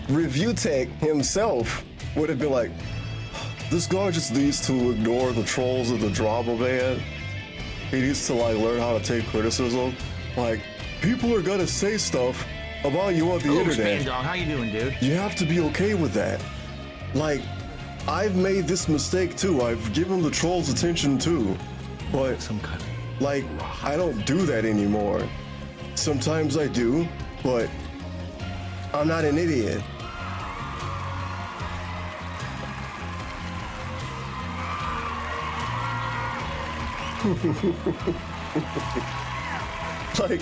Review Tech himself would have been like, this guy just needs to ignore the trolls of the drama, man. He needs to like learn how to take criticism. Like, people are gonna say stuff about you on the internet. Dog, how you doing, dude? You have to be okay with that. Like, I've made this mistake too. I've given the trolls attention too. But like, I don't do that anymore. Sometimes I do, but I'm not an idiot. Like,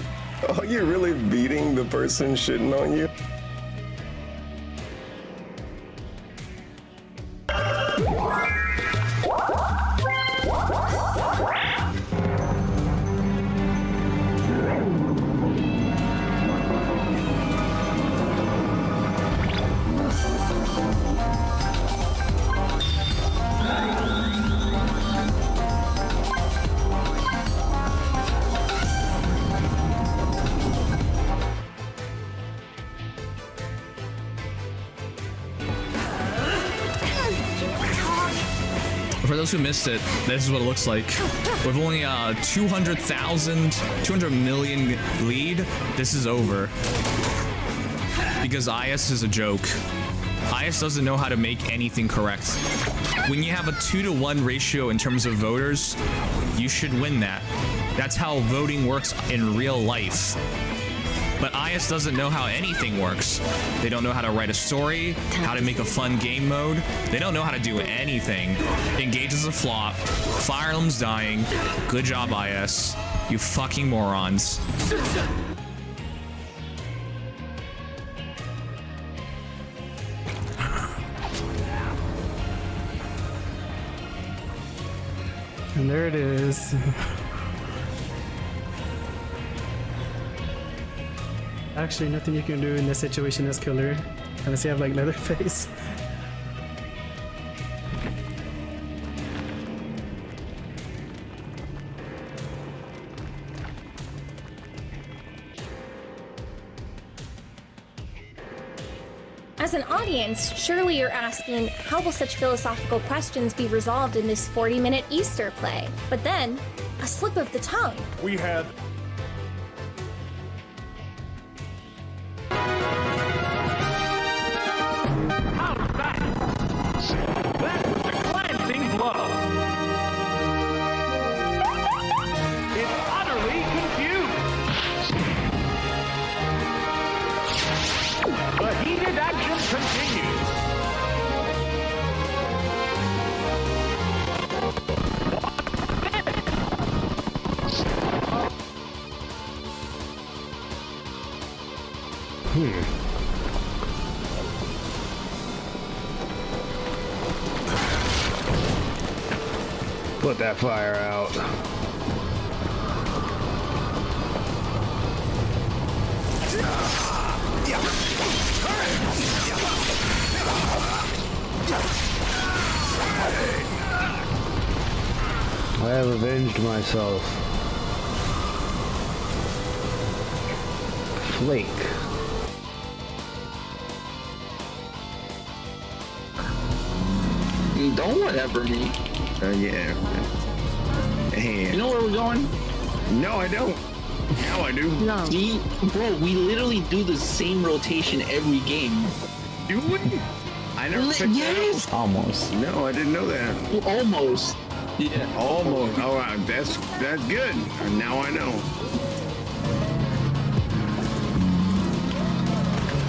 are you really beating the person shitting on you? For those who missed it, this is what it looks like. With only 200 million lead, this is over. Because IS is a joke. IS doesn't know how to make anything correct. When you have a 2-to-1 ratio in terms of voters, you should win that. That's how voting works in real life. But IS doesn't know how anything works. They don't know how to write a story, how to make a fun game mode. They don't know how to do anything. Engage is a flop. Fire Emblem's dying. Good job, IS. You fucking morons. And there it is. Actually, nothing you can do in this situation as killer, unless you have like Leatherface. As an audience, surely you're asking, how will such philosophical questions be resolved in this 40-minute Easter play? But then, a slip of the tongue. We had Put that fire out. I have avenged myself. Flake. Don't whatever me. Yeah. You know where we're going? No, I don't. Now I do. No. See, bro, we literally do the same rotation every game. Do we? I never picked yes. that up. Almost. No, I didn't know that. Almost. Yeah. Almost. All right, that's good. Now I know.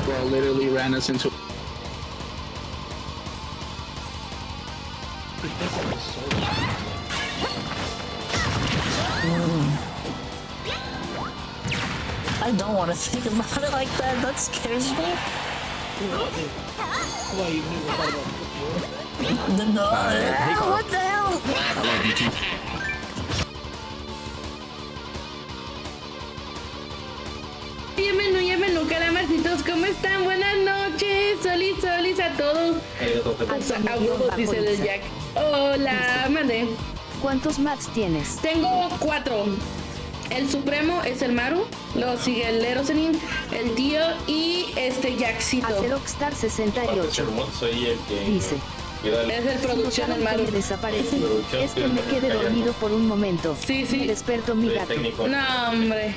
Bro, literally ran us into. I don't want to think about it like that. That scares me. No. What the hell? I love you too. Bienvenido, calamarcitos, ¿cómo están? Buenas noches, solis a todos. A huevos, dice el Jack. Hola, mande. ¿Cuántos mats tienes? Tengo 4. El Supremo es el Maru, luego sigue el Erosenin, el Tío y Jaxito. Acerockstar 68. Dice. Es el producción el Maru. Me desaparece. Es que me quedé dormido por un momento. Sí. Me despertó mi gato. No, hombre.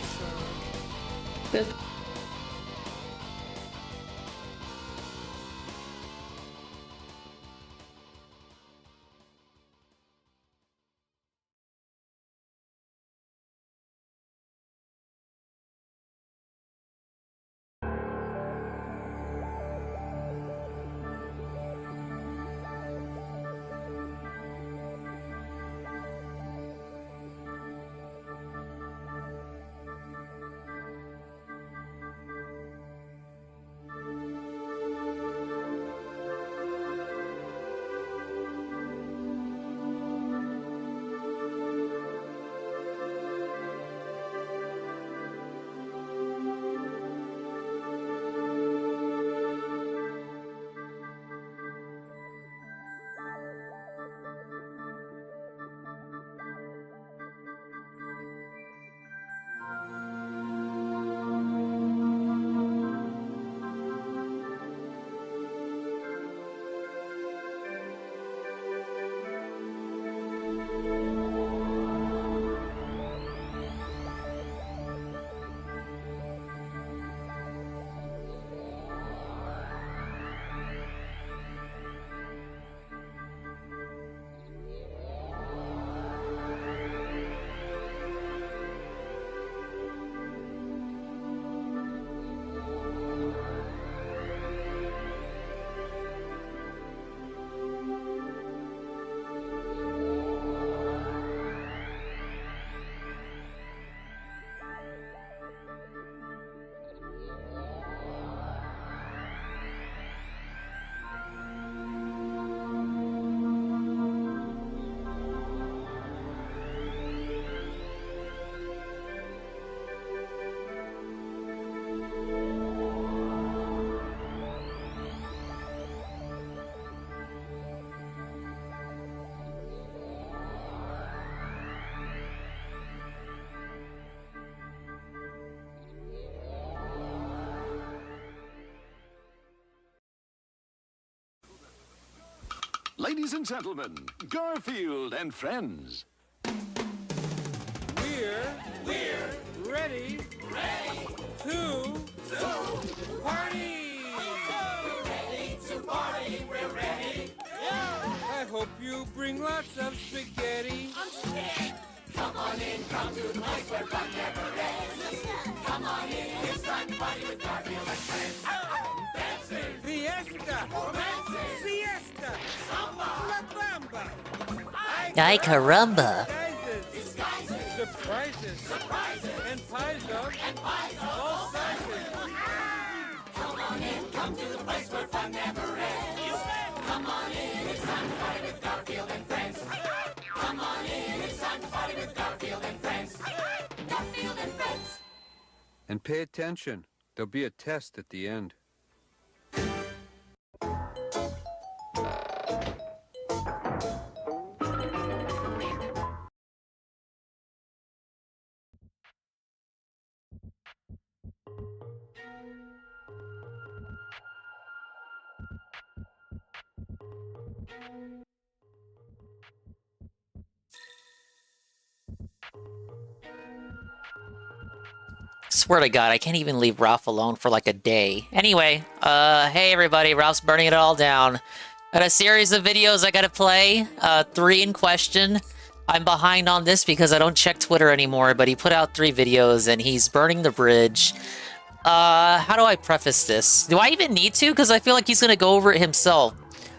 Ladies and gentlemen, Garfield and friends. We're ready to party. We're ready to party. We're ready. I hope you bring lots of spaghetti. I'm scared. Come on in, come to the place where fun never ends. Come on in, it's time to party with Garfield and friends. Dancing, fiesta, romancing, siesta, samba, la bamba. Ay, caramba. Surprises, and pies of all sizes. Come on in, come to the place where fun never ends. Come on in, it's time to party with Garfield and friends. Come on in, it's time to party with Garfield and friends. Garfield and friends. And pay attention. There'll be a test at the end. Swear to God, I can't even leave Ralph alone for like a day. Anyway, hey everybody, Ralph's burning it all down. Got a series of videos I gotta play, 3 in question. I'm behind on this because I don't check Twitter anymore, but he put out 3 videos and he's burning the bridge. How do I preface this? Do I even need to? Because I feel like he's gonna go over it himself.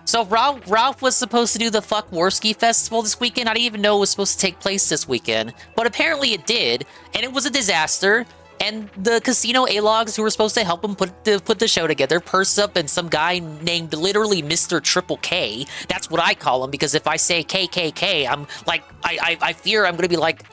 So Ralph was supposed to do the Fuck Warski Festival this weekend. I didn't even know it was supposed to take place this weekend. But apparently it did, and it was a disaster. And the casino A-logs who were supposed to help him put the show together, Persup and some guy named literally Mr. Triple K. That's what I call him, because if I say KKK, I'm like, I fear I'm gonna be like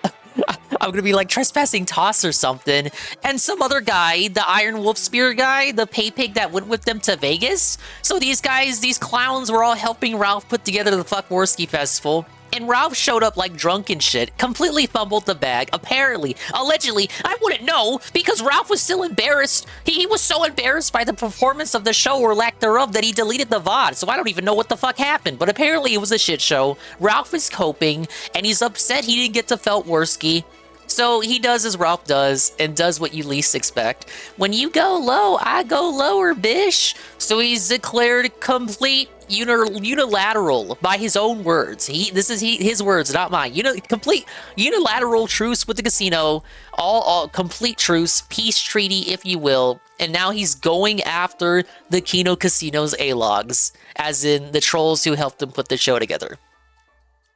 I'm gonna be like trespassing toss or something. And some other guy, the Iron Wolf Spear guy, the pay pig that went with them to Vegas. So these guys, these clowns were all helping Ralph put together the Fuck Worski Festival. And Ralph showed up like drunk and shit, completely fumbled the bag, apparently, allegedly. I wouldn't know, because Ralph was still embarrassed. He was so embarrassed by the performance of the show or lack thereof that he deleted the VOD, so I don't even know what the fuck happened. But apparently it was a shit show. Ralph is coping, and he's upset he didn't get to Feltworski. So he does as Ralph does, and does what you least expect. When you go low, I go lower, bish. So he's declared complete unilateral by his own words. This is his words, not mine. Complete unilateral truce with the casino, all complete truce, peace treaty, if you will. And now he's going after the Kino Casino's A-logs, as in the trolls who helped him put the show together.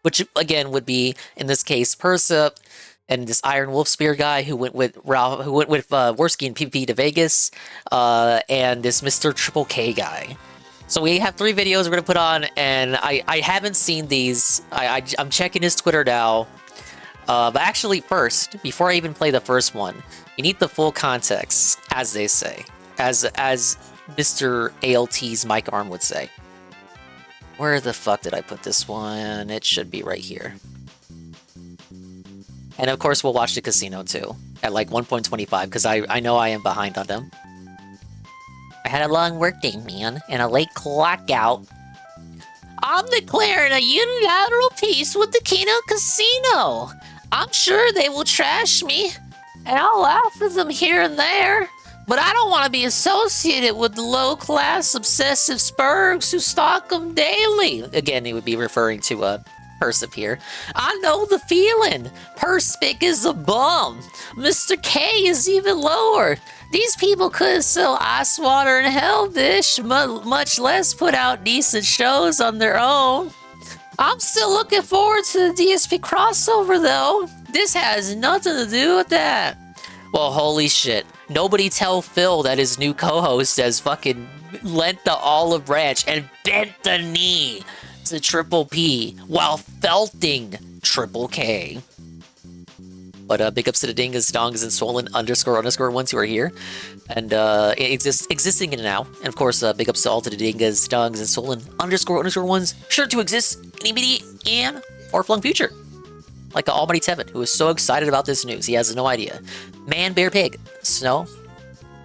Which again would be, in this case, Persa and this Iron Wolf Spear guy who went with Ralph, who went with Worski and PvP to Vegas, and this Mr. Triple K guy. So we have 3 videos we're going to put on, and I haven't seen these. I'm checking his Twitter now. But actually, first, before I even play the first one, you need the full context, as they say. As Mr. ALT's Mike Arm would say. Where the fuck did I put this one? It should be right here. And of course, we'll watch the casino too, at like 1.25, because I know I am behind on them. I had a long workday, man, and a late clock out. I'm declaring a unilateral peace with the Kino Casino. I'm sure they will trash me, and I'll laugh at them here and there. But I don't want to be associated with the low-class, obsessive spurgs who stalk them daily. Again, he would be referring to Persip here. I know the feeling. Perspic is a bum. Mr. K is even lower. These people couldn't sell ice water in Hellbish, much less put out decent shows on their own. I'm still looking forward to the DSP crossover, though. This has nothing to do with that. Well, holy shit. Nobody tell Phil that his new co-host has fucking lent the olive branch and bent the knee to Triple P while felting Triple K. But big ups to the dingas, dongs, and swollen __ ones who are here and existing in now. And of course, big ups to all to the dingas, dongs, and swollen __ ones sure to exist in immediate and far-flung future. Like Almighty Tevin, who is so excited about this news, he has no idea. Man, Bear, Pig, Snow,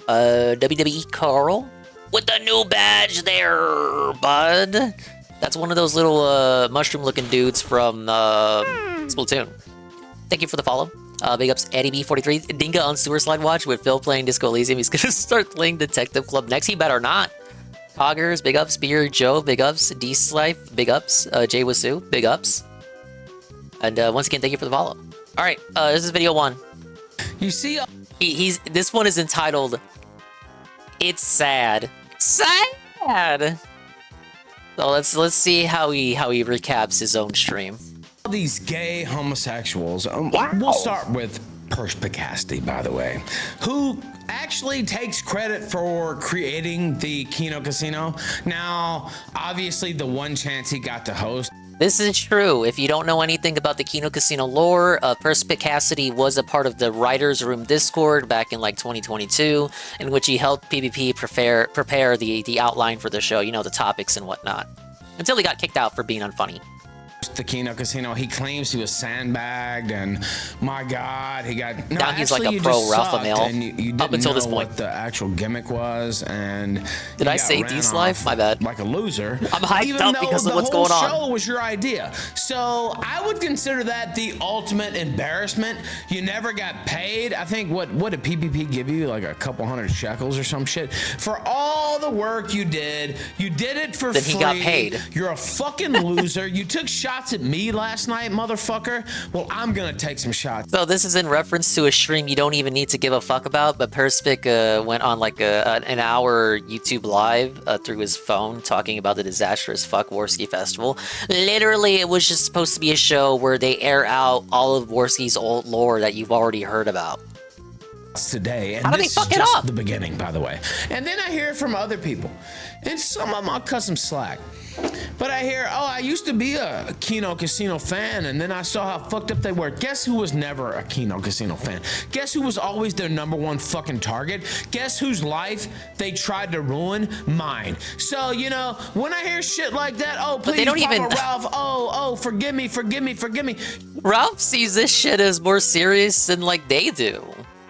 WWE Carl, with the new badge there, bud. That's one of those little mushroom-looking dudes from Splatoon. Thank you for the follow. Big ups, Eddie B43, Dinga on Sewer Slide Watch with Phil playing Disco Elysium. He's gonna start playing Detective Club next. He better not. Coggers, big ups. Beer Joe, big ups. D-Slife, big ups. Jay Wasu, big ups. And once again, thank you for the follow. All right, this is video 1. You see, this one is entitled "It's Sad." Sad. So let's see how he recaps his own stream. these gay homosexuals. We'll start with Perspicacity, by the way, who actually takes credit for creating the Kino Casino. Now, obviously, the one chance he got to host. This is true. If you don't know anything about the Kino Casino lore, Perspicacity was a part of the Writers Room Discord back in like 2022, in which he helped PvP prepare the outline for the show, you know, the topics and whatnot, until he got kicked out for being unfunny. The Kino Casino, he claims he was sandbagged, and my God, he got. No, now he's like a pro Ralph Mail up until this point. What the actual gimmick was, and did I say D's life? My bad. Like a loser. I'm hyped up because of what's going on. The whole show was your idea, so I would consider that the ultimate embarrassment. You never got paid. I think what did PvP give you, like a couple hundred shekels or some shit for all the work you did? You did it for free. Then he got paid. You're a fucking loser. You took shots at me last night, motherfucker. Well, I'm gonna take some shots. So this is in reference to a stream you don't even need to give a fuck about, but Perspic went on like an hour YouTube live through his phone talking about the disastrous Fuck Worski Festival. Literally, it was just supposed to be a show where they air out all of Worski's old lore that you've already heard about. today, and How do they this fuck is it just up? the beginning, by the way. And then I hear it from other people, and some of them I'll cut some slack. But I hear, oh, I used to be a Kino Casino fan, and then I saw how fucked up they were. Guess who was never a Kino Casino fan? Guess who was always their #1 fucking target? Guess whose life they tried to ruin? Mine. So, you know, when I hear shit like that, oh, please, they don't Papa even- Ralph, oh, forgive me. Ralph sees this shit as more serious than like they do.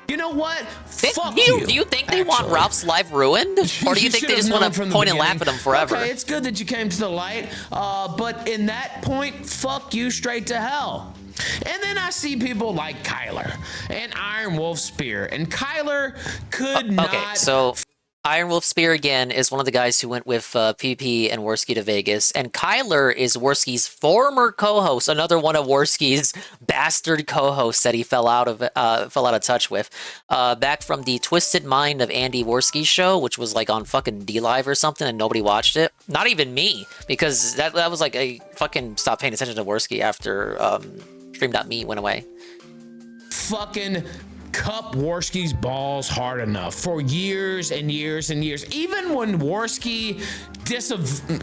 You know what? Fuck Do you think they want actually. Ralph's life ruined? Or do you think they just want to point and laugh at him forever? Okay, it's good that you came to the light, but in that point, fuck you straight to hell. And then I see people like Kyler and Iron Wolf Spear, and Kyler could not. Okay, so Iron Wolf Spear again is one of the guys who went with PP and Worski to Vegas, and Kyler is Worski's former co-host, another one of Worski's bastard co-hosts that he fell out of touch with, back from the Twisted Mind of Andy Worski show, which was like on fucking D-Live or something, and nobody watched it. Not even me, because that was like a fucking stopped paying attention to Worski after Stream.me went away. Fucking cup Worski's balls hard enough for years and years and years. Even when Worski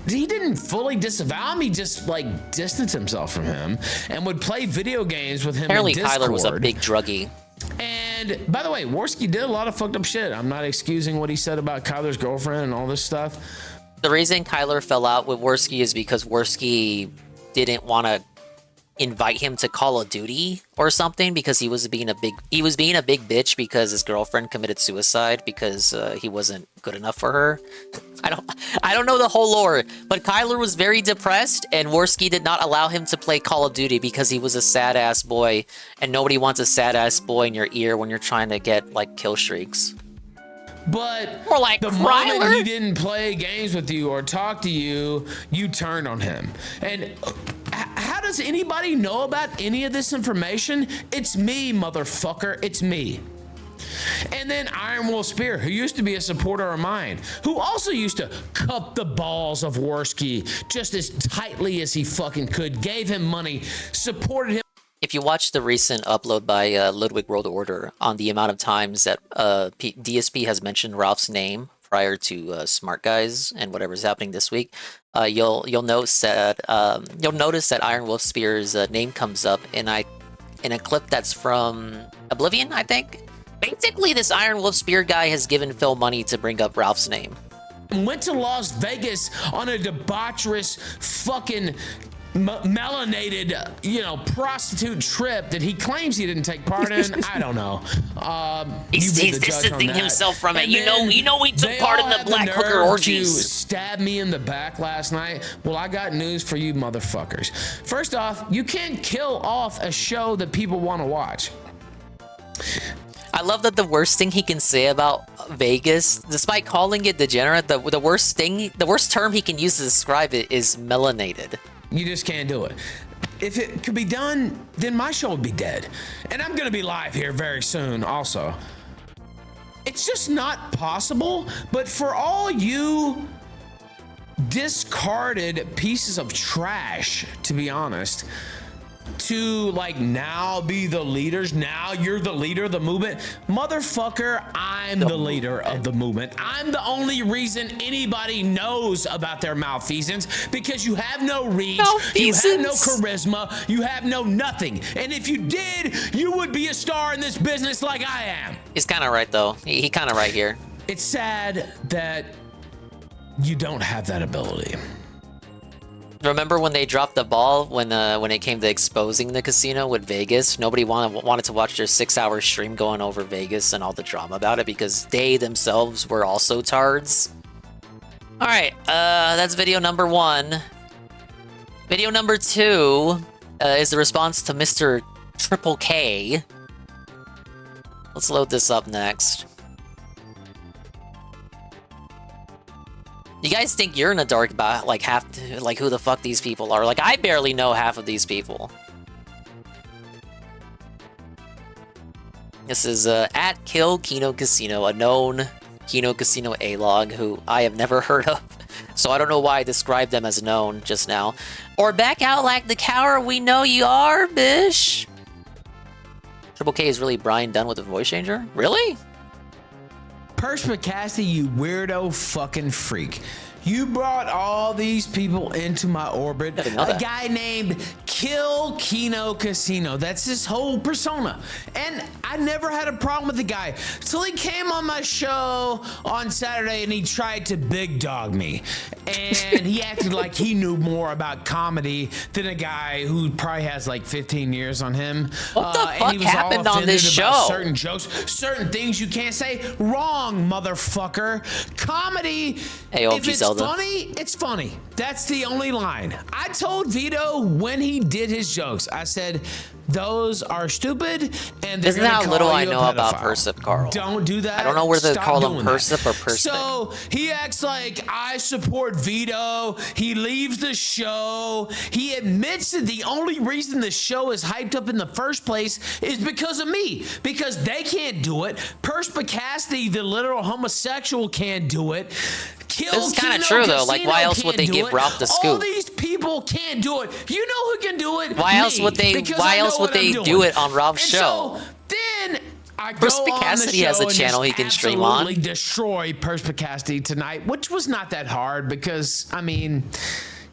he didn't fully disavow him, he just like distanced himself from him and would play video games with him. Apparently in Discord. Kyler was a big druggie. And by the way, Worski did a lot of fucked up shit. I'm not excusing what he said about Kyler's girlfriend and all this stuff. The reason Kyler fell out with Worski is because Worski didn't want to invite him to Call of Duty or something because he was being a big bitch because his girlfriend committed suicide because he wasn't good enough for her. I don't know the whole lore, but Kyler was very depressed and Worski did not allow him to play Call of Duty because he was a sad ass boy, and nobody wants a sad ass boy in your ear when you're trying to get like kill streaks. But more like the moment he didn't play games with you or talk to you, you turned on him. And how does anybody know about any of this information? It's me, motherfucker. It's me. And then Iron Wolf Spear, who used to be a supporter of mine, who also used to cup the balls of Worski just as tightly as he fucking could, gave him money, supported him. If you watch the recent upload by Ludwig World Order on the amount of times that DSP has mentioned Ralph's name prior to Smart Guys and whatever's happening this week, you'll notice that Iron Wolf Spear's name comes up in a clip that's from Oblivion, I think. Basically, this Iron Wolf Spear guy has given Phil money to bring up Ralph's name. Went to Las Vegas on a debaucherous fucking melanated, prostitute trip that he claims he didn't take part in. I don't know. He's distancing himself from it. You know he took part in the black hooker orgies. To stab me in the back last night. Well, I got news for you motherfuckers. First off, you can't kill off a show that people want to watch. I love that the worst thing he can say about Vegas, despite calling it degenerate, the worst term he can use to describe it is melanated. You just can't do it. If it could be done, then my show would be dead. And I'm gonna be live here very soon also. It's just not possible, but for all you discarded pieces of trash, to be honest, to like now be the leaders, now you're the leader of the movement. Motherfucker, I'm the leader of the movement. I'm the only reason anybody knows about their malfeasance, because you have no reach, you have no charisma, you have no nothing. And if you did, you would be a star in this business like I am. He's kind of right though. He kind of right here. It's sad that you don't have that ability. Remember when they dropped the ball when it came to exposing the casino with Vegas? Nobody wanted to watch their 6-hour stream going over Vegas and all the drama about it because they themselves were also tards. All right, that's video number 1. Video number 2 is the response to Mr. Triple K. Let's load this up next. You guys think you're in the dark about who the fuck these people are? Like, I barely know half of these people. This is at Kill Kino Casino, a known Kino Casino A-log who I have never heard of. So I don't know why I described them as known just now. Or back out like the coward we know you are, bish. Triple K is really Brian Dunn with a voice changer? Really? Perspicacity, you weirdo fucking freak. You brought all these people into my orbit. A guy named Kino Casino. That's his whole persona. And I never had a problem with the guy. Till he came on my show on Saturday and he tried to big dog me. And he acted like he knew more about comedy than a guy who probably has like 15 years on him. What the fuck happened on this show? Certain jokes, certain things you can't say. Wrong, motherfucker. Comedy, if it's funny, it's funny. That's the only line. I told Vito when he did his jokes, I said, those are stupid, and they're Isn't that how little I know about pedophile. Persip, Carl? Don't do that. I don't know whether to call him that. Persip or Persip. So he acts like I support Vito. He leaves the show. He admits that the only reason the show is hyped up in the first place is because of me. Because they can't do it. Perspicacity, the literal homosexual, can't do it. This is kind of true though. Like, why else would they give Ralph the scoop? All these people can't do it. You know who can do it? Why else would they? Why else would they do it on Ralph's show? So then I go Perspicacity has a channel he can stream on. Absolutely destroy Perspicacity tonight, which was not that hard because I mean.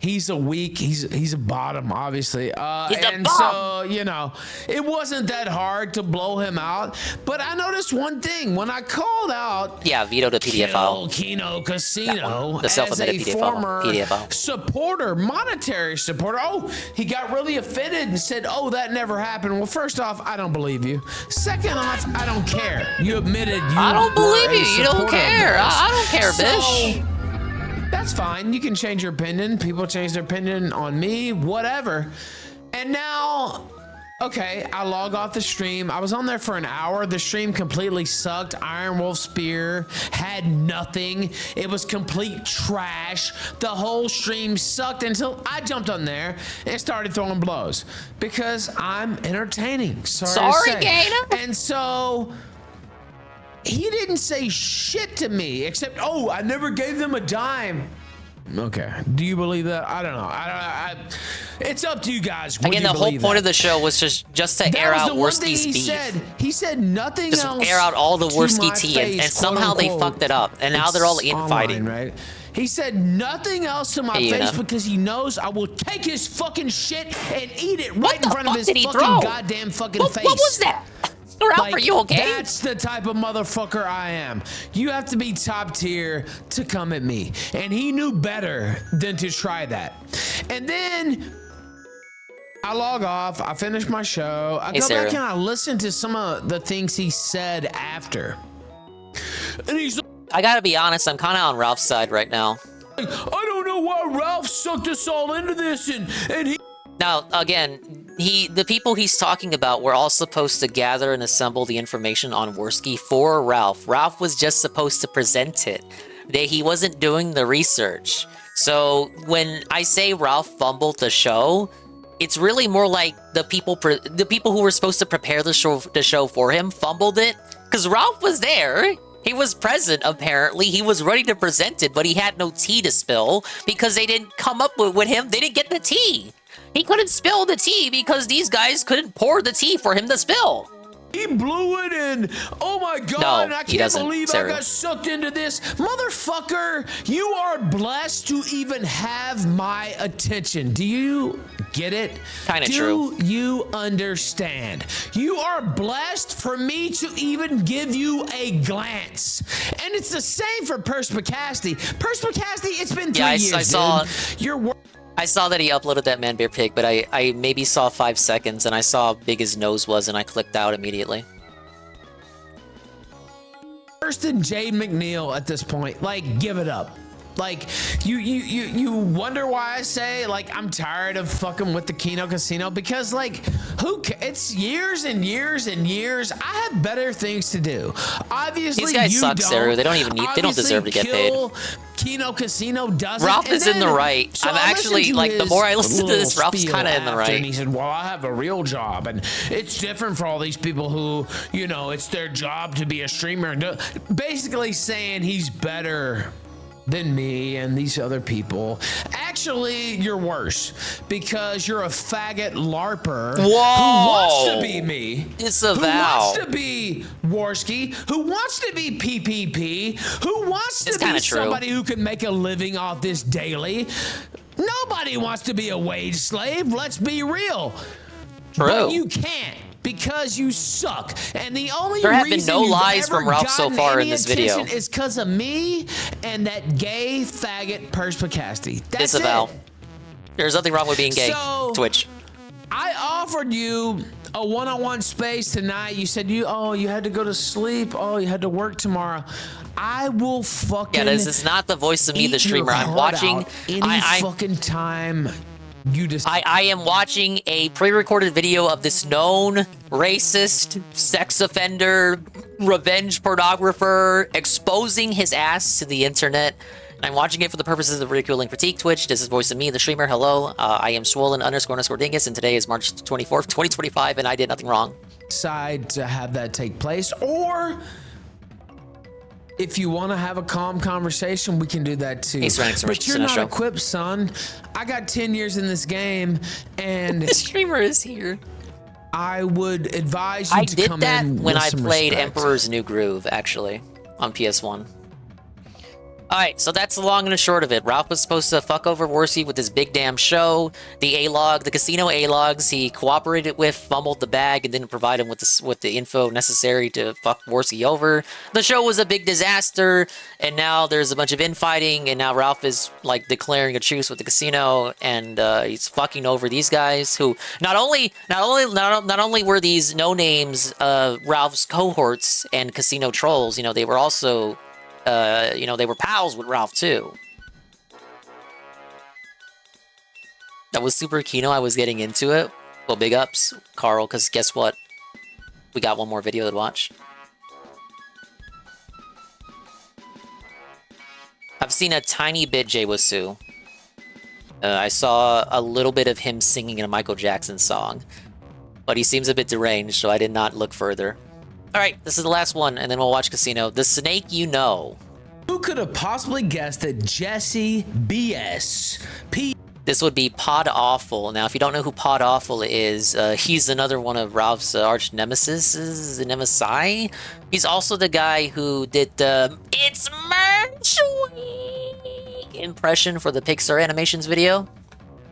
He's a weak, he's a bottom, obviously. And so, you know, it wasn't that hard to blow him out. But I noticed one thing when I called out Vito the PDF file. Kino Casino the self-admitted as a former supporter, monetary supporter. Oh, he got really offended and said, oh, that never happened. Well, first off, I don't believe you. Second off, I don't care. You admitted you I don't believe were a you. You don't care. I don't care, bitch. That's fine. You can change your opinion. People change their opinion on me, whatever. And now, okay, I log off the stream. I was on there for an hour. The stream completely sucked. Iron Wolf Spear had nothing. It was complete trash. The whole stream sucked until I jumped on there and started throwing blows because I'm entertaining. Sorry, Gator. And so he didn't say shit to me except, oh, I never gave them a dime. Okay. Do you believe that? I don't know. It's up to you guys. Again, the whole point of the show was just to air out Worski's beef. He said nothing else. Just air out all the Worski tea, and somehow they fucked it up, and now they're all infighting. Right? He said nothing else to my face because he knows I will take his fucking shit and eat it right in front of his fucking goddamn fucking face. What was that? Ralph, are you okay? That's the type of motherfucker I am. You have to be top tier to come at me. And he knew better than to try that. And then I log off. I finish my show. I go back and I listen to some of the things he said after. And he's I gotta be honest, I'm kind of on Ralph's side right now. like, I don't know why Ralph sucked us all into this and he... Now, again, the people he's talking about were all supposed to gather and assemble the information on Worski for Ralph. Ralph was just supposed to present it. He wasn't doing the research. So when I say Ralph fumbled the show, it's really more like the people who were supposed to prepare the show for him fumbled it, because Ralph was there. He was present, apparently. He was ready to present it, but he had no tea to spill because they didn't come up with him. They didn't get the tea. He couldn't spill the tea because these guys couldn't pour the tea for him to spill. He blew it in. Oh my God, no, and I can't believe I got sucked into this. Motherfucker, you are blessed to even have my attention. Do you get it? Kind of true. Do you understand? You are blessed for me to even give you a glance. And it's the same for Perspicacity. Perspicacity, it's been 3 years, I saw. You're I saw that he uploaded that Man Bear Pig, but I maybe saw 5 seconds, and I saw how big his nose was, and I clicked out immediately. Worse than Jade McNeil at this point. Like, give it up. Like, you wonder why I say, like, I'm tired of fucking with the Kino Casino, because, like, it's years and years and years. I have better things to do. Obviously, these guys suck, Saru. They don't deserve to get paid. Kino Casino doesn't. Ralph is in the right. So I'm actually, like, the more I listen to this, Ralph's kind of in the right. And he said, well, I have a real job, and it's different for all these people who, you know, it's their job to be a streamer. And basically saying he's better than me and these other people. Actually, actually, you're worse because you're a faggot LARPer Whoa. who wants to be me. Disavow. Who wants to be Warski, who wants to be PPP, who wants to be somebody who can make a living off this daily. Nobody wants to be a wage slave, let's be real. True. But you can't because you suck. And the only There have been reason no you've lies ever from Ralph so gotten far any in this video. attention is because of me and that gay faggot Perspicasti. That's Disavow. it. There's nothing wrong with being gay. So, Twitch. I offered you a one-on-one space tonight. You said you had to go to sleep. Oh, you had to work tomorrow. I will fucking this is not the voice of me, the streamer. I'm watching any fucking time you just. I am watching a pre-recorded video of this known racist, sex offender, revenge pornographer exposing his ass to the internet. I'm watching it for the purposes of ridicule and critique. Twitch, this is voice of me, the streamer. Hello, I am swollen__dingus, and today is March 24th, 2025, and I did nothing wrong. Decide to have that take place, or if you want to have a calm conversation, we can do that too. But you're not equipped, son. I got 10 years in this game, and the streamer is here. I would advise you to come in. I did that when I played respect. Emperor's New Groove, actually, on PS1. Alright, so that's the long and the short of it. Ralph was supposed to fuck over Warsi with his big damn show. The A-log, the casino A-logs, he cooperated with, fumbled the bag, and didn't provide him with the info necessary to fuck Warsi over. The show was a big disaster, and now there's a bunch of infighting, and now Ralph is, like, declaring a truce with the casino, and he's fucking over these guys who not only were these no-names Ralph's cohorts and casino trolls, they were also they were pals with Ralph, too. That was super Kino. I was getting into it. Well, big ups, Carl, because guess what? We got one more video to watch. I've seen a tiny bit Jay Wasu. I saw a little bit of him singing a Michael Jackson song. But he seems a bit deranged, so I did not look further. Alright, this is the last one, and then we'll watch Casino. The Snake You Know. Who could have possibly guessed that Jesse B.S. This would be Pod Awful. Now, if you don't know who Pod Awful is, he's another one of Ralph's arch nemesis. Nemesi. He's also the guy who did the It's Merch Week impression for the Pixar Animations video.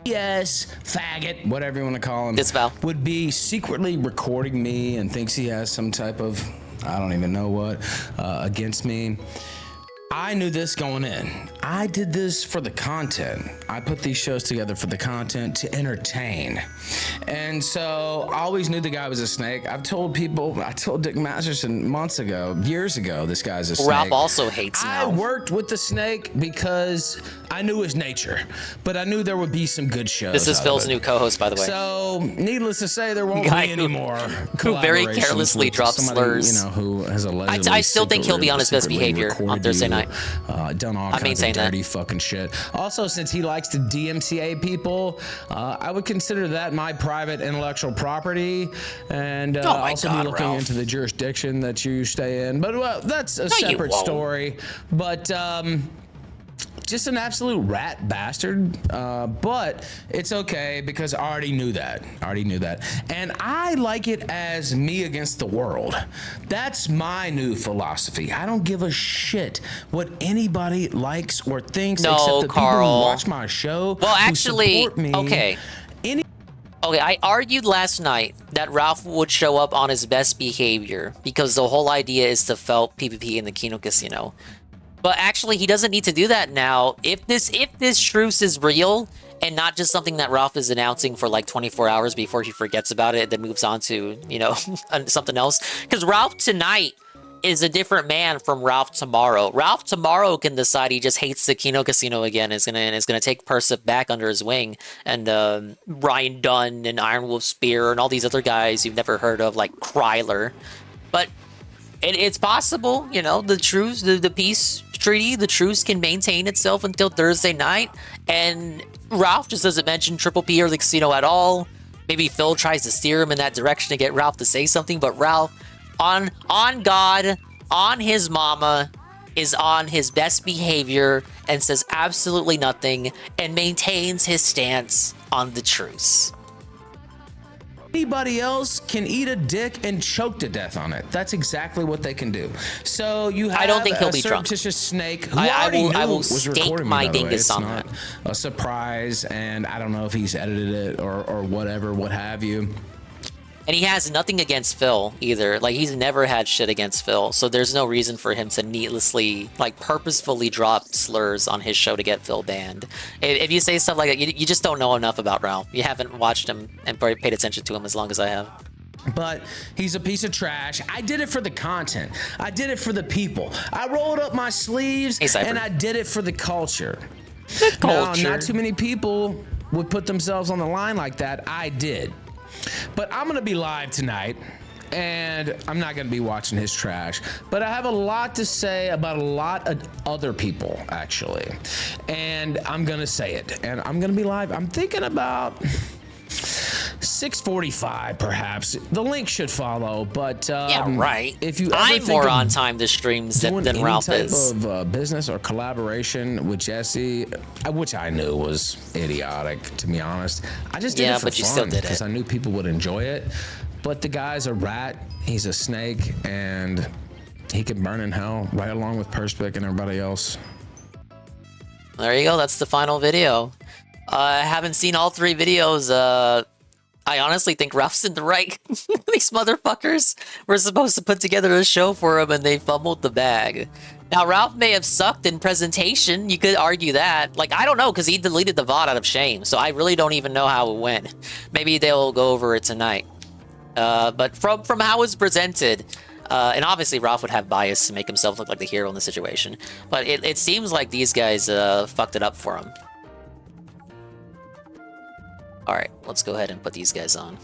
Yes, faggot, whatever you want to call him, Disavow. would be secretly recording me and thinks he has some type of, I don't even know what, against me. I knew this going in. I did this for the content. I put these shows together for the content to entertain. And so I always knew the guy was a snake. I told Dick Masterson months ago, years ago, this guy's a snake. Ralph also hates now. I worked with the snake because I knew his nature, but I knew there would be some good shows. This is Phil's new co-host, by the way. So, needless to say, there won't be any more who very carelessly drops slurs. Who has allegedly I still think he'll be on his best behavior on Thursday night. Done all kinds of dirty fucking shit. Also, since he likes to DMCA people, I would consider that my private intellectual property, and also be looking into the jurisdiction that you stay in. But well, that's a separate story. But just an absolute rat bastard, but it's okay because I already knew that. And I like it as me against the world. That's my new philosophy. I don't give a shit what anybody likes or thinks, except the people who watch my show. Well, actually, who support me. Okay, I argued last night that Ralph would show up on his best behavior because the whole idea is to felt PvP in the Kino Casino. But actually, he doesn't need to do that now. If this truce is real and not just something that Ralph is announcing for like 24 hours before he forgets about it and then moves on to, something else. Because Ralph tonight is a different man from Ralph tomorrow. Ralph tomorrow can decide he just hates the Kino Casino again. Is gonna take Persip back under his wing, and Ryan Dunn and Iron Wolf Spear and all these other guys you've never heard of, like Kryler. But it's possible, the truce, the peace treaty, the truce can maintain itself until Thursday night, and Ralph just doesn't mention Triple P or the casino at all. Maybe Phil tries to steer him in that direction to get Ralph to say something, but Ralph, on God, on his mama, is on his best behavior and says absolutely nothing and maintains his stance on the truce. Anybody else can eat a dick and choke to death on it. That's exactly what they can do. So you have I don't think he'll be drunk. surreptitious snake who I already will knew was stake recording me, my by the way. dingus It's on not that. a surprise, and I don't know if he's edited it or whatever, what have you. And he has nothing against Phil either. Like, he's never had shit against Phil, so there's no reason for him to needlessly, like, purposefully drop slurs on his show to get Phil banned. If you say stuff like that, you just don't know enough about Ralph. You haven't watched him and paid attention to him as long as I have. But he's a piece of trash. I did it for the content. I did it for the people. I rolled up my sleeves and I did it for the culture. The culture. Now, not too many people would put themselves on the line like that. I did. But I'm going to be live tonight, and I'm not going to be watching his trash. But I have a lot to say about a lot of other people, actually. And I'm going to say it. And I'm going to be live. I'm thinking about 6:45, perhaps. The link should follow, but yeah, right. If you I'm more on time to streams than Ralph any type is. of business or collaboration with Jesse, which I knew was idiotic, to be honest. I just did it for but you still fun did because it. I knew people would enjoy it. But the guy's a rat. He's a snake, and he can burn in hell right along with Perspic and everybody else. There you go. That's the final video. I haven't seen all 3 videos. I honestly think Ralph's in the right. These motherfuckers were supposed to put together a show for him and they fumbled the bag. Now, Ralph may have sucked in presentation. You could argue that. Like, I don't know, because he deleted the VOD out of shame. So I really don't even know how it went. Maybe they'll go over it tonight. But from how it was presented, and obviously Ralph would have bias to make himself look like the hero in the situation. But it seems like these guys fucked it up for him. Alright, let's go ahead and put these guys on.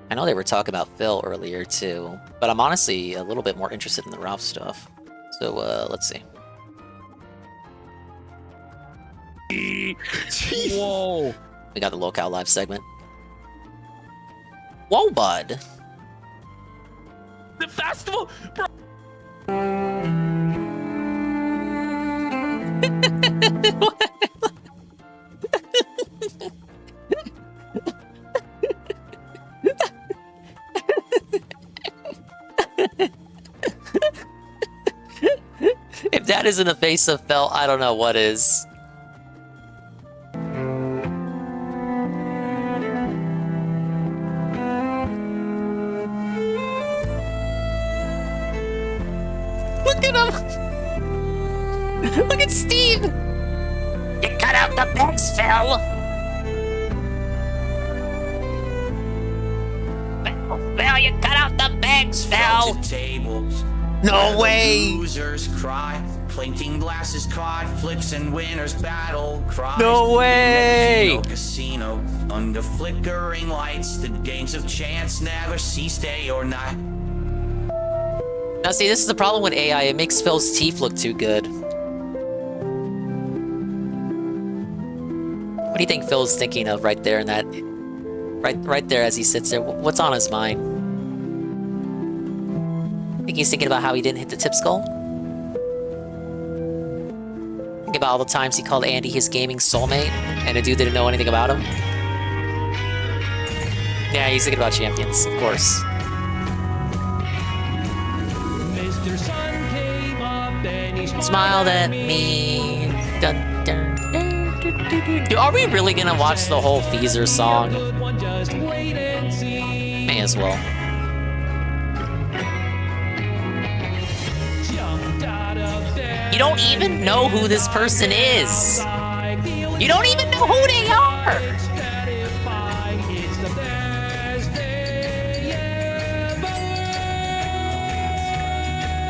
I know they were talking about Phil earlier too, but I'm honestly a little bit more interested in the Ralph stuff. So, let's see. Whoa. We got the Locale Live segment. Whoa, bud. The festival, bro. If that isn't a face of Phil, I don't know what is. Look at him! Look at Steve! You cut out the bags, Phil! Phil, you cut out the bags, Phil! Tables. No way! Losers cry, clinking glasses caught, flips and winners battle cries. No way! Kino Casino, under flickering lights, the games of chance never cease day or night. Now see, this is the problem with AI. It makes Phil's teeth look too good. What do you think Phil's thinking of right there in that... Right there as he sits there? What's on his mind? Think he's thinking about how he didn't hit the tip skull? Think about all the times he called Andy his gaming soulmate, and the dude didn't know anything about him? Yeah, he's thinking about champions, of course. Mr. Sun came up and he Smiled at me. Dun, dun, dun, dun, dun, dun. Dude, are we really gonna watch the whole Feezer song? Just wait and see. May as well. You don't even know who this person is. You don't even know who they are.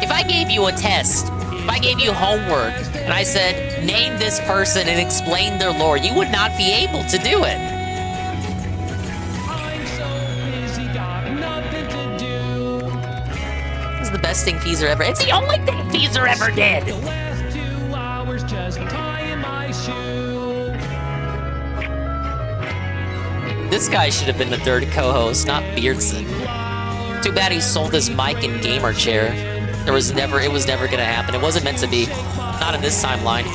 If I gave you a test, if I gave you homework, and I said, name this person and explain their lore, you would not be able to do it. This is the best thing Feezer ever. It's the only thing Feezer ever did. The last 2 hours just tying my shoe. This guy should have been the third co-host, not Beardson. Too bad he sold his mic and gamer chair. It was never gonna happen. It wasn't meant to be. Not in this timeline.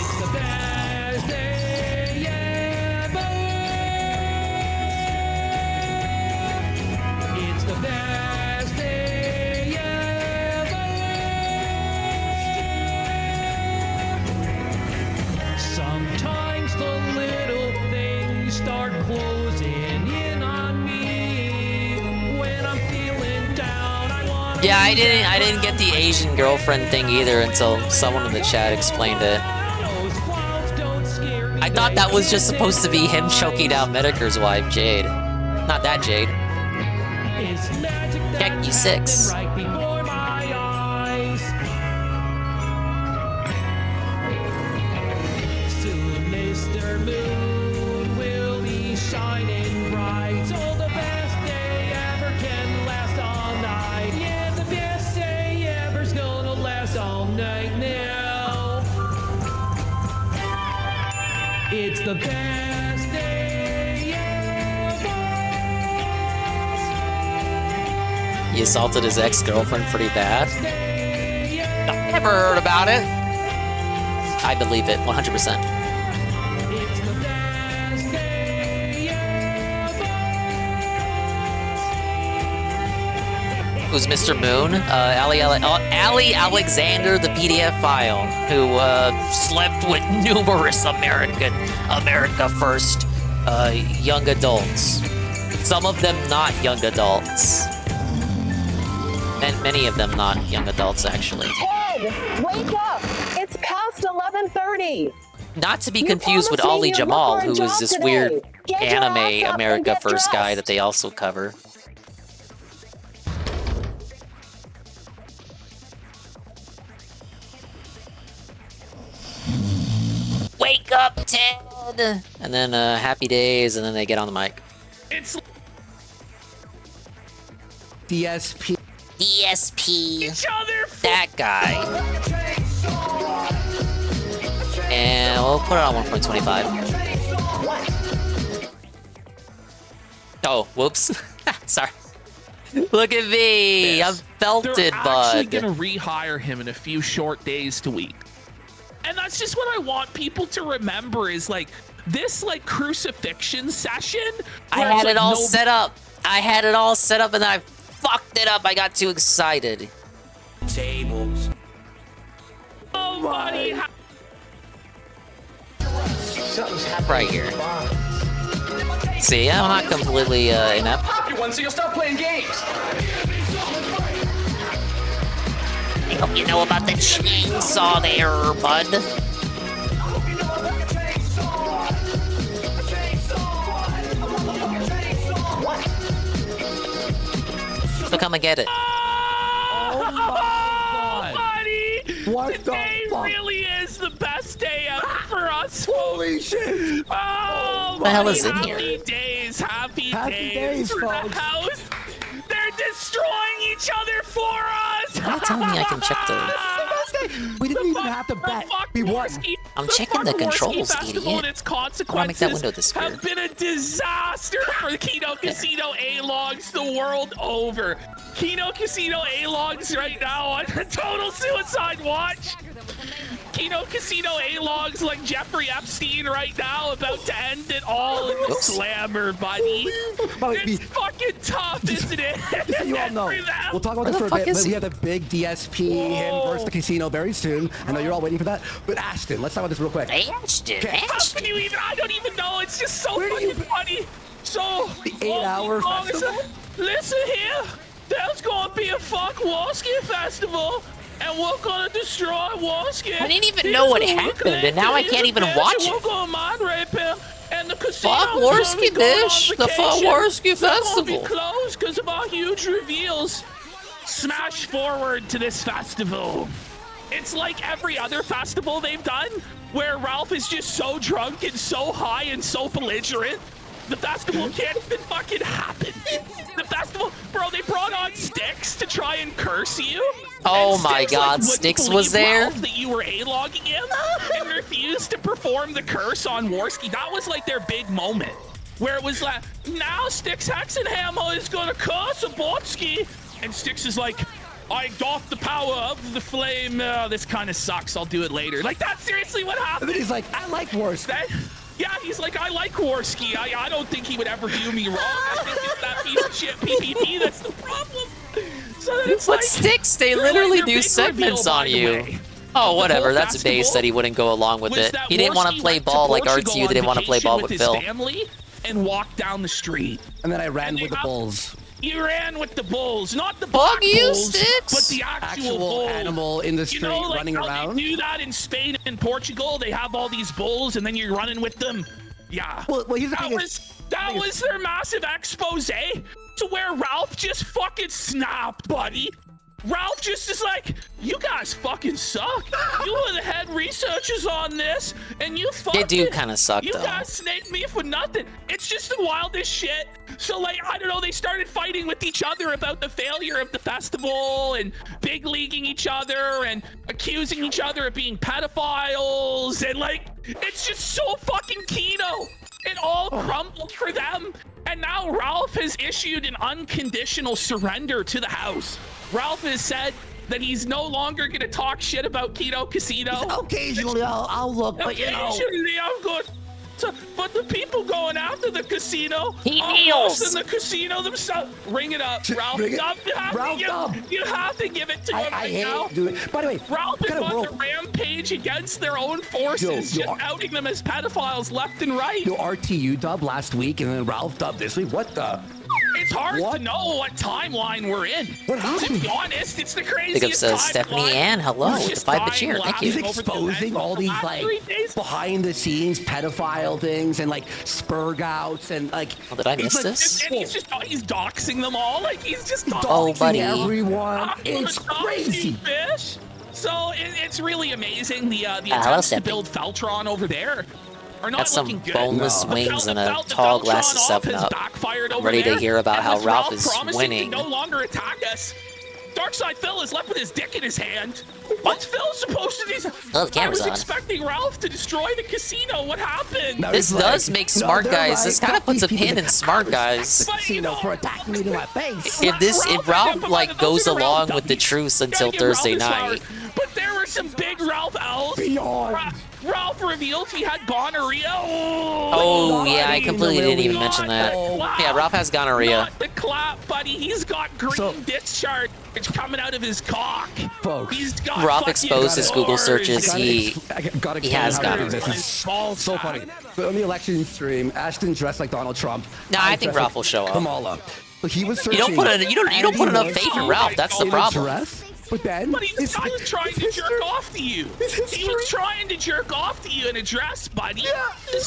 Sometimes the little things start closing in on me. When I'm feeling down, I want. Yeah, I didn't get the Asian girlfriend thing either until someone in the chat explained it. I thought that was just supposed to be him choking out Medicur's wife, Jade. Not that Jade. Heck, you 6. Right before my eyes. Soon Mr. Moon will be shining bright. Oh, the best day ever can last all night. Yeah, the best day ever's gonna last all night now. It's the best day ever. He assaulted his ex-girlfriend pretty bad. I've never heard about it. I believe it, 100%. Who's Mr. Moon? Ali Alexander, the PDF file, who slept with numerous America First young adults. Some of them not young adults. And many of them not young adults, actually. Ted, wake up! It's past 11:30. Not to be confused with Ali Jamal, who is this weird anime America First guy that they also cover. Wake up, Ted! And then happy days, and then they get on the mic. It's DSP. DSP. That guy. And we'll put it on 1.25. Oh, whoops. Sorry. Look at me. I'm belted, They're actually bud. gonna rehire him in a few short days to week. And that's just what I want people to remember is like this like crucifixion session. I had it all set up. I had it all set up and then I fucked it up. I got too excited. Tables. Oh, buddy. Right here. See, I'm not completely inept. Pop you one so you'll stop playing games. I hope you know about the chainsaw there, bud. So come and get it. Oh my god. Buddy! What Today the fuck? really is the best day ever for us. Holy shit! Oh, What the hell is in happy here? days, happy Happy days days, for the folks. house. They're destroying each other for us. You're telling me I can check the... We didn't even have to bet. We won. I'm checking the controls, Festival and idiot. its Why don't I make that window consequences disappear? have been a disaster for the Kino Casino A-logs the world over. Kino Casino A-logs right now on a total suicide watch. Kino Casino A-logs like Jeffrey Epstein right now, about to end it all in the slammer, buddy. It's fucking tough, isn't it? Just so you all know, we'll talk about this for a bit, but we have the big DSP him versus the casino very soon. I know you're all waiting for that. But Ashton, let's talk about this real quick. Ashton, How can you even? I don't even know. It's just so fucking funny. So The 8-hour festival? Listen here. There's gonna be a fuck Warski festival, and we're gonna destroy Warski. I didn't even know what happened, and now I can't even watch it. We're gonna mind rape him, and the casino. Fuck Warski, bitch. The fuck Warski Festival. Be festival. closed because of our huge reveals. Smash forward to this festival. It's like every other festival they've done, where Ralph is just so drunk and so high and so belligerent. The festival can't even fucking happen. The festival, bro, they brought on Styx to try and curse you. Oh And my Styx, god, wouldn't Styx believe was there? Ralph that you were A-logging him and refused to perform the curse on Warski. That was like their big moment. Where it was like, now Styx Hexenhammer is gonna curse Abortsky And Styx is like, I doff the power of the flame. This kind of sucks. I'll do it later. Like, that's seriously what happened. And then he's like, I like Worski. Yeah, he's like, I like Worski. I don't think he would ever do me wrong. I think it's that piece of shit PvP that's the problem. So then it's But Styx, they literally do segments on you. Oh, whatever. That's a base that he wouldn't go along with it. He didn't want to play ball like R2. They didn't want to play ball with Phil. Family and walk down the street. And then I ran with the bulls. You ran with the bulls, not the black bulls, but the actual bull. Animal in the street running around. They do that in Spain and Portugal. They have all these bulls, and then you're running with them. Yeah. Well, here's that was their massive expose to where Ralph just fucking snapped, buddy. Ralph just is like, you guys fucking suck. You were the head researchers on this, and you fucking... They do kind of suck, You though. guys snaked me for nothing. It's just the wildest shit. So, like, I don't know, they started fighting with each other about the failure of the festival and big leaguing each other and accusing each other of being pedophiles. And, like, it's just so fucking Kino. It all crumbled for them. And now Ralph has issued an unconditional surrender to the house. Ralph has said that he's no longer going to talk shit about Kino Casino. Occasionally I'll look, but you know. Occasionally I'm good. But the people going after the casino are worse than the casino themselves. Ring it up, Ralph. You have to give it to him right now. By the way, Ralph is on the rampage against their own forces, just outing them as pedophiles left and right. Yo, RTU dub last week and then Ralph dub this week. What the? It's hard to know what timeline we're in. To be honest, it's the craziest Big up says Stephanie Ann, hello, with the 5 cheer. Thank you. He's exposing all these like behind the scenes pedophile things and like spurg outs and like. Oh, did I miss this? And he's doxing them all. Like he's just doxing buddy. everyone. It's crazy. Fish. So it's really amazing. The attempts to build Feltron over there are not got some looking good. boneless wings and a tall glass of 7-Up. I'm ready to hear about how Ralph is winning. To no longer attack us. Darkside Phil is left with his dick in his hand. What's Phil supposed to do? Oh, the camera's I was on. expecting Ralph to destroy the casino. What happened? This does make smart guys. This kind of puts a pin in smart guys. Casino for attacking me to my face. If Ralph like goes along with the truce until Thursday night. But there were some big Ralph L's. Ralph revealed he had gonorrhea. Oh yeah, I completely didn't even mention that. Yeah, Ralph has gonorrhea. Not the clap, buddy. He's got green discharge coming out of his cock. Folks, he's got Ralph exposed his Google searches. He has gonorrhea. This is so funny. But on the election stream, Ashton dressed like Donald Trump. No, I think Ralph will show up. Kamala. But he was searching. You don't put enough faith in Ralph. That's the problem. But then, he was trying to jerk off to you. He was trying to jerk off to you in a dress, buddy.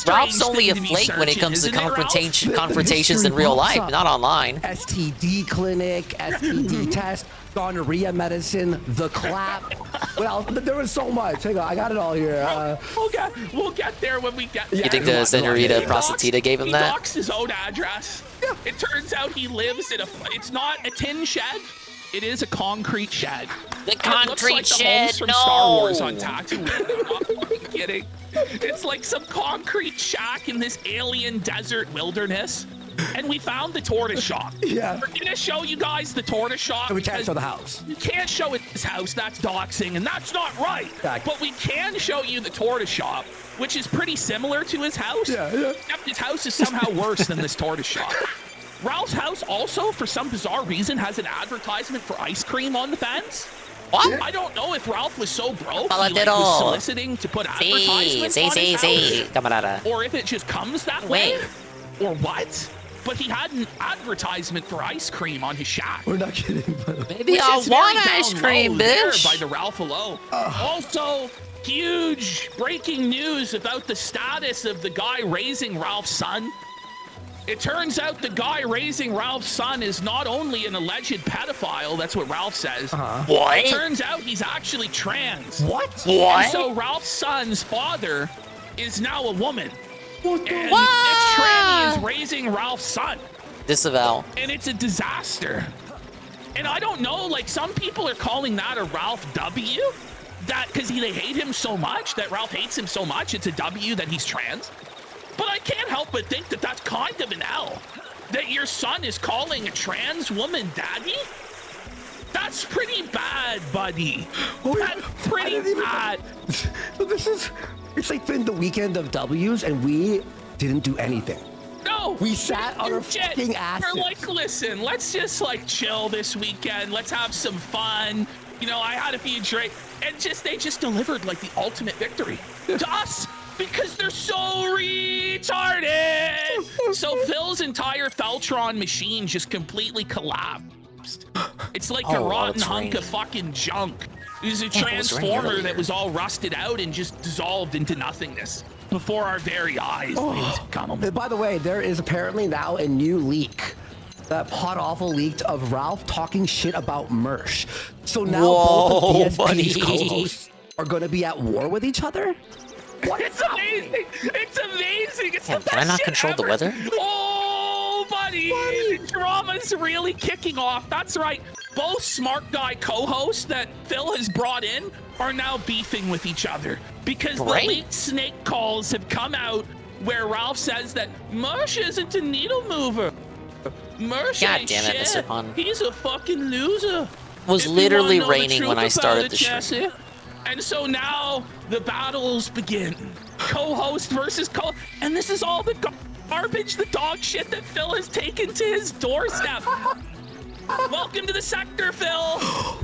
Ralph's only a flake when it comes to confrontations in real life, not online. STD clinic, STD test, gonorrhea medicine, the clap. Well, there was so much. Hang on, I got it all here. We'll get there when we get there. You think the Senorita Prostituta gave him he that? doxed his own address. Yeah. It turns out he lives in it's not a tin shed. It is a concrete shed. The It concrete looks like shed, the homes from Star Wars on Tatooine. I'm not fucking kidding. It's like some concrete shack in this alien desert wilderness. And we found the tortoise shop. Yeah. We're gonna show you guys the tortoise shop. And we can't show the house. You can't show it his house. That's doxing, and that's not right. Exactly. But we can show you the tortoise shop, which is pretty similar to his house. Yeah. Except his house is somehow worse than this tortoise shop. Ralph's house also, for some bizarre reason, has an advertisement for ice cream on the fence. What? I don't know if Ralph was so broke he was soliciting to put advertisements on his house, or if it just comes that way, or what. But he had an advertisement for ice cream on his shack. We're not kidding. Maybe I want ice cream, bitch. By the Ralph alone. Also, huge breaking news about the status of the guy raising Ralph's son. It turns out the guy raising Ralph's son is not only an alleged pedophile, that's what Ralph says. What? It turns out he's actually trans. What? And so Ralph's son's father is now a woman. What the? And this tranny is raising Ralph's son. Disavow. And it's a disaster. And I don't know, like some people are calling that a Ralph W. That because they hate him so much, that Ralph hates him so much, it's a W that he's trans. But I can't help but think that that's kind of an L. That your son is calling a trans woman daddy? That's pretty bad, buddy. That's pretty bad. So this is, it's like been the weekend of W's and we didn't do anything. No, we sat on our fucking asses. We're like, listen, let's just like chill this weekend. Let's have some fun. You know, I had a few drinks, and they just delivered like the ultimate victory to us because they're so retarded. So Phil's entire Feltron machine just completely collapsed. It's like a rotten hunk of fucking junk. It was a transformer that was all rusted out and just dissolved into nothingness before our very eyes. By the way, there is apparently now a new leak. That pot awful leaked of Ralph talking shit about Mersh. So now both of DSP's co-hosts are going to be at war with each other? What? It's amazing! It's amazing! It's the best Can I not shit control the ever. weather? Oh, buddy! The drama's really kicking off. That's right. Both smart guy co-hosts that Phil has brought in are now beefing with each other because the leaked snake calls have come out where Ralph says that Mersh isn't a needle mover. Mersh God ain't damn it, shit. Mr. Pun. He's a fucking loser. It was If you literally wanna know the raining truth when I about started it, the stream. Jesse, and so now the battles begin. Co-host versus and this is all the garbage, the dog shit that Phil has taken to his doorstep. Welcome to the sector, Phil.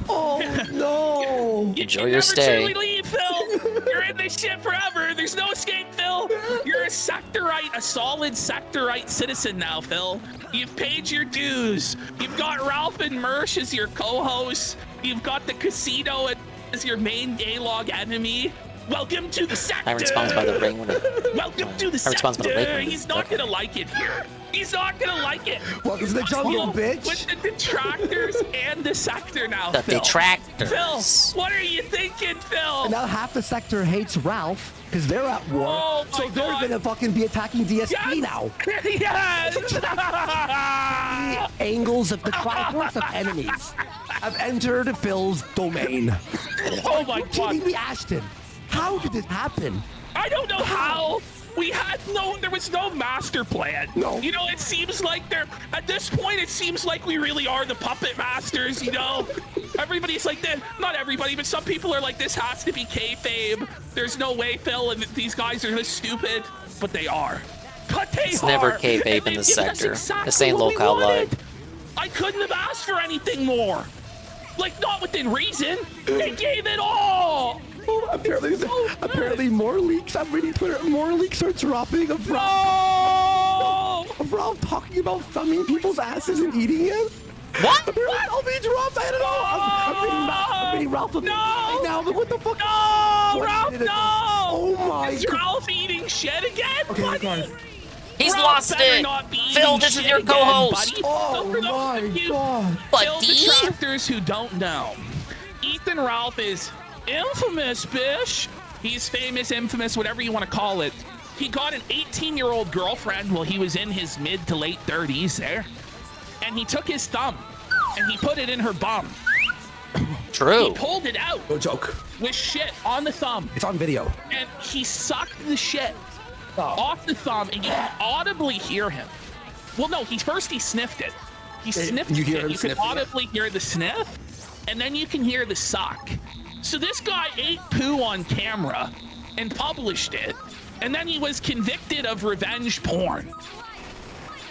Oh no! Enjoy your stay. Never truly leave, Phil. You're in this shit forever. There's no escape, Phil. You're a sectorite, a solid sectorite citizen now, Phil. You've paid your dues. You've got Ralph and Mersh as your co-hosts. You've got the casino as your main A-log enemy. Welcome to the sector. I responds by the ring when Welcome to the sector. He's not gonna like it here. He's not gonna like it. Welcome to the jungle, bitch. With the detractors and the sector now, The Phil. detractors. Phil, what are you thinking, Phil? And now half the sector hates Ralph because they're at war. Oh my so they're gonna fucking be attacking DSP now. Yes. The angles of the Triforce of enemies have entered Phil's domain. Oh my God. Kidding me, Ashton? How did this happen? I don't know how. There was no master plan. No. You know, it seems like at this point, it seems like we really are the puppet masters, you know? Everybody's like that. Not everybody, but some people are like, this has to be kayfabe. There's no way, Phil, and these guys are this stupid. But they are. But they It's are. never kayfabe in this sector. This ain't locale live. I couldn't have asked for anything more. Like, not within reason. They gave it all. Oh, apparently more leaks. I'm reading Twitter. More leaks are dropping of Ralph. Of Ralph talking about thumbing people's asses and eating it. What? Apparently I'll be dropped. I don't know. I'm reading Ralph right now. But what the fuck? No, Ralph, no. Oh my Is Ralph eating shit again, buddy? He's Ralph lost better it. not be Phil, eating this is shit your again, co-host. buddy. Oh So for those my of you God. Phil detractors who don't know, Ethan Ralph is infamous, bish. He's famous, infamous, whatever you want to call it. He got an 18-year-old girlfriend while he was in his mid to late 30s there. And he took his thumb and he put it in her bum. True. He pulled it out. No joke. With shit on the thumb. It's on video. And he sucked the shit off the thumb, and you can audibly hear him. Well, no, he sniffed it. He sniffed it. You can audibly hear the sniff, and then you can hear the suck. So this guy ate poo on camera and published it, and then he was convicted of revenge porn.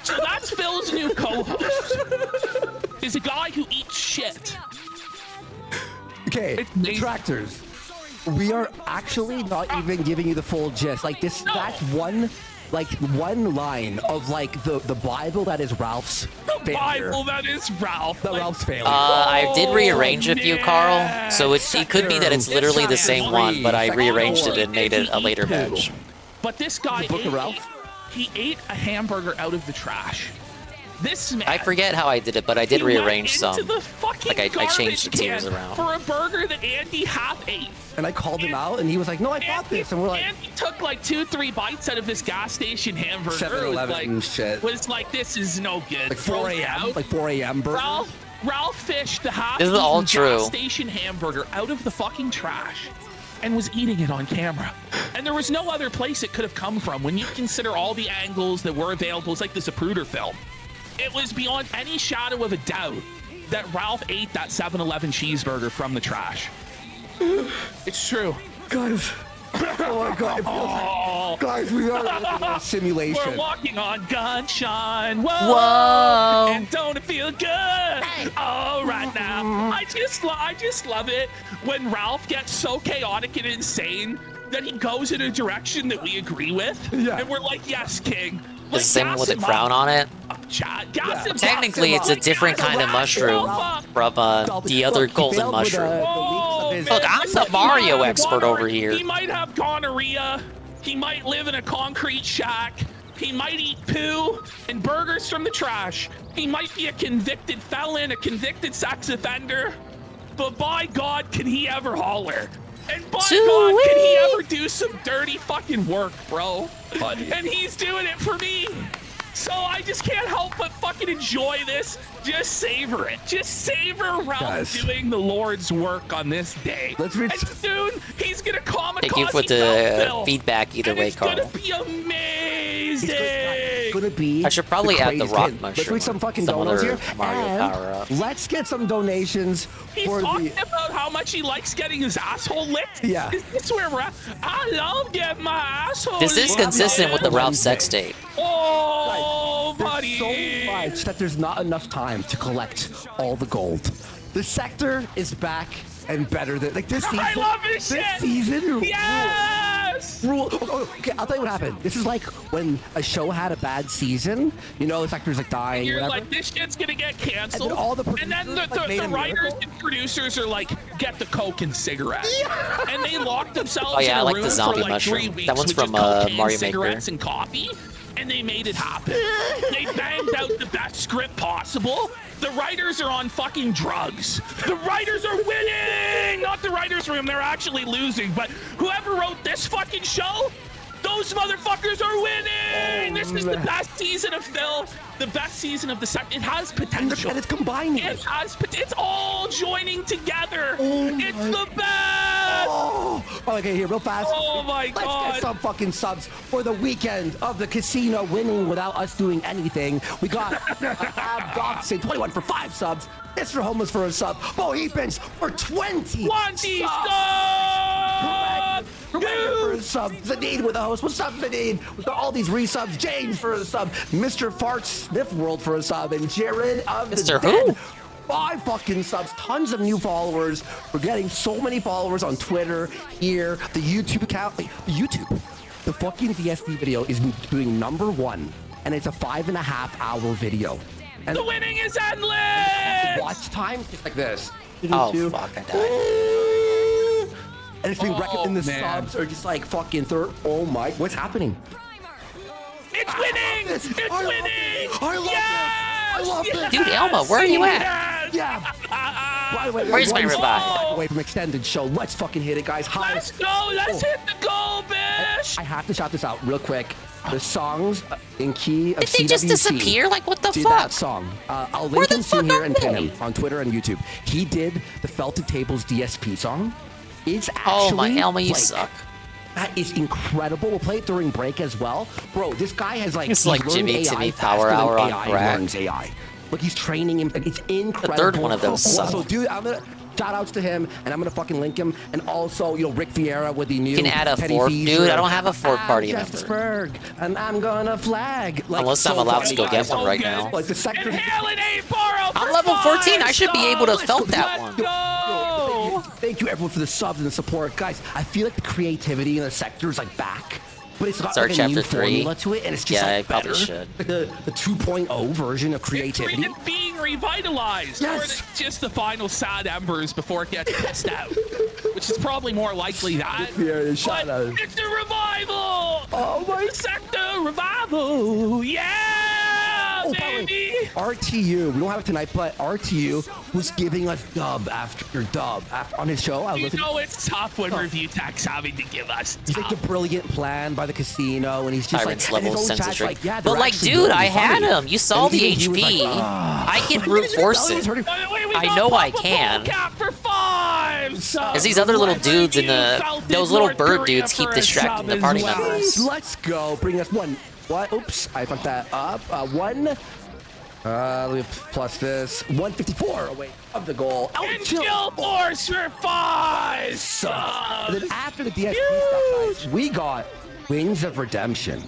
So that's Phil's new co-host. Is a guy who eats shit. Okay, detractors. We are actually not even giving you the full gist. Like this, that's one line of like the Bible that is Ralph's failure. Bible that is Ralph. Ralph's failure. I did rearrange a few, Carl. So it could be that it's literally the same one, but I rearranged it and made it a later batch. But this guy he ate a hamburger out of the trash. This man. I forget how I did it, but I did rearrange some. Like I changed the teams around. For a burger that Andy half ate. And I called him out, and he was like, "No, I bought this." And we're like, Andy took like 2-3 bites out of this gas station hamburger. 7-Eleven shit. Was like, this is no good. Like 4 a.m. Like 4 a.m. burger. Ralph fished the This is all true. gas station hamburger out of the fucking trash and was eating it on camera. And there was no other place it could have come from when you consider all the angles that were available. It's like the Zapruder film. It was beyond any shadow of a doubt that Ralph ate that 7-Eleven cheeseburger from the trash. It's true. Guys. Oh my god, it feels like, guys, we are living in a simulation. We're walking on gunshine. Whoa. Whoa. And don't it feel good? Oh, right now. I just love it when Ralph gets so chaotic and insane that he goes in a direction that we agree with. Yeah. And we're like, yes, King. The same with a crown on it. Technically, it's a different kind of mushroom from the other golden mushroom. Look, I'm the Mario expert over here. He might have gonorrhea. He might live in a concrete shack. He might eat poo and burgers from the trash. He might be a convicted felon, a convicted sex offender. But by God, can he ever holler? And by God, can he ever do some dirty fucking work, bro? And he's doing it for me. So I just can't help but fucking enjoy this. Just savor it. Just savor Ralph doing the Lord's work on this day. And soon, he's gonna kamikaze. Thank you for the feedback either way, Carl. It's gonna be amazing. Gonna be I should probably add the rock mushroom. Let's read some fucking donos here. Mario power-ups. Let's get some donations He's talking about how much he likes getting his asshole licked. Yeah. Is this where I love getting my asshole This is licked. consistent with the Ralph sex tape. Oh, buddy. There's so much that there's not enough time to collect all the gold. The sector is back and better than like this season. I love this shit. Season. Yes. Rule. Okay, I'll tell you what happened. This is like when a show had a bad season. You know, the sector's like dying. You're whatever. like, this shit's gonna get canceled. And then the writers and producers are like, get the coke and cigarettes. Yeah. And they lock themselves in a room the zombie for like mushroom. 3 weeks That one's with from just cocaine, Mario cigarettes, Maker. and coffee. And they made it happen. They banged out the best script possible. The writers are on fucking drugs. The writers are winning! Not the writers' room, they're actually losing. But whoever wrote this fucking show, those motherfuckers are winning! This is the best season of Phil. The best season of the second. It has potential. And it's combining. It has It's all joining together. It's the best! Okay, here, real fast. Oh my God. Let's get some fucking subs for the weekend of the casino winning without us doing anything. We got Abdoxin 21 for 5 subs. Mr. Homeless for a sub. Bohemians for 20 subs! For a sub. Zadine with a host. What's up, Zadine? We've got all these resubs. James for a sub. Mr. Fart Smith World for a sub. And Jared of Mr. the Who? Dead. 5 fucking subs, tons of new followers. We're getting so many followers on Twitter, here, the YouTube account. The fucking DSD video is doing #1, and it's a 5.5-hour video. And the winning is endless! Watch time just like this. Oh, fuck, I died. And it's being recommended. The subs are just like fucking third. Oh my, what's happening? It's winning! It's winning! I love this! I love this! Dude, Elma, where are you at? Yeah. By the way, Where's my revive? Away from extended show. Let's fucking hit it, guys. Let's go! Let's hit the goal, bitch! I have to shout this out real quick. The songs in key of Did they just CWC. disappear? Like, what the Did fuck? that song. I'll link him soon here and pin him on Twitter and YouTube. He did the Felted Tables DSP song. It's actually Oh my Elma, you suck. That is incredible. We'll play it during break as well. Bro, this guy has like... It's he's like learned Jimmy AI Timmy faster Power than Hour on AI crack. learns AI. Look, he's training him. It's incredible. The third one of those suck. So, dude, I'm gonna... Shout outs to him, and I'm gonna fucking link him. And also, you know, Rick Vieira with the new... You can add a Petty fourth. Feature. Dude, I don't have a fourth party member. Jesperberg, and I'm gonna flag. Like, Unless I'm allowed to go get one right now. Like the sector... I'm level 14. I should be able to felt that one. Thank you, everyone, for the subs and the support. Guys, I feel like the creativity in the sector is, like, back. But it's got Start like a new chapter 3. formula to it, and it's just Yeah, like I probably better. should. Like the 2.0 version of creativity. It's being revitalized. Yes. Or just the final sad embers before it gets pissed out. Which is probably more likely that. Yeah, shout but out. it's a revival! Oh my sector revival! Yeah, baby! RTU, we don't have it tonight, but RTU was giving us dub after dub on his show. You know it's tough when review tech's having to give us He's like the brilliant plan by the casino, and he's just Tyrant's like, and level his own chat's censorship. like, yeah, But they're like, actually dude, really I had funny. him. You saw And the he was HP. like, I can brute force it. I know I can. Because these other little dudes in those little bird dudes keep distracting the party members. Let's go. Bring us one. What? Oops, I fucked that up. One. Let me plus this. 154 away of the goal. And Chill Force for 5! And then after the DSP stuff, guys, we got Wings of Redemption.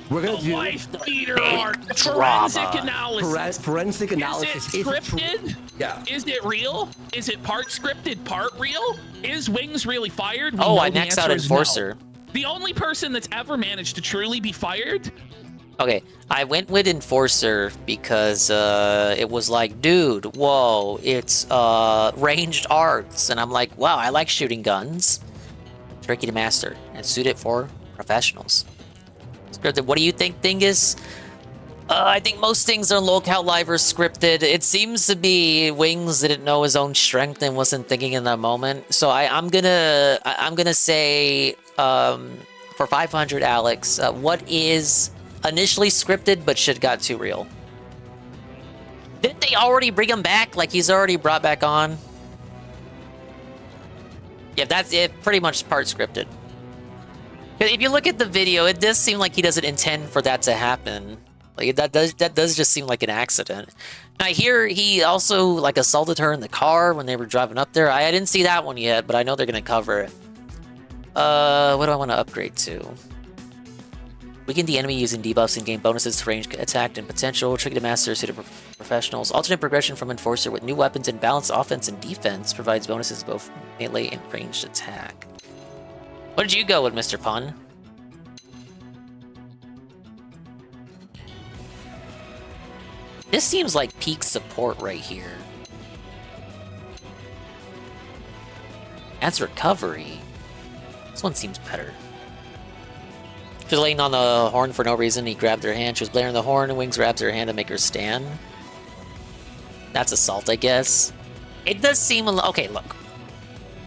We're gonna do Wife beater arc. Forensic analysis. Forensic analysis. Is it scripted? Yeah. Is it real? Is it part scripted, part real? Is Wings really fired? We Oh, know I the maxed answer out is Enforcer. no. The only person that's ever managed to truly be fired. Okay, I went with Enforcer because it was like, dude, whoa, it's ranged arts. And I'm like, wow, I like shooting guns. Tricky to master and suited for professionals. Scripted, what do you think, Dingus? I think most things on Locale Live are scripted. It seems to be Wings didn't know his own strength and wasn't thinking in that moment. So I'm gonna say for 500, Alex, what is initially scripted but shit got too real? Didn't they already bring him back? Like he's already brought back on? Yeah, that's it. Pretty much part scripted. If you look at the video, it does seem like he doesn't intend for that to happen. Like that does just seem like an accident. And I hear he also like assaulted her in the car when they were driving up there. I didn't see that one yet, but I know they're gonna cover it. What do I want to upgrade to? Weaken the enemy using debuffs and gain bonuses to range attack and potential. Tricky to master suited for professionals. Alternate progression from Enforcer with new weapons and balanced offense and defense provides bonuses both melee and ranged attack. What did you go with, Mr. Pun? This seems like peak support right here. That's recovery. This one seems better. She was laying on the horn for no reason. He grabbed her hand. She was blaring the horn, and Wings grabs her hand to make her stand. That's assault, I guess. It does seem okay, look.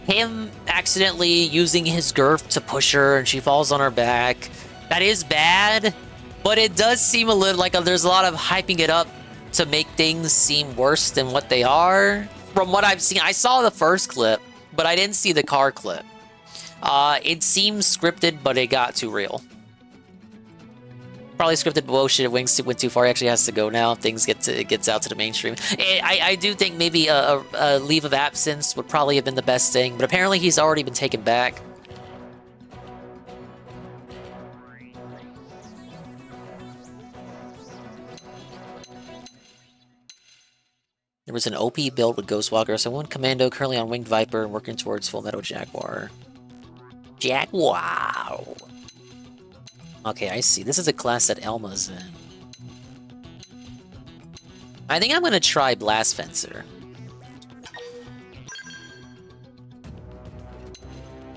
Him accidentally using his girth to push her and she falls on her back. That is bad, but it does seem a little like there's a lot of hyping it up to make things seem worse than what they are. From what I've seen, I saw the first clip, but I didn't see the car clip. It seems scripted, but it got too real. Probably scripted bullshit. Wings went too far. He actually has to go now. Things gets out to the mainstream. I do think maybe a leave of absence would probably have been the best thing, but apparently he's already been taken back. There was an OP build with Ghostwalker, so one Commando currently on Winged Viper and working towards Full Metal Jaguar. Jaguar! Okay, I see. This is a class that Elma's in. I think I'm gonna try Blast Fencer.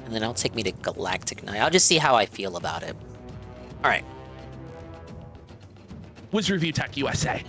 And then I'll take me to Galactic Knight. I'll just see how I feel about it. Alright. Was Review Tech USA.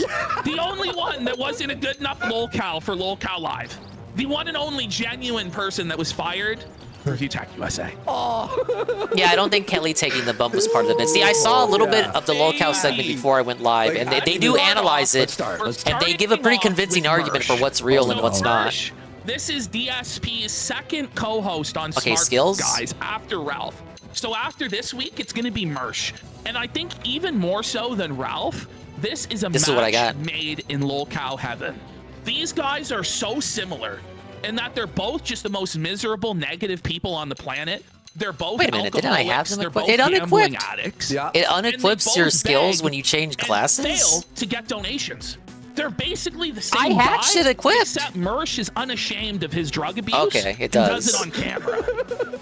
The only one that wasn't a good enough lolcow for Lolcow Live. The one and only genuine person that was fired, Review Tech USA. Oh. Yeah, I don't think Kelly taking the bump was part of the bit. See, I saw a little bit of the lolcow segment before I went live, and they do analyze it, and they give a pretty convincing argument for what's real and what's not. This is DSP's second co-host on Okay, Smart skills? Guys after Ralph. So after this week, it's going to be Mersh. And I think even more so than Ralph, this is a match made in lolcow heaven. These guys are so similar in that they're both just the most miserable, negative people on the planet. They're both Wait a minute, didn't I have them equipped? It gambling unequipped. addicts. Yeah. It unequips your skills when you change classes? Fail to get donations. They're basically the same I had guys, shit equipped. except Mersh is unashamed of his drug abuse. Okay, it and does. does it on camera.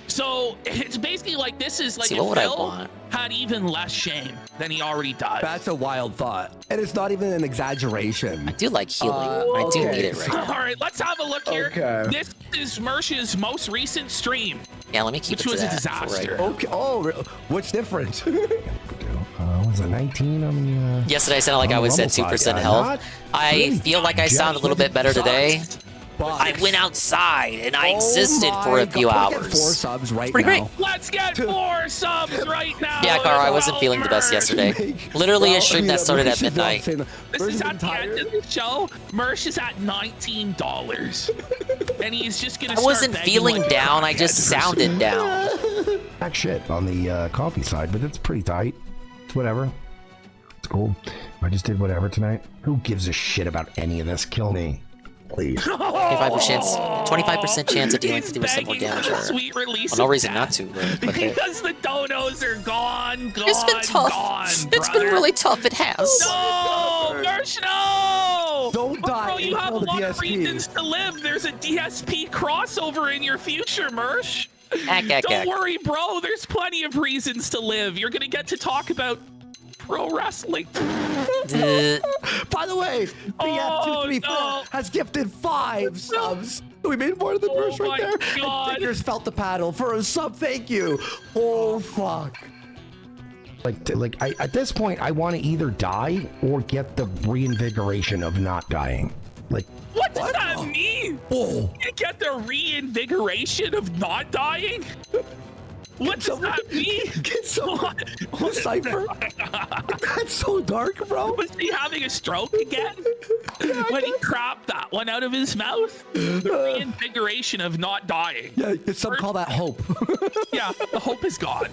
So it's basically like this is like See, if what would I Phil want? had even less shame than he already does. That's a wild thought. And it's not even an exaggeration. I do like healing. I do need it right now. All right, let's have a look here. Okay. This is Mersh's most recent stream. Yeah, let me keep which it to was that a for disaster. right now. Okay. Oh, what's different? Was it 19 on the... Yesterday I sounded like I was at 2% health. I feel like I sound a little bit better today. I went outside and I existed for a few hours. 4 subs right pretty now. great. Let's get 4 subs right now. Yeah, Carl, I wasn't feeling the best yesterday. Literally a stream that started at midnight. This is at the end of the show. Mersh is at $19. And he's just gonna I wasn't feeling down, I just sounded down. Back shit on the coffee side, but it's pretty tight. It's whatever. It's cool. I just did whatever tonight. Who gives a shit about any of this? Kill me. Please. 25% chance of dealing 50% more damage. Sweet release. Well, no reason not to. But because the donos are gone. It's been tough. It's been really tough. It has. No, Mersh, no. Don't die. Bro, you have a the lot of DSP. reasons to live. There's a DSP crossover in your future, Mersh. Don't worry, bro. There's plenty of reasons to live. You're gonna get to talk about pro wrestling. By the way, BF234 has gifted 5 subs. We made more than Mersh right there. God. And Fingers felt the paddle for a sub. Thank you. Oh fuck. At this point, I want to either die or get the reinvigoration of not dying. Like, what does that mean? Oh. You get the reinvigoration of not dying? What does that mean? Get someone Cypher. That's so dark, bro. Was he having a stroke again? When he crapped that one out of his mouth? The reinvigoration of not dying. Yeah, some call that hope. Yeah, the hope is gone.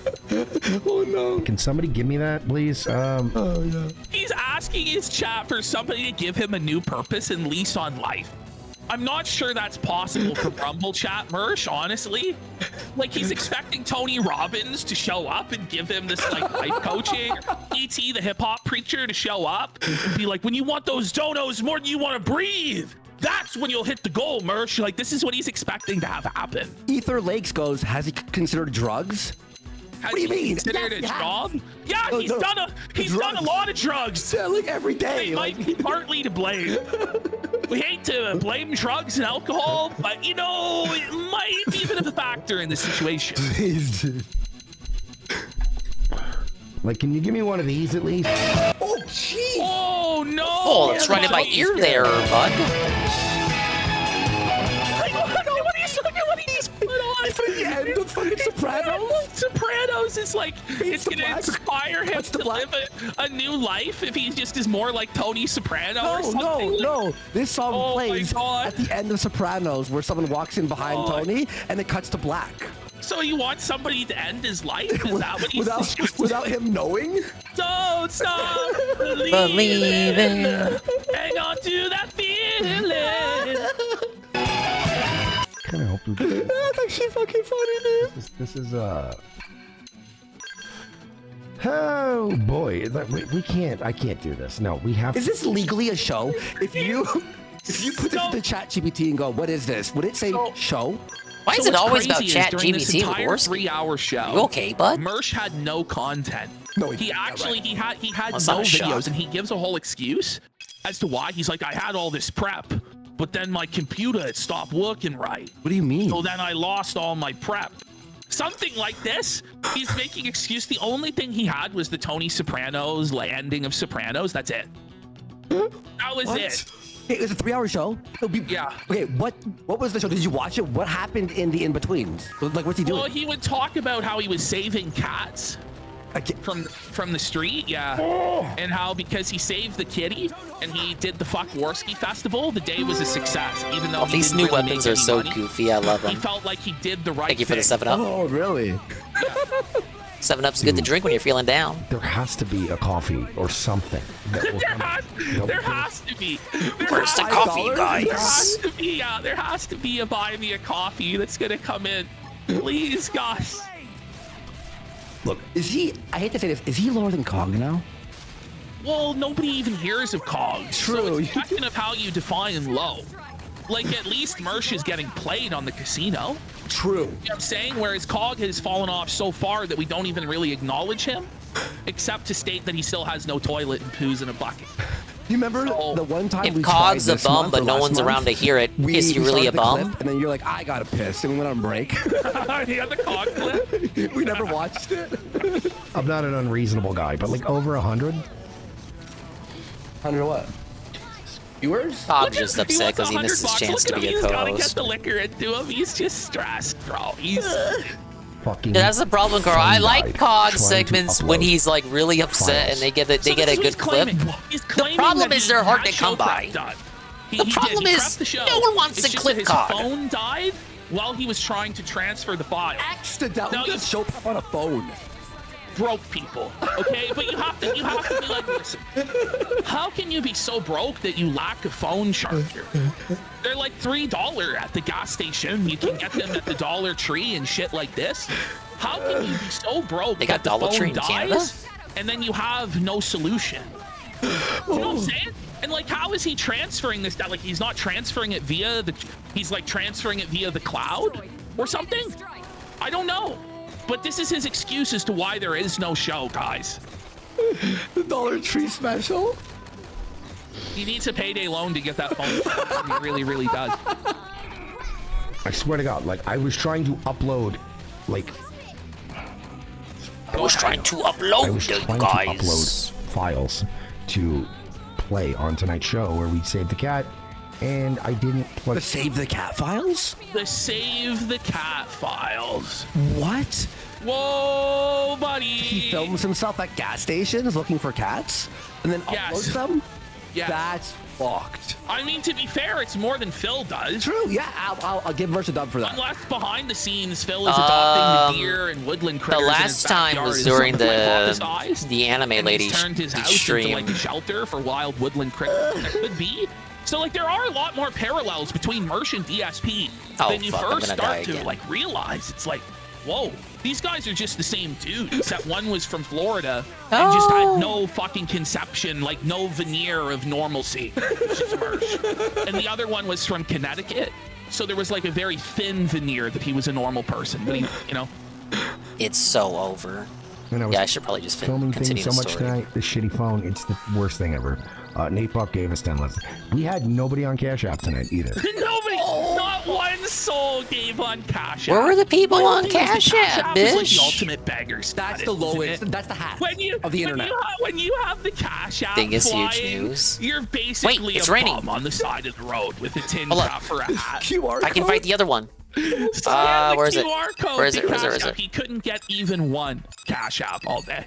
Oh no. Can somebody give me that, please? Oh yeah. He's asking his chat for somebody to give him a new purpose and lease on life. I'm not sure that's possible for Rumble chat, Mersh, honestly. Like, he's expecting Tony Robbins to show up and give him this, like, life coaching. E.T., the hip-hop preacher, to show up and be like, when you want those donos more than you want to breathe, that's when you'll hit the goal, Mersh. Like, this is what he's expecting to have happen. Ether Lakes goes, has he considered drugs? What do you mean? Considered a job? Yeah, he's done a lot of drugs. Yeah, like every day. They might be partly to blame. We hate to blame drugs and alcohol, but you know, it might be a bit of a factor in this situation. Jeez, dude. Like, can you give me one of these at least? Oh, jeez. Oh no! Oh, it's right in my ear there, bud. What he's put on? It's like the end of fucking Sopranos. Sopranos is like, it's gonna inspire him to live a new life if he just is more like Tony Soprano or something. No. This song plays God. at the end of Sopranos where someone walks in behind Tony and it cuts to black. So you want somebody to end his life? Is that what he's without him knowing? Don't stop believing. Hang on to that feeling. Kind of hope we do. That's actually fucking funny, dude. This is oh boy, we can't. I can't do this. No, we have. Is this legally a show? If you put this into ChatGPT and go, what is this? Would it say show? Why is it always about ChatGPT? 3-hour show. You okay, bud? Mersh had no content. No, he had no not a videos, shot. and he gives a whole excuse as to why. He's like, I had all this prep, but then my computer it stopped working right. What do you mean? So then I lost all my prep. Something like this. He's making excuse. The only thing he had was the Tony Sopranos landing of Sopranos. That's it. That was it. It was a 3-hour show. Yeah. Okay, what was the show? Did you watch it? What happened in the in-betweens? Like, what's he doing? Well, he would talk about how he was saving cats from the street, and how because he saved the kitty and he did the Fuck Warski festival, the day was a success. Even though these new weapons are so goofy, I love them. He felt like he did the right Thank you for the 7-Up. Oh, really? 7-Up's good to drink when you're feeling down. There has to be a coffee or something. There has to be. Where's the coffee, guys? There has to be a buy me a coffee that's gonna come in. Please, guys. Look, I hate to say this, is he lower than Cog now? Well, nobody even hears of Cog. True. So it's a question of how you define low. Like, at least Mersh is getting played on the casino. True. You know what I'm saying? Whereas Cog has fallen off so far that we don't even really acknowledge him, except to state that he still has no toilet and poos in a bucket. You remember the one time If we Cog's tried a this bum, month but or no last one's month, around to hear it, is he really a started the bum? clip, and then you're like, I gotta piss, and we went on break. He had the Cog clip. We never watched it. I'm not an unreasonable guy, but like over 100. 100 what? Viewers? Cog's just upset because he missed his chance to be a He's gotta get co-host. the liquor into him. He's just stressed, bro. He's Fucking. Yeah, that's the problem, Carl. I like died Cog trying to segments when upload he's like really upset and they get a good clip. He's The claiming problem that is he they're hard had to come show prep by. done. The problem He is prepped the show. no one wants It's to just clip that Cog. His phone died while he was trying to transfer the file. Accidentally Now just show up on a phone. broke people, okay? But you have to be like, listen, how can you be so broke that you lack a phone charger? They're like $3 at the gas station. You can get them at the Dollar Tree and shit like this. How can you be so broke They got that Dollar the Tree phone in Canada? dies and then you have no solution? You know what I'm saying? And like, how is he transferring this? Like, he's not transferring it via the, he's like transferring it via the cloud or something? I don't know. But this is his excuse as to why there is no show, guys. The Dollar Tree special? He needs a payday loan to get that phone. He really, really does. I swear to God, like I was trying to upload, like I was trying to upload files to play on tonight's show where we saved the cat, and I didn't plug. The Save the Cat files? The Save the Cat files. What? Whoa, buddy. He films himself at gas stations looking for cats and then uploads them? Yeah. That's fucked. I mean, to be fair, it's more than Phil does. True, yeah. I'll give Merch a dub for that. Unless behind the scenes, Phil is adopting the deer and woodland critters. The last time was during the anime lady turned his house stream. into like a shelter for wild woodland critters. That could be. So like, there are a lot more parallels between Merch and DSP than you first start to like realize. It's like, whoa, these guys are just the same dude, except one was from Florida and just had no fucking conception, like no veneer of normalcy, which is Merch. And the other one was from Connecticut, so there was like a very thin veneer that he was a normal person, but he, you know. It's so over. Yeah, I should probably just filming continue things so the much story. tonight. This shitty phone, it's the worst thing ever. Nate Buck gave us 10 lessons. We had nobody on Cash App tonight either. Nobody, not one soul gave on Cash App. Where were the people on Cash App, Is like bitch? the ultimate beggar That's status. the lowest. That's the hat of the internet. When you have the Cash App Dingus flying, huge news. you're basically it's a raining. bum on the side of the road with a tin Hold cup for a hat. QR I can fight the other one. So where is it? QR code, Where is the it? Where is it? Cash Where is App, it? He couldn't get even one Cash App all day.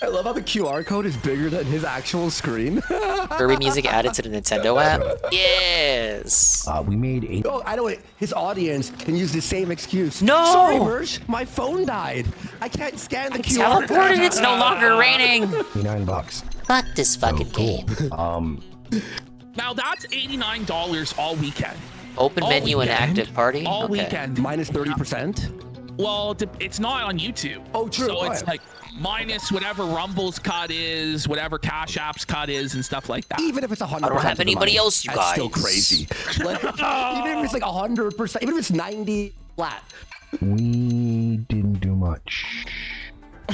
I love how the QR code is bigger than his actual screen. Kirby music added to the Nintendo app? Yes. We made a. Oh, I know it. His audience can use the same excuse. No! Sorry, Merch. My phone died. I can't scan the QR code. Teleported. It's no longer raining. $9. Fuck this fucking game. Now that's $89 all weekend. Open All menu and weekend. active party. All Okay. weekend. Minus 30%? Well, it's not on YouTube. Oh, true. So it's Right. like minus whatever Rumble's cut is, whatever Cash App's cut is, and stuff like that. Even if it's 100%. I don't have anybody else, you That's guys. still crazy. Like, even if it's like 100%, even if it's 90 flat. We didn't do much.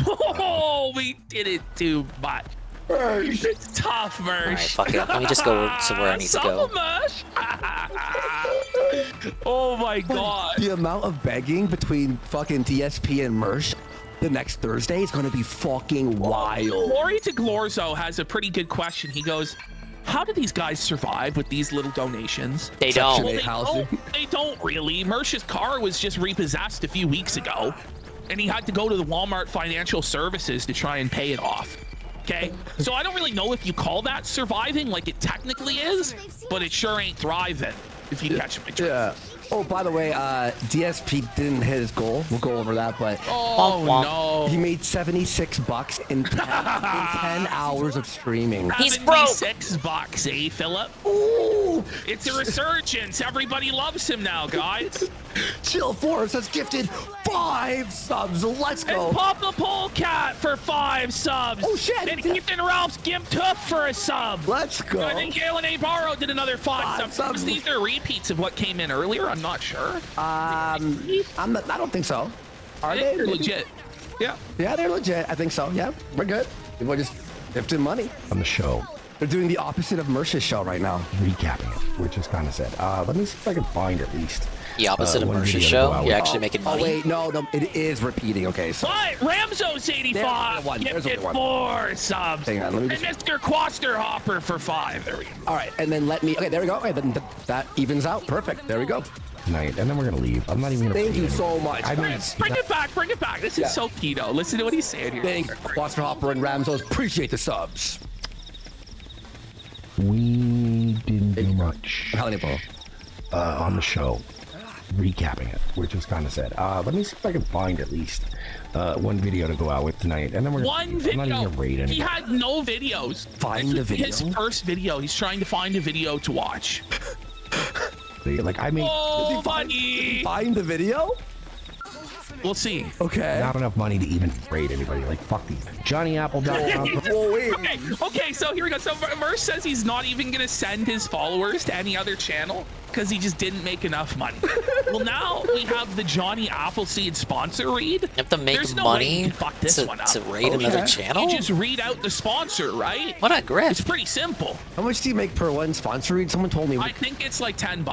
Oh, we didn't do much. Merch. It's tough, Merch. All right, fuck it. Let me just go to where I need to go. Merch. Oh my god. The amount of begging between fucking DSP and Merch the next Thursday is going to be fucking wild. Glory to Glorzo has a pretty good question. He goes, how do these guys survive with these little donations? They don't. Well, they don't really. Merch's car was just repossessed a few weeks ago, and he had to go to the Walmart Financial Services to try and pay it off. Okay, so I don't really know if you call that surviving, like it technically is, but it sure ain't thriving, if you catch my drift. Yeah. Oh, by the way, DSP didn't hit his goal. We'll go over that, but no, he made $76 in 10 hours of streaming. He's broke. $76, eh, Philip? Ooh, it's a resurgence. Everybody loves him now, guys. Chill Force has gifted 5 subs. Let's go. And Papa Polecat for 5 subs. Oh shit! And Ethan Ralph's Gimp Tuff for a sub. Let's go. I think Galen A. Barrow did another 5 subs. These are repeats of what came in earlier. I'm not sure. I don't think so. Are they? They're legit. Yeah. Yeah, they're legit. I think so. Yeah, we're good. People are just gifting money on the show. They're doing the opposite of Merch's show right now. Recapping it, which is kind of sad. Let me see if I can find at least. The opposite of one Merch's video to show? go out You're with. actually making money? Oh, wait, no, it is repeating. Okay, so. What? Ramzo's 85. There's Gifted only 4 subs. Hang on, let me just. And Mr. Quasterhopper for 5. There we go. All right, and then let me. Okay, there we go. Okay, then that evens out. Perfect. There we go. Tonight, and then we're gonna leave. I'm not even gonna. Thank you so much. I mean, Bring it back. Bring it back. This is so keto. Listen to what he's saying here. Thank Quasterhopper and Ramzos. Appreciate the subs. We didn't do much on the show. recapping it, which was kind of sad. Let me see if I can find at least one video to go out with tonight, and then we're one video. I'm not even gonna rate He anybody. had no videos. Find the video. His first video. He's trying to find a video to watch. Like I mean, Oh, buddy. Find the video. We'll see. Okay. not enough money to even rate anybody. Like fuck these. Johnny Apple. Whoa, wait. Okay, so here we go. So Merce says he's not even gonna send his followers to any other channel because he just didn't make enough money. Well, now we have the Johnny Appleseed sponsor read. You have to make There's no way money you can fuck this one up. to raid another channel? You just read out the sponsor, right? What a grip. It's pretty simple. How much do you make per one sponsor read? Someone told me. I think it's like $10.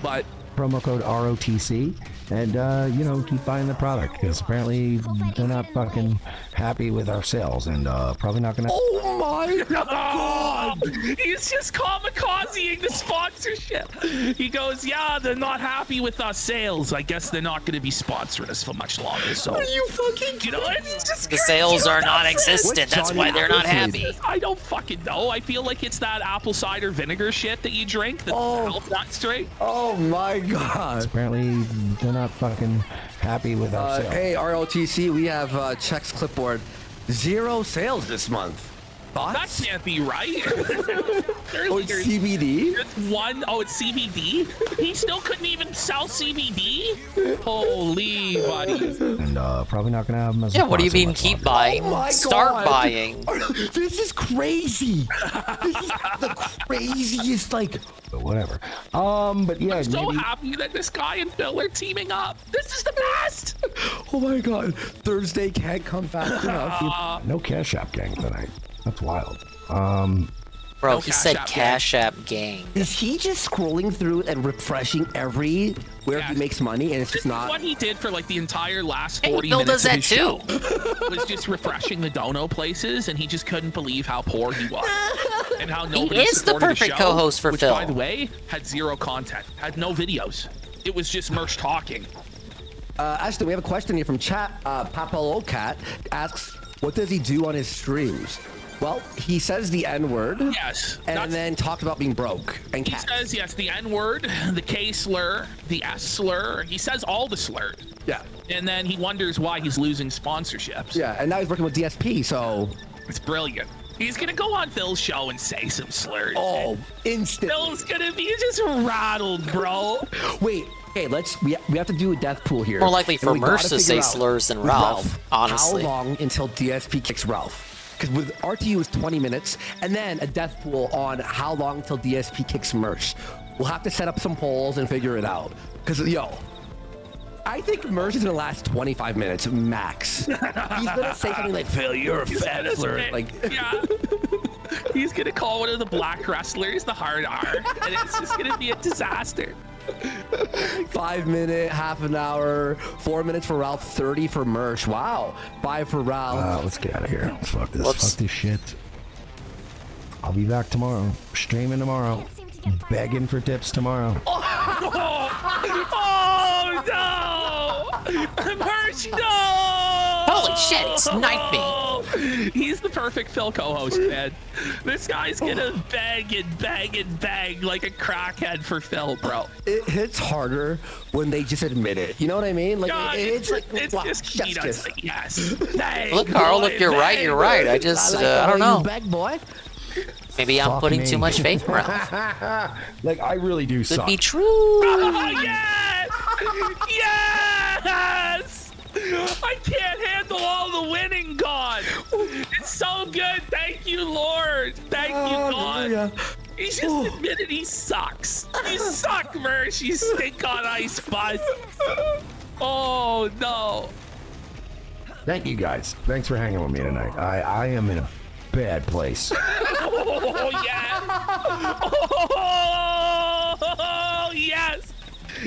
But promo code ROTC, and you know, keep buying the product because apparently they're not fucking happy with our sales, and probably not gonna. Oh my God! He's just kamikazing the sponsorship. He goes, yeah, they're not happy with our sales. I guess they're not going to be sponsoring us for much longer. So, Are you fucking you know, it's just The sales are non-existent. That's why they're not happy. I don't fucking know. I feel like it's that apple cider vinegar shit that you drink that help that straight. Oh my God. Apparently they're not fucking happy with our sales. Hey, ROTC, we have Check's clipboard. 0 sales this month. Thoughts? That can't be right. Oh, it's CBD? It's CBD? He still couldn't even sell CBD? Holy buddy. And probably not gonna have them as a Yeah, what do you sponsor mean much keep longer. buying? Oh my Start God. buying. This is crazy. This is the craziest, like. But whatever. But yeah, I'm so maybe. happy that this guy and Phil are teaming up. This is the best. Oh my God. Thursday can't come fast enough. No Cash App gang tonight. That's wild. Bro, No he Cash said App Cash App gang. Is he just scrolling through and refreshing where he makes money, and it's This just not? is what he did for like the entire last Hey, 40 Bill minutes does of that his show. too. Was just refreshing the dono places, and he just couldn't believe how poor he was. And how He nobody is the supported perfect show, co-host for which, Phil. by the way, had 0 content, had no videos. It was just Merch talking. Ashton, we have a question here from chat. Papalo Cat asks, what does he do on his streams? Well, he says the N-word. Yes. And then talks about being broke and He cat. says, yes, the N-word, the K slur, the S slur. He says all the slurs. Yeah. And then he wonders why he's losing sponsorships. Yeah, and now he's working with DSP, so. It's brilliant. He's gonna go on Phil's show and say some slurs. Oh, instant. Phil's gonna be just rattled, bro. Wait, okay, we have to do a death pool here. More likely And for we gotta Merce to figure say out slurs than with Ralph, honestly. How long until DSP kicks Ralph? Because with RTU is 20 minutes, and then a death pool on how long until DSP kicks Merce. We'll have to set up some polls and figure it out. Because, I think Merce is gonna last 25 minutes max. He's gonna say something like, Phil, you're a fat flirt. Like, yeah. He's gonna call one of the black wrestlers the hard R, and it's just gonna be a disaster. 5 minute, half an hour, 4 minutes for Ralph, 30 for Merch. Wow. 5 for Ralph. Let's get out of here. Fuck this. Whoops. Fuck this shit. I'll be back tomorrow. Streaming tomorrow. Begging for tips tomorrow. Oh no! Merch, no! Holy shit, he sniped me. He's the perfect Phil co-host, man. This guy's gonna beg and beg and beg like a crackhead for Phil, bro. It hits harder when they just admit it. You know what I mean? Like God, it's like it's wow, just chef's Kino's kiss. like, yes. Beg, Look, Carl, boy, look, you're right, beg. you're right. I just, like I don't the way you know. beg, boy. Maybe I'm Fuck putting me. too much faith in Ralph. Like I really do Could suck. be true. Oh, yes! Yes! I can't handle all the winning, God. It's so good. Thank you, Lord. Thank you, God. Hallelujah. He just admitted he sucks. You suck, Mersh. You stink on ice, bud. Oh, no. Thank you guys. Thanks for hanging with me tonight. I am in a bad place. Oh, yes. Oh, yes.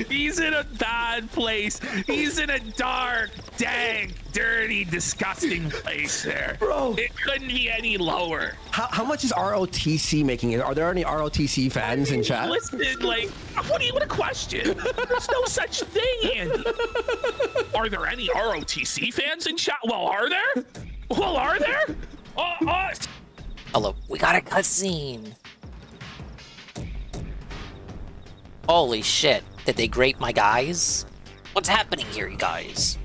He's in a bad place. He's in a dark, dank, dirty, disgusting place there. Bro. It couldn't be any lower. How much is ROTC making it? Are there any ROTC fans in chat? Listen, like, what a question. There's no such thing, Andy. Are there any ROTC fans in chat? Well, are there? Well, are there? Hello, we got a cutscene. Holy shit. Did they grape my guys? What's happening here, you guys?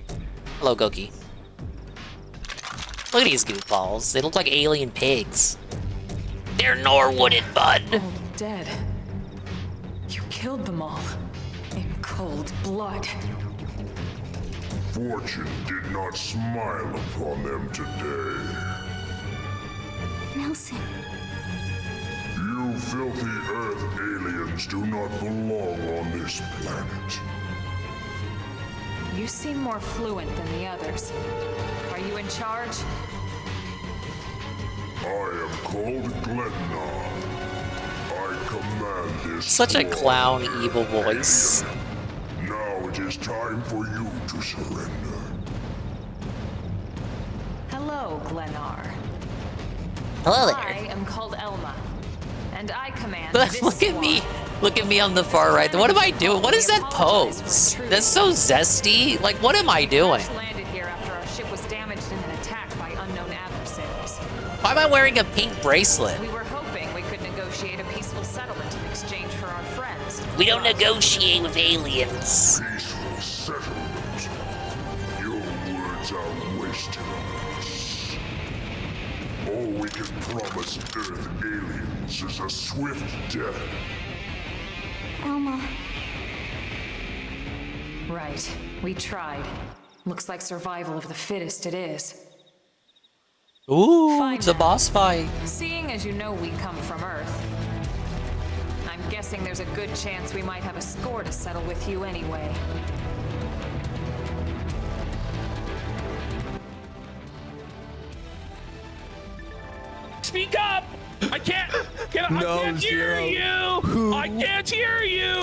Hello, Goki. Look at these goofballs. They look like alien pigs. They're Norwooded, bud. All dead. You killed them all. In cold blood. Fortune did not smile upon them today. Nelson. You filthy Earth aliens do not belong on this planet. You seem more fluent than the others. Are you in charge? I am called Glennar. I command this. Such a clown evil voice. Now it is time for you to surrender. Hello, Glennar. Hello there. I am called Elma, and I command this Look at me. Look at me on the far right. What am I doing? What is that pose? That's so zesty. Like, what am I doing? Landed here after our ship was damaged in an attack by unknown adversaries. Why am I wearing a pink bracelet? We were hoping we could negotiate a peaceful settlement in exchange for our friends. We don't negotiate with aliens. Peaceful settlement. Your words are wasted on us. All we can promise Earth aliens is a swift death. Elma. Right. We tried. Looks like survival of the fittest it is. Ooh, Fine it's a then. boss fight. Seeing as you know we come from Earth, I'm guessing there's a good chance we might have a score to settle with you anyway. Speak up! I can't hear Zero. you! Who? I can't hear you!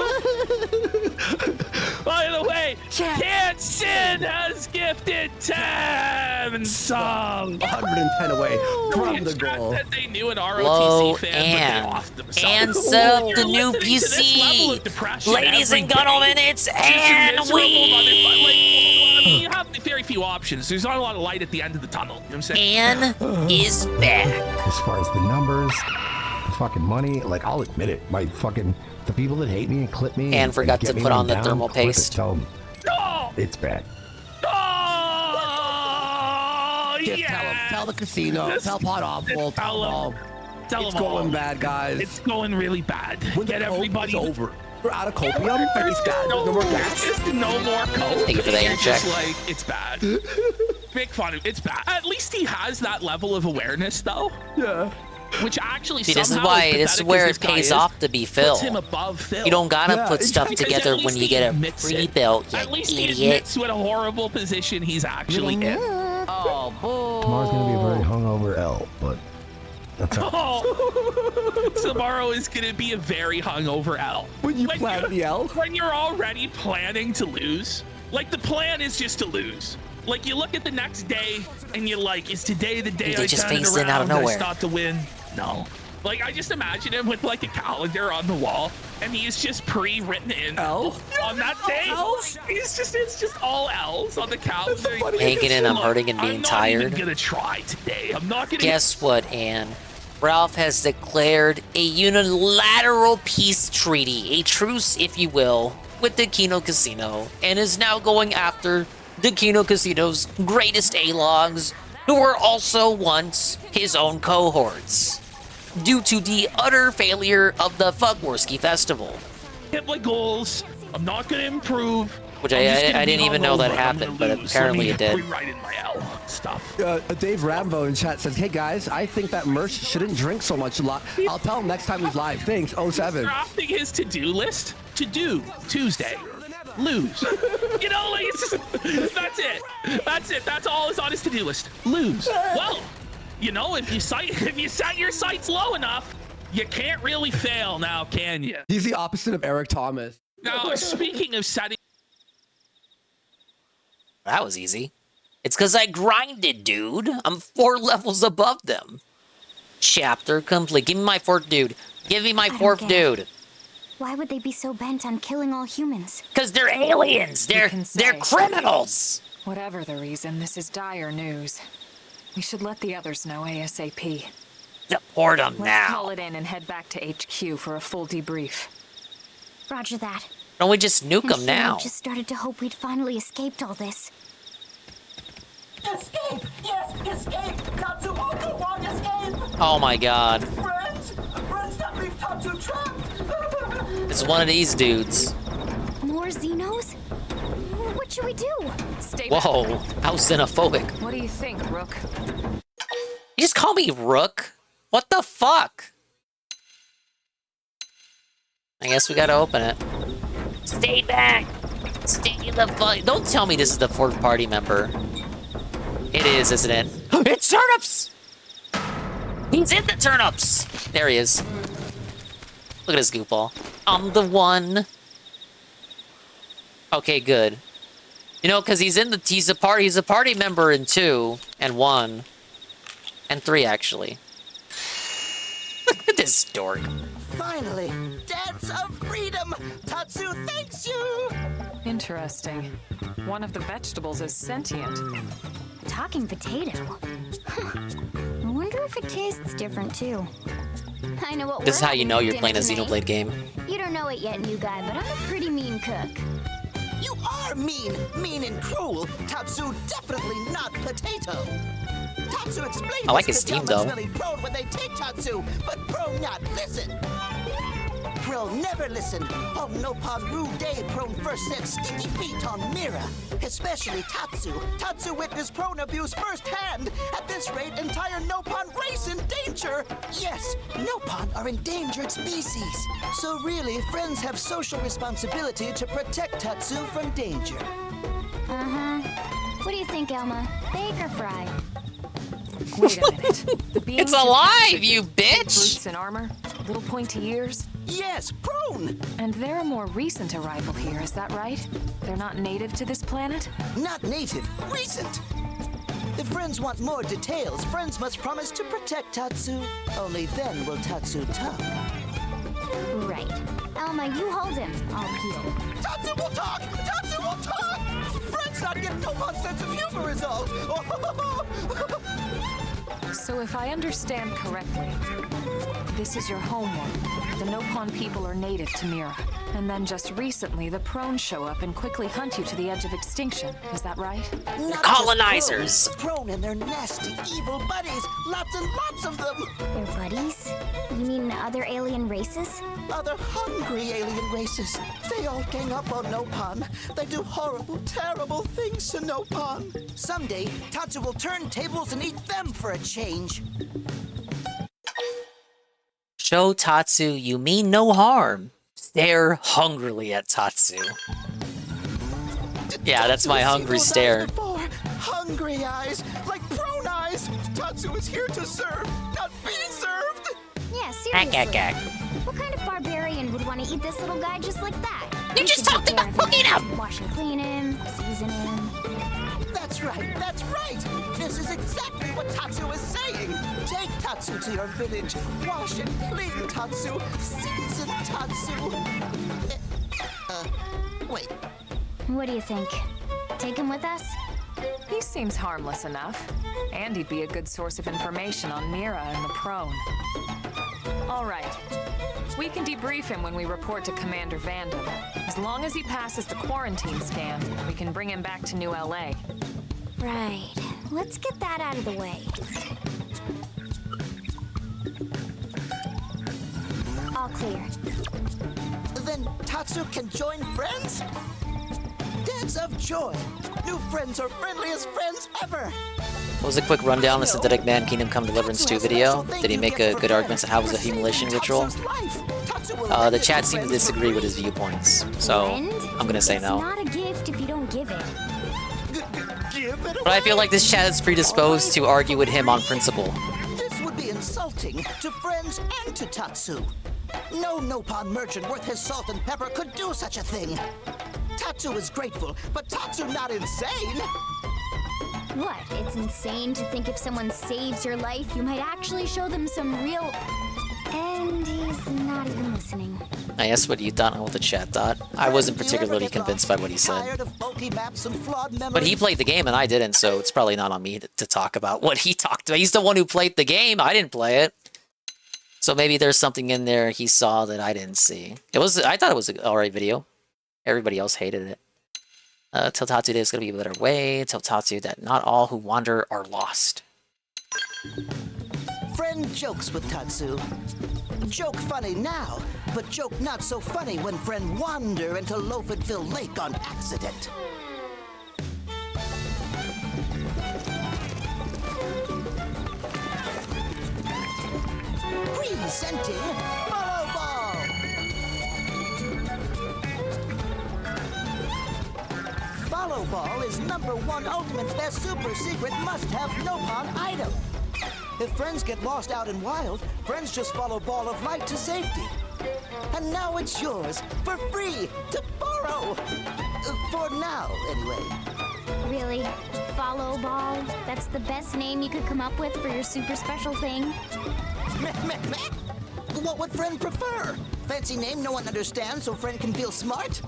By the way, Can't Sin has gifted 10 songs! 110 away from the goal. That they knew an ROTC Hello, fan, Anne. but they offed themselves. And set up the You're new listening to this level of PC. depression Ladies every and gentlemen, day. it's Just a Anne miserable motherfucker. Like, Wee. I mean, you have very few options. There's not a lot of light at the end of the tunnel. You know what I'm saying? Anne is back. As far as the numbers, the fucking money, like I'll admit it, the people that hate me and clip me Anne forgot get to me put on the down, thermal clip it, paste. Tell them it's bad. Oh, Just tell them. Tell the casino. Tell Pot Awful. Tell them. It's going bad, guys. It's going really bad. When Get the coke everybody is over. We're out of copium. Thanks, God. No more gas. There's no more coke. Thank you for the You're air just check. like, it's bad. Make fun of it. It's bad. At least he has that level of awareness, though. Yeah. Which actually See, this is somehow, why as this is pathetic where as it this guy pays is, off to be Phil. puts him above Phil. You don't gotta Yeah, put stuff Because together at least when you he get a admits it. pre-built, you At least he idiot. admits what a horrible position he's actually in. Oh, boy. Tomorrow's gonna be a very hungover L, but that's all. Oh, tomorrow is gonna be a very hungover L. When you plan the L? When you're already planning to lose. Like, the plan is just to lose. Like, you look at the next day and you're like, is today the day They I just turn it phased in out of around and I nowhere. start to win? No. Like, I just imagine him with like a calendar on the wall, and he is just pre-written in L on that day. It's just all L's on the calendar. Hanking and I'm hurting and being I'm not tired. even gonna try today. I'm not gonna. Guess what, Anne? Ralph has declared a unilateral peace treaty, a truce, if you will, with the Kino Casino, and is now going after the Kino Casino's greatest A-logs, who were also once his own cohorts, due to the utter failure of the Fugworski Festival. Hit my goals. I'm not gonna improve. Which I'm just I gonna be didn't even know that hungover. I'm happened, gonna but lose. apparently Let it me did. rewrite in my L stuff. Dave Rambo in chat says, hey guys, I think that Mersh shouldn't drink so much a lot. I'll tell him next time he's live. Thanks, 07. Drafting his to-do list. To do Tuesday. Lose. You know, like, it's just, that's it. That's it. That's all is on his to-do list. Lose. Well, you know, if you set your sights low enough, you can't really fail now, can you? He's the opposite of Eric Thomas. Now, speaking of setting. That was easy. It's because I grinded, dude. I'm 4 levels above them. Chapter complete. Give me my 4th dude. Give me my 4th dude. Why would they be so bent on killing all humans? Because they're aliens. They're criminals. Whatever the reason, this is dire news. We should let the others know ASAP. Deport them Let's now. call it in and head back to HQ for a full debrief. Roger that. don't we just nuke them now? I just started to hope we'd finally escaped all this. Escape! Yes, escape! Tatsu also want escape! Oh my god. Friends! Friends that leave Tatsu trapped! It's one of these dudes. More Xenos? What should we do? Stay Whoa, back. how xenophobic. What do you think, Rook? You just call me Rook? What the fuck? I guess we gotta open it. Stay back! Stay the fuck. Don't tell me this is the fourth party member. It is, isn't it? It's turnips! He's in the turnips! There he is. Look at his goofball. I'm the one. Okay, good. You know, because he's a party member in 2 and 1 and 3 actually. Look at this dork. Finally, dance of freedom! Tatsu thanks you! Interesting. One of the vegetables is sentient. Talking potato. I wonder if it tastes different too. I know what This is we're how you having know for you're dinner playing a tonight. Xenoblade game. You don't know it yet, new guy, but I'm a pretty mean cook. You are mean, mean and cruel. Tatsu definitely not potato. Tatsu explained I like this his to team, tell though. Smelly Prone when they take Tatsu, but Prone not listen. Prone never listen. On Nopon rude day, Prone first set sticky feet on Mira. Especially Tatsu. Tatsu witnessed Prone abuse firsthand. At this rate, entire Nopon race in danger. Yes, Nopon are endangered species. So really, friends have social responsibility to protect Tatsu from danger. Uh-huh. What do you think, Elma? Bake or fry? Wait a minute. The beings It's who alive, captured you the big bitch! Brutes in armor, little pointy ears. Yes, Prone! And they're a more recent arrival here, is that right? They're not native to this planet? Not native, recent! If friends want more details, friends must promise to protect Tatsu. Only then will Tatsu talk. Right. Elma, you hold him. I'll heal. Tatsu will talk! Tatsu will talk! Friends not get Nopon's sense of humor is all! So if I understand correctly, this is your homeworld. The Nopon people are native to Mira. And then just recently, the Prone show up and quickly hunt you to the edge of extinction. Is that right? Not Colonizers! just Prone and their nasty, evil buddies! Lots and lots of them! Their buddies? You mean other alien races? Other hungry alien races. They all gang up on Nopon. They do horrible, terrible things to Nopon. Someday, Tatsu will turn tables and eat them for a change. Show Tatsu you mean no harm. Stare hungrily at Tatsu. Yeah, that's my hungry stare. Hungry eyes, like Prone eyes. Tatsu is here to serve, not be served. Yeah, seriously. Gag. What kind of barbarian would want to eat this little guy just like that? You just talked about cooking him! Wash and clean him, season him. That's right, that's right. This is exactly what Tatsu is saying. Take Tatsu to your village. Wash and clean Tatsu. Season Tatsu. Wait. What do you think? Take him with us? He seems harmless enough. And he'd be a good source of information on Mira and the Prone. All right. We can debrief him when we report to Commander Vandam. As long as he passes the quarantine scan, we can bring him back to New LA. Right. Let's get that out of the way. All clear. Then Tatsu can join friends? Dance of joy. New friends are friendliest friends ever. What was a quick rundown of Synthetic Man Kingdom Come Deliverance 2 video? Did he make a good argument on how was a humiliation ritual? The chat seemed to disagree with his viewpoints, so I'm gonna say no. It's not a gift if you don't give it. But I feel like this chat is predisposed to argue with him on principle. This would be insulting to friends and to Tatsu. No Nopon merchant worth his salt and pepper could do such a thing. Tatsu is grateful, but Tatsu not insane. What? It's insane to think if someone saves your life, you might actually show them some real... And he's not even listening. I asked what you thought and what the chat thought. I wasn't particularly convinced by what he said. But he played the game and I didn't, so it's probably not on me to talk about what he talked about. He's the one who played the game. I didn't play it. So maybe there's something in there he saw that I didn't see. I thought it was an alright video. Everybody else hated it. Tell Tatsu there's gonna be a better way. Tell Tatsu that not all who wander are lost. Friend jokes with Tatsu. Joke funny now, but joke not so funny when friend wander into Loafedville Lake on accident. Presenting Follow Ball! Follow Ball is #1 ultimate best super secret must-have Nopon item. If friends get lost out in wild, friends just follow Ball of Light to safety. And now it's yours, for free, to borrow. For now, anyway. Really? Follow Ball? That's the best name you could come up with for your super special thing? What would friend prefer? Fancy name no one understands so friend can feel smart?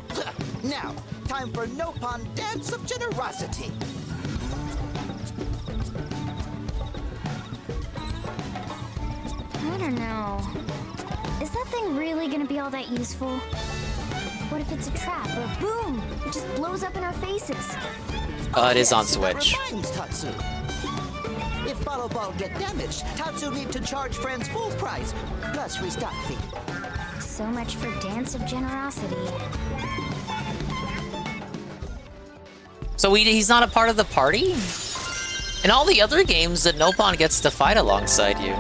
Now, time for Nopon Dance of Generosity. I don't know. Is that thing really gonna be all that useful? What if it's a trap or boom? It just blows up in our faces. It is on Switch. That reminds Tatsu. If Follow Ball get damaged, Tatsu need to charge friends full price, plus restock fee. So much for Dance of Generosity. So he's not a part of the party? In all the other games, the Nopon gets to fight alongside you.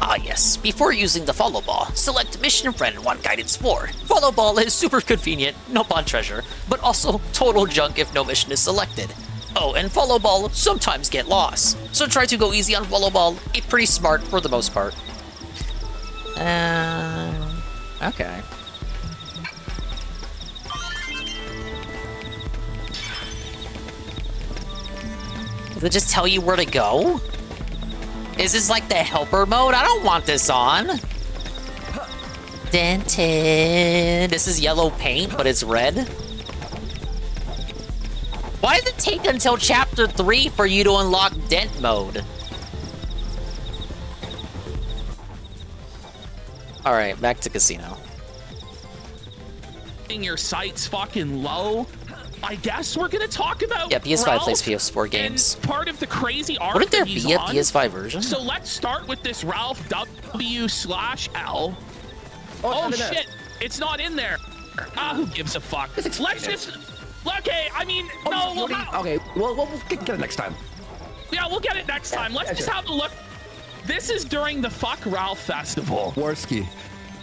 Ah yes, before using the Follow Ball, select Mission Friend 1 Guidance 4. Follow Ball is super convenient, Nopon treasure, but also total junk if no mission is selected. Oh, and Follow Ball sometimes get lost, so try to go easy on Follow Ball, it's pretty smart for the most part. Okay. Does it just tell you where to go? Is this like the helper mode? I don't want this on. Dented. This is yellow paint, but it's red. Why did it take until chapter 3 for you to unlock dent mode? Alright, back to casino. Your sight's fucking low. I guess we're gonna talk about PS5 Ralph plays PS4 games. and part of the crazy arc. Wouldn't there that he's be a on. PS5 version? So let's start with this Ralph W/L. Oh shit, it's not in there. Who gives a fuck? Let's just. Okay, I mean, no. Okay, we'll get it next time. Yeah, we'll get it next time. Let's just have a look. This is during the Fuck Ralph Festival. Worski.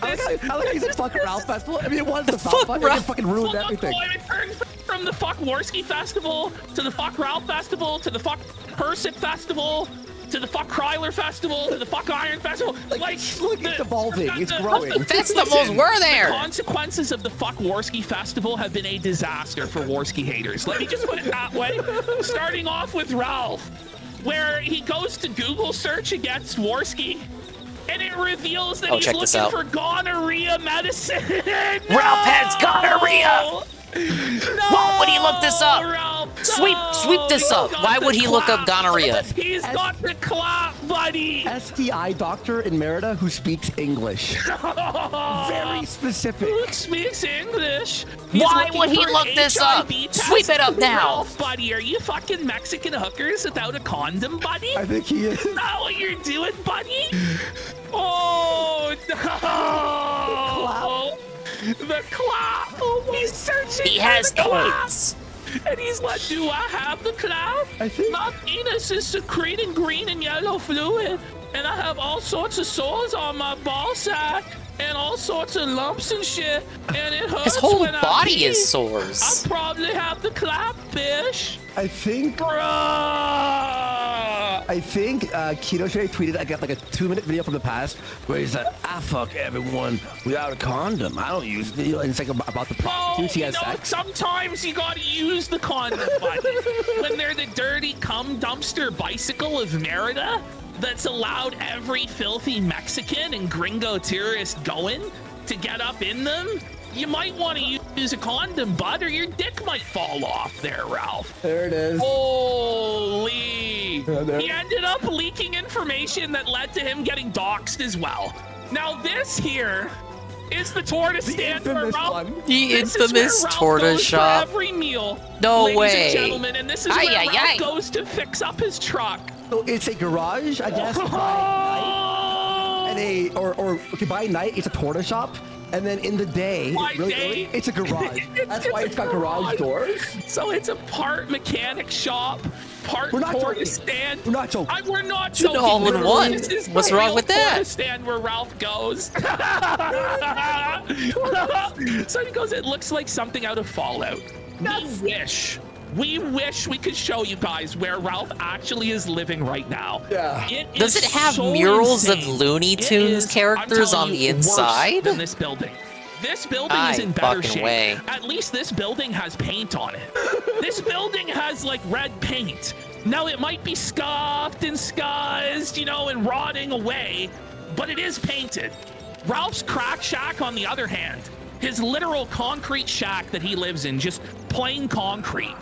I like how you said Fuck Ralph Festival. I mean, it was the Fuck Ralph. It fucking ruined everything. It turned from the Fuck Worski Festival to the Fuck Ralph Festival to the Fuck Persip Festival to the Fuck Kryler Festival to the Fuck Iron Festival. Like it's evolving. It's growing. What festivals were there? The consequences of the Fuck Worski Festival have been a disaster for Worski haters. Let me just put it that way. Starting off with Ralph, where he goes to Google search against Worski, and it reveals that he's looking for gonorrhea medicine. No! Ralph has gonorrhea! No! Why would he look this up? Ralph, Sweep this up. Why would he look up gonorrhea? He's got the clap, buddy. STI doctor in Merida who speaks English. Very specific. Who speaks English? Why would he look this up? Sweep it up now. Ralph, buddy, are you fucking Mexican hookers without a condom, buddy? I think he is. Is that what you're doing, buddy? Oh, no. The clap. He's searching. He has for the clap. AIDS. And he's like, do I have the clap? I think my penis is secreting green and yellow fluid, and I have all sorts of sores on my ball sack and all sorts of lumps and shit, and it hurts. His whole when I body pee. is sores. I probably have the clap, fish. I think Kino tweeted like a 2-minute video from the past where he's like, I fuck everyone without a condom. I don't use it. And it's like about the prostitutes he has sex. Sometimes you gotta use the condom, buddy. When they're the dirty cum dumpster bicycle of Merida that's allowed every filthy Mexican and gringo tourist going to get up in them, you might want to use a condom, bud, or your dick might fall off there, Ralph. There it is. Holy. He ended up leaking information that led to him getting doxxed as well. Now this here is the tortoise stand where Ralph. The This is where infamous Ralph tortoise goes shop. For every meal. No ladies way. And gentlemen, and this is Ay, where ay, Ralph ay. goes to fix up his truck. So it's a garage, I guess. And okay, by night it's a tortoise shop, and then in the day, early, it's a garage. That's why it's got garage doors. So it's a part mechanic shop, part tortoise stand. We're not joking. We're not It's an joking. all in one. This is What's the wrong real with that? tortoise stand where Ralph goes. So he goes, it looks like something out of Fallout. We wish we could show you guys where Ralph actually is living right now. Yeah. Does it have murals of Looney Tunes characters on the inside? Than this building. This building is in better shape. At least this building has paint on it. This building has like red paint. Now it might be scuffed and scuzzed, you know, and rotting away, but it is painted. Ralph's crack shack, on the other hand, his literal concrete shack that he lives in, just plain concrete,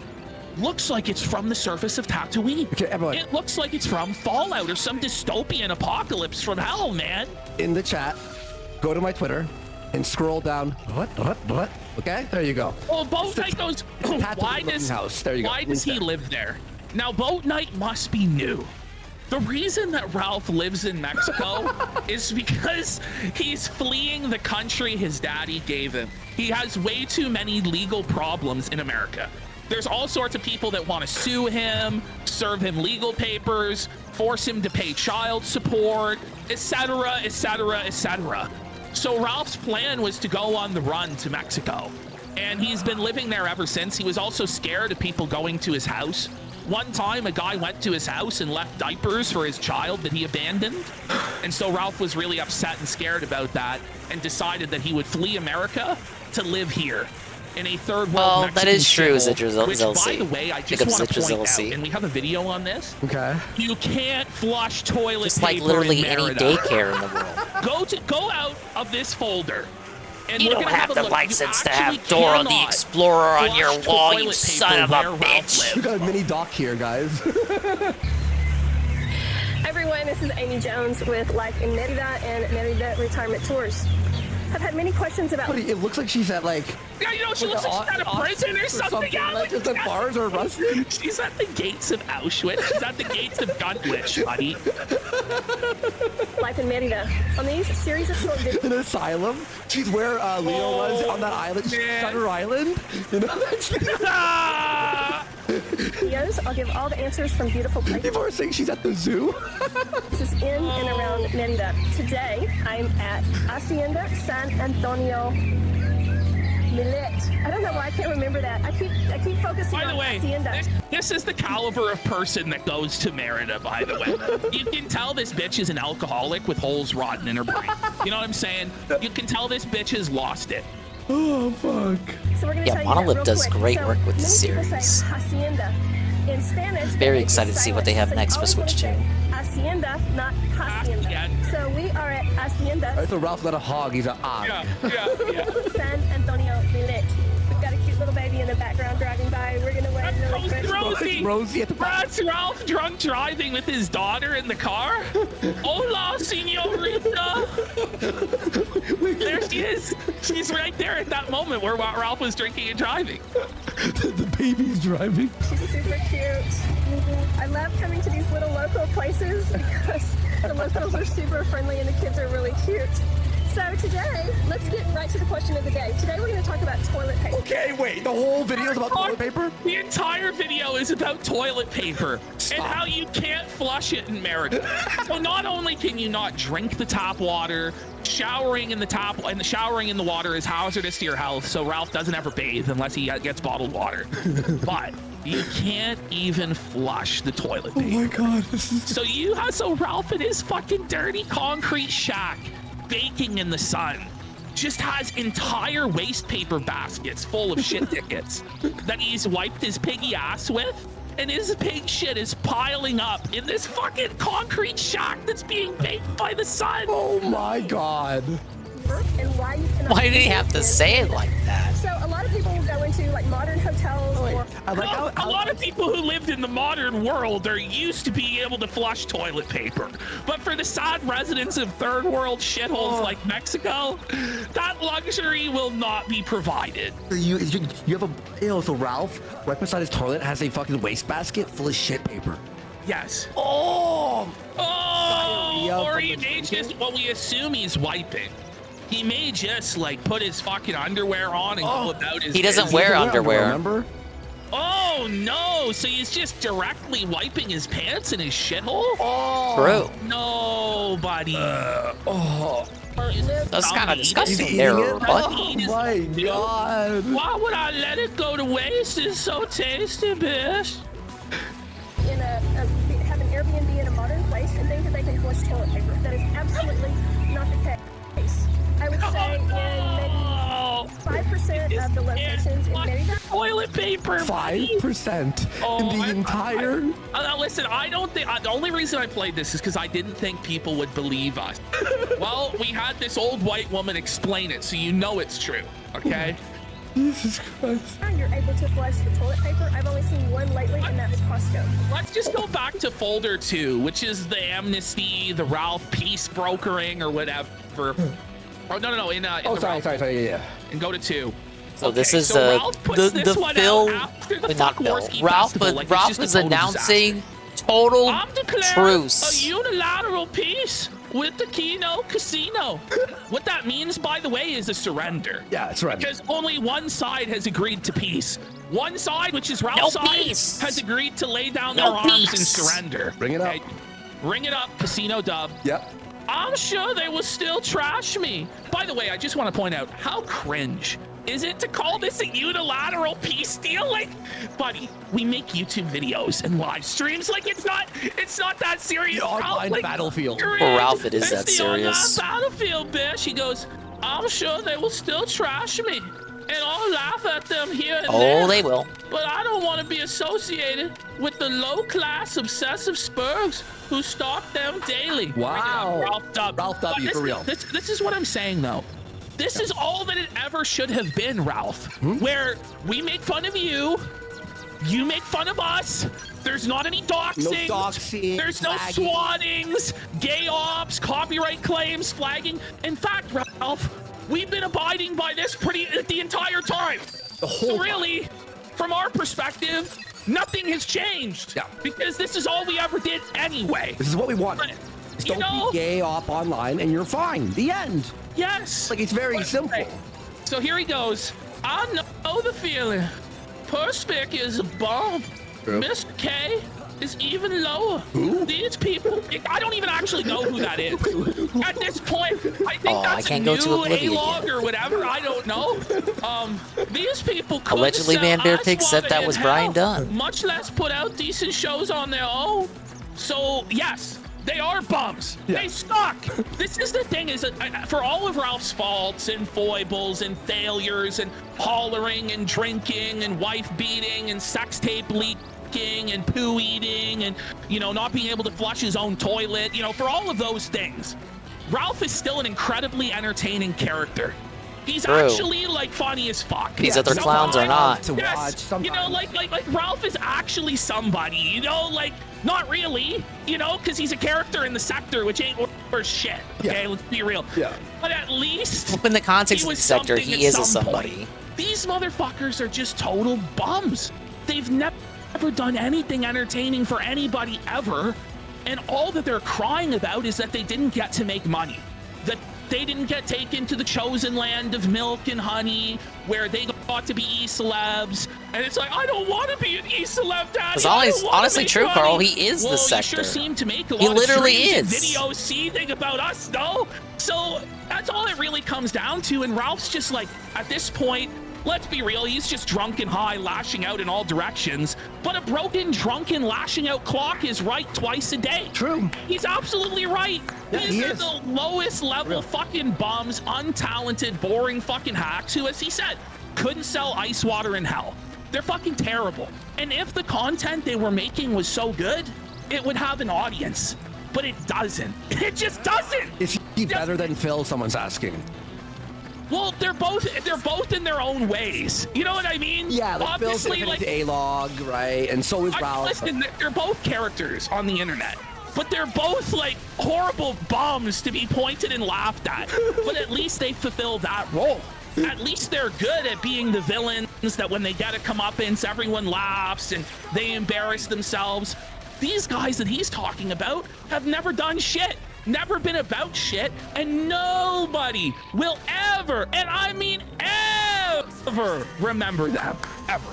looks like it's from the surface of Tatooine. Okay, everyone. It looks like it's from Fallout or some dystopian apocalypse from hell, man. In the chat, go to my Twitter and scroll down. What? Okay, there you go. Well, Boat Knight goes, why does he live there? Now, Boat Knight must be new. The reason that Ralph lives in Mexico is because he's fleeing the country his daddy gave him. He has way too many legal problems in America. There's all sorts of people that want to sue him, serve him legal papers, force him to pay child support, etc., etc., etc. So Ralph's plan was to go on the run to Mexico, and he's been living there ever since. He was also scared of people going to his house. One time, a guy went to his house and left diapers for his child that he abandoned. And so Ralph was really upset and scared about that and decided that he would flee America to live here in a third world Mexican that is true, shithole, which, by the Zilzy. way, I just want to point out, and we have a video on this. Okay. You can't flush toilet Just paper like literally in any Merida. daycare in the world. Go out of this folder. And You we're don't gonna have a the look. license You to have actually Dora the cannot Explorer on your flush wall, toilet you paper son of a where Ralph bitch. lives. We got a mini doc here, guys. Everyone, this is Amy Jones with Life in Merida and Merida Retirement Tours. I've had many questions about... It looks like she's at like... Yeah, you know, she looks like she's at a prison or something. Yeah, like just at bars or arrested. She's at the gates of Auschwitz. She's at the gates of Gunt, buddy. Life in Merida. On these series of short videos... An asylum. She's where Leo was on that island. Shutter Island. You know, that's... videos, I'll give all the answers from beautiful places. People are saying she's at the zoo. This is in and around Merida. Today, I'm at Hacienda San Antonio Millet. I don't know why I can't remember that. I keep focusing By the on way, Hacienda. this is the caliber of person that goes to Merida, by the way. You can tell this bitch is an alcoholic with holes rotten in her brain. You know what I'm saying? You can tell this bitch has lost it. Oh, fuck. So we're gonna Yeah, tell you that Monolith real does quick. great So work with the many people say series. Hacienda. In Spanish, Very excited to see what they have next for Switch 2. Hacienda, not Hacienda. So we are at Hacienda. So Ralph's not a hog, he's a og. Yeah. San Antonio Millet. We've got a cute little baby in the background driving by. We're gonna wait really quick. Rosie at the back. That's Ralph drunk driving with his daughter in the car. Hola, señorita. There she is. She's right there at that moment where Ralph was drinking and driving. The baby's driving. She's super cute. I love coming to these little local places because the locals are super friendly and the kids are really cute. So today, let's get right to the question of the day. Today we're going to talk about toilet paper. Okay, wait, the whole video is about toilet paper? The entire video is about toilet paper and how you can't flush it in America. So not only can you not drink the tap water, showering in the water is hazardous to your health, so Ralph doesn't ever bathe unless he gets bottled water. But you can't even flush the toilet paper. Oh my god, this is... So Ralph in his fucking dirty concrete shack, baking in the sun, just has entire waste paper baskets full of shit tickets that he's wiped his piggy ass with, and his pig shit is piling up in this fucking concrete shack that's being baked by the sun. Oh my god. And why you cannot Why did he have to say it like that? So a lot of people will go into like modern hotels or I like a lot of people who lived in the modern world are used to being able to flush toilet paper. But for the sad residents of third world shitholes like Mexico, that luxury will not be provided. You have a so Ralph right beside his toilet has a fucking wastebasket full of shit paper. Yes. Oh. Or he may just, well, we assume he's wiping. He may just like put his fucking underwear on and go about his. He doesn't wear underwear. Remember? Oh no! So he's just directly wiping his pants in his shithole? Oh. True. No, buddy. That's kind of disgusting there, bud. Oh my god. Why would I let it go to waste? It's so tasty, bitch. Have an Airbnb in a modern place and think that they can flush toilet paper. That is absolutely not the case. I would say in maybe 5% of the locations in Merida. Toilet paper. 5% in the entire. Listen, I don't think the only reason I played this is because I didn't think people would believe us. Well, we had this old white woman explain it, so you know it's true. Okay. Jesus Christ. You're able to flush the toilet paper. I've only seen one lately, and that was Costco. Let's just go back to folder 2, which is the amnesty, the Ralph peace brokering, or whatever. Oh no! Sorry, yeah. And go to 2. So this is Ralph puts this one Phil, out after the not Phil. Fuckworski Ralph, festival, but like it's Ralph just a is total announcing disaster. total I'm declaring truce. a unilateral peace with the Kino Casino. What that means, by the way, is a surrender. Yeah, surrender. Because only one side has agreed to peace. One side, which is Ralph's side, has agreed to lay down their arms and surrender. Bring it up. Bring it up, Casino Dub. Yep. I'm sure they will still trash me. By the way, I just want to point out how cringe is it to call this a unilateral peace deal? Like, buddy, we make YouTube videos and live streams. Like, it's not that serious. The online battlefield. For Ralph, it is It's that the serious. online battlefield, bitch. He goes, I'm sure they will still trash me. And I'll laugh at them here and there. Oh, they will. But I don't want to be associated with the low-class obsessive spurgs who stalk them daily. Wow. Ralph W, for real. This is what I'm saying, though. This is all that it ever should have been, Ralph. Where we make fun of you, you make fun of us. There's not any doxing. No doxing. There's no swattings, gay ops, copyright claims, flagging. In fact, Ralph, we've been abiding by this the entire time. So really, from our perspective, nothing has changed. Yeah. Because this is all we ever did anyway. This is what we want. But, Don't be gay up online and you're fine. The end. Yes. Like, it's very simple. So here he goes. I know the feeling. Perspic is a bomb. Mr. K is even lower. Who? These people, I don't even actually know who that is. At this point, I think I that's can't a go to new Oblivion A-log yet. or whatever. I don't know. These people could Allegedly, Van Bear Pig said that was Brian Dunn. Much less put out decent shows on their own. So yes, they are bums. Yeah. They suck. This is the thing, is that for all of Ralph's faults and foibles and failures and hollering and drinking and wife beating and sex tape leaking and poo eating and, not being able to flush his own toilet, for all of those things, Ralph is still an incredibly entertaining character. He's actually like funny as fuck. These other clowns are not. To watch like Ralph is actually somebody, like not really, because he's a character in the sector, which ain't worth shit. Okay, let's be real. Yeah. But at least In the context of the sector, something he at is a some somebody. point. These motherfuckers are just total bums. They've never done anything entertaining for anybody ever, and all that they're crying about is that they didn't get to make money. That they didn't get taken to the chosen land of milk and honey, where they got to be e-celebs. And it's like, I don't want to be an e-celeb, Daddy. It's honestly true, money. Carl. He is the You sector. sure seem to make a He lot literally of streams is. and videos seething about us, though. So that's all it really comes down to. And Ralph's just like, at this point, let's be real, he's just drunk and high, lashing out in all directions. But a broken, drunken, lashing out clock is right twice a day. True. He's absolutely right. Yeah, These are the lowest level fucking bums, untalented, boring fucking hacks who, as he said, couldn't sell ice water in hell. They're fucking terrible. And if the content they were making was so good, it would have an audience. But it doesn't. It just doesn't. Is he better than Phil? Someone's asking. Well, they're both in their own ways. You know what I mean? Yeah, like Phil's obviously like A-Log, right? And so is Ralph. Listen, they're both characters on the internet, but they're both like horrible bums to be pointed and laughed at. But at least they fulfill that role. At least they're good at being the villains that when they get a comeuppance, everyone laughs and they embarrass themselves. These guys that he's talking about have never done shit. Never been about shit, and nobody will ever, and I mean ever, remember them, ever.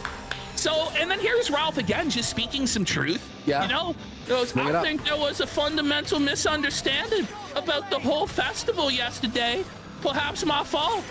So, and then here's Ralph again, just speaking some truth. Yeah. You know, goes, I think there was a fundamental misunderstanding about the whole festival yesterday. Perhaps my fault.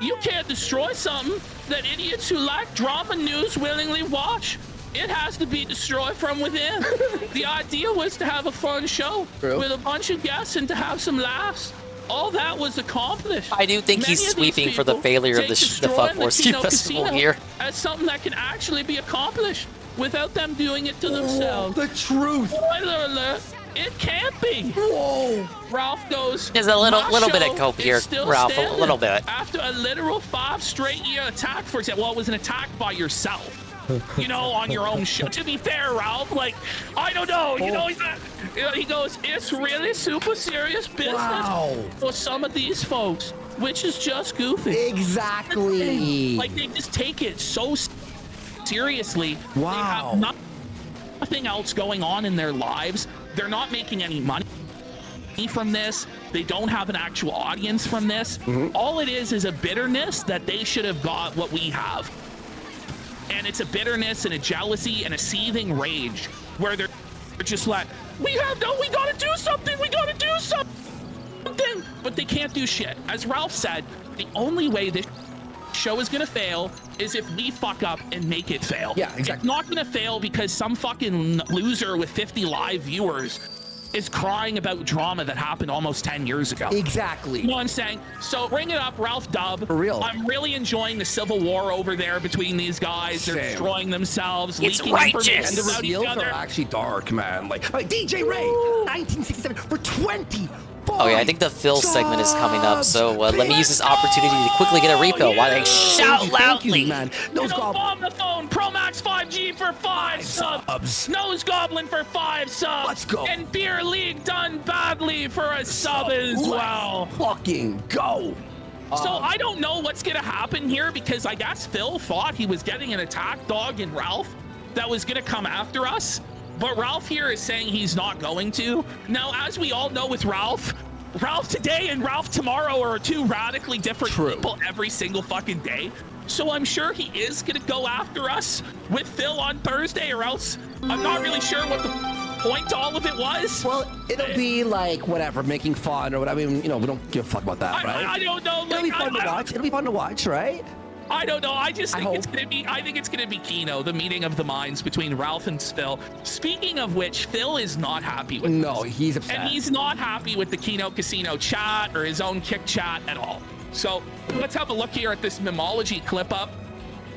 You can't destroy something that idiots who like drama news willingly watch. It has to be destroyed from within. The idea was to have a fun show with a bunch of guests and to have some laughs. All that was accomplished. I do think he's sweeping for the failure of the Fuck Force Festival here. As something that can actually be accomplished without them doing it to themselves. The truth. Spoiler alert. It can't be. Whoa. Ralph goes. There's a little bit of cope here, Ralph. A little bit. After a literal 5 straight year attack, for example, well, it was an attack by yourself. You know, on your own show. To be fair, Ralph, like, I don't know, you know, he goes, it's really super serious business for some of these folks, which is just goofy. Exactly. Like, they just take it so seriously. Wow. They have nothing else going on in their lives. They're not making any money from this. They don't have an actual audience from this. All it is a bitterness that they should have got what we have. And it's a bitterness and a jealousy and a seething rage where they're just like, we gotta do something, but they can't do shit. As Ralph said, the only way this show is gonna fail is if we fuck up and make it fail. Yeah, exactly. It's not gonna fail because some fucking loser with 50 live viewers is crying about drama that happened almost 10 years ago. Exactly. You know what I'm saying? So bring it up, Ralph Dub. For real. I'm really enjoying the civil war over there between these guys. They're destroying themselves, It's leaking righteous. information The about each reveals other. are actually dark, man. Like DJ Ray, 1967 for 20. Oh yeah, I think the Phil segment is coming up, so let me use this opportunity to quickly get a refill while they shout loudly. Man. Nose Bomb the phone, Pro Max 5G for 5 subs. Nose Goblin for 5 subs. Let's go. And Beer League done badly for a sub as well. Fucking go. So I don't know what's gonna happen here because I guess Phil thought he was getting an attack dog in Ralph that was gonna come after us. But Ralph here is saying he's not going to. Now, as we all know with Ralph today and Ralph tomorrow are 2 radically different people every single fucking day. So I'm sure he is going to go after us with Phil on Thursday, or else I'm not really sure what the point to all of it was. Well, it'll be like whatever, making fun or whatever. I mean, you know, we don't give a fuck about that, right? I don't know. It'll be fun to watch. It'll be fun to watch, right? I don't know. I just think I think it's gonna be Kino, the meeting of the minds between Ralph and Phil. Speaking of which, Phil is not happy with this. He's upset. And he's not happy with the Kino Casino chat or his own kick chat at all. So let's have a look here at this memology clip up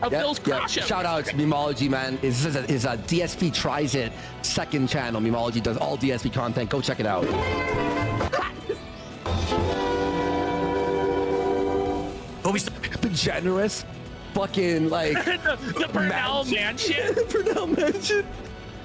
of Phil's crash out. Shout out to Memology, man. His DSP Tries It second channel. Memology does all DSP content. Go check it out. The generous fucking like the Burnell Mansion. Burnell Mansion.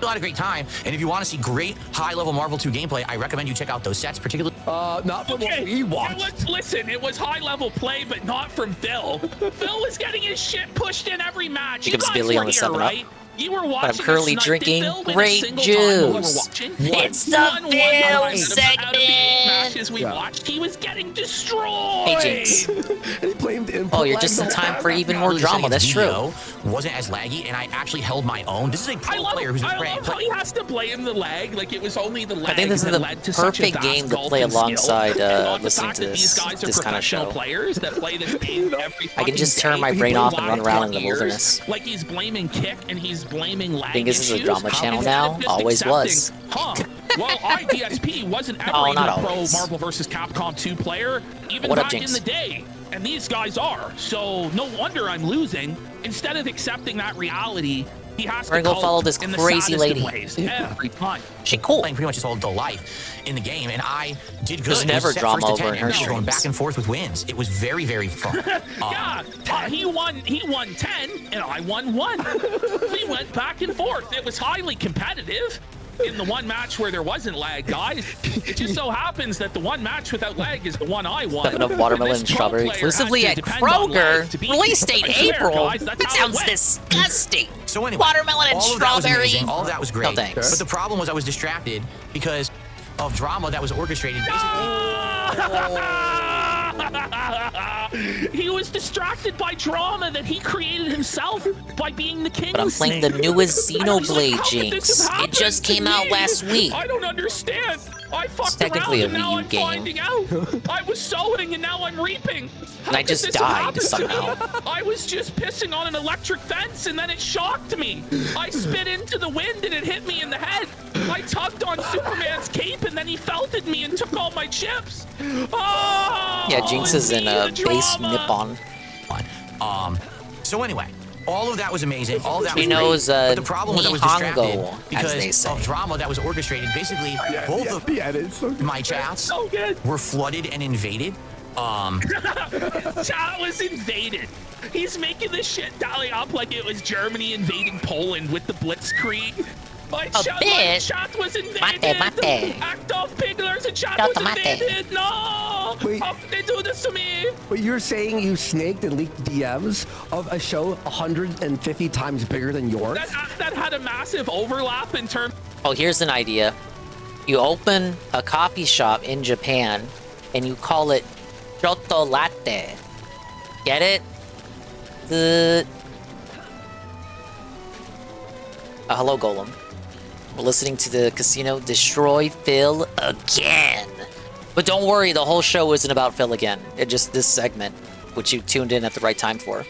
A lot of great time, and if you want to see great high-level Marvel 2 gameplay, I recommend you check out those sets, particularly. Not from what we watched. It was high-level play, but not from Phil. Phil was getting his shit pushed in every match. Here comes Billy on the 7-Up. Right? You were watching. I'm currently drinking grape juice. It's the Phil segment. Matches we watched, he was getting destroyed. Hey, Jinx. And he blamed input Oh, you're lag just in the time whole for even more drama. That's true. Wasn't as laggy, and I actually held my own. This is a pro player who's been I love how he has to blame the lag. Like it was only the lag. I think this is the perfect game to play alongside listening to this kind of show. Players that play this game every I can just turn my brain off and run around in the wilderness. Like he's blaming kick and he's blaming lag. I think this is a drama channel now. Always was. Well, IDSP wasn't ever even a pro Marvel vs. Capcom 2 player, even back in the day. And these guys are. So no wonder I'm losing. Instead of accepting that reality, He has We're to gonna go follow cope this in the crazy saddest of lady. ways every time. She cool. Playing pretty much his whole adult life in the game, and I did good. There's It was never set drama first to over 10, in her and we were going streams. back and forth with wins. It was very, very fun. Yeah, he won 10, and I won 1. We went back and forth. It was highly competitive. In the one match where there wasn't lag, guys, it just so happens that the one match without lag is the one I won. 7 of watermelon and strawberry exclusively at Kroger. Release date April. That sounds disgusting. So anyway, watermelon and all of that was strawberry. amazing. All of that was great. No thanks. But the problem was I was distracted because of drama that was orchestrated He was distracted by drama that he created himself by being the king. But I'm playing the newest Xenoblade, Jinx. It just came out last week. I don't understand. I fucked technically around and a now Wii U I'm game. finding out. I was sowing and now I'm reaping. How And I could just this have died happened to me? somehow. I was just pissing on an electric fence and then it shocked me. I spit into the wind and it hit me in the head. I tugged on Superman's cape and then he felted me and took all my chips. Oh, Yeah, Jinx is in a base Nippon. So anyway, all of that was amazing. All of that He was knows, great. But the problem was I was distracted Nihongo, as they because say. of drama that was orchestrated. Basically, both of my chats were flooded and invaded. Chat was invaded. He's making this shit tally up like it was Germany invading Poland with the Blitzkrieg. My chat was invaded. Act off Pigglers and chat was invaded. No! Wait. How could they do this to me? But you're saying you snaked and leaked DMs of a show 150 times bigger than yours? That had a massive overlap in terms. Oh, here's an idea. You open a coffee shop in Japan and you call it Shoto Latte. Get it? Hello, Golem. We're listening to the casino destroy Phil again. But don't worry, the whole show isn't about Phil again. It's just this segment, which you tuned in at the right time for.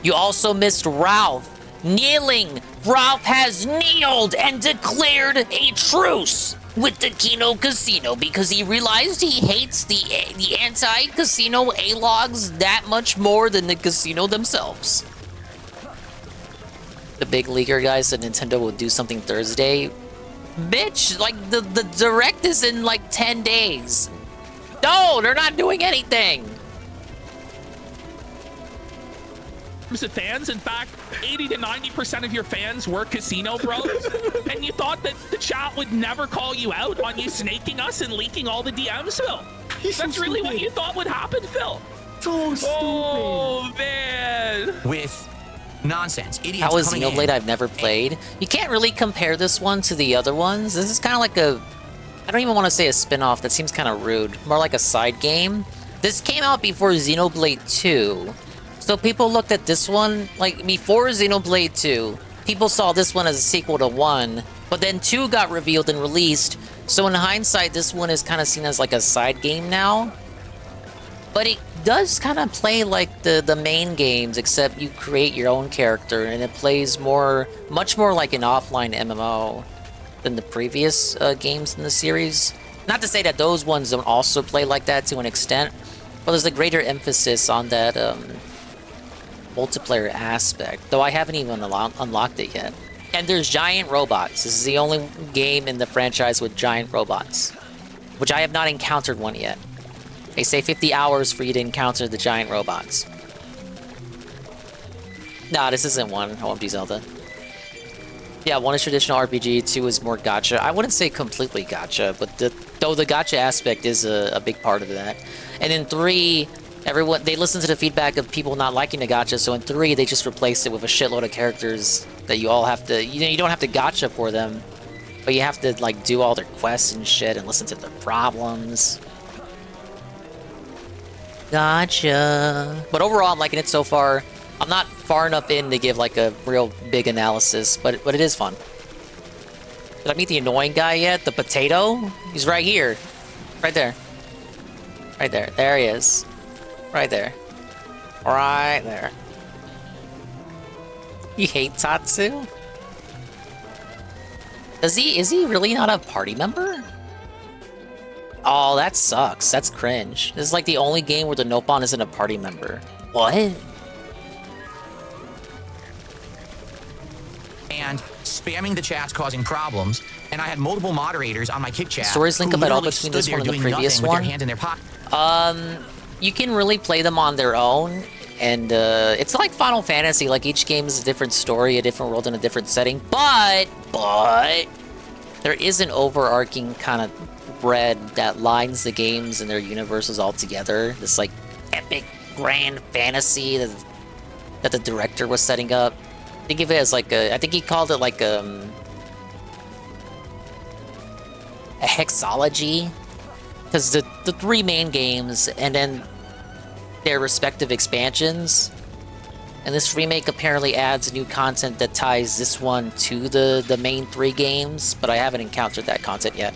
You also missed Ralph kneeling. Ralph has kneeled and declared a truce with the Kino Casino because he realized he hates the anti-casino A-logs that much more than the casino themselves. The big leaguer guys said Nintendo will do something Thursday. Bitch, like the direct is in like 10 days. No, they're not doing anything. Of fans, in fact, 80 to 90% of your fans were casino bros, and you thought that the chat would never call you out on you snaking us and leaking all the DMs, Phil. That's really what you thought would happen, Phil. So stupid. Oh man. With nonsense. Idiots How is coming in. Xenoblade? I've never played. You can't really compare this one to the other ones. This is kind of like a... I don't even want to say a spin-off. That seems kind of rude. More like a side game. This came out before Xenoblade 2. So people looked at this one, like before Xenoblade 2, people saw this one as a sequel to 1, but then 2 got revealed and released. So in hindsight, this one is kind of seen as like a side game now. But it does kind of play like the main games, except you create your own character, and it plays much more like an offline MMO than the previous games in the series. Not to say that those ones don't also play like that to an extent, but there's a greater emphasis on that multiplayer aspect, though I haven't even unlocked it yet. And there's giant robots. This is the only game in the franchise with giant robots, which I have not encountered one yet. They say 50 hours for you to encounter the giant robots. Nah, this isn't one. OMG Zelda. Yeah, 1 is traditional RPG, 2 is more gacha. I wouldn't say completely gacha, but though the gacha aspect is a big part of that. And in 3, everyone, they listen to the feedback of people not liking the gacha, so in 3, they just replace it with a shitload of characters that you all have to... You don't have to gacha for them, but you have to, like, do all their quests and shit and listen to their problems. Gotcha. But overall, I'm liking it so far. I'm not far enough in to give, like, a real big analysis, but it is fun. Did I meet the annoying guy yet? The potato? He's right here. Right there. Right there. There he is. Right there. Right there. You hate Tatsu? Is he really not a party member? Oh, that sucks. That's cringe. This is like the only game where the Nopon isn't a party member. What? and spamming the chats causing problems, and I had multiple moderators on my kick chat. Stories link who up at all literally between stood this there one and the doing previous nothing with one? their hands in their pocket. You can really play them on their own, and it's like Final Fantasy. Like each game is a different story, a different world, and a different setting. But there is an overarching kind of thread that lines the games and their universes all together. This like epic grand fantasy that the director was setting up. Think of it as like I think he called it like a hexology, because the three main games and then their respective expansions, and this remake apparently adds new content that ties this one to the main three games, but I haven't encountered that content yet.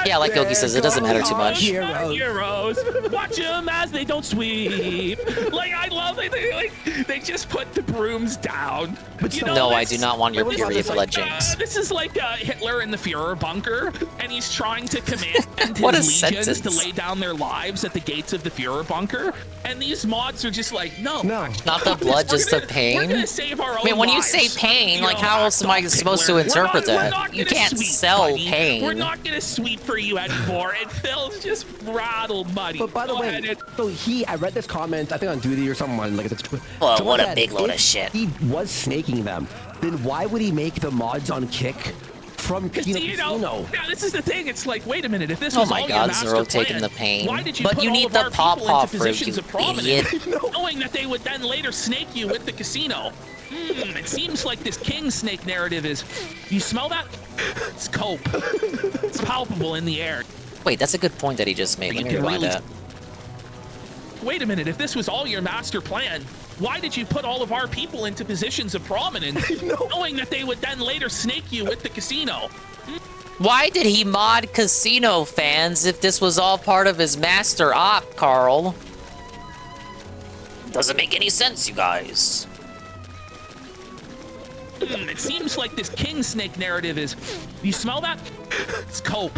Yeah, like Gogi says, it doesn't matter too much. Heroes. Watch them as they don't sweep. Like, I love it. They just put the brooms down. But you know, no, I do not want your period blood jinx. This is like Hitler in the Führer bunker, and he's trying to command What a his legions sentence. to lay down their lives at the gates of the Führer bunker. And these mods are just like, no. Not the blood, just the pain. We're gonna save our own I mean, when you lives. say pain, like, You know, how else am I supposed to We're interpret not that? You gonna can't sweep, sell buddy. pain. We're not gonna sweep for you anymore. And Phil's just rattled, buddy. But by the way, so I read this comment, I think on Duty or someone, like, Well, someone what a said big load if of shit. he was snaking them, then why would he make the mods on Kick from Kino Casino? Now this is the thing. It's like, wait a minute. If this Oh was my all God, your master Zero plan, taking the pain. why did you But put you all need of the our people pawpaw into fruit, positions you of prominence, idiot. knowing that they would then later snake you with the casino? It seems like this king snake narrative is. You smell that? It's cope. It's palpable in the air. Wait, that's a good point that he just made. Let me rewind that. Wait a minute, if this was all your master plan, why did you put all of our people into positions of prominence, knowing that they would then later snake you with the casino? Why did he mod Casino fans if this was all part of his master op, Carl? Doesn't make any sense, you guys. It seems like this king snake narrative is. You smell that? It's cope.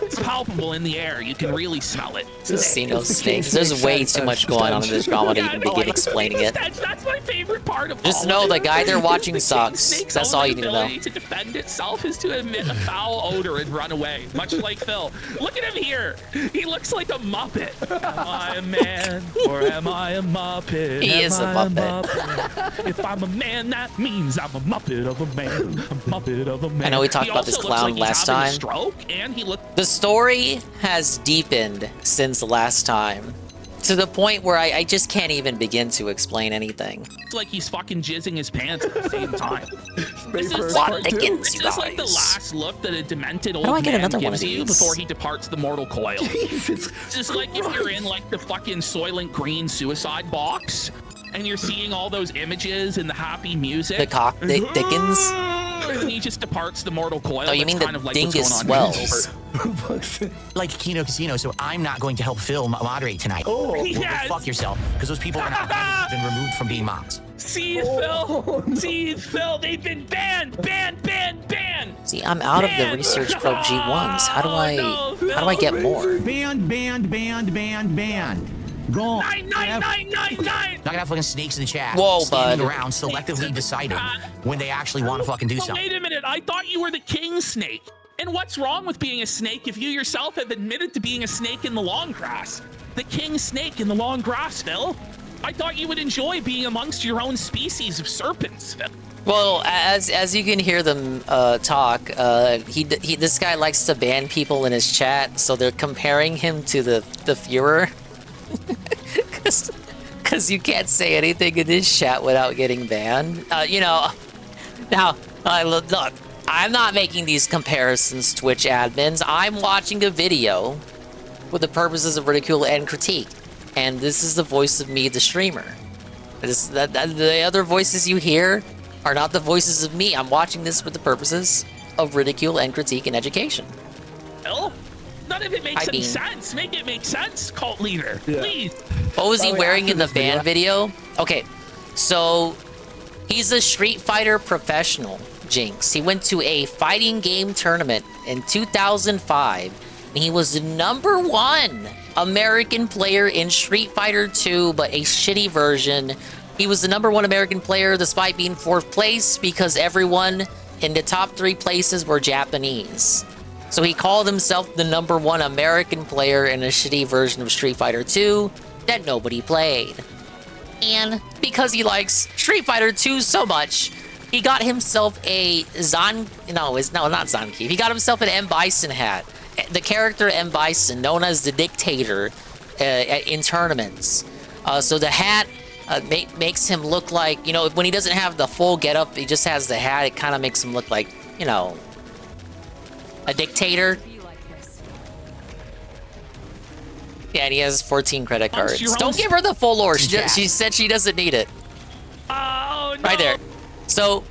It's palpable in the air. You can really smell it. Casino snakes. There's way too much going on in this drama to even begin explaining it. That's my favorite part of Just all know of the it. guy they're watching The sucks. snake's That's all only you need to know. ability to defend itself is to emit a foul odor and run away, much like Phil. Look at him here. He looks like a Muppet. Am I a man or am I a Muppet? He is a Muppet. Muppet? If I'm a man, that means I'm a Muppet of a man. A Muppet of a man. I know we talked He about this also looks clown like he's last having a time. stroke, and he looked. The story has deepened since the last time, to the point where I just can't even begin to explain anything. Like he's fucking jizzing his pants at the same time. This is Plot thickens, you This is like the guys. last look that a demented How old do I get man another one gives of you these? before he departs the mortal coil. It's just like if you're in like the fucking Soylent Green suicide box and you're seeing all those images and the happy music. The cock thickens? And he just departs the mortal coil. Oh, you That's mean the kind of like dingus what's going on swells? Like Kino Casino, so I'm not going to help Phil moderate tonight. Oh, Well, yes. fuck yourself, because those people are now been removed from being mods. See, Phil. See, Phil. They've been banned. See, I'm out of the Research Pro G1s. How do I get more? Banned. Gone. Nine. Not gonna have fucking snakes in the chat. Whoa, standing bud. around selectively deciding when they actually want to fucking do But something. wait a minute, I thought you were the king snake. And what's wrong with being a snake if you yourself have admitted to being a snake in the long grass? The king snake in the long grass, Phil. I thought you would enjoy being amongst your own species of serpents, Phil. Well, as you can hear them talk, this guy likes to ban people in his chat, so they're comparing him to the Führer. Because you can't say anything in this chat without getting banned. Now, look, I'm not making these comparisons, Twitch admins. I'm watching a video for the purposes of ridicule and critique. And this is the voice of me, the streamer. The other voices you hear are not the voices of me. I'm watching this for the purposes of ridicule and critique and education. Phil? None of it makes any sense. Make it make sense, cult leader. Please. What was he wearing in the van video? Okay, so he's a Street Fighter professional, Jinx. He went to a fighting game tournament in 2005, and he was #1 American player in Street Fighter 2, but a shitty version. He was the #1 American player despite being 4th place because everyone in the top 3 places were Japanese. So he called himself the #1 American player in a shitty version of Street Fighter 2 that nobody played. And because he likes Street Fighter 2 so much, he got himself a not Zangief. He got himself an M. Bison hat. The character M. Bison, known as the Dictator in tournaments. So the hat makes him look like, you know, when he doesn't have the full getup, he just has the hat. It kind of makes him look like, you know, a dictator. Yeah, and he has 14 credit cards. Don't give her the full lore. She said she doesn't need it. Oh, no. Right there. So,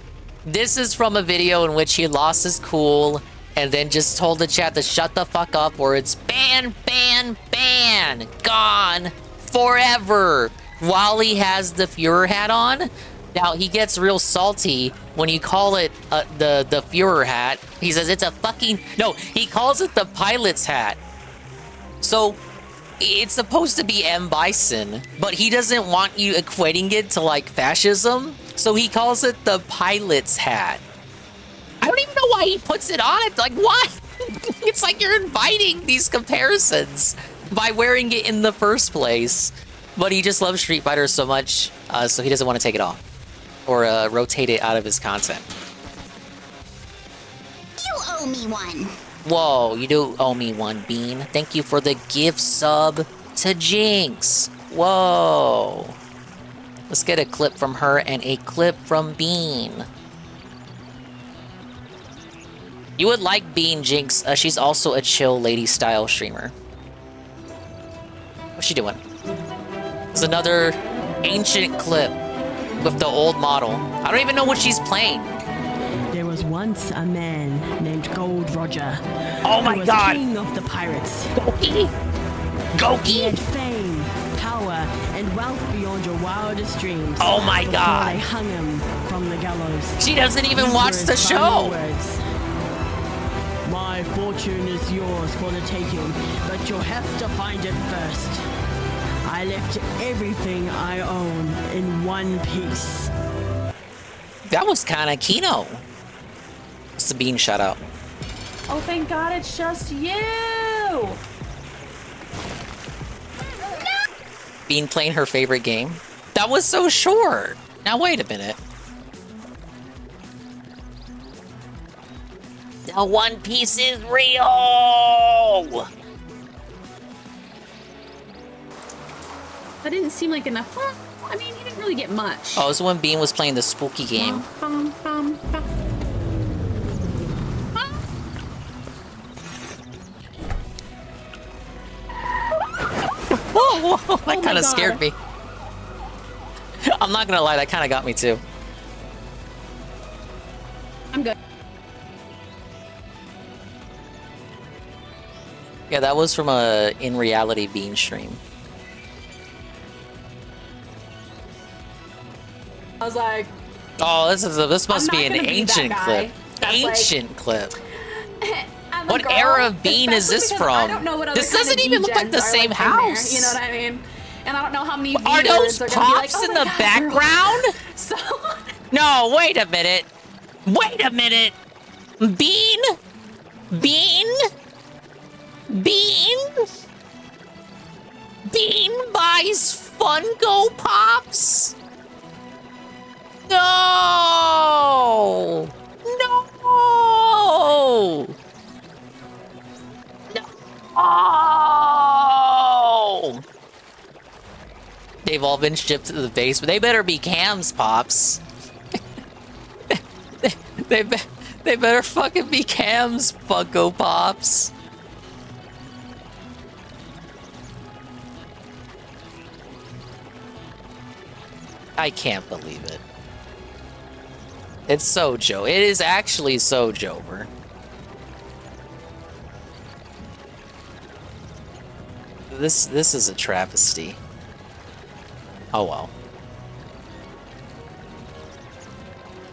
this is from a video in which he lost his cool and then just told the chat to shut the fuck up, or it's ban, ban, ban, gone forever, while he has the Führer hat on. Now, he gets real salty when you call it the Führer hat. He says it's a fucking... No, he calls it the pilot's hat. So, it's supposed to be M. Bison, but he doesn't want you equating it to, like, fascism. So he calls it the pilot's hat. I don't even know why he puts it on. It's like, what? It's like you're inviting these comparisons by wearing it in the first place. But he just loves Street Fighter so much, so he doesn't want to take it off or rotate it out of his content. You owe me one. Whoa, you do owe me one, Bean. Thank you for the gift sub to Jinx. Whoa. Let's get a clip from her and a clip from Bean. You would like Bean, Jinx. She's also a chill lady style streamer. What's she doing? It's another ancient clip with the old model. I don't even know what she's playing. There was once a man named Gold Roger. Oh my who was God. King of the pirates. Goki! Goki! He had fame, power, and wealth beyond your wildest dreams. Oh my before God. They hung him from the gallows. She doesn't even These watch were the his show. final words. My fortune is yours for the taking, but you'll have to find it first. I left everything I own in one piece. That was kind of Kino. It's the Bean shout out. Oh, thank God it's just you. Bean playing her favorite game. That was so short. Now wait a minute. The One Piece is real. That didn't seem like enough. Well, I mean, he didn't really get much. Oh, this is when Bean was playing the spooky game. Whoa, that kind of scared me. I'm not gonna lie, that kind of got me too. I'm good. Yeah, that was from a In Reality Bean stream. I was like, oh, this must be an gonna be ancient that clip. guy that's like- Ancient clip. I'm a What girl, era of Bean is this especially because from? I don't know what other This kind of doesn't even look like the degens are, same in there, house. you know what I mean? And I don't know how many Are viewers those are gonna be like, pops oh in my the God, background? So No, wait a minute. Wait a minute. Bean? Bean? Bean? Bean buys Funko Pops? No! No! No! They've all been shipped to the base, but they better be Cam's Pops. they better fucking be Cam's Funko Pops. I can't believe it. It's so Joe. It is actually so Jover. This is a travesty. Oh well.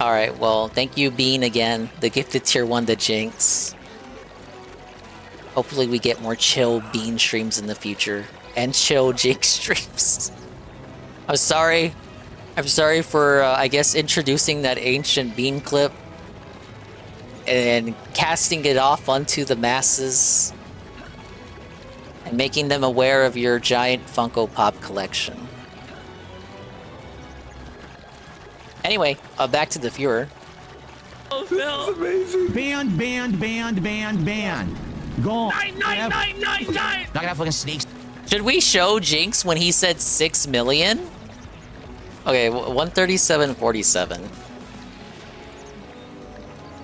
Alright, well, thank you, Bean, again. The gifted tier 1 to Jinx. Hopefully we get more chill Bean streams in the future. And chill Jinx streams. I'm sorry. I'm sorry for, I guess, introducing that ancient Bean clip. And casting it off onto the masses. And making them aware of your giant Funko Pop collection. Anyway, back to the Fuhrer. Oh, Phil. Amazing. Banned. Gone. 9. Not gonna have fucking sneaks. Should we show Jinx when he said 6 million? Okay, 137.47.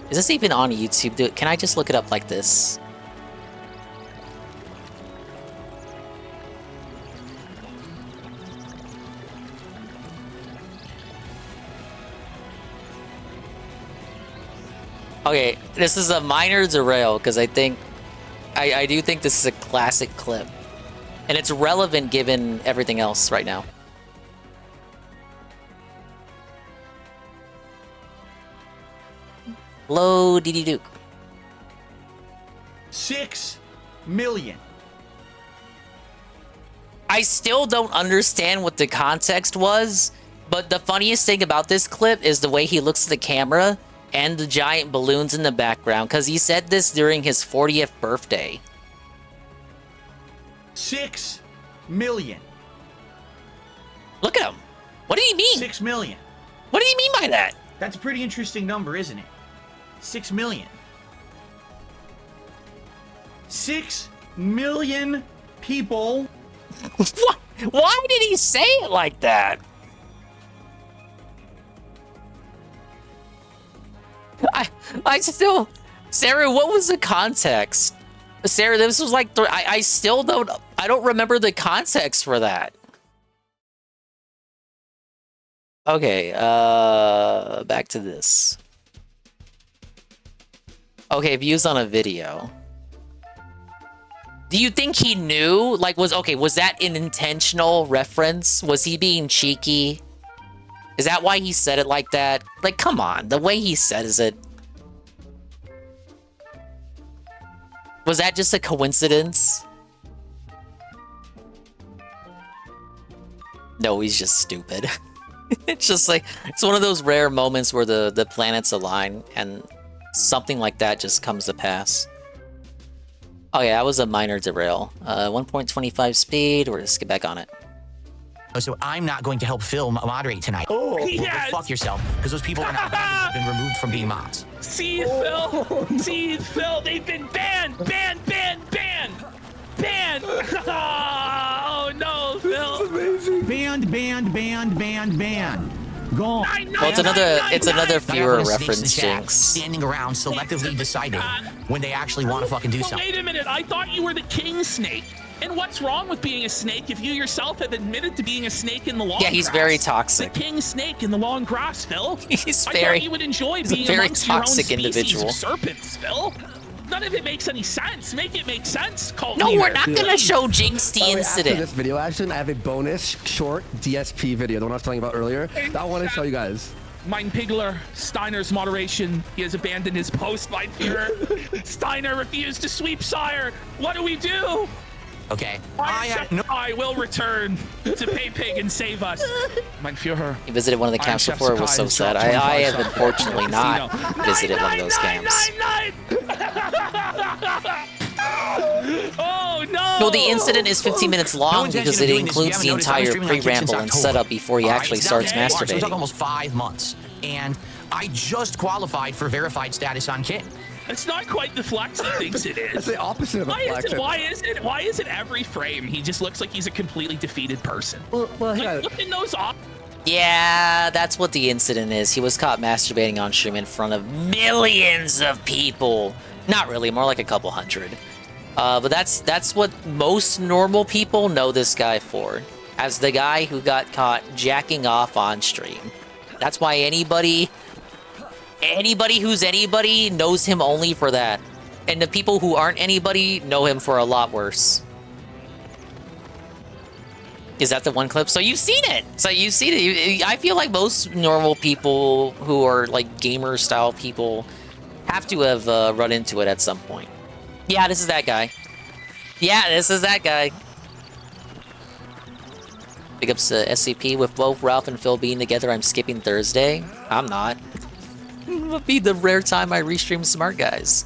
Is this even on YouTube? Can I just look it up like this? Okay, this is a minor derail because I think I do think this is a classic clip. And it's relevant given everything else right now. Hello, DD Duke. 6 million. I still don't understand what the context was, but the funniest thing about this clip is the way he looks at the camera and the giant balloons in the background, because he said this during his 40th birthday. 6 million. Look at him. What did he mean? 6 million. What did he mean by that? That's a pretty interesting number, isn't it? 6 million. 6 million people. What? Why did he say it like that? I still... Sarah, what was the context? Sarah, this was like... I still don't... I don't remember the context for that. Okay, back to this. Okay, views on a video. Do you think he knew? Like, was that an intentional reference? Was he being cheeky? Is that why he said it like that? Like, come on, the way he says it. Was that just a coincidence? No, he's just stupid. It's just like, it's one of those rare moments where the planets align and something like that just comes to pass. Oh yeah, that was a minor derail. 1.25 speed, or just get back on it. So I'm not going to help Phil moderate tonight. Oh, Well, yes. fuck yourself, because those people are now been removed from being mods. See, Phil. See, Phil. They've been banned. Banned. Oh no, Phil. Banned. Gone. Well, it's another Fuhrer reference, Jinx. Standing around selectively deciding when they actually want to fucking do Well, something. wait a minute. I thought you were the king snake. And what's wrong with being a snake if you yourself have admitted to being a snake in the long grass? Yeah, he's very toxic. The king snake in the long grass, Phil. He's I very... thought you would enjoy he's being a very amongst your own toxic species individual. of serpents, Phil. None of it makes any sense. Make it make sense, cult No, leader. we're not gonna show Jinx the After incident. this video action, I have a bonus short DSP video, the one I was telling you about earlier, that I want to show you guys. Mein Pigler, Steiner's moderation. He has abandoned his post, Mein Führer. Steiner refused to sweep Sire. What do we do? Okay. I will return to Pay Pig and save us. Mein Führer. He visited one of the camps before. It was so sad. I have unfortunately not visited one of those camps. Oh no! No, the incident is 15 minutes long because it includes the entire pre-ramble and setup before he actually starts It took masturbating. almost 5 months, and I just qualified for verified status on King. It's not quite the flex he thinks it is. That's the opposite of a flex. Why is it every frame he just looks like he's a completely defeated person? Well, like, look in those Yeah, that's what the incident is. He was caught masturbating on stream in front of millions of people. Not really, more like a couple hundred. But that's what most normal people know this guy for. As the guy who got caught jacking off on stream. That's why anybody who's anybody knows him only for that. And the people who aren't anybody know him for a lot worse. Is that the one clip? So you've seen it. I feel like most normal people who are like gamer style people have to have run into it at some point. Yeah, this is that guy. Yeah, this is that guy. Big ups to SCP. With both Ralph and Phil being together, I'm skipping Thursday. I'm not. It'll be the rare time I restream Smart Guys.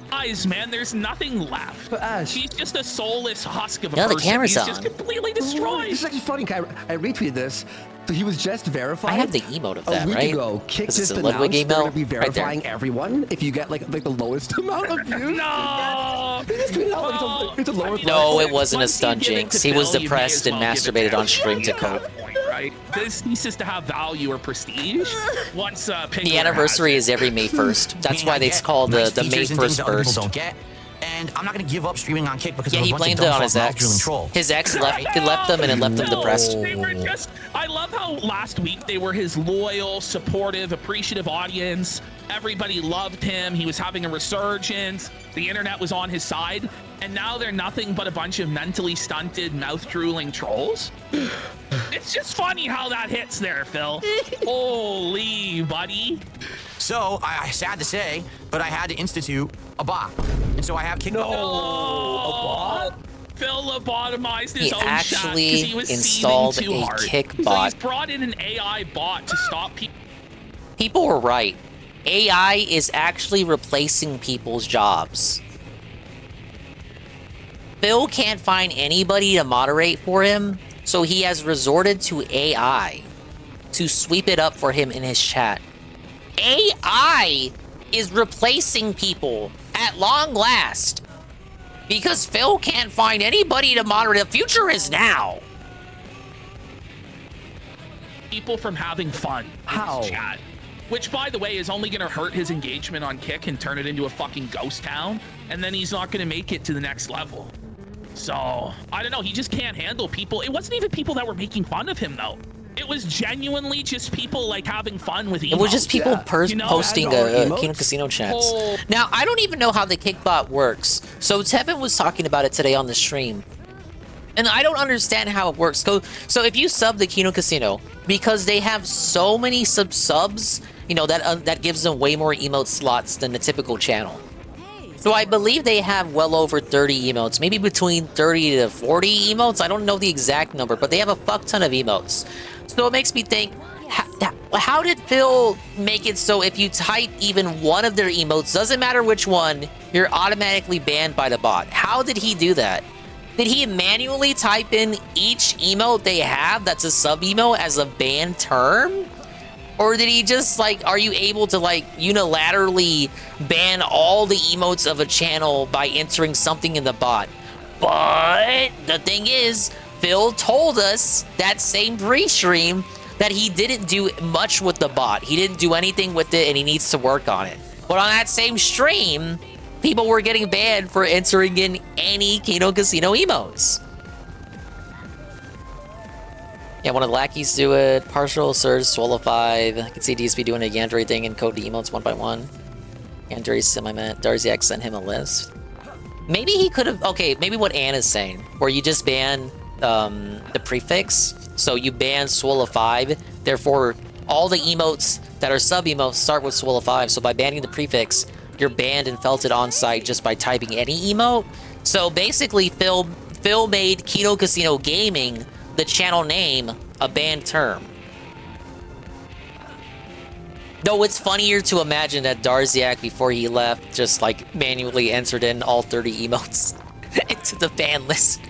Guys, man, there's nothing left. He's just a soulless husk of a Yeah, the person. camera's He's on. just completely destroyed. This is actually funny. I retweeted this. So he was just verified. I have the emote of that, a week right? ago. Kick This is just a Ludwig announced they're emote going to be right there. verifying everyone if you get like the lowest amount of views. No! They just tweeted out like it's a lower. No, it wasn't a Once you stunt give it jinx. to He was Phil, you may depressed as and well give it masturbated to on him. stream to cope. Right? This needs to have value or prestige. Once The anniversary is every May 1st. That's why they call the May 1st burst. Don't get. And I'm not going to give up streaming on Kick because Yeah, of a he bunch blamed of it dumb on his fuck ex. mouth-drilling troll. His ex left them and it left him depressed. They were just, I love how last week they were his loyal, supportive, appreciative audience. Everybody loved him. He was having a resurgence. The internet was on his side. And now they're nothing but a bunch of mentally stunted, mouth-drooling trolls. It's just funny how that hits there, Phil. Holy, buddy. So, I sad to say, but I had to institute a bot. And so I have Kick. A bot? Phil lobotomized his He own actually chat 'cause he was installed seething too a hard. Kick So bot. he's brought in an AI bot to stop people. People were right. AI is actually replacing people's jobs. Phil can't find anybody to moderate for him, so he has resorted to AI to sweep it up for him in his chat. AI is replacing people at long last because Phil can't find anybody to moderate. The future is now. People from having fun in his chat. Which, by the way, is only going to hurt his engagement on Kick and turn it into a fucking ghost town. And then he's not going to make it to the next level. So, I don't know. He just can't handle people. It wasn't even people that were making fun of him, though. It was genuinely just people, like, having fun with emotes. It was just people posting Kino Kino Casino chats. Oh. Now, I don't even know how the Kickbot works. So Tevin was talking about it today on the stream. And I don't understand how it works. So if you sub the Kino Casino, because they have so many subs, you know, that gives them way more emote slots than the typical channel. So I believe they have well over 30 emotes, maybe between 30 to 40 emotes. I don't know the exact number, but they have a fuck ton of emotes. So it makes me think, how did Phil make it so if you type even one of their emotes, doesn't matter which one, you're automatically banned by the bot? How did he do that? Did he manually type in each emote they have that's a sub-emote as a banned term? Or did he just, like, are you able to, like, unilaterally ban all the emotes of a channel by entering something in the bot? But the thing is, Phil told us that same pre-stream that he didn't do much with the bot. He didn't do anything with it, and he needs to work on it. But on that same stream, people were getting banned for entering in any Kino Casino emotes. Yeah, one of the lackeys do it. Partial, Surge, Swallow 5. I can see DSP doing a Yandere thing and code the emotes one by one. Yandere semi-met. Darziak sent him a list. Maybe he could have... Okay, maybe what Ann is saying, where you just ban the prefix. So you ban Swallow 5. Therefore, all the emotes that are sub-emotes start with Swallow 5. So by banning the prefix, you're banned and felted on site just by typing any emote. So basically, Phil made Kino Casino Gaming, the channel name, a banned term. Though it's funnier to imagine that Darziak, before he left, just like manually entered in all 30 emotes into the ban list.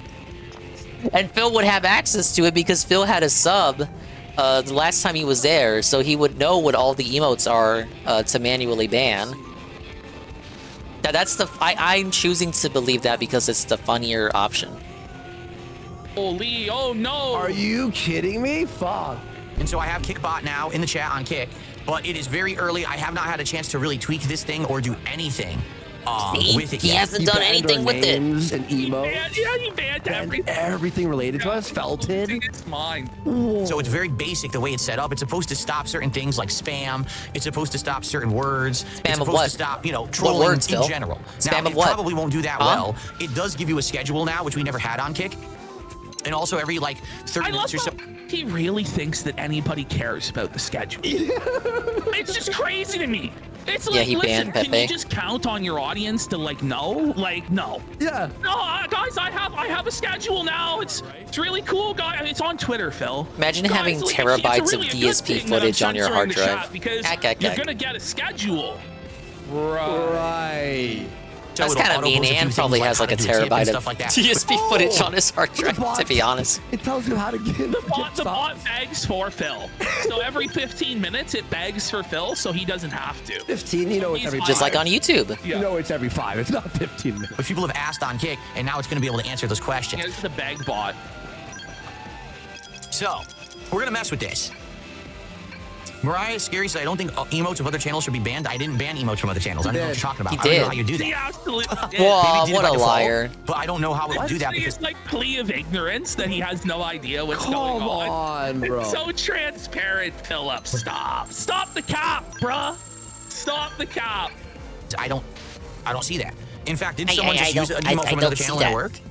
And Phil would have access to it because Phil had a sub the last time he was there, so he would know what all the emotes are to manually ban. I'm choosing to believe that because it's the funnier option. Holy, oh no! Are you kidding me? Fuck. And so I have Kickbot now in the chat on Kick, but it is very early. I have not had a chance to really tweak this thing or do anything with it He yet. hasn't done anything with it. Names and emotes. He banned everything. Everything related to us, felted. It's mine. So it's very basic the way it's set up. It's supposed to stop certain things like spam. It's supposed to stop certain words. It's supposed to stop, you know, trolling in general. Spam now, of what? It probably won't do that well. It does give you a schedule now, which we never had on Kick. And also every like 30 minutes or so. He really thinks that anybody cares about the schedule. It's just crazy to me. It's like, he listen, banned can Pepe. you just count on your audience to like know? Like, no. Yeah. No, guys, I have a schedule now. It's really cool, guys. It's on Twitter, Phil. Imagine Guys, having like, terabytes it's really of a good DSP thing that I'm footage on your hard censoring the drive. chat because you're gonna get a schedule. Right. That's kind of mean. And probably has like a terabyte of DSP footage on his hard drive, to be honest. It tells you how to get The bot begs for Phil. So every 15 minutes, it begs for Phil, so he doesn't have to. 15, you know, it's every Just like on YouTube. You know, it's every 5. It's not 15 minutes. But people have asked on Kick, and now it's going to be able to answer those questions. Here's the beg bot. So, we're going to mess with this. Mariah Scary said, I don't think emotes of other channels should be banned. I didn't ban emotes from other channels. I don't know what you're talking about. He I don't did. know how you do that. He absolutely did. Whoa, Maybe he did what it by a default, liar. But I don't know how it would do that because It's like plea of ignorance that he has no idea what's Come going on, bro. It's so transparent, Philip. Stop. Stop the cap, bruh. Stop the cap. I don't see that. In fact, didn't I someone just use an emote from another channel and it worked?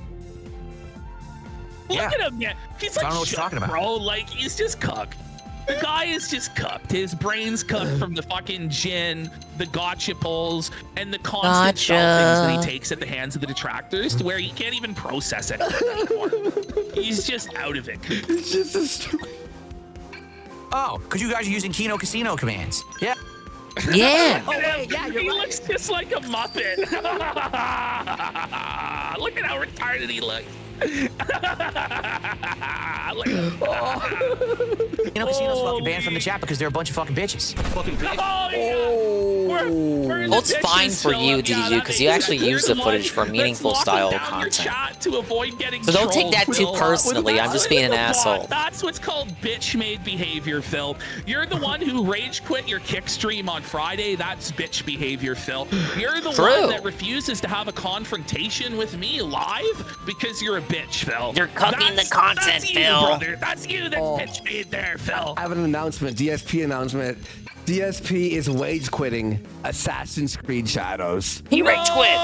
Look at him, yeah. He's like, I don't know what you're talking about. bro. Like, he's just cooked. The guy is just cooked. His brain's cooked from the fucking gin, the gotcha pulls, and the constant things that he takes at the hands of the detractors to where he can't even process it anymore. He's just out of it. It's just a Oh, because you guys are using Kino Casino commands. Yeah. Yeah. Oh, wait, yeah, you're He right. looks just like a Muppet. Look at how retarded he looks. Kino Casino's fucking banned from the chat because they're a bunch of fucking bitches. Oh, yeah. We're Well, it's the fine bitches, for Philip. you, Yeah, DDU, that because you makes actually sense. use You're the one footage for that's meaningful locking style down your content. chat to avoid getting So don't take that trolled, too Phil. personally. I'm just being an asshole. That's what's called bitch-made behavior, Phil. You're the one who rage quit your kick stream on Friday. That's bitch behavior, Phil. You're the one that refuses to have a confrontation with me live because you're a bitch, Phil. You're cooking the content, that's you, Phil. brother. That's you that's bitch-made there, Phil. I have an announcement, DSP announcement. DSP is wage quitting Assassin's Creed Shadows. He rage quit.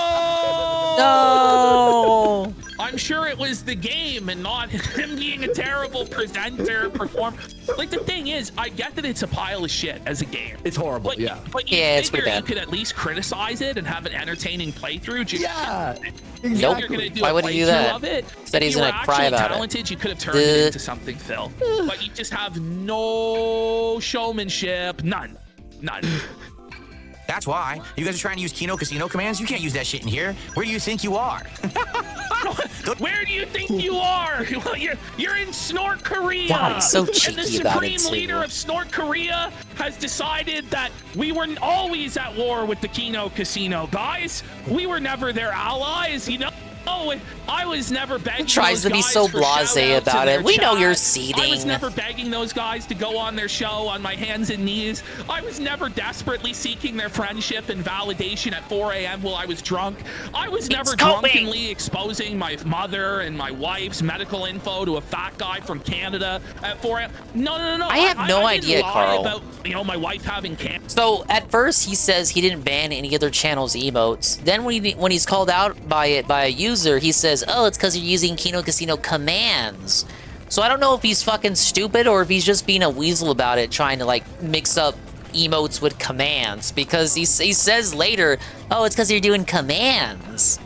No. I'm sure it was the game and not him being a terrible presenter, perform. Like, the thing is, I get that it's a pile of shit as a game. It's horrible, But, yeah. But you Yeah, it's pretty figure you bad. could at least criticize it and have an entertaining playthrough. Yeah, Nope. You're gonna do Why a would he do playthrough that? Of it. Said If he's you were gonna cry actually about it. talented, you could have turned it into something, Phil. But you just have no showmanship. None. That's why. You guys are trying to use Kino Casino commands? You can't use that shit in here. Where do you think you are? Where do you think you are? Well, you're in Snort Korea. God, he's so and the cheeky about it, supreme too. leader of Snort Korea has decided that we were always at war with the Kino Casino. Guys, we were never their allies, you know? Oh, I was never begging. He tries those to be guys so for blasé shout-outs about in it. their We know chat. you're I was seething. never begging those guys to go on their show on my hands and knees. I was never desperately seeking their friendship and validation at 4 a.m. while I was drunk. I was never drunkenly exposing my mother and my wife's medical info to a fat guy from Canada at 4 a.m. No. I have no I didn't idea, lie Carl. About, my wife having cancer. So at first he says he didn't ban any other channels' emotes. Then when he's called out by a user, he says, "Oh, it's because you're using Kino Casino commands." So I don't know if he's fucking stupid or if he's just being a weasel about it, trying to like mix up emotes with commands. Because he says later, "Oh, it's because you're doing commands."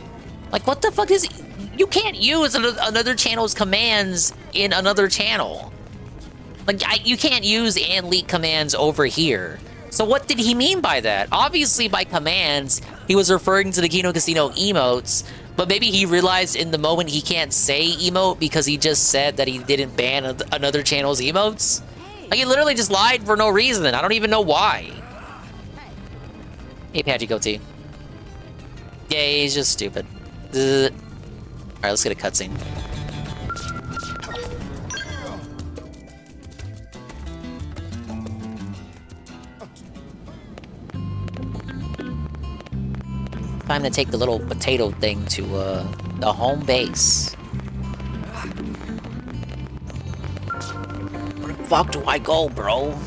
Like, what the fuck is? You can't use another channel's commands in another channel. Like, you can't use and leak commands over here. So what did he mean by that? Obviously, by commands, he was referring to the Kino Casino emotes, but maybe he realized in the moment he can't say emote because he just said that he didn't ban another channel's emotes. Like, he literally just lied for no reason. I don't even know why. Hey, Patchy Goatee. Yeah, he's just stupid. Alright, let's get a cutscene. Time to take the little potato thing to the home base. Where the fuck do I go, bro?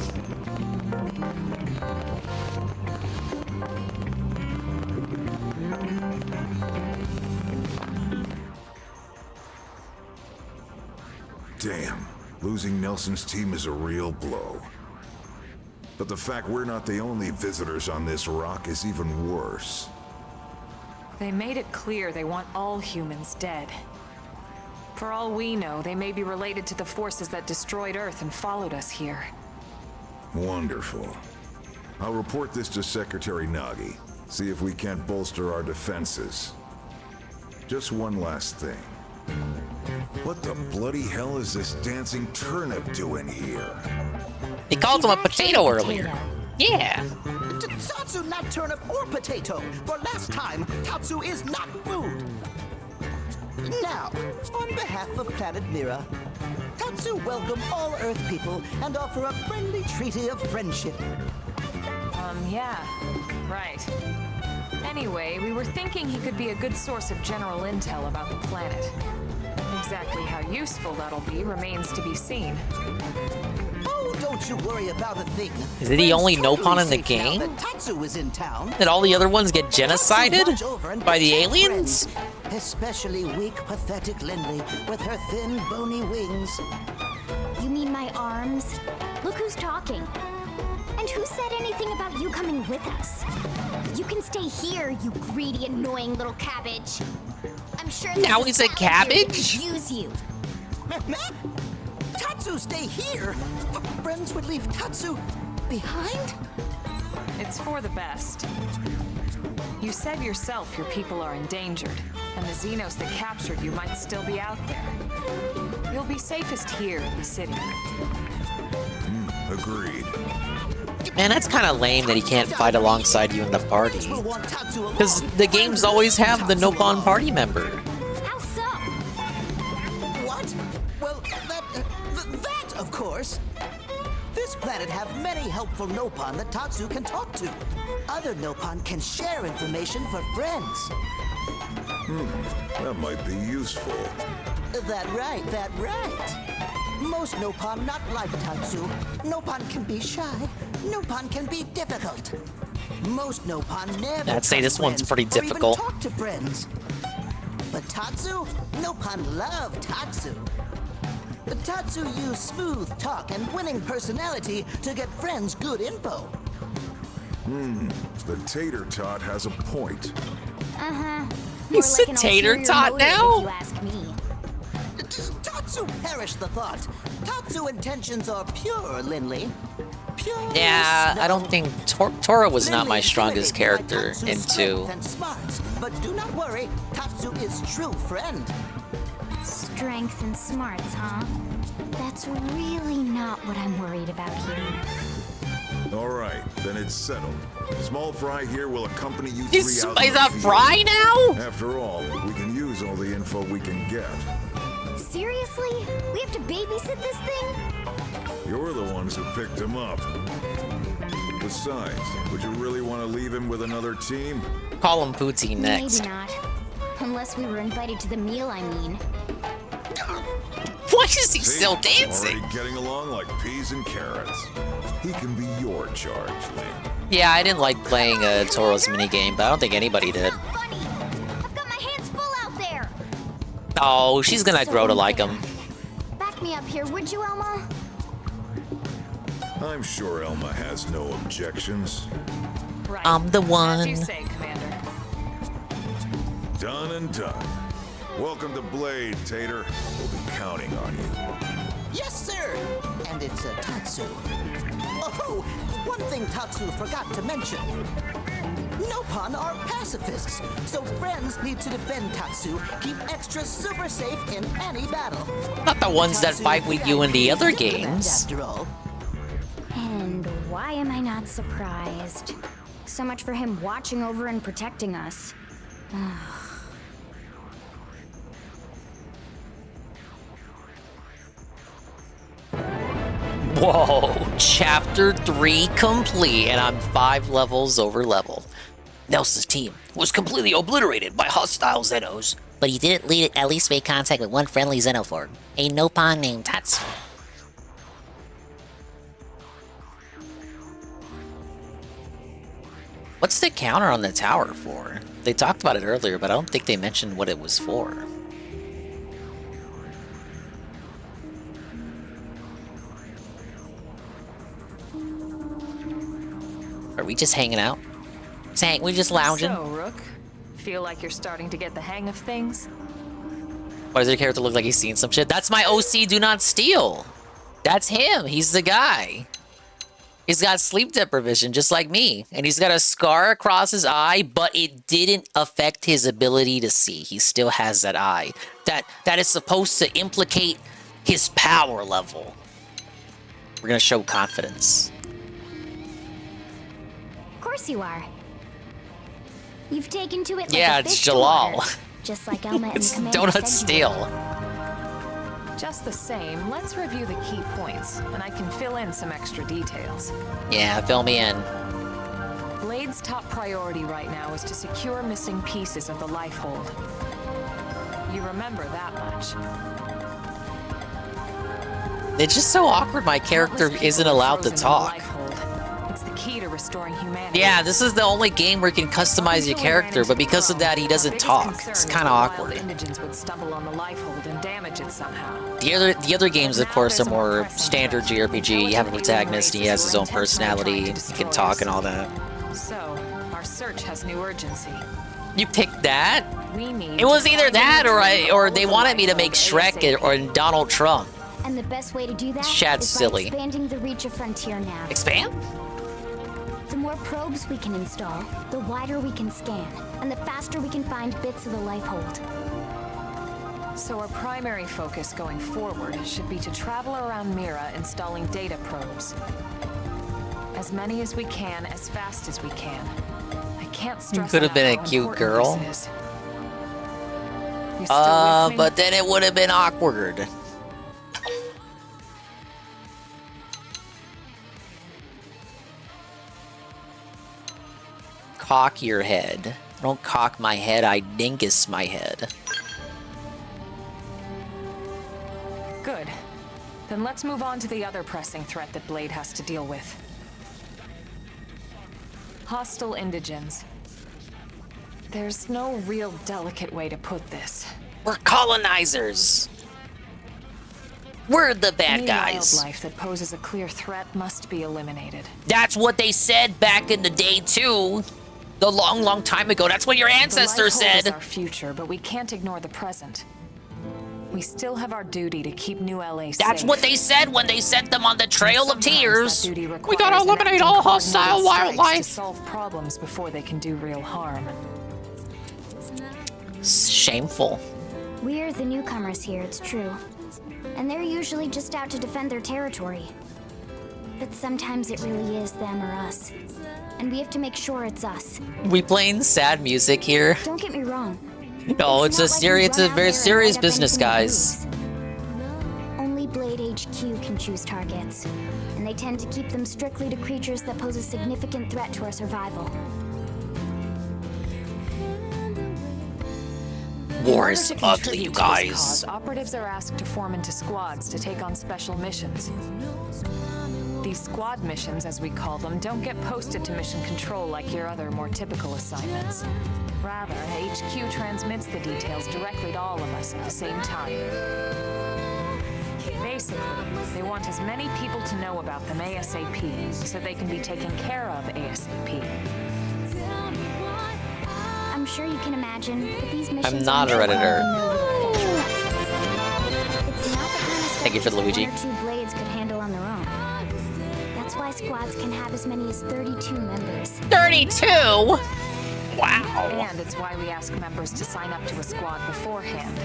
Damn. Losing Nelson's team is a real blow. But the fact we're not the only visitors on this rock is even worse. They made it clear they want all humans dead. For all we know, they may be related to the forces that destroyed Earth and followed us here. Wonderful. I'll report this to Secretary Nagi. See if we can't bolster our defenses. Just one last thing. What the bloody hell is this dancing turnip doing here? He called him a potato earlier. Yeah. Tatsu not turnip or potato. For last time, Tatsu is not food. Now, on behalf of Planet Mira, Tatsu welcome all Earth people and offer a friendly treaty of friendship. Yeah, right. Anyway, we were thinking he could be a good source of general intel about the planet. Exactly how useful that'll be remains to be seen. Oh, don't you worry about a thing. Is it the only Nopon in the game? Tatsu is in town. Did all the other ones get genocided by the aliens? Especially weak, pathetic Lindley with her thin, bony wings. You mean my arms? Look who's talking. And who said anything about you coming with us? You can stay here, you greedy, annoying little cabbage. I'm sure now he's a cabbage? Use you. Tatsu stay here? Friends would leave Tatsu behind? It's for the best. You said yourself your people are endangered, and the Xenos that captured you might still be out there. You'll be safest here in the city. Agreed. Man, that's kind of lame that he can't fight alongside you in the party. Because the games always have the Nopon party member. How so? What? Well, that, of course. This planet have many helpful Nopon that Tatsu can talk to. Other Nopon can share information for friends. That might be useful. That right. Most Nopon not like Tatsu. Nopon can be shy. Nopon can be difficult. Most Nopon never. I'd say this one's pretty difficult. Or even talk to friends. But Tatsu, Nopon love Tatsu. But Tatsu use smooth talk and winning personality to get friends good info. The tater tot has a point. He's a tater tot now? If you ask me. Tatsu perish the thought. Tatsu intentions are pure, Lindley. Pure. Yeah, I don't think Tora was not my strongest character in 2. But do not worry, Tatsu is true friend. Strength and smarts, huh? That's really not what I'm worried about here. All right, then it's settled. Small Fry here will accompany you He's 3 out. He's a Fry now? After all, we can use all the info we can get. Seriously? We have to babysit this thing? You're the ones who picked him up. Besides, would you really want to leave him with another team? Call him Poutine next. Maybe not. Unless we were invited to the meal, I mean. Why is he still dancing? Already getting along like peas and carrots. He can be your charge, Link. Yeah, I didn't like playing Toro's minigame, but I don't think anybody did. I've got my hands full out there. Oh, she's gonna grow to like him. Back me up here, would you, Elma? I'm sure Elma has no objections. Right. I'm the one. As you say, Commander. Done and done. Welcome to Blade, Tater. We'll be counting on you. Yes, sir. And it's Tatsu. Oh, one thing Tatsu forgot to mention. Nopon are pacifists, so friends need to defend Tatsu, keep extra super safe in any battle. Not the ones that fight with you in the other games. After all. And why am I not surprised? So much for him watching over and protecting us. Whoa, chapter 3 complete, and I'm 5 levels over level. Nelson's team was completely obliterated by hostile Xenos, but he did at least make contact with one friendly Xenoform, a Nopon named Tatsu. What's the counter on the tower for? They talked about it earlier, but I don't think they mentioned what it was for. Are we just hanging out? We just lounging? So, Rook, feel like you're starting to get the hang of things? Why does your character look like he's seen some shit? That's my OC Do Not Steal. That's him. He's the guy. He's got sleep deprivation, just like me. And he's got a scar across his eye, but it didn't affect his ability to see. He still has that eye. That is supposed to implicate his power level. We're gonna show confidence. Of course you are. You've taken to it like Yeah, a it's fish to Jalal. water, just like Elma and It's Commander Donut said you Steal. would. Just the same, let's review the key points, and I can fill in some extra details. Yeah, fill me in. Blade's top priority right now is to secure missing pieces of the Lifehold. You remember that much. It's just so awkward my character isn't allowed to talk. It's the key to restoring humanity. Yeah, this is the only game where you can customize your character, but because of that, he doesn't talk. It's kind of awkward. Indigents would stumble on the Lifehold and damage it somehow. The other games, of course, are more standard JRPG. You have a protagonist, he has his own personality, he can talk and all that. So, our search has new urgency. You picked that? We need It was either that or they wanted me to make Shrek or Donald Trump. And the best way to do that Shad's is by silly. expanding the reach of Frontier Nav. Expand? The more probes we can install, the wider we can scan, and the faster we can find bits of the Lifehold. So our primary focus going forward should be to travel around Mira installing data probes. As many as we can, as fast as we can. I can't stress Could have been a enough how cute important girl. this is. You still with me? But then it would have been awkward. Cock your head. I don't cock my head, I dingus my head. Good. Then let's move on to the other pressing threat that Blade has to deal with. Hostile indigens. There's no real delicate way to put this. We're colonizers. We're the bad Any guys. wildlife that poses a clear threat must be eliminated. That's what they said back in the day too. The long time ago. That's what your ancestors The Lifehold is said. our future, but we can't ignore the present. We still have our duty to keep New LA safe. That's what they said when they sent them on the Trail of Tears. That duty We gotta requires eliminate enacting all hostile coordinated strikes wildlife. to solve problems before they can do real harm. Shameful. We're the newcomers here, it's true. And they're usually just out to defend their territory. But sometimes it really is them or us. And we have to make sure it's us. We playing sad music here. Don't get me wrong. No, it's a not like we serious, it's a run out very there and serious light up business, anything that guys. moves. Only Blade HQ can choose targets, and they tend to keep them strictly to creatures that pose a significant threat to our survival. War In is order to ugly, contribute you to this guys. cause, operatives are asked to form into squads to take on special missions. These squad missions, as we call them, don't get posted to mission control like your other more typical assignments. Rather, HQ transmits the details directly to all of us at the same time. Basically, they want as many people to know about them ASAP, so they can be taken care of ASAP. I'm sure you can imagine that these missions I'm not a are Redditor. It's not the kind of stuff Thank you for the just Luigi. one or two blades could handle on their own. That's why squads can have as many as 32 members. 32? Wow. And it's why we ask members to sign up to a squad beforehand.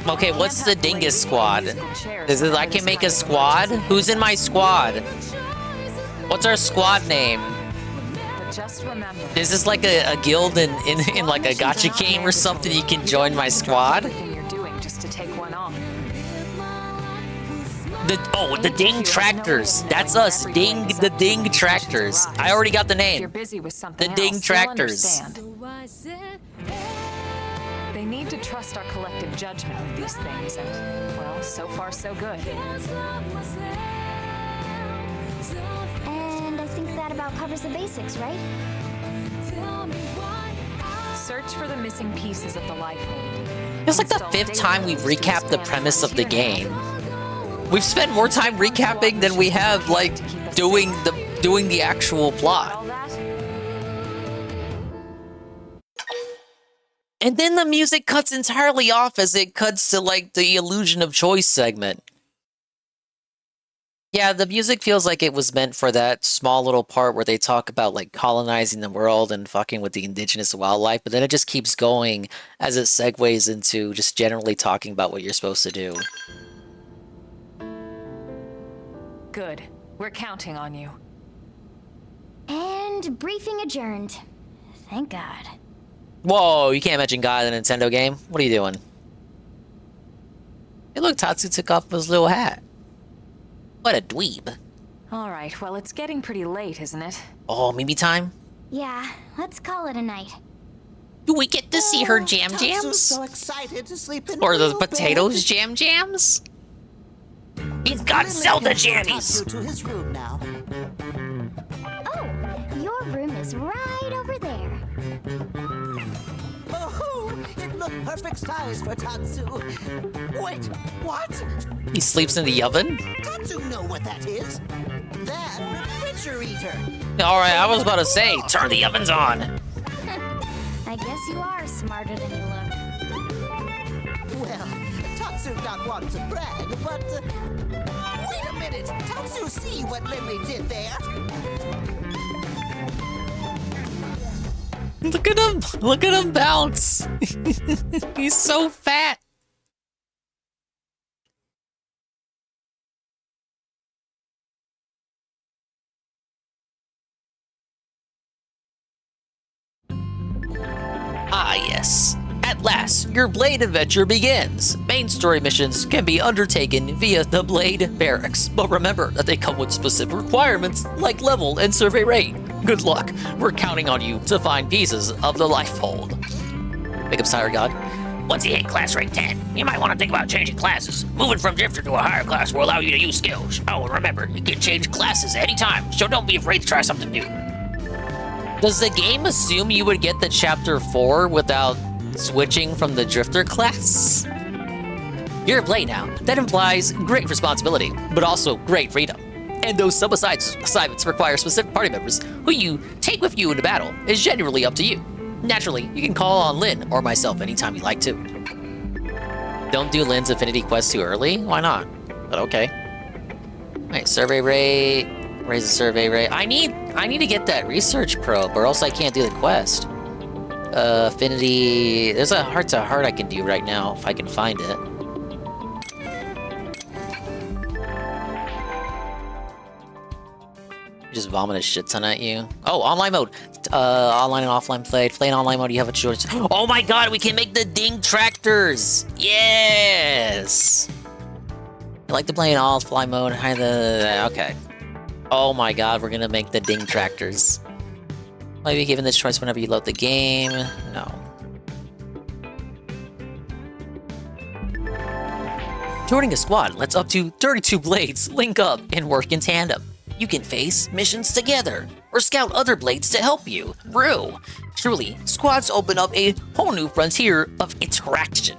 Okay, what's the Dingus squad? Is it I can make a squad? Who's in my squad? What's our squad name? But just remember, Is this like a guild in like a gacha game or something? You can join my squad? everything you're doing just to take one on. The Ding Tractors. That's us. The Ding Tractors. I already got the If you're name. busy with something The Ding else, they'll Tractors. understand. They need to trust our collective judgment with these things, and, well, so far so good. And I think that about covers the basics, right? Search for the missing pieces of the Lifehold. It's like the 5th time we've recapped the premise of the game. We've spent more time recapping than we have like doing the actual plot. All that? And then the music cuts entirely off as it cuts to, like, the illusion of choice segment. Yeah, the music feels like it was meant for that small little part where they talk about, like, colonizing the world and fucking with the indigenous wildlife, but then it just keeps going as it segues into just generally talking about what you're supposed to do. Good. We're counting on you. And briefing adjourned. Thank God. Whoa, you can't mention God in a Nintendo game? What are you doing? Hey, look, Tatsu took off his little hat. What a dweeb. All right, well, it's getting pretty late, isn't it? Oh, maybe time? Yeah, let's call it a night. Do we get to see her jam jams? Tatsu's so excited to sleep in Or the real potatoes bed. jam jams? He's got Zelda jammies! Tatsu to his room now. Oh, your room is right over there. Oh, it looked perfect size for Tatsu. Wait, what? He sleeps in the oven? Tatsu know what that is. That refrigerator. Alright, I was about to say, turn the ovens on. I guess you are smarter than you look. Well, Tatsu not want to brag, but wait a minute. Tatsu see what Lily did there? Look at him! Look at him bounce! He's so fat! Ah, yes. At last, your Blade adventure begins. Main story missions can be undertaken via the Blade Barracks, but remember that they come with specific requirements like level and survey rate. Good luck. We're counting on you to find pieces of the life hold. Wake up, Sire God. Once you hit class rank 10, you might want to think about changing classes. Moving from Drifter to a higher class will allow you to use skills. Oh, and remember, you can change classes anytime, so don't be afraid to try something new. Does the game assume you would get the Chapter 4 without switching from the Drifter class? You're a Blade now. That implies great responsibility, but also great freedom. And those sub-assignments require specific party members who you take with you into battle is generally up to you. Naturally, you can call on Lynn or myself anytime you like to. Don't do Lynn's Affinity Quest too early? Why not? But okay. Alright, survey rate. Raise the survey rate. I need to get that research probe, or else I can't do the quest. Affinity. There's a heart-to-heart I can do right now, if I can find it. Just vomit a shit ton at you. Oh, online mode. Online and offline play. Play in online mode, you have a choice. Oh my god, we can make the ding tractors! Yes! I like to play in offline mode. Okay. Oh my god, we're gonna make the ding tractors. Might be given this choice whenever you load the game. No. Joining a squad lets up to 32 blades link up and work in tandem. You can face missions together, or scout other blades to help you. Brew! Truly, squads open up a whole new frontier of interaction.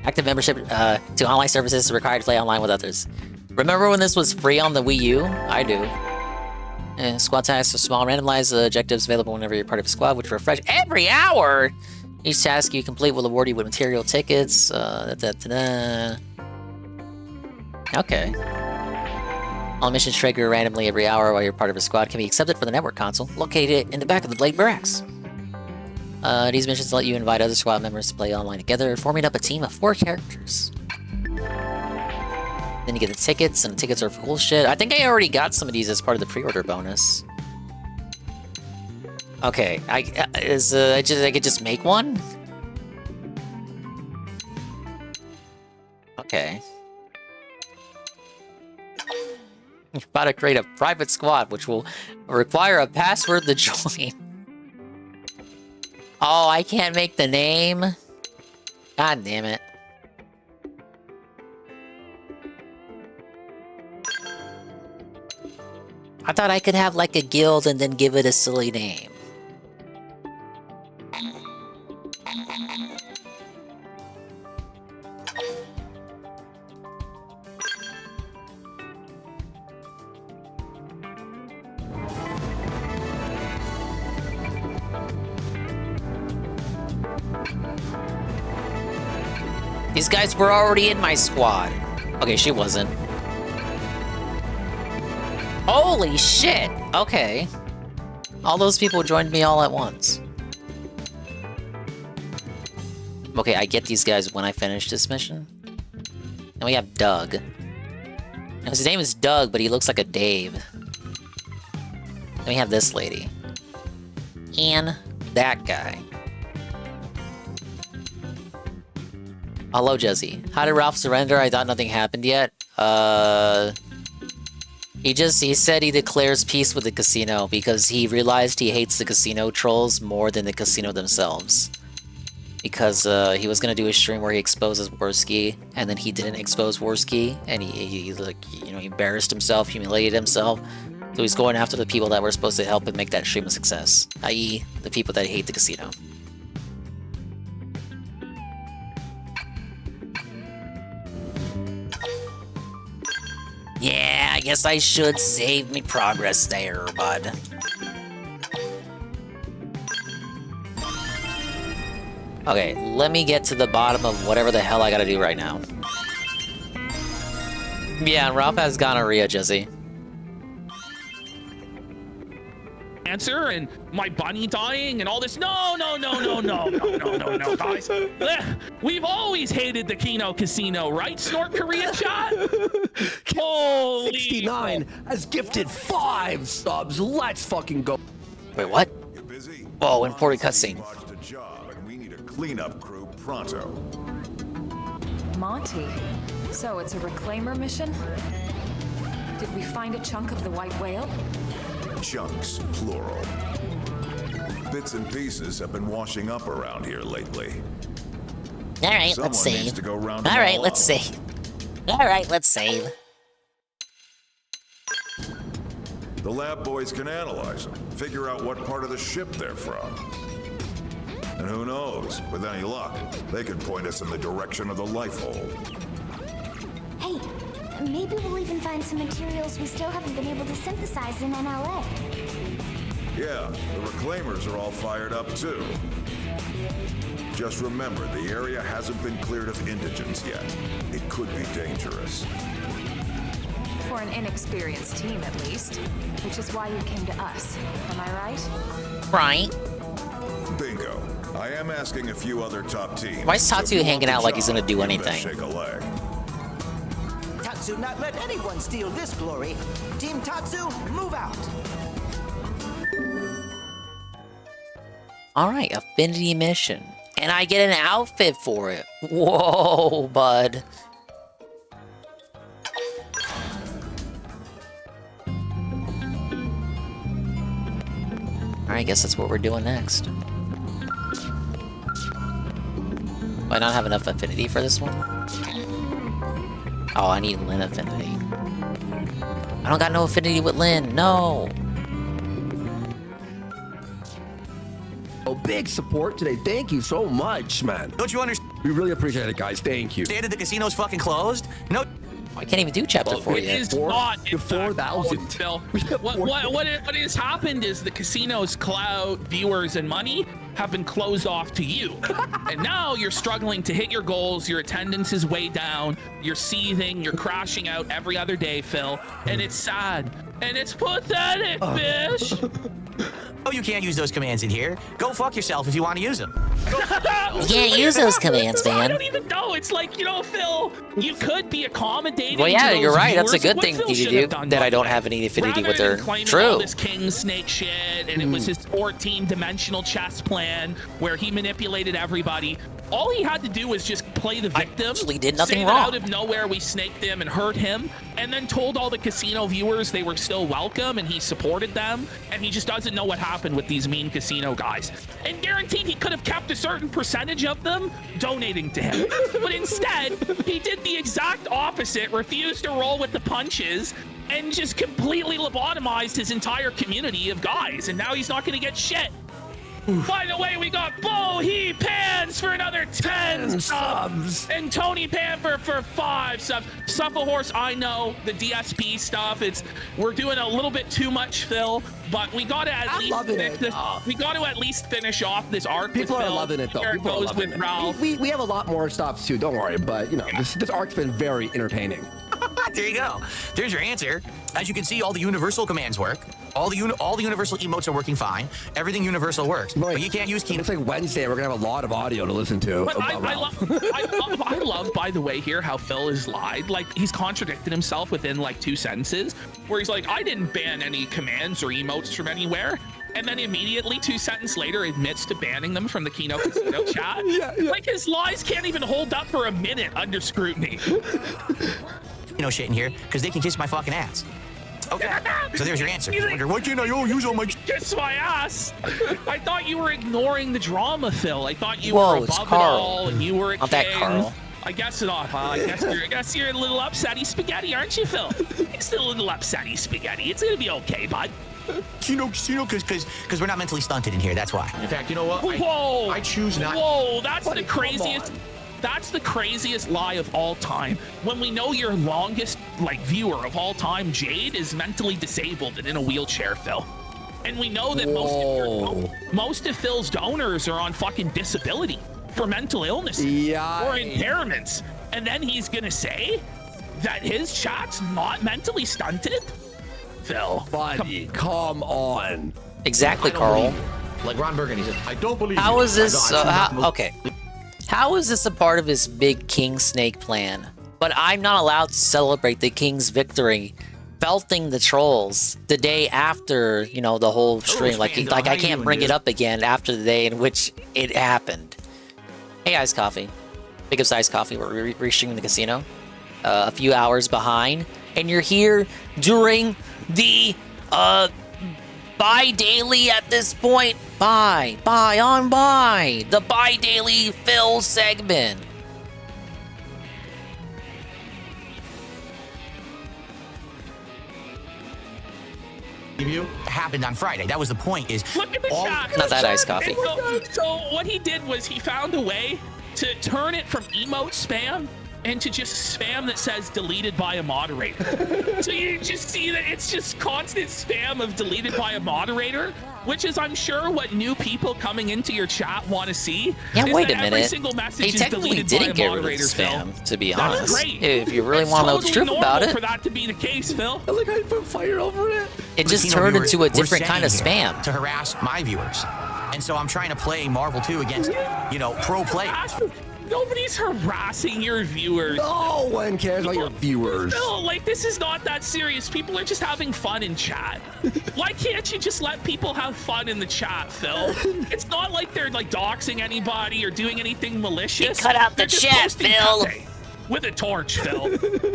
Active membership to online services is required to play online with others. Remember when this was free on the Wii U? I do. Squad tasks are small, randomized objectives available whenever you're part of a squad, which refresh every hour! Each task you complete will award you with material tickets. Okay. All missions trigger randomly every hour while you're part of a squad can be accepted for the network console, located in the back of the Blade Barracks. These missions let you invite other squad members to play online together, forming up a team of 4 characters. Then you get the tickets, and the tickets are for cool shit. I think I already got some of these as part of the pre-order bonus. Okay, I could just make one? Okay. You're about to create a private squad, which will require a password to join. Oh, I can't make the name? God damn it. I thought I could have like a guild and then give it a silly name. These guys were already in my squad. Okay, she wasn't. Holy shit! Okay. All those people joined me all at once. Okay, I get these guys when I finish this mission. Then we have Doug. Now, his name is Doug, but he looks like a Dave. Then we have this lady. And that guy. Hello, Jesse. How did Ralph surrender? I thought nothing happened yet. He said he declares peace with the casino because he realized he hates the casino trolls more than the casino themselves. Because he was gonna do a stream where he exposes Worski, and then he didn't expose Worski, and he like, you know, he embarrassed himself, humiliated himself. So he's going after the people that were supposed to help him make that stream a success, i.e., the people that hate the casino. Yeah, I guess I should save me progress there, bud. Okay, let me get to the bottom of whatever the hell I gotta do right now. Yeah, Ralph has gonorrhea, Jesse. Answer and my bunny dying and all this. No, guys. We've always hated the Kino Casino, right? Snort Korea chat? Holy 69 has gifted 5 subs. Let's fucking go. Wait, what? Whoa, imported cutscene. Cleanup crew pronto. Monty, so it's a reclaimer mission? Did we find a chunk of the white whale? Chunks, plural. Bits and pieces have been washing up around here lately. Alright, let's save. Alright, let's save. Alright, let's save. The lab boys can analyze them, figure out what part of the ship they're from. And who knows, with any luck, they could point us in the direction of the life hold. Hey, maybe we'll even find some materials we still haven't been able to synthesize in NLA. Yeah, the reclaimers are all fired up too. Just remember, the area hasn't been cleared of indigents yet. It could be dangerous. For an inexperienced team, at least. Which is why you came to us. Am I right? Right. Bingo. I am asking a few other top teams. Why is Tatsu hanging out like he's gonna do anything? Shake a leg. Tatsu not let anyone steal this glory. Team Tatsu, move out. Alright, affinity mission. And I get an outfit for it. Whoa, bud. Alright, I guess that's what we're doing next. Do I not have enough affinity for this one? Oh, I need Lyn affinity. I don't got no affinity with Lyn, no! Oh, big support today. Thank you so much, man. Don't you understand? We really appreciate it, guys. Thank you. The casino's fucking closed? No. I can't even do chapter 4 It yet. is not 4,000. Phil. What has happened is the casino's clout, viewers, and money have been closed off to you. And now you're struggling to hit your goals, your attendance is way down, you're seething, you're crashing out every other day, Phil. And it's sad. And it's pathetic, fish! Oh, you can't use those commands in here. Go fuck yourself if you want to use them. You can't use those commands, man. I don't even know. It's like, you know, Phil, you could be accommodating. Well, yeah, to those you're right. That's a viewers. good What thing Phil you should do have done, that I don't by the have any affinity with her. claiming True. all this king snake shit, and it was his 14-dimensional chess plan where he manipulated everybody. All he had to do was just play the victim. I actually did nothing say wrong. That out of nowhere, we snaked him and hurt him, and then told all the casino viewers they were still welcome, and he supported them, and he just doesn't know what happened with these mean casino guys. And guaranteed he could have kept a certain percentage of them donating to him. But instead, he did the exact opposite, refused to roll with the punches, and just completely lobotomized his entire community of guys, and now he's not going to get shit. By the way, we got Bohe Pans for another 10 subs. And Tony Pamper for 5 subs. Suffer Horse, I know the DSP stuff. We're doing a little bit too much, Phil, but we got to at least finish this. We got to at least finish off this arc. People with are Phil. loving it though. Here People are goes loving with it. Ralph. We have a lot more stops too. Don't worry, but you know this arc's been very entertaining. There you go. There's your answer. As you can see, all the universal commands work. All the universal emotes are working fine. Everything universal works. Right. But you can't use Kino. It's like Wednesday. We're gonna have a lot of audio to listen to. But I love, by the way, here how Phil has lied. Like, he's contradicted himself within like 2 sentences, where he's like, I didn't ban any commands or emotes from anywhere. And then immediately 2 sentences later admits to banning them from the Kino Casino chat. Yeah. Like, his lies can't even hold up for a minute under scrutiny. Shit in here because they can kiss my fucking ass. Okay, so there's your answer. Wonder, why can't I use all my kiss my ass? I thought you were ignoring the drama, Phil. I thought you Whoa, were it's above it Carl. all and you were a Not king. that Carl. I guess not, huh? I guess you're a little upsetty spaghetti, aren't you, Phil? You're still a little upsetty spaghetti. It's gonna be okay, bud. Kino, because we're not mentally stunted in here. That's why. In fact, you know what? Whoa! I choose not. Whoa! That's the craziest. That's the craziest lie of all time. When we know your longest viewer of all time, Jade, is mentally disabled and in a wheelchair, Phil. And we know that most of Phil's donors are on fucking disability for mental illnesses or impairments. And then he's gonna say that his chat's not mentally stunted? Phil. Buddy, come on. Exactly, Carl. Like Ron Burgundy says, I don't believe How you. is this? Okay. How is this a part of his big King Snake plan? But I'm not allowed to celebrate the King's victory, felting the trolls the day after, the whole stream. Like I can't bring it up again after the day in which it happened. Hey, Ice Coffee. Big Ups Ice Coffee. We're restreaming the casino. A few hours behind. And you're here during the, buy daily at this point. Buy the buy daily Phil segment. Happened on Friday. That was the point. Is look at the chat. Not that iced coffee. So what he did was he found a way to turn it from emote spam into just spam that says deleted by a moderator. So you just see that it's just constant spam of deleted by a moderator, which is, I'm sure, what new people coming into your chat want to see. Yeah, wait a every minute. Single message He technically didn't get rid of the spam, to be honest. That's great. If you really want to know the truth about it. For that to be the case, Phil. I like how you put fire over it. It just turned into a different kind of spam. To harass my viewers. And so I'm trying to play Marvel 2 against, pro players. Nobody's harassing your viewers. No one cares about your viewers. No, this is not that serious. People are just having fun in chat. Why can't you just let people have fun in the chat, Phil? It's not like they're doxing anybody or doing anything malicious. Cut out the They're just chat, posting Phil. content with a torch, Phil.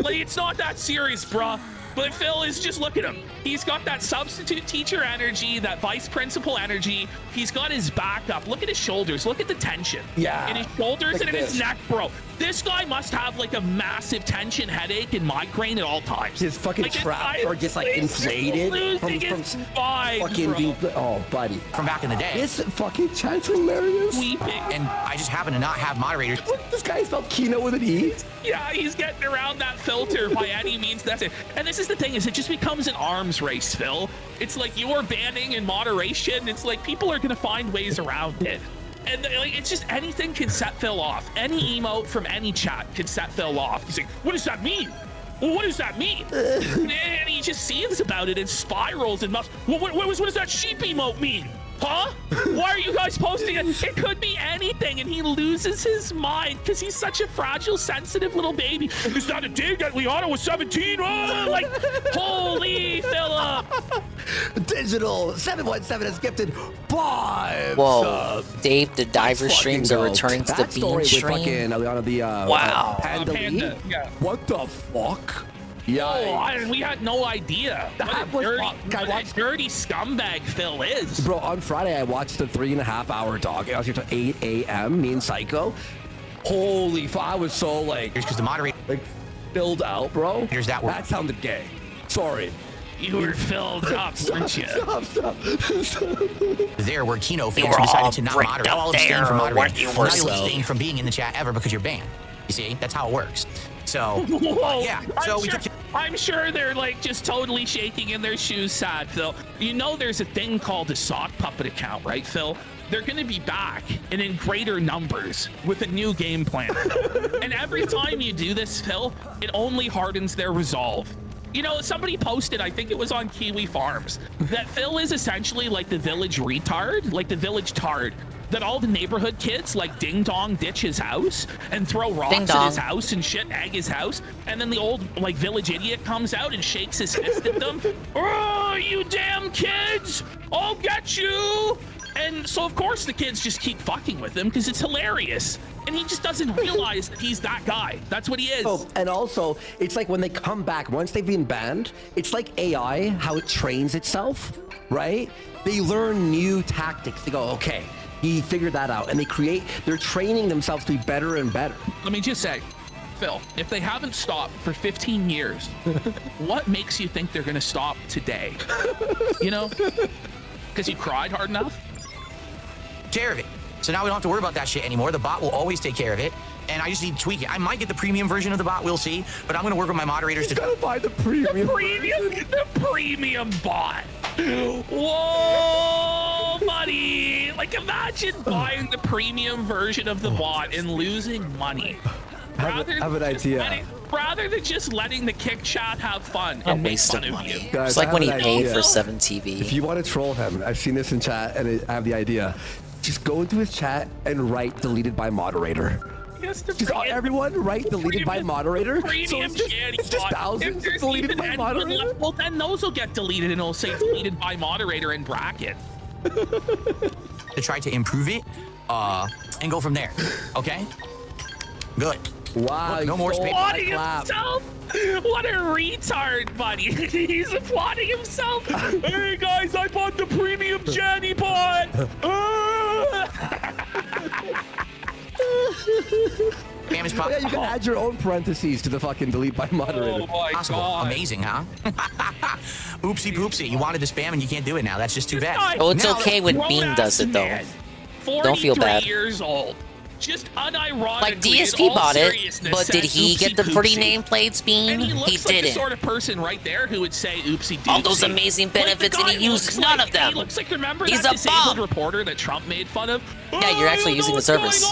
It's not that serious, bruh. But Phil is just, look at him. He's got that substitute teacher energy, that vice principal energy. He's got his back up. Look at his shoulders. Look at the tension. Yeah. In his shoulders and in his this. neck, bro. This guy must have a massive tension headache and migraine at all times. His fucking traps are just inflated from fucking being. Oh, buddy. From back in the day. This fucking chat's hilarious. Weeping. And I just happen to not have moderators. This guy spelled Kino with an E. Yeah, he's getting around that filter by any means necessary. And this is the thing, is it just becomes an arms race, Phil. It's like you're banning in moderation. It's like people are gonna find ways around it. And it's just anything can set Phil off. Any emote from any chat can set Phil off. He's like, what does that mean? Well, what does that mean? And he just seethes about it and spirals and must. What does that sheep emote mean? Huh? Why are you guys posting it? It could be anything, and he loses his mind because he's such a fragile, sensitive little baby. Is that a dig at Liana was 17? Oh, holy Philip! Digital 717 has gifted 5 Whoa, subs. Dave, the diver streams are returning to the beam stream. Wow. Panda. Yeah. What the fuck? Yeah. Oh, we had no idea what a dirty scumbag Phil is. Bro, on Friday I watched the 3.5-hour dog. I was here till 8 a.m. Me and Psycho. Holy fuck! I was so because the moderator filled out, bro. Here's that word. That sounded gay. Sorry. You were filled up, weren't you? Stop. There were Kino fans were who decided all to not bricked moderate. up I'll abstain from there, moderating. weren't you, Well, now you'll Marcel? abstain from being in the chat ever because you're banned. You see, that's how it works. So, Whoa, yeah. So I'm sure they're like just totally shaking in their shoes sad, Phil. You know there's a thing called a sock puppet account, right, Phil? They're going to be back and in greater numbers with a new game plan. And every time you do this, Phil, it only hardens their resolve. You know, somebody posted, I think it was on Kiwi Farms, that Phil is essentially like the village retard, like the village tard, that all the neighborhood kids like ding dong ditch his house and throw rocks at his house and shit egg his house, and then the old like village idiot comes out and shakes his fist at them. Oh, you damn kids, I'll get you. And so of course the kids just keep fucking with him because it's hilarious, and he just doesn't realize that he's that guy. That's what he is. Oh, and also, it's like when they come back, once they've been banned, it's like AI, how it trains itself, right? They learn new tactics. They go, okay, he figured that out, and they're training themselves to be better and better. Let me just say, Phil, if they haven't stopped for 15 years, what makes you think they're gonna stop today? You know? Because you cried hard enough? care of it. So now we don't have to worry about that shit anymore. The bot will always take care of it. And I just need to tweak it. I might get the premium version of the bot, we'll see. But I'm going to work with my moderators to buy the premium. The premium bot. Whoa, buddy. Like, imagine buying the premium version of the bot and losing money. I have an idea. Rather than just letting the kick chat have fun and make fun of you. Guys, it's like when he paid idea. for 7TV. If you want to troll him, I've seen this in chat and I have the idea. Just go into his chat and write deleted by moderator. Just everyone write deleted by moderator. So it's just thousands deleted by moderator. Well, then those will get deleted and it'll say deleted by moderator in bracket. to try to improve it and go from there. Okay? Good. Wow. Look, no more space. Applauding himself? What a retard, buddy. He's applauding himself. Hey guys, I bought the premium Janny bot. Yeah, you can add your own parentheses to the fucking delete by moderator. Oh my God. Amazing, huh? Oopsie poopsie. You wanted to spam and you can't do it now. That's just too bad. Oh, it's okay when Bean does it though. Don't feel bad. 43 years old. Just unironically, like DSP bought it, but did he get the pretty nameplate, Bean? He didn't. like the sort of person right there who would say oopsie doopsie. All those amazing benefits and he used none of them. He looks like, remember He's that a disabled bum. reporter that Trump made fun of? Yeah, you're actually using the service.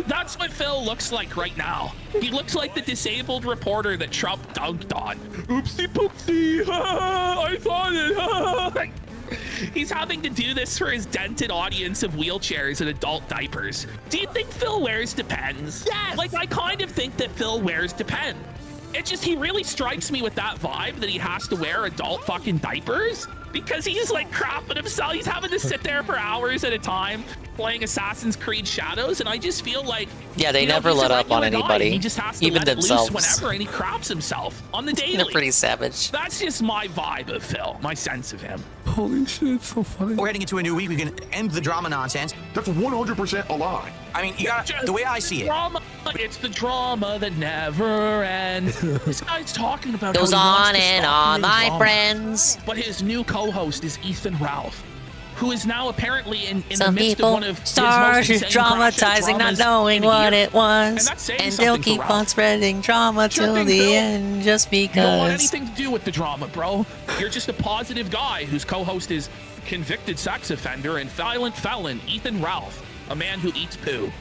That's what Phil looks like right now. He looks like the disabled reporter that Trump dunked on. Oopsie poopsie, I thought it. He's having to do this for his dented audience of wheelchairs and adult diapers. Do you think Phil wears Depends? Yes! Like, I kind of think that Phil wears Depends. It just, he really strikes me with that vibe that he has to wear adult fucking diapers because he's like crapping himself. He's having to sit there for hours at a time playing Assassin's Creed Shadows, and I just feel like they never let up on anybody, He just has to even let themselves. it loose whenever, and he craps himself on the daily. They're pretty savage. That's just my vibe of Phil, my sense of him. Holy shit, it's so funny. We're heading into a new week. We can end the drama nonsense. That's 100% a lie. I mean, you got the way I see it. Drama, it's the drama that never ends. This guy's talking about goes how on he wants to and stop on, doing my drama. friends. But his new co-host is Ethan Ralph, who is now apparently in Some the midst people of one of start his most insane dramatizing, not knowing what it was, and they'll keep on spreading drama till the end just You don't want because. anything to do with the drama, bro. You're just a positive guy whose co-host is convicted sex offender and violent felon Ethan Ralph, a man who eats poo.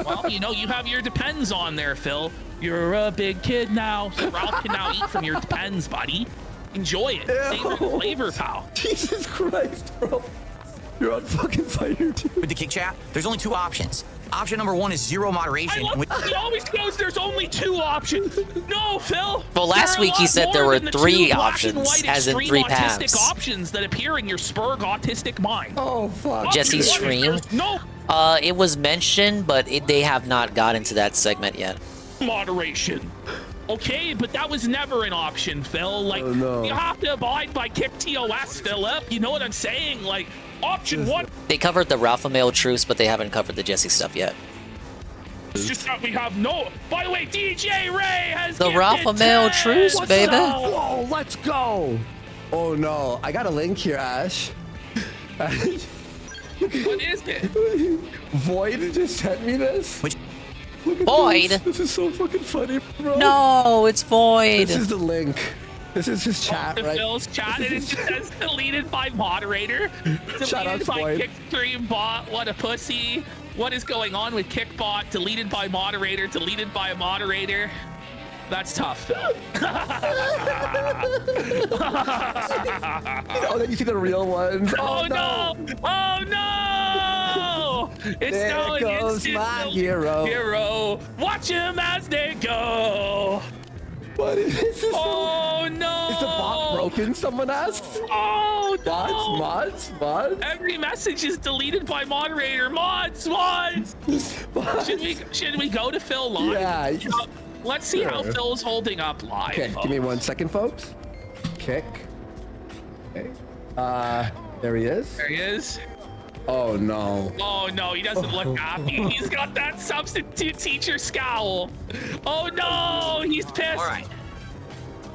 Well, you know, you have your Depends on there, Phil. You're a big kid now, so Ralph can now eat from your Depends, buddy. Enjoy it. Savor the flavor, pal. Jesus Christ, bro. You're on fucking fire, dude. With the kick chat, there's only two options. Option number one is zero moderation. He always goes, there's only two options. No, Phil. Well, last week he said there were 3 options, as in 3 paths. Autistic options that appear in your Spurg autistic mind. Oh, fuck. Jesse's stream? No. It was mentioned, but they have not gotten to that segment yet. Moderation. Okay, but that was never an option, Phil. Like, you have to abide by Kick TOS, Philip. You know what I'm saying? Like, option 1. They covered the Ralph Mail truce, but they haven't covered the Jesse stuff yet. It's just that we have no. By the way, DJ Ray has the Ralph Mail truce, baby. Whoa, let's go. Oh no, I got a link here, Ash. Ash. What is it? Void just sent me this. Which? Void? This is so fucking funny, bro. No, it's Void. This is the link. This is his chat, right? Phil's chat, and it just says deleted by moderator. Shout out Deleted by Void. Kickstream bot. What a pussy. What is going on with Kickbot? Deleted by moderator. Deleted by a moderator. That's tough, Phil. Oh, then you see the real ones. Oh no! Oh no! It's There now an goes instant my hero. Watch them as they go. What is this? Oh no! Is the bot broken? Someone asks. Oh no! Mods. Every message is deleted by moderator. Mods. Should we go to Phil live? Yeah. Let's see how Phil's holding up live. Okay, give me 1 second, folks. Kick. Okay. There he is. There he is. Oh no. Oh no, he doesn't look happy. He's got that substitute teacher scowl. Oh no, he's pissed. All right.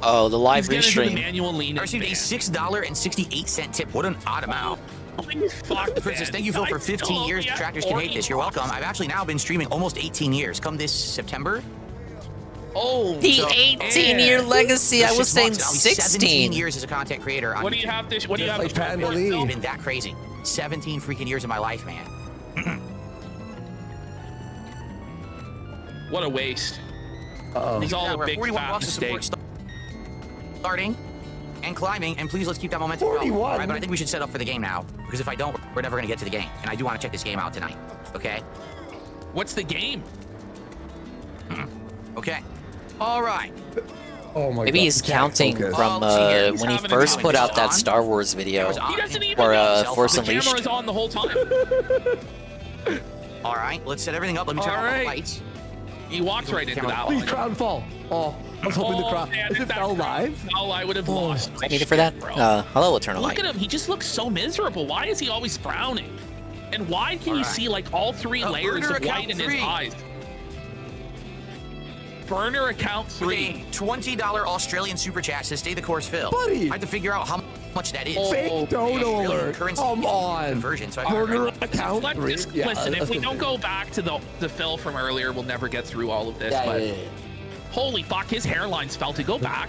Oh, the live He's gonna do the restream. manual lean. I received a $6.68 tip. What an odd amount. Fuck, Princess, thank you, Phil, for 15 years. Detractors can hate this. You're welcome. I've actually now been streaming almost 18 years. Come this September. Oh, The 18-year legacy. I was saying 17 16. years as a content creator. What do you have to? What do you have? Like Panda to Lee. It's been that crazy. 17 freaking years of my life, man. What a waste. Uh-oh. It's all Yeah, a we're big 41 fat bucks to support mistake. starting and climbing, and please let's keep that momentum going. 41? All right, but I think we should set up for the game now, because if I don't, we're never going to get to the game, and I do want to check this game out tonight. Okay? What's the game? Okay. All right. Oh my Maybe God. he's counting focus. from Oh, see here. when he having a first put out that conversation. Star Wars video. He doesn't even Or, know. Force The Unleashed. camera is on the whole time. All right, let's set everything up. Let me turn All off the right. lights. He walked right into that Please, one. crown fall. Oh, I was hoping the crown. man, Is if it that fell crown live? fell, I would have lost. I need it for that. Bro. Hello, Eternal Look Light. at him. He just looks so miserable. Why is he always frowning? And why can you see like all three layers burner of white account in 3. his eyes? Burner account 3. A $20 Australian super chat says, "Stay the course, Phil." Buddy. I have to figure out how much that is. Fake dono alert. Currency Come on. conversion. So I Burner account Let's 3. just, Yeah, listen, if let's we go don't there. go back to the Phil from earlier, we'll never get through all of this. Yeah, but yeah. holy fuck, his hairline's felted. Go back.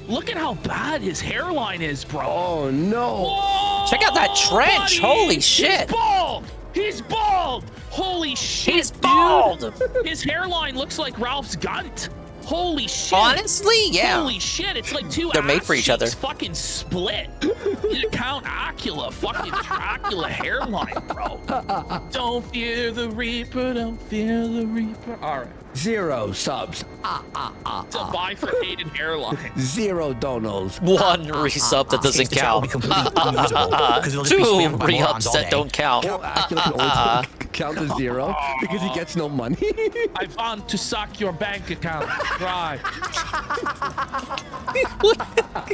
Look at how bad his hairline is, bro. Oh no. Whoa, Check out that trench. buddy. Holy shit. He's bald. He's bald. Holy shit. He's dude. bald. His hairline looks like Ralph's Gunt. Holy shit. Honestly, yeah. Holy shit, it's like two They're made for each other. cheeks fucking split. You Count Acula, fucking Dracula hairline, bro. Don't fear the Reaper, don't fear the Reaper. All right. 0 subs. It's a bifurcated hairline. 0 donos. One resub that doesn't count. Two re-ups that don't count. Count to 0 because he gets no money. I want to suck your bank account. Right.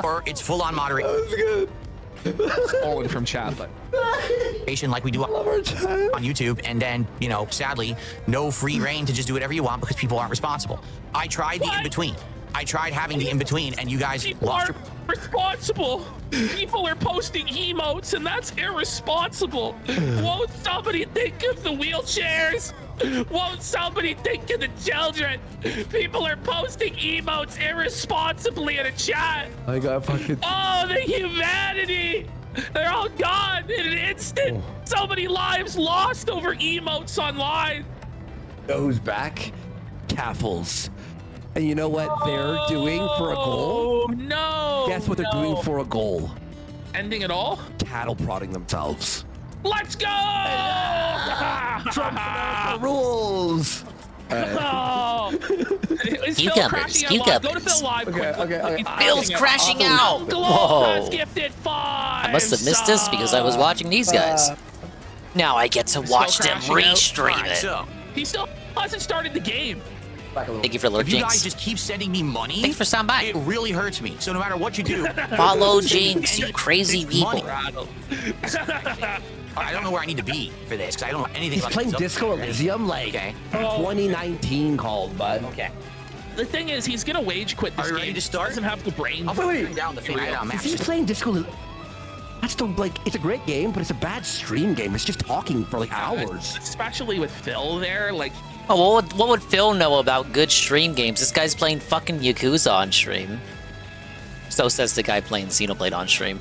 Or it's full on moderation. That was good. Stolen from chat, but Like we do on YouTube, and then, you know, sadly, no free reign to just do whatever you want because people aren't responsible. I tried the in-between. I tried having the in-between, and you guys people lost are responsible. People are posting emotes, and that's irresponsible. Won't somebody think of the wheelchairs? Won't somebody think of the children? People are posting emotes irresponsibly in a chat. I got fucking. Oh, the humanity! They're all gone in an instant. So many lives lost over emotes online. Goes back. Caffles. And you know what they're doing for a goal? Oh no! Guess what they're doing for a goal? Ending it all? Cattle prodding themselves. Let's go! Trump America rules. Oh. Is Phil Cucumbers, crashing out live? Go to Phil live. Okay. Phil's crashing out. Whoa! Whoa. Gifted 5. I must have missed this because I was watching these guys. Now I get to watch them restream it. So, he still hasn't started the game. Thank you for if Lord you guys Jinx. just keep sending me money, Thanks for stopping by. it really hurts me. So no matter what you do, Follow send me Jinx, you any crazy people. money. I don't know where I need to be for this because I don't know anything He's about playing this. Disco Elysium like 2019 called, bud. Okay. The thing is, he's gonna wage quit this game. To start? He doesn't have the brain. Oh, wait. Down the thing right now, If he's playing Disco, that's the it's a great game, but it's a bad stream game. It's just talking for like hours. Especially with Phil there, like. Oh, what would Phil know about good stream games? This guy's playing fucking Yakuza on stream. So says the guy playing Xenoblade on stream.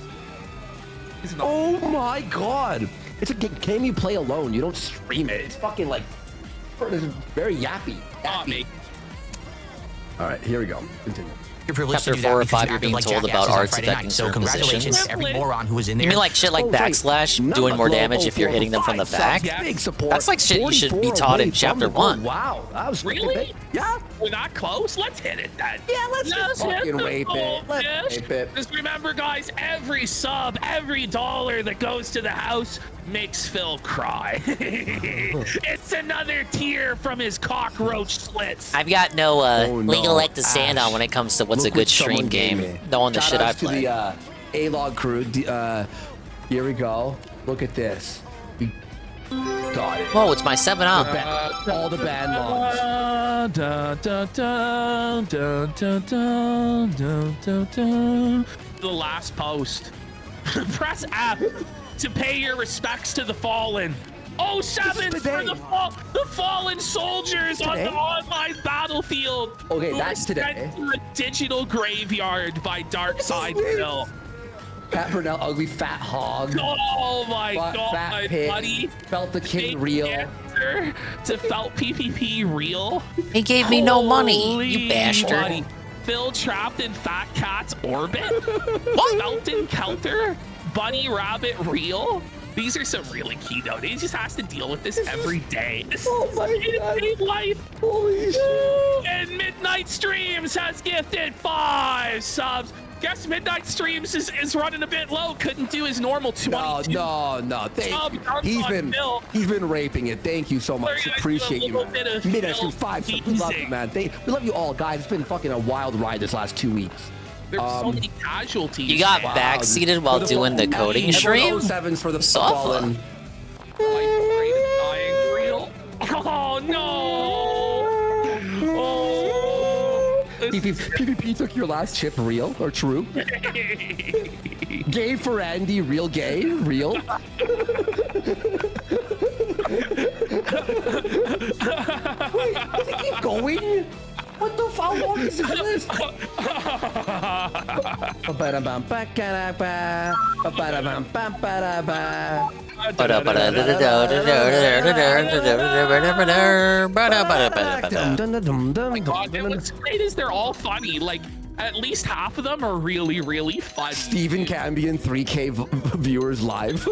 Oh my god! It's a game you play alone. You don't stream it. It's fucking like very yappy. All right, here we go. Continue. You're privileged Chapter to do 4 or that because 5, you you're acted being like told jackasses about on arts Friday night. affecting So certain congratulations positions. to every moron who was in there. You mean like shit like backslash, doing more damage if you're hitting them from the back? Big support. That's like shit you should be taught in Chapter 1. Wow, that was Really? Yeah. We're not close. Let's hit it then. Yeah, let's just hit fucking the vape it. Let's goldfish. vape it. Just remember, guys, every sub, every dollar that goes to the house makes Phil cry. It's another tear from his cockroach slits. I've got no legal leg to stand on when it comes to what's a good stream game. Knowing the shit I play. To the A-Log crew. Here we go. Look at this. We got it. Whoa, it's my 7-up. All the band logs. The last post. Press F to pay your respects to the fallen. Oh, 7 for the fallen soldiers on the online battlefield. Okay, who that's were today. sent to a digital graveyard by Darkside Phil. Pat Burnell, ugly fat hog. Oh my god, fat pig. buddy. Felt the king real. Answer to Felt PPP real. He gave me no money, Holy you bastard. buddy. Phil trapped in Fat Cat's orbit. Felt in Kelter. Bunny Rabbit real. These are some really key notes. He just has to deal with this every day. This is his life. Holy shit. And Midnight Streams has gifted 5 subs. Guess Midnight Streams is running a bit low. Couldn't do his normal 22. No. He's been raping it. Thank you so much. Appreciate you, man. Midnight Stream 5 subs. We love you, man. We love you all, guys. It's been fucking a wild ride this last 2 weeks. There's so many casualties. You got backseated while doing the coding stream? 7s for the Sofa. fallen. Dying real. Oh no! Oh. PPP took your last chip, real or true? Gay for Andy, real gay, real. Wait, does it keep going? What the fuck? How long is this? What's great is they're all funny. Like, at least half of them are really, really funny. Stephen Cambion, 3K viewers live.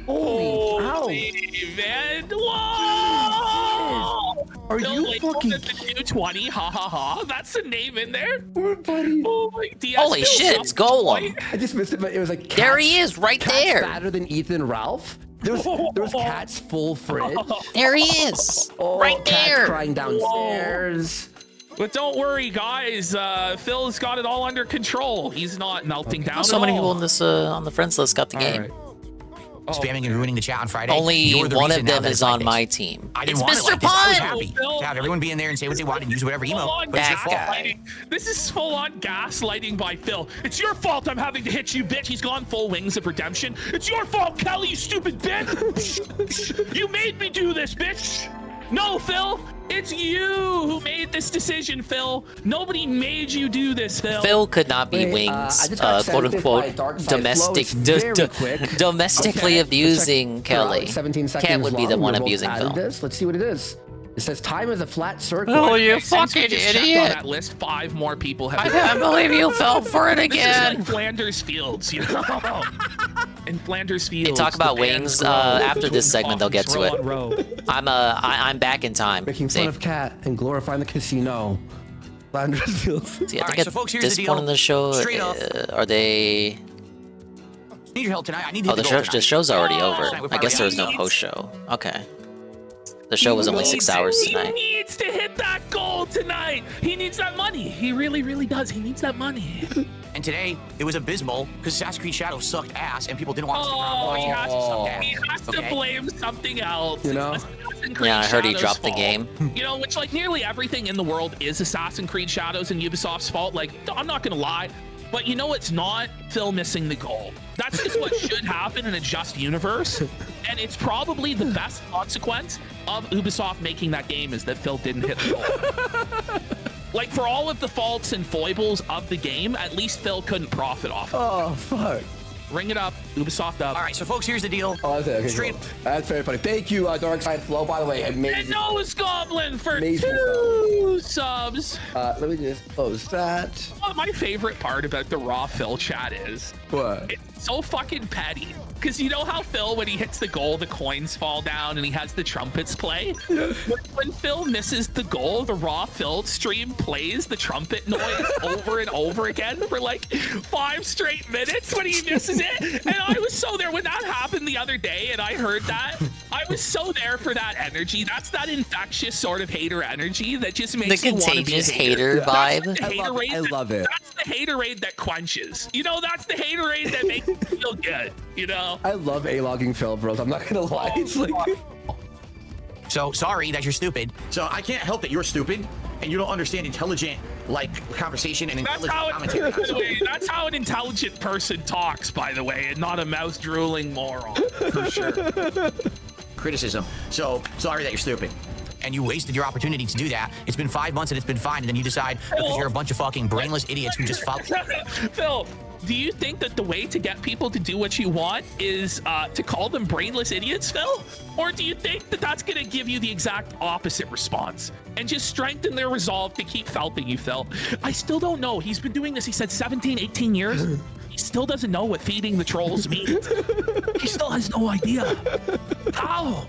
Holy man! Whoa! Are you fucking 220? Ha ha ha! That's the name in there. Buddy. Oh my DS. Holy shit, it's Golem. I just missed it, but it was like There he is, right there. Fatter than Ethan Ralph. There was Cat's full fridge. There he is, Oh, right Cat's there. crying downstairs. But don't worry, guys. Phil's got it all under control. He's not melting down. So at many all. people in this on the friends list got the game. Spamming and ruining the chat on Friday. Only You're the one reason of now them that is it's like on this. my team. I didn't It's want it Mr. like this. I was Pun! happy to have everyone be in there and say what they want and use whatever emo. But it's your fault. This is full-on gaslighting by Phil. It's your fault I'm having to hit you, bitch. He's gone full Wings of Redemption. It's your fault, Kelly, you stupid bitch. You made me do this, bitch. No, Phil. It's you who made this decision, Phil. Nobody made you do this, Phil. Phil could not be Wait, I Wings, just got quote sent this by unquote, Darkside domestic, Flow. It's very quick. domestically Okay, abusing let's check Kelly. 17 seconds Cat would be the long. one We're both abusing adding Phil. this. Let's see what it is. It says time is a flat circle. Oh, you Since we fucking just checked on idiot. that list, 5 more people have. I can't believe you fell for it This again. is like Flanders Fields, you know. In Flanders Fields. They talk about the band Wings grow after this between segment. They'll get to palms, row on row. it. I'm back in time. Making fun of Cat and glorifying the casino. Flanders Fields. See, I All think right, at so folks, here's this the point deal. in the show, Straight up. are they? Need your help tonight. I need to Oh, hit the goal show, tonight. the show's already Oh, over. tonight we're I guess there was no probably post show. Okay. The show was only 6 hours He tonight. needs to hit that goal tonight. He needs that money. He really, really does. He needs that money. And today, it was abysmal because Assassin's Creed Shadow sucked ass and people didn't want to stick around. Oh, and watch it. he has to Okay. blame something else. You know? It's Assassin's Creed Yeah, I heard he Shadows' dropped the fault. game. You know, which like nearly everything in the world is Assassin's Creed Shadows and Ubisoft's fault. Like, I'm not gonna lie, but you know it's not Phil missing the goal. That's just what should happen in a just universe, and it's probably the best consequence of Ubisoft making that game is that Phil didn't hit the goal. Like, for all of the faults and foibles of the game, at least Phil couldn't profit off it. Oh, fuck. Ring it up, Ubisoft up. All right, so folks, here's the deal. Oh, okay, cool. That's very funny. Thank you, Dark Side Flow. By the way, amazing. And Noah's Goblin for Amazing 2 subs. Let me just close that. What my favorite part about the Raw Phil chat is, What? it's so fucking petty. Because you know how Phil, when he hits the goal, the coins fall down and he has the trumpets play? When Phil misses the goal, the Raw Phil stream plays the trumpet noise over and over again for like 5 straight minutes when he misses it. And I was so there when that happened the other day and I heard that. I was so there for that energy. That's that infectious sort of hater energy that just makes The you want to be a contagious hater. hater vibe. That's the haterade I love it. That's the haterade that quenches. You know, that's the haterade that makes you feel good, you know? I love A-logging Phil, bros. I'm not gonna lie. It's like... So sorry that you're stupid. So I can't help that you're stupid and you don't understand intelligent like conversation and That's intelligent how, commentary. that's how an intelligent person talks, by the way, and not a mouth drooling moron, for sure. Criticism. So sorry that you're stupid. And you wasted your opportunity to do that. It's been 5 months and it's been fine, and then you decide because you're a bunch of fucking brainless idiots who just follow. Phil, do you think that the way to get people to do what you want is to call them brainless idiots, Phil? Or do you think that that's going to give you the exact opposite response and just strengthen their resolve to keep felting you, Phil? I still don't know. He's been doing this, he said 17, 18 years. He still doesn't know what feeding the trolls means. He still has no idea. How?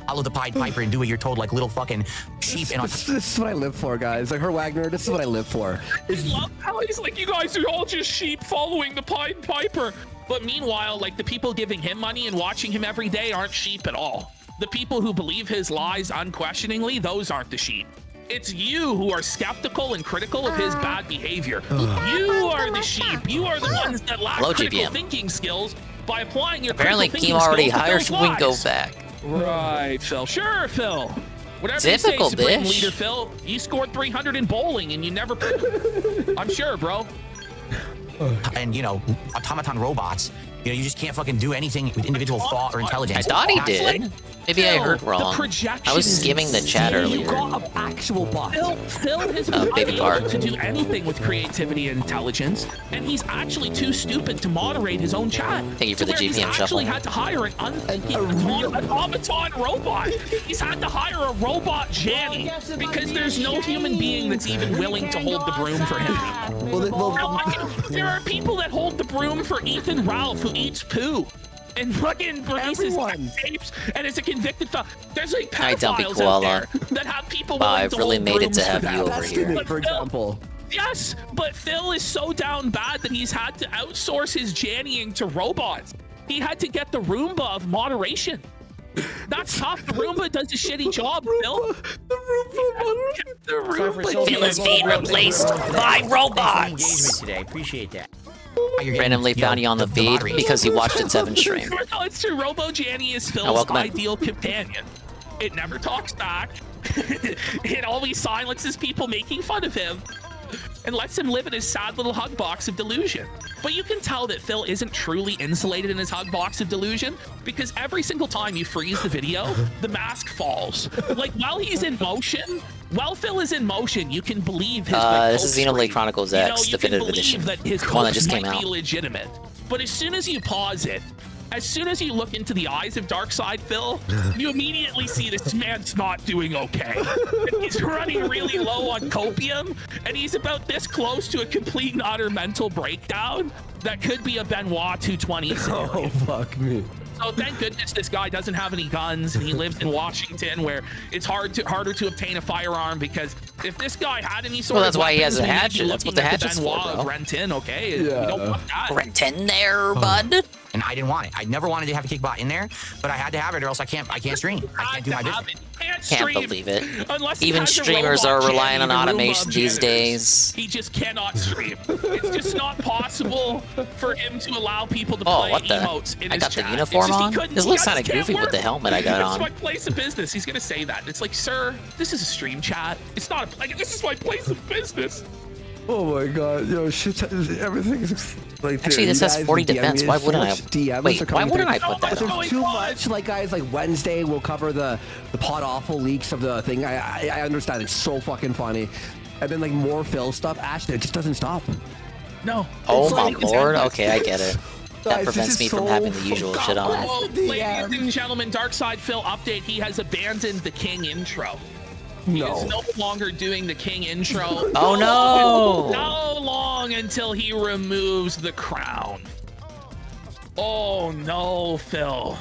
Follow the Pied Piper and do what you're told like little fucking sheep. This is what I live for, guys. Like, her Wagner, this is what I live for. I love how he's like, you guys are all just sheep following the Pied Piper. But meanwhile, like, the people giving him money and watching him every day aren't sheep at all. The people who believe his lies unquestioningly, those aren't the sheep. It's you who are skeptical and critical of his bad behavior. You are the sheep. You are the ones that lack critical thinking skills by applying your Apparently, critical Kimo already thinking hired skills to those Wingo lies. back. Right, Phil. Sure, Phil. Whatever Difficult, you say, Supreme Bish. Leader Phil. You scored 300 in bowling and you never played. I'm sure, bro. And you know, automaton robots. You know, you just can't fucking do anything with individual thought or intelligence. I thought he That's did. like- Maybe I heard wrong. I was skimming the chat earlier. You got an actual bot. Phil has Oh, been baby unable card. to do anything with creativity and intelligence, and he's actually too stupid to moderate his own chat. Thank you for to the where he's GPM shuffle. actually had to hire an unthinking automaton robot. He's had to hire a robot Janny because there's no human being that's even willing to hold the broom for him. There are people that hold the broom for Ethan Ralph who eats poo. And fucking releases tapes and is a convicted felon. There's like Hi, Dumpy pedophiles out Koala. there that have people Wow, willing I've to really hold made it brooms to for have them. you over here. But For Phil- example. Yes, but Phil is so down bad that he's had to outsource his jannying to robots. He had to get the Roomba of moderation. That's tough. The Roomba does a shitty job, Phil. The Roomba. Phil is being replaced by robots. Engagement today. Appreciate that. Randomly found you on the feed because he watched it 7 stream. No, it's true. Robo Janny is Phil's welcome in. ideal companion. It never talks back. It always silences people making fun of him and lets him live in his sad little hug box of delusion. But you can tell that Phil isn't truly insulated in his hug box of delusion because every single time you freeze the video, the mask falls. Like, while he's in motion, while Phil is in motion, you can believe his This is Xenoblade Chronicles X Definitive Edition. that his The one that coach just came might out. be legitimate. But as soon as you pause it, as soon as you look into the eyes of Darkseid Phil, you immediately see this man's not doing okay. And he's running really low on copium, and he's about this close to a complete and utter mental breakdown that could be a Benoit 220 scenario. Oh, fuck me. So thank goodness this guy doesn't have any guns and he lives in Washington where it's harder to obtain a firearm because If this guy had any sort Well, that's of why he has a weapons, we would be hatchet. That's what the looking at hatchet's Benoit for, of bro. Renton, okay? We Yeah. don't want that. Renton there, bud. And I didn't want it. I never wanted to have a kickbot in there, but I had to have it, or else I can't stream. I can't do my business. Can't believe it. Unless he Even has a streamers robot are relying on janitor, room automation of these janitors. days. He just cannot stream. It's just not possible for him to allow people to Oh, play what the? emotes in I his got the chat. uniform It's just he on? couldn't- This he looks just kind of can't goofy with the work. helmet I got It's on. my place of business. He's gonna say that. It's like, sir, this is a stream chat. It's not a. Like, this is my place of business. Oh my god, yo, shit, everything's like. Actually, this has 40 defense. Why wouldn't I? Wait, why wouldn't I put that on? There's too much. Like, guys, like Wednesday, we'll cover the pod awful leaks of the thing. I understand. It's so fucking funny. And then like more Phil stuff. Ashton, it just doesn't stop. No. Oh my like- lord. Okay, I get it. That Guys, prevents this me is from so having the usual shit on. Well, ladies and gentlemen, Darkside Phil update. He has abandoned the King intro. He is no longer doing the King intro. Oh, no. How long until he removes the crown? Oh no, Phil.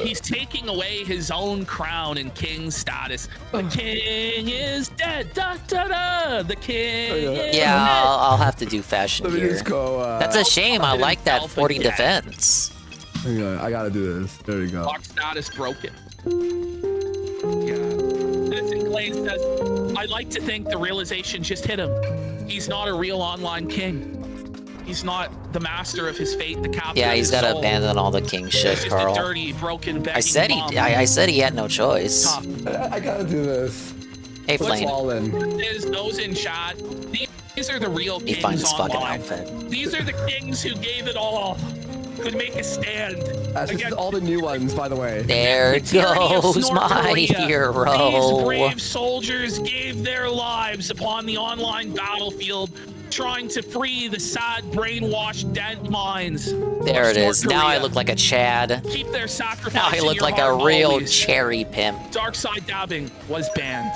He's taking away his own crown and king status. The king is dead. Da, da, da. The king is Yeah, dead. I'll have to do fashion Let me gear. just go, That's a shame. I like that 40 again. defense. I gotta do this. There you go. Lock status broken. Yeah. Citizen Glaze says, I like to think the realization just hit him. He's not a real online king. He's not the master of his fate, the captain Yeah, of he's his got to soul. abandon all the king shit, He's just Carl. a dirty, broken, begging I said he had no choice. I gotta do this. Hey, Let's Flame. all in. Is those in chat. These are the real He kings finds his fucking online. outfit. These are the kings who gave it all. Could make a stand. This is against all the new ones, by the way. There tyranny of goes my Snorkeria. hero. These brave soldiers gave their lives upon the online battlefield, trying to free the sad, brainwashed dead minds. There it is. Now I Snorkeria. look like a Chad. Keep their sacrifice. Now I in look your like a heart real always. cherry pimp. Dark side dabbing was banned.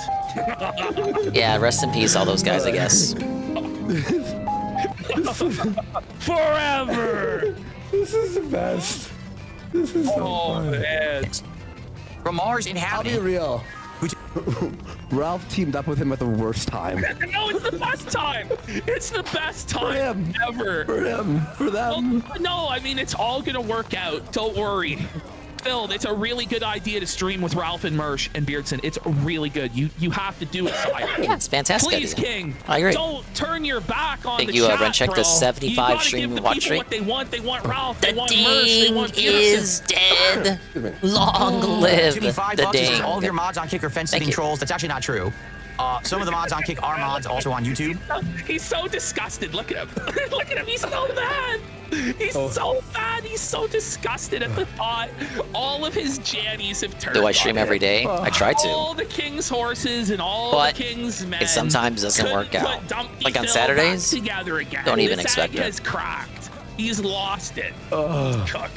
Yeah, rest in peace, all those guys, I guess. Forever. This is the best. This is so fun. Man. From Mars I'll be inhabitant. real. Ralph teamed up with him at the worst time. No, it's the best time. It's the best time him. ever. For him. For them. No, I mean, it's all gonna work out. Don't worry. Phil, it's a really good idea to stream with Ralph and Mersh and Beardson. It's really good. You have to do it, Sire. Yeah, it's a fantastic Please, idea. King. I agree. Don't turn your back on Thank the you, chat, Rencheck, bro. the 75 You gotta stream give the watch people stream. what they want. They want Ralph. The They want Mersh. They want ding Beardson. is dead. Long live To be $5 the is ding. all of your mods on Kick are fence-sitting you. trolls. That's actually not true. Some of the mods on Kick are mods also on YouTube. He's so disgusted. Look at him. Look at him. He's so mad. He's so mad. He's so disgusted at the thought. All of his jannies have turned. Do I stream on every him. day? I try to. All the king's horses and all But the king's men. it sometimes doesn't couldn't work out. put Dumpty Like on Phil Saturdays, back together again. don't even This expect egg it. has cracked. He's lost it. Cook.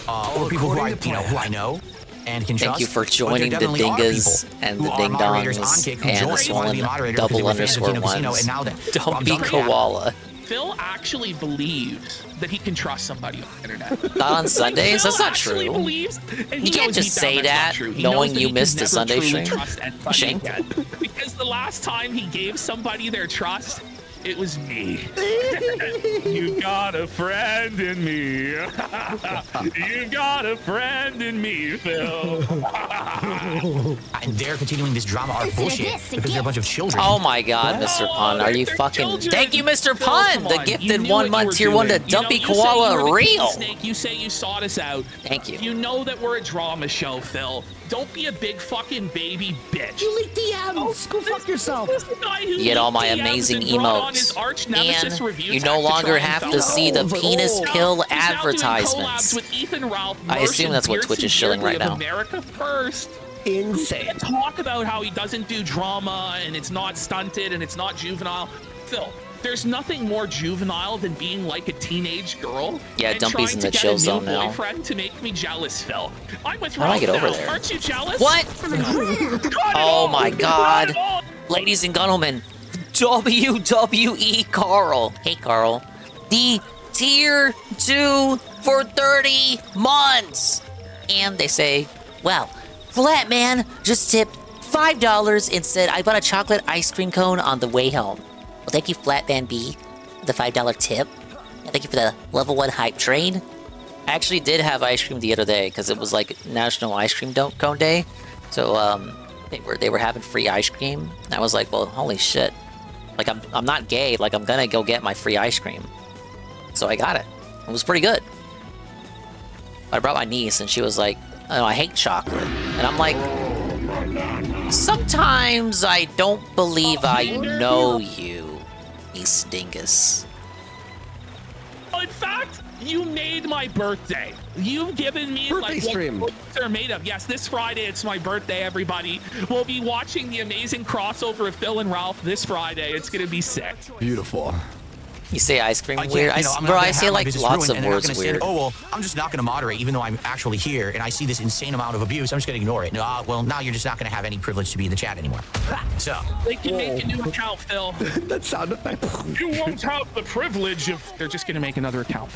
Or people who I know and can trust. Thank you for but there joining the definitely are dingas people and who the are ding moderators on dongs Kick who and the joined wanted to swollen be moderator because double they were fans of underscore Kino Casino, ones. and now Don't I'm be telling you that. koala. Phil actually believes that he can trust somebody on the internet. Not on Sundays? Phil That's not actually true. believes, and You he can't knows just deep down say that's not that true. He knowing knows that you he missed can a Sunday never truly stream. trust anybody Shameful. again. Because the last time he gave somebody their trust, it was me. You got a friend in me. You got a friend in me, Phil. And they're continuing this drama art bullshit because they're a bunch of children. Oh my god, Mr. Pun, are you fucking... Thank you, Mr. Pun! The gifted 1 month tier 1 to Dumpy Koala real! Snake, you say you sought us out. Thank you. You know that we're a drama show, Phil. Don't be a big fucking baby bitch. You leaked DMs. Go fuck yourself. You get all my amazing emotes. And you no longer have to see the penis pill advertisements. I assume that's what Twitch is shilling right now. America first. Insane. Talk about how he doesn't do drama and it's not stunted and it's not juvenile. Phil, there's nothing more juvenile than being like a teenage girl. Yeah, and Dumpy's trying in to the get chill a new zone now. boyfriend to make me jealous, Phil. I'm with How do I Ralph get over now. there? Aren't you jealous? What? Cut it Oh all. my Cut god. it all. Ladies and gentlemen, WWE Carl. Hey Carl. The tier 2 for 30 months. And they say, well, Flatman just tipped $5 and said, I bought a chocolate ice cream cone on the way home. Well, thank you, Flatman B, for the $5 tip. And thank you for the level 1 hype train. I actually did have ice cream the other day because it was like National Ice Cream Cone Day. So they were having free ice cream. And I was like, well, holy shit. Like I'm not gay, like I'm gonna go get my free ice cream. So I got it. It was pretty good. I brought my niece and she was like, oh, I hate chocolate. And I'm like, sometimes I don't believe I know you, Miss Dingus. In fact, you made my birthday. You've given me Birthday stream. What are made of. Yes, this Friday it's my birthday. Everybody, we'll be watching the amazing crossover of Phil and Ralph this Friday. It's gonna be sick. Beautiful. You say ice cream weird? Bro, I say like lots of words weird. Oh, well, I'm just not going to moderate, even though I'm actually here, and I see this insane amount of abuse. I'm just going to ignore it. Well, now you're just not going to have any privilege to be in the chat anymore. So. They can make a new account, Phil. That sound effect. You won't have the privilege of... They're just going to make another account.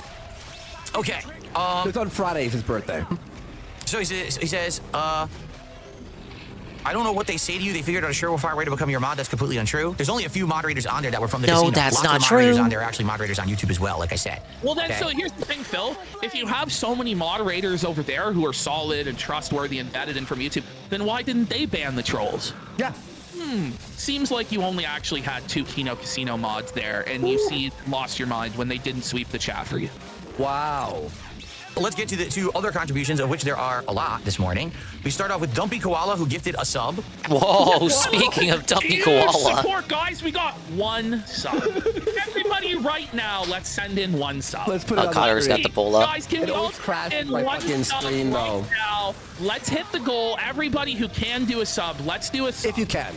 Okay. It's on Friday, his birthday. So he says, I don't know what they say to you. They figured out a surefire way to become your mod. That's completely untrue. There's only a few moderators on there that were from the casino. No, that's Lots not of moderators true. on there are actually moderators on YouTube as well, like I said. Well, then, so here's the thing, Phil. If you have so many moderators over there who are solid and trustworthy and vetted in from YouTube, then why didn't they ban the trolls? Yeah. Seems like you only actually had 2 Kino Casino mods there, and you lost your mind when they didn't sweep the chat for you. Wow. Let's get to the 2 other contributions, of which there are a lot this morning. We start off with Dumpy Koala, who gifted a sub. Whoa, speaking of Dumpy Koala. Support, guys, we got 1 sub. Everybody right now, let's send in 1 sub. Let's put it on Connor's got the pull up. Guys, can we all crashed in my 1 fucking sub stream, right though. now? Let's hit the goal. Everybody who can do a sub, let's do a sub. If you can.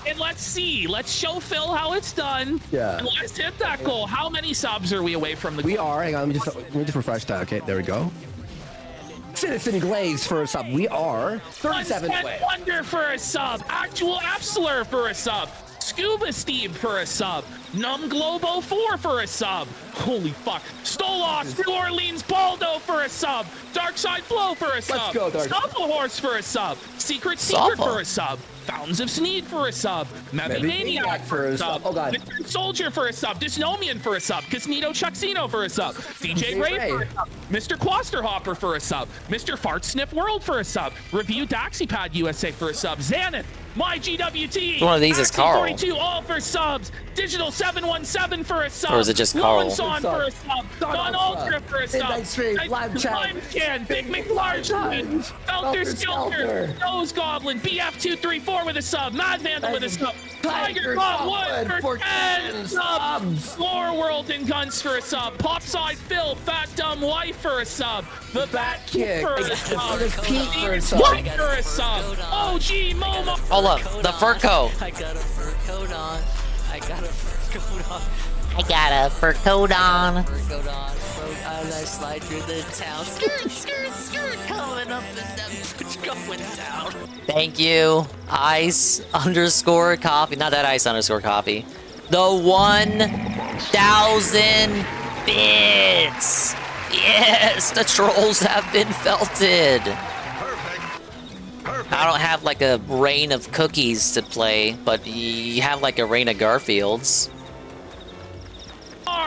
And let's see. Let's show Phil how it's done. Yeah. And let's hit that goal. How many subs are we away from the goal? We are. Hang on, let me just refresh that. Okay, there we go. Citizen Glaze for a sub. We are 37 away. Wonder for a sub. Actual Epsiler for a sub. Scuba Steve for a sub. Num Globo 4 for a sub. Holy fuck. Stolos, New Orleans Baldo for a sub. Darkside Flow for a sub. Let's go, Dark. Stopple Horse for a sub. Secret for a sub. Fountains of Sneed for a sub. Maniac for a sub. Oh god. Mr. Soldier for a sub. Dysnomian for a sub. Casnito Chucksino for a sub. DJ Ray for a sub. Mr. Quasterhopper for a sub. Mr. Fart Sniff World for a sub. Review Daxipad USA for a sub. Xanath. My GWT. One of these is Carl. 42 all for subs. Digital 717 for a sub. Or is it just Carl? Lowenson for a sub. Don Ultra for a sub. Midnight Stream, Live Chat. Can. Big McLarge. Felter Skelter. Nose Goblin. BF234 with a sub. Mad Vandal with a sub. Tiger Bob Wood for 10 subs. Lore World and Guns for a sub. Popside Phil. Fat Dumb Wife for a sub. The Bat Kick for a sub. Pete for a sub. What for a sub? OG Momo. Hold up, the fur coat. I got a fur coat on. I got a fur coat on. I got a fur coat on. Fur coat on. And I slide through the town. Skirt, skirt, skirt. Coming up and down. Going down. Thank you, Ice_Coffee. Not that Ice_Coffee. The 1,000 bits. Yes, the trolls have been felted. I don't have like a rain of cookies to play, but you have like a rain of Garfields.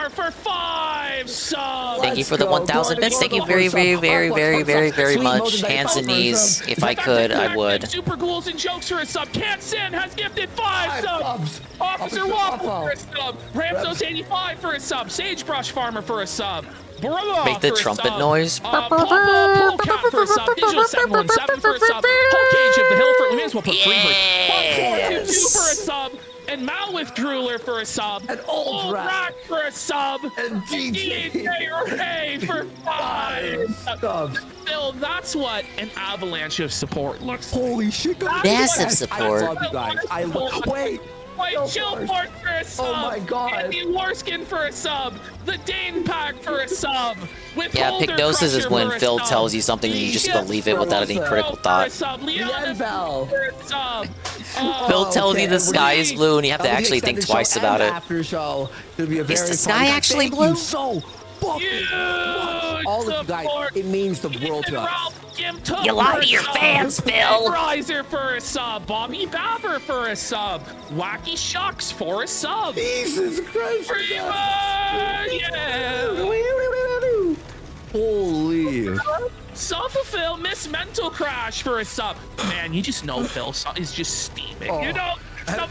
For 5 subs. Thank you for the 1,000 bits. Thank you very, very, very, very, very, very much. Hands and knees. If I could, I would. Super Ghouls and Jokes for a sub. Can't Sin has gifted 5 subs. Officer Waffle for a sub. Ramsos 85 for a sub. Sagebrush Farmer for a sub. Make the trumpet noise. Polecat for a sub. Digital 717 for a sub. Whole Cage of the Hill for... We may as well put Freebird. 422 for a sub. And Malwith Drooler for a sub. And Old Rack for a sub. And DJ Ray for 5 subs. Phil, that's what an avalanche of support looks like. Holy shit, guys. Massive support. I love you guys. Wait. White Chillport for a sub. Oh my god. Andy Warskin for a sub. The Dane Pack for a sub. Yeah, Pygnosis is when Phil tells you something and you just believe it without any critical thought. Phil tells you the sky is blue and you have to actually think twice about it. After show, it'll be a Is very the sky actually blue? so fucking all of you guys, it means the world to us. Jim Took You lie for to a your sub. fans, Phil. Riser for a sub. Bobby Babber for a sub. Wacky Shucks for a sub. Jesus Christ. Yeah. Holy. Self-fulfill Miss Mental Crash for a sub. Man, you just know Phil is just steaming. Oh, You know,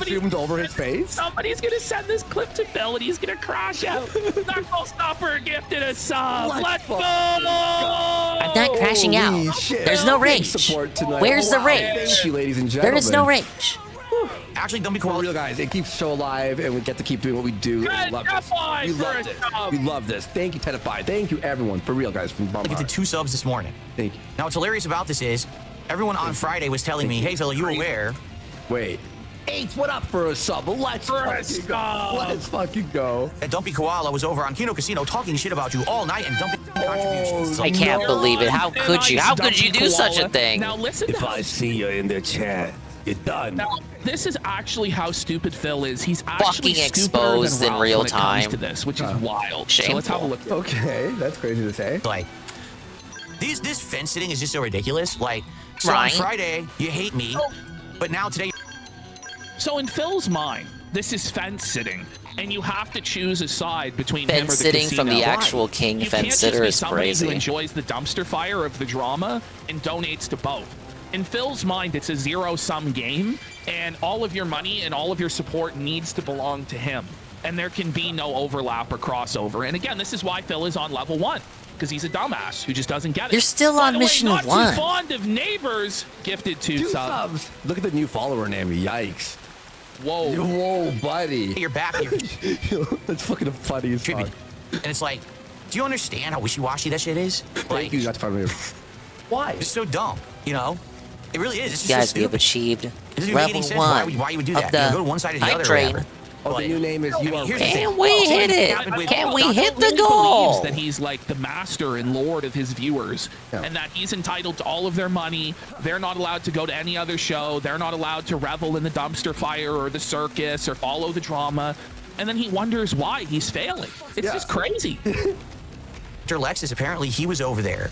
zoomed over his face. somebody's gonna send this clip to Phil and he's gonna crash out. Knuckle Stopper gifted a sub. Let's go! I'm not crashing out. Holy shit. There's no Big range. support tonight. Where's the Wow. range? Thank you, ladies and gentlemen. There is no range. Actually, don't be For cool. real, guys. It keeps the show alive, and we get to keep doing what we do. Good We love this. job, We for love a this. sub. We love this. Thank you, Tenify. Thank you, everyone. For real, guys. From I Bombard. get to 2 subs this morning. Thank you. Now, what's hilarious about this is everyone on Friday was telling me, hey, Phil, are you aware? Wait. H, what up for a sub? Let's fucking go. Let's fucking go. That Dumpy Koala was over on Kino Casino talking shit about you all night and dumping contributions. I can't believe it. How could you? How could you do such a thing? Now listen to how, see you in the chat, you're done. now, this is actually how stupid Phil is. He's actually Fucking stupider exposed than in Ralph real when it comes time. to this, which is wild. So let's have a look. Okay, that's crazy to say. Like, this fence sitting is just so ridiculous. Like, so Right. on Friday, you hate me, but now today. So in Phil's mind, this is fence sitting, and you have to choose a side between him or the Fence sitting from the casino. actual king You fence can't just sitter be is somebody crazy. who enjoys the dumpster fire of the drama and donates to both. In Phil's mind, it's a zero-sum game, and all of your money and all of your support needs to belong to him. And there can be no overlap or crossover. And again, this is why Phil is on level 1, because he's a dumbass who just doesn't get it. You're still By on the way, mission not 1. Too fond of neighbors, gifted 2 subs. Look at the new follower name. Yikes. Whoa. Whoa, buddy. You're back. That's fucking funny as fuck. And it's like, do you understand how wishy-washy that shit is? Thank you, that's funny. Why? It's so dumb, you know? It really is. It's just Guys, so we have stupid. achieved It doesn't make any level sense 1 why you would do of that. the You go to one side or the hype other. train. Or whatever. Oh, the new name is you are. Here's the thing. Can we hit it? Can we hit the goal? Believes that he's like the master and lord of his viewers, and that he's entitled to all of their money. They're not allowed to go to any other show. They're not allowed to revel in the dumpster fire or the circus or follow the drama. And then he wonders why he's failing. It's just crazy. Mr. Lexus, apparently he was over there.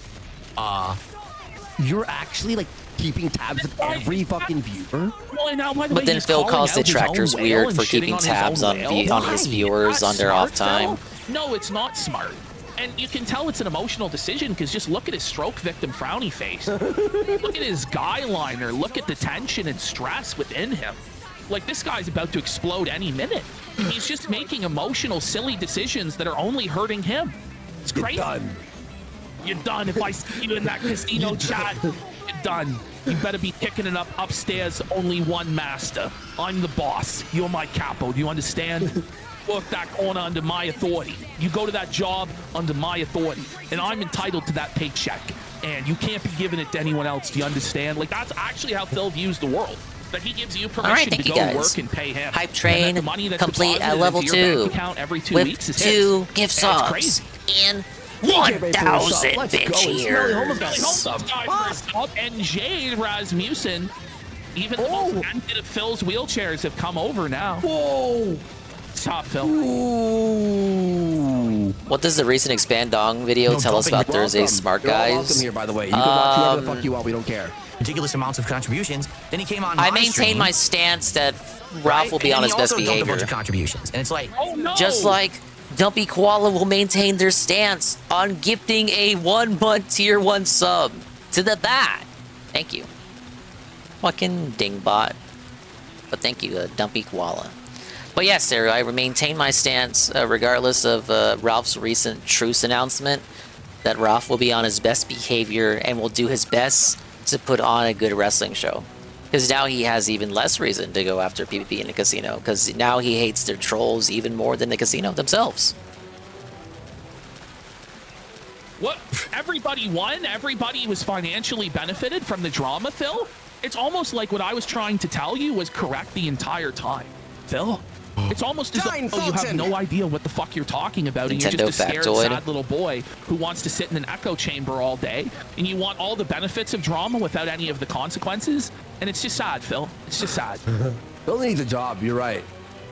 You're actually like keeping tabs of every fucking viewer. Well, and now, by the way, But then he's Phil calling calls out his detractors own weird whale for and keeping shitting tabs on on, his own on whale. his Why? viewers on That's their off smart, time. Phil. No, it's not smart. And you can tell it's an emotional decision because just look at his stroke victim frowny face. Look at his guy liner. Look at the tension and stress within him. Like, this guy's about to explode any minute. He's just making emotional, silly decisions that are only hurting him. It's crazy. You're done. If I see you in that casino chat, you're done. You better be kicking it up upstairs. Only one master. I'm the boss. You're my capo. Do you understand? Work that corner under my authority. You go to that job under my authority. And I'm entitled to that paycheck. And you can't be giving it to anyone else. Do you understand? Like, that's actually how Phil views the world. That he gives you permission All right, thank to you go guys. work and pay him. Hype And train that the money that's complete at deposited level into your 2 bank account every 2 with weeks is 2 his. gift And it's subs crazy. and 1,000 bitch years. And Jade Rasmussen, even the most talented of Phil's wheelchairs have come over now. Whoa! Stop, Phil. What does the recent Expand Dong video tell us about Thursday's Smart You're all Guys? welcome here, by the way. You can watch whatever the fuck you want. We don't care. Ridiculous amounts of contributions. Then he came on I my maintain stream, my stance that Ralph right? will be And on then his he best also dumped a bunch behavior. of contributions. And it's like, Just like Dumpy Koala will maintain their stance on gifting a 1-month tier 1 sub to the bat. Thank you. Fucking dingbot. But thank you, Dumpy Koala. But yes, Sarah, I maintain my stance regardless of Ralph's recent truce announcement that Ralph will be on his best behavior and will do his best to put on a good wrestling show. Because now he has even less reason to go after PvP in the casino, because now he hates their trolls even more than the casino themselves. What? Everybody won? Everybody was financially benefited from the drama, Phil? It's almost like what I was trying to tell you was correct the entire time. Phil? It's almost as though you have no idea what the fuck you're talking about, and you're just a scared, factoid. sad little boy who wants to sit in an echo chamber all day, and you want all the benefits of drama without any of the consequences, and it's just sad, Phil. It's just sad. Phil needs a job. You're right.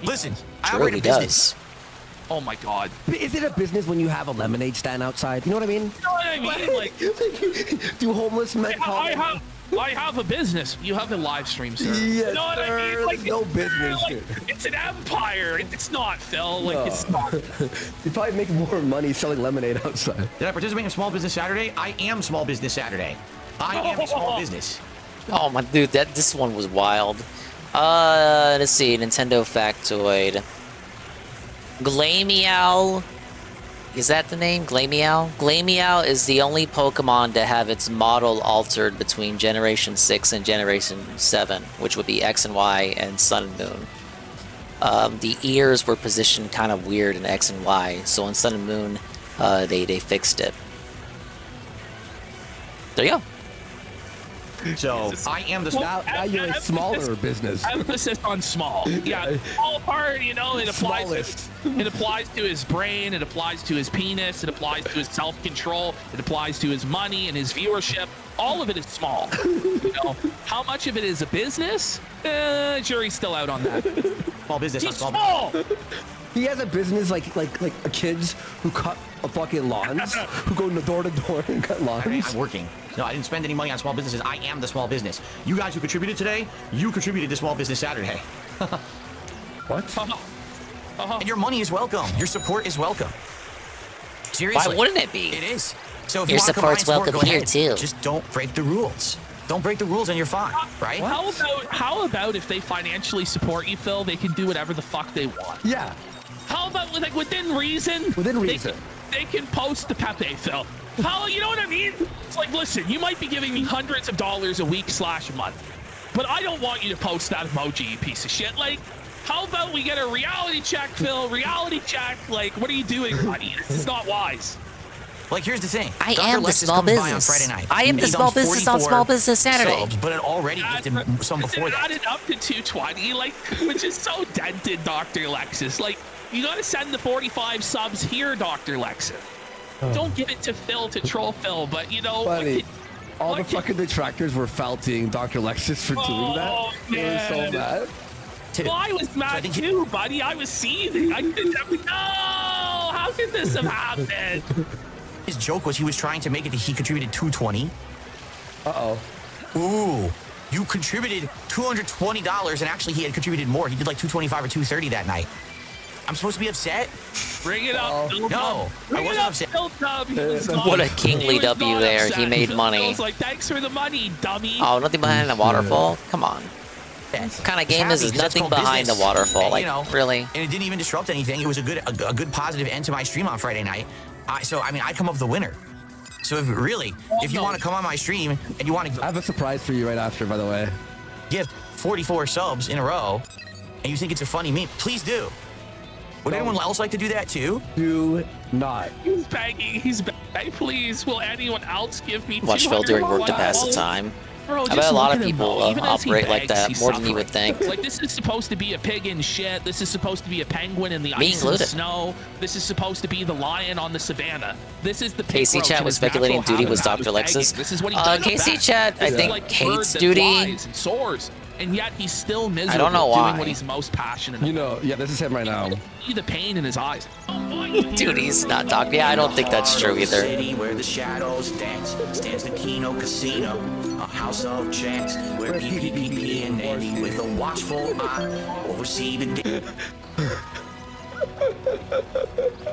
listen, I Sure operate he a business. Oh my god. Is it a business when you have a lemonade stand outside? You know what I mean? You know what I mean? Like, do homeless men I have a business. You have a live stream, sir. Yes, you know what I mean? Like, no business. Like, it's an empire. It's not, Phil. Like, No. it's not. You probably make more money selling lemonade outside. Did I participate in Small Business Saturday? I am Small Business Saturday. I am a small business. Oh my dude, this one was wild. Let's see, Nintendo Factoid. Glameow. Is that the name? Glameow? Glameow is the only Pokemon to have its model altered between Generation 6 and Generation 7, which would be X and Y and Sun and Moon. The ears were positioned kind of weird in X and Y, so in Sun and Moon, they fixed it. There you go. So I am the now you're a smaller business. Emphasis on small. Yeah, small part. You know, it applies. It applies to his brain. It applies to his penis. It applies to his self-control. It applies to his money and his viewership. All of it is small. You know, how much of it is a business? Jury's still out on that. Small business. He's small. He has a business like kids who cut fucking lawns, who go door to door and cut lawns. I'm working. No, I didn't spend any money on small businesses. I am the small business. You guys who contributed today, you contributed to Small Business Saturday. What? And your money is welcome. Your support is welcome. Seriously. Why wouldn't it be? It is. So if Your you want to support's combine welcome support, go here, ahead. too. Just don't break the rules. Don't break the rules and you're fine, right? How about if they financially support you, Phil, they can do whatever the fuck they want? Yeah. How about like within reason? Within reason. They can post the Pepe, Phil. How, you know what I mean? It's like, listen, you might be giving me hundreds of dollars a week / month, but I don't want you to post that emoji, you piece of shit. Like, how about we get a reality check, Phil? Reality check. Like, what are you doing, buddy? This is not wise. Like, here's the thing. I Dr. am the Lexus small comes by on business. Friday night. I am the He's small on business on 44 Small Business Saturday. subs, but it already gifted some before that. Added up to 220, like, which is so dented, Dr. Lexus. Like, you gotta send the 45 subs here, Dr. Lexus. Don't give it to Phil to troll Phil, but you know. Buddy, all the fucking detractors were felting Dr. Lexus for doing that. They were so mad. Well, I was mad too, buddy. I was seething. I couldn't. No, how could this have happened? His joke was he was trying to make it that he contributed 220. Uh-oh. Ooh. You contributed $220, and actually he had contributed more. He did like 225 or 230 that night. I'm supposed to be upset? Bring it up, Phil. No, I wasn't upset. What a kingly W there. He made money. I was like, thanks for the money, dummy. Oh, nothing behind the waterfall? Come on. What kind of game is this? Nothing behind the waterfall. Like, really? And it didn't even disrupt anything. It was a good positive end to my stream on Friday night. So, I mean, I come up the winner. So, if you want to come on my stream and you want to... I have a surprise for you right after, by the way. Give 44 subs in a row, and you think it's a funny meme, please do. Would anyone else like to do that too? Do not. He's begging. He's begging. Please, will anyone else give me Watch Phil doing work to pass the time. Bro, I bet a lot of people operate like that more than you would think. Like, this is supposed to be a pig in shit. This is supposed to be a penguin in the Me ice and included. snow. This is supposed to be the lion on the savannah. This is the pig Casey roach Chat in was his natural speculating Duty was habitat. Dr. He was Lexus. begging. This is what he does Casey best. Chat, I This is think, like hates birds that Duty. flies and soars, and yet he's still miserable don't know doing why. what he's most passionate about. You know, yeah, this is him right now. See the pain in his eyes. Duty's not Dr. Yeah, I don't think that's true either. City where the shadows dance stands the Kino Casino, a house of chance where PPPP and Andy with a watchful eye oversee the day.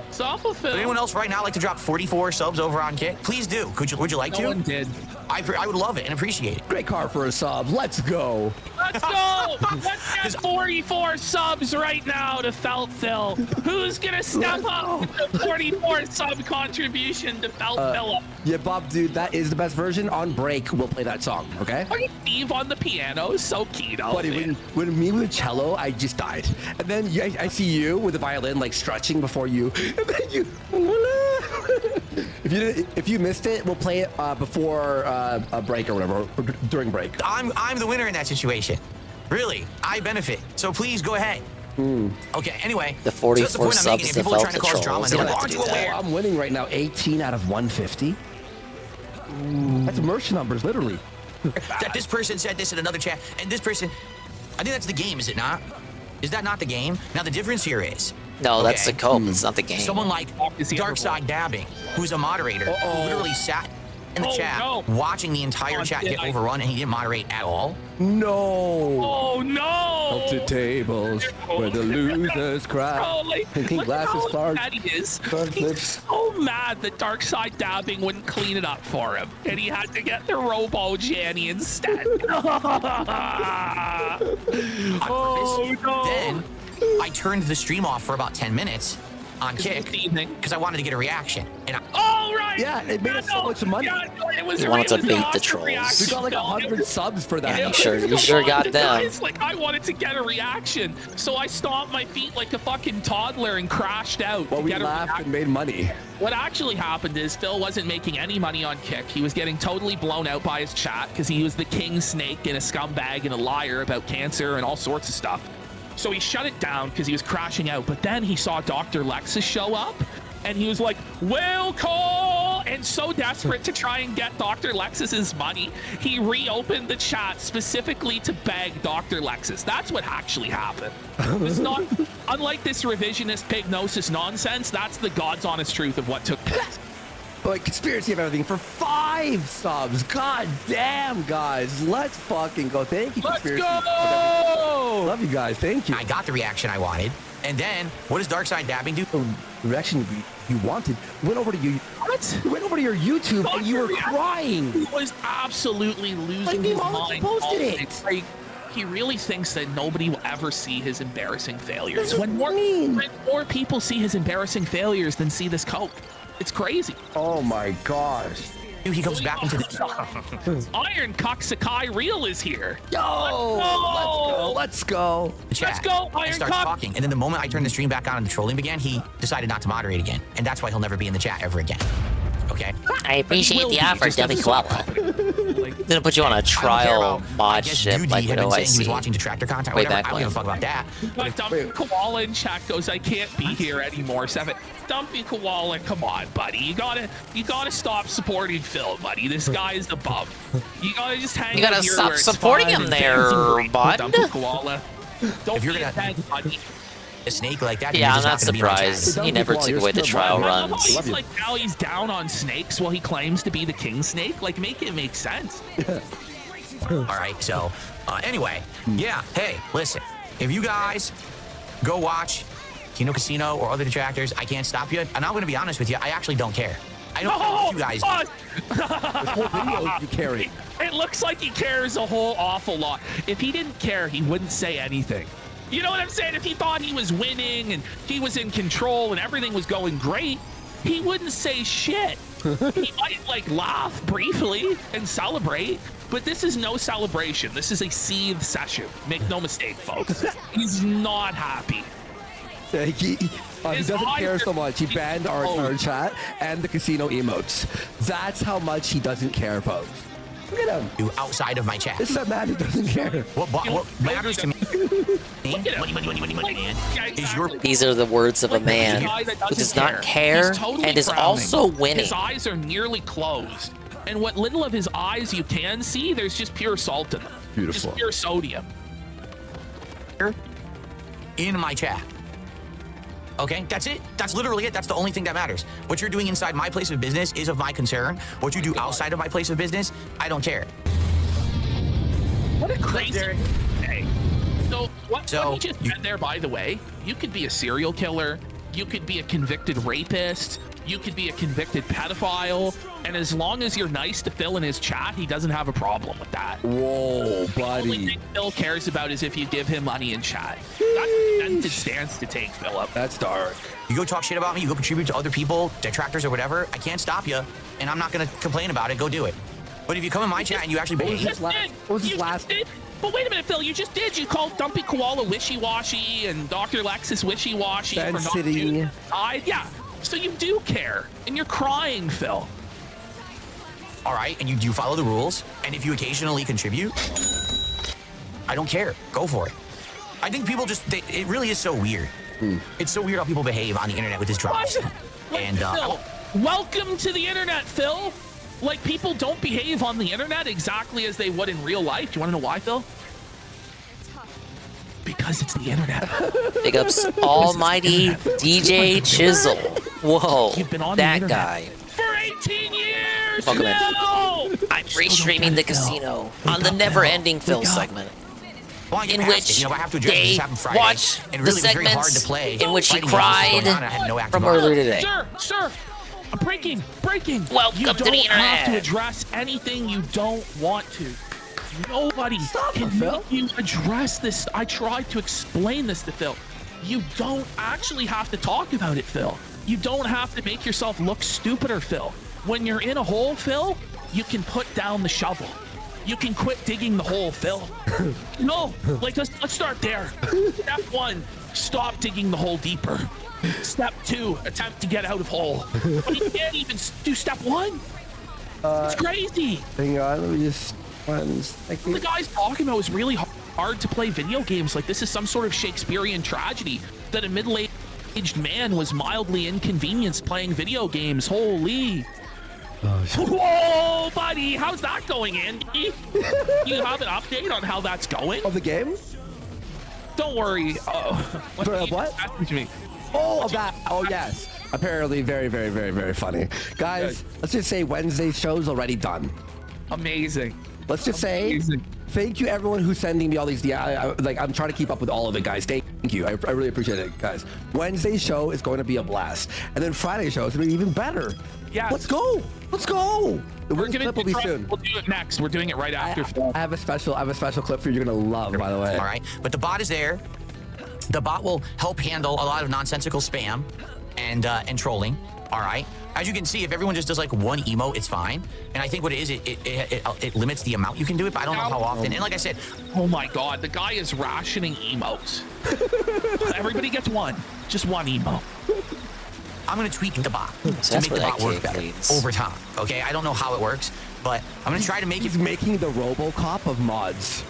It's awful, Phil. Would anyone else right now like to drop 44 subs over on Kick? Please do. Would you like to? No one did. I would love it and appreciate it. Great car for a sub. Let's go. Let's go! Let's get 44 subs right now to Felt Phil. Who's gonna step up with the 44 sub contribution to Felt Philip? Yeah, Bob, dude, that is the best version. On break, we'll play that song, okay? Steve on the piano is so Kino. Buddy, when me with the cello, I just died. And then I see you with the violin, like stretching before you. And then you. If you missed it, we'll play it before a break or whatever, or during break. I'm the winner in that situation. Really, I benefit. So please go ahead. Okay. Anyway, The so that's the 44 point I'm making. subs If to people are Felt trying to the cause drama, trolls. they're You like, don't have aren't to you do aware? that. I'm winning right now, 18 out of 150. That's merch numbers, literally. That this person said this in another chat, and this person, I think that's the game, is it not? Is that not the game? Now the difference here is, No, that's the cope. It's not the game. Someone like Darkside Dabbing, who's a moderator, who literally sat in the chat watching the entire chat get overrun, and he didn't moderate at all. No. Oh no! Tilted tables where the losers cry. Thinking glasses far. He is. He's so mad that Darkside Dabbing wouldn't clean it up for him, and he had to get the Robo Janny instead. Oh no! Then I turned the stream off for about 10 minutes on Kick because I wanted to get a reaction. And oh right! Yeah, it made us so much money. It was You wanted to an bait the awesome trolls. reaction. We got like 100 subs for that. You sure got them. Guys, like I wanted to get a reaction, so I stomped my feet like a fucking toddler and crashed out. Well, to we get a laughed and made money. What actually happened is Phil wasn't making any money on Kick. He was getting totally blown out by his chat because he was the king snake and a scumbag and a liar about cancer and all sorts of stuff. So he shut it down because he was crashing out. But then he saw Dr. Lexus show up and he was like, "Will call!" And so desperate to try and get Dr. Lexus's money, he reopened the chat specifically to beg Dr. Lexus. That's what actually happened. It's not, unlike this revisionist pignosis nonsense, that's the God's honest truth of what took place. Like conspiracy of everything for 5 subs. God damn, guys. Let's fucking go. Thank you, Let's conspiracy. go! Love you guys. Thank you. I got the reaction I wanted. And then, what does Darkside Dabbing do? The reaction you wanted went over to you. What? Went over to your YouTube and you were crying. He was absolutely losing his mind. Posted it. Like, he really thinks that nobody will ever see his embarrassing failures. That's When more people see his embarrassing failures than see this coke. It's crazy. Oh my gosh. Dude, he comes back into the Iron Cocksakai Real is here. Yo, let's go. Let's go, and Iron starts Cock. talking. And then the moment I turned the stream back on and the trolling began, he decided not to moderate again. And that's why he'll never be in the chat ever again. Okay? I appreciate the offer, Dummy Koala. Gonna put you on a trial mod ship like he with had been saying he was OIC. watching Detractor content. Way Whatever. back I don't when. give a fuck about that. But Dumpy Koala in chat goes, "I can't be here anymore." Dumpy Koala, come on, buddy. You gotta stop supporting Phil, buddy. This guy's the bum. You gotta just hang. You gotta out here stop where it's supporting fun him and there, things are great, bud. Dumpy Koala. Don't If you're be gonna- intense, buddy. A snake like that. Yeah, you're I'm just not gonna be in my chat. surprised. He never took away the trial I love how runs. he's like, now he's down on snakes while he claims to be the king snake. Like, make it make sense. All right, so anyway, yeah, hey, listen, if you guys go watch Kino Casino or other detractors, I can't stop you. And I'm going to be honest with you, I actually don't care. I don't care what you guys do. This whole video you carry. It looks like he cares a whole awful lot. If he didn't care, he wouldn't say anything. You know what I'm saying? If he thought he was winning and he was in control and everything was going great, he wouldn't say shit. He might like laugh briefly and celebrate, but this is no celebration. This is a seethe session. Make no mistake, folks. He's not happy. Yeah, he doesn't care so much. He banned our chat and the casino emotes. That's how much he doesn't care, folks. Look at him. Do outside of my chat. This is a man who doesn't care. What matters to me is your. These are the words of a man who does not care and is also winning. His eyes are nearly closed. And what little of his eyes you can see, there's just pure salt in them. Beautiful. Just pure sodium. In my chat. Okay, that's it. That's literally it. That's the only thing that matters. What you're doing inside my place of business is of my concern. What you do outside of my place of business, I don't care. What a crazy day. So what he just said there, by the way, you could be a serial killer, you could be a convicted rapist, you could be a convicted pedophile, and as long as you're nice to Phil in his chat, he doesn't have a problem with that. Whoa, The only buddy. thing Phil cares about is if you give him money in chat. That's a demented stance to take, Philip. That's dark. You go talk shit about me, you go contribute to other people, detractors or whatever, I can't stop you, and I'm not gonna complain about it, go do it. But if you come in my chat and you actually behave, But wait a minute, Phil, you just did. You called Dumpy Koala wishy-washy and Dr. Lexus wishy-washy for not Sensitive. doing yeah. So you do care, and you're crying, Phil. all right, and you do follow the rules, and if you occasionally contribute, I don't care. Go for it. I think people just, it really is so weird. It's so weird how people behave on the internet with this drama. And Phil, welcome to the internet, Phil. Like, people don't behave on the internet exactly as they would in real life. Do you want to know why, Phil? Because it's the internet. Big ups almighty DJ Chisel. Whoa, You've been on that the guy. For 18 years! Welcome in. No! I'm restreaming the casino on the never-ending Phil segment. Well, In which you know, I have to address they this happened Friday, watch and the really was very hard to segments play. in which he Fighting games was cried going on, I had no active from audience. earlier today. Sir, breaking. Welcome you to the don't internet. have to address anything you don't want to. Nobody can make you address this. I tried to explain this to Phil. You don't actually have to talk about it, Phil. You don't have to make yourself look stupider, Phil. When you're in a hole, Phil, you can put down the shovel. You can quit digging the hole, Phil. No, like let's start there. Step 1, stop digging the hole deeper. Step 2, attempt to get out of hole. But you can't even do step 1. It's crazy. Hang on, let me just one second. The guy's talking about is really hard to play video games. Like this is some sort of Shakespearean tragedy that a middle-aged man was mildly inconvenienced playing video games. Holy. Whoa, buddy, how's that going, Andy? You have an update on how that's going? Of the game? Don't worry. For what? To me. Oh, that. Oh, yes. Apparently very, very, very, very funny. Guys, let's just say Wednesday's show's already done. Amazing. Let's just say thank you everyone who's sending me all these. I'm trying to keep up with all of it, guys. Thank you. I really appreciate it, guys. Wednesday's show is going to be a blast, and then Friday's show is going to be even better. Yeah. Let's go. Let's go. The We're winning gonna clip will be soon. We'll do it next. We're doing it right after. I have a special clip for you. You're gonna love, by the way. All right, but the bot is there. The bot will help handle a lot of nonsensical spam and trolling. All right. As you can see, if everyone just does like one emote, it's fine. And I think what it is, it limits the amount you can do it, but I don't know how often. And like I said, oh my God, the guy is rationing emotes. Everybody gets one, just one emote. I'm gonna tweak the bot to make the bot work better over time. Okay, I don't know how it works, but I'm gonna try to make it. He's making the RoboCop of mods.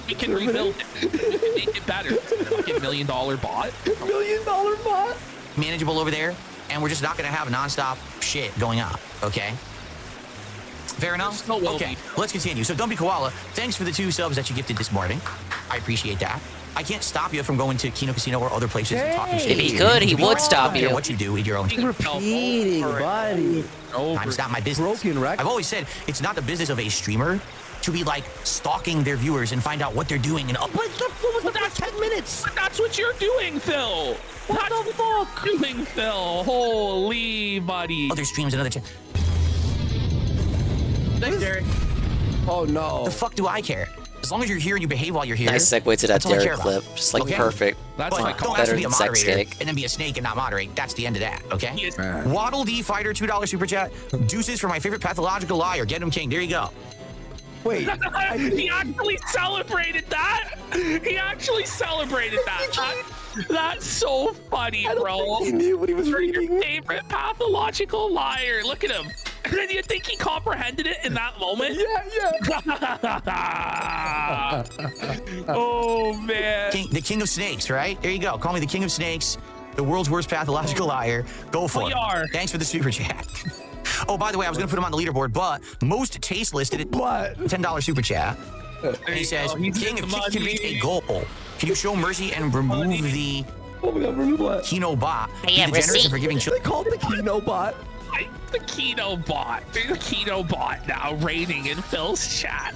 We can rebuild it. We can make it better. Like $1 million bot. $1 million bot. Manageable over there, and we're just not gonna have nonstop shit going on. Okay. Fair enough? Okay, let's continue. So Dumpy Koala, thanks for the 2 subs that you gifted this morning. I appreciate that. I can't stop you from going to Kino Casino or other places and talking shit. If he could, he would stop you. What you do in your own. Repeating, buddy. It's not my business. Broken record. I've always said it's not the business of a streamer to be like stalking their viewers and find out what they're doing and But that's 10 minutes. But that's what you're doing, Phil. What the fuck? Doing, Phil. Holy buddy. Other streams, another chat. Thanks, Derek. Oh no. The fuck do I care? As long as you're here and you behave while you're here. Nice segue to that that's all I care Derek about. clip. Just like Okay? perfect. That's But like don't ask better to be a than sex moderator cake. and then be a snake and not moderate. That's the end of that, okay? Waddle D Fighter, $2 super chat. Deuces for my favorite pathological liar. Get him king. There you go. Wait. He actually celebrated that. He actually celebrated that. That's so funny, bro. He knew what he was reading. Your favorite pathological liar. Look at him. Do you think he comprehended it in that moment? Yeah. Oh man. The king of snakes, right? There you go. Call me the king of snakes, the world's worst pathological liar. Go for it. are. Thanks for the super chat. Oh, by the way, I was going to put him on the leaderboard, but most tasteless did it. What? $10 super chat. And he says, King, if King can reach a goal, can you show mercy and remove the Kino bot? Be generous and forgiving children. They called the Kino bot. The Kino bot. There's a Kino bot now reigning in Phil's chat.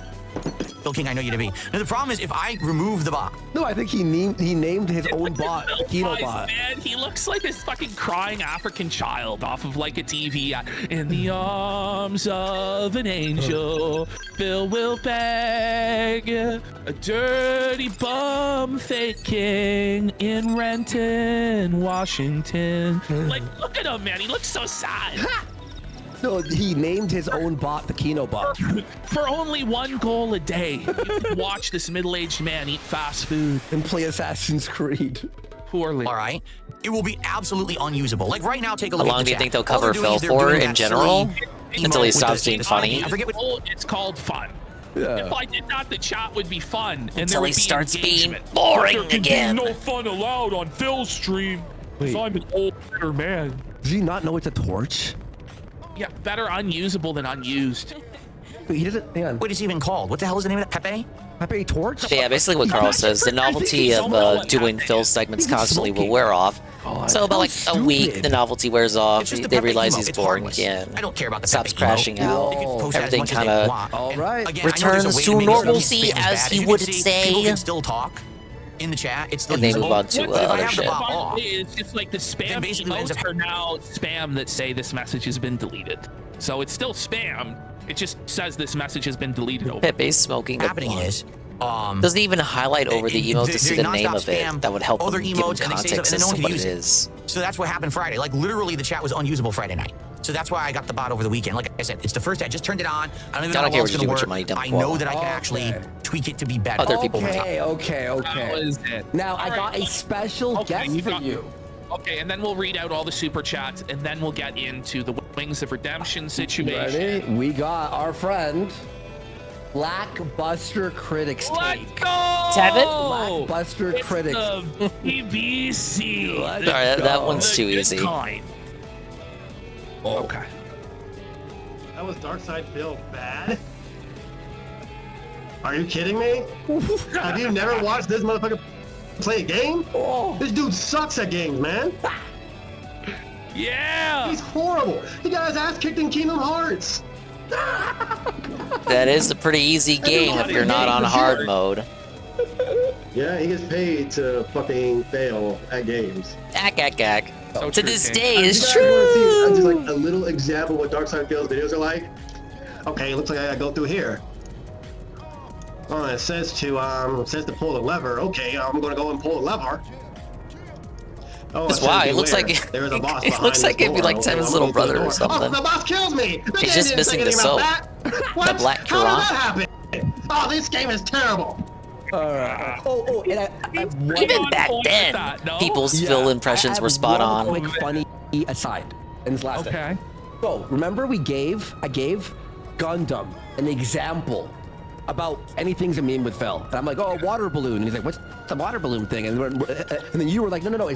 Phil King, I know you to be. Now, the problem is if I remove the bot. No, I think he named his own bot the Kino bot. Man, he looks like this fucking crying African child off of like a TV. In the arms of an angel, Phil will beg a dirty bum fake king in Renton, Washington. Like, look at him, man. He looks so sad. No, he named his own bot the Kino bot. For only 1 goal a day, you can watch this middle-aged man eat fast food and play Assassin's Creed. Poorly. All right. It will be absolutely unusable. Like right now, take a How look at long the do you chat. think they'll All cover they're doing Phil is they're for doing in that general? silly Until he emote stops with the- being funny? I forget what. It's called fun. Yeah. If I did that, the chat would be fun. And Until there would he be starts being engagement. boring But there can be again. no fun allowed on Phil's stream. Because Wait. I'm an old bitter man. Does he not know it's a torch? Yeah, better unusable than unused. He doesn't. Hang on. What is it even called? What the hell is the name of that? Pepe? Pepe Torch? Yeah, basically what Carl says, the novelty of doing Phil's segments constantly will wear off. So about like a week, the novelty wears off. They realize he's boring again. I don't care about the stops Pepe crashing emote. They can out. post that as Everything much as they kind want. of All right. Again, returns to normalcy, as he would say. People can still talk in the chat. It's still And they move usable. on to But if I other have the shit. bot off, It's just like the spam basically what ends emotes are now spam that say this message has been deleted. So it's still spam. It just says this message has been deleted over. Pepe's smoking a happening blunt. is, Doesn't even highlight over the emote to see the name of spam, it. That would help other them give emotes, them and they say context something, and as no one to can what use it it. is. So that's what happened Friday. Like literally, the chat was unusable Friday night. So that's why I got the bot over the weekend. Like I said, it's the first day. I just turned it on. I don't even know how care well what it's you gonna do with your work. money, dumb I quote. know that I can actually tweak it to be better. Other people Okay. Now I got a special guest for you. Okay, and then we'll read out all the super chats, and then we'll get into the Wings of Redemption situation. Ready? We got our friend Blackbuster Critics Let's take. go! Blackbuster It's Critics. the BBC. Let's Sorry, that go. one's too easy. Okay. That was Darkside Bill bad? Are you kidding me? Have you never watched this motherfucker play a game? This dude sucks at games, man. Yeah! He's horrible. He got his ass kicked in Kingdom Hearts. That is a pretty easy game if you're not on hard mode. Yeah, he gets paid to fucking fail at games. Ack. So To true, this King. day is You guys true. wanna see just like a little example of what Darkside Bill's videos are like? Okay, it looks like I gotta go through here. Oh, it says to pull the lever. Okay, I'm gonna go and pull the lever. Oh, That's says why it looks beware. like There's a boss it behind looks this like it'd be door. like Okay, Tevin's I'm little gonna go brother through or the door. something. Oh, the boss kills me. The He's game just didn't missing say the anything soap. about that. What? The black How did Quran. that happen? Oh, this game is terrible. Oh, and I have one Even back then, people's Phil impressions were spot on. Quick funny aside in this last Okay. thing. So remember I gave Gundam an example about anything's a meme with Phil. And I'm like, oh, a water balloon. And he's like, what's the water balloon thing? And then you were like, no.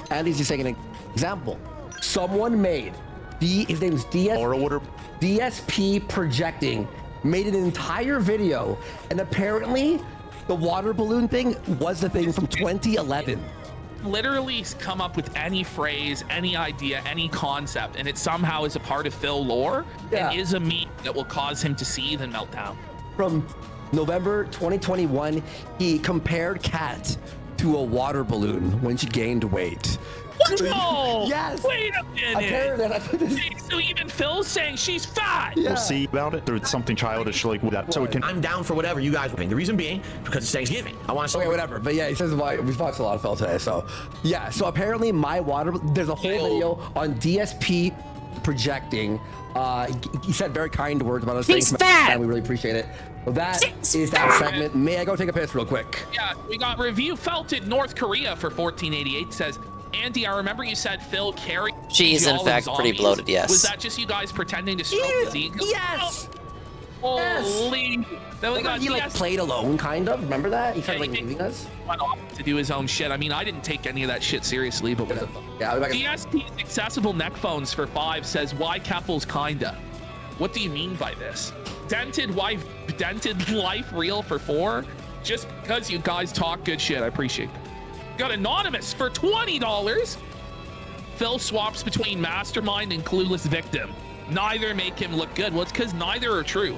Andy's just taking an example. Someone made, his name's DSP Projecting, made an entire video. And apparently the water balloon thing was the thing from 2011. Literally come up with any phrase, any idea, any concept, and it somehow is a part of Phil lore and is a meme that will cause him to seethe and melt down. From November 2021, he compared Kat to a water balloon when she gained weight. No! Yes! Wait a minute! Apparently, So even Phil's saying she's fat! We'll see about it. There's something childish like that, so it can. I'm down for whatever you guys want. The reason being, because it's Thanksgiving. I want to Okay, whatever. But yeah, he says we've watched a lot of Phil today. So yeah, so apparently my water, there's a whole video on DSP Projecting. He said very kind words about us. He's fat! And we really appreciate it. So that is that segment. May I go take a piss real quick? Yeah, we got Review Felted North Korea for 1488 says, Andy, I remember you said Phil carried. She is in fact pretty bloated, yes. Was that just you guys pretending to stroke his ego? Yes! Holy. Then we got He like played alone, kind of. Remember that? He started like leaving us. Went off to do his own shit. I mean, I didn't take any of that shit seriously, but yeah, DSP's accessible neck phones for 5 says, why Keffels kinda? What do you mean by this? Dented life real for 4? Just because you guys talk good shit, I appreciate it. Got Anonymous for $20. Phil swaps between Mastermind and Clueless Victim. Neither make him look good. Well, it's because neither are true.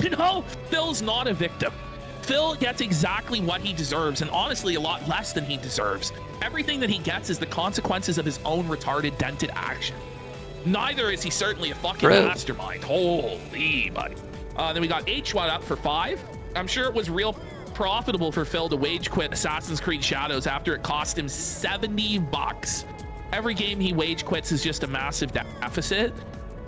You know, Phil's not a victim. Phil gets exactly what he deserves, and honestly, a lot less than he deserves. Everything that he gets is the consequences of his own retarded, dented action. Neither is he certainly a fucking mastermind. Holy buddy. Then we got H1 up for 5. I'm sure it was real profitable for Phil to wage quit Assassin's Creed Shadows after it cost him $70. Every game he wage quits is just a massive deficit.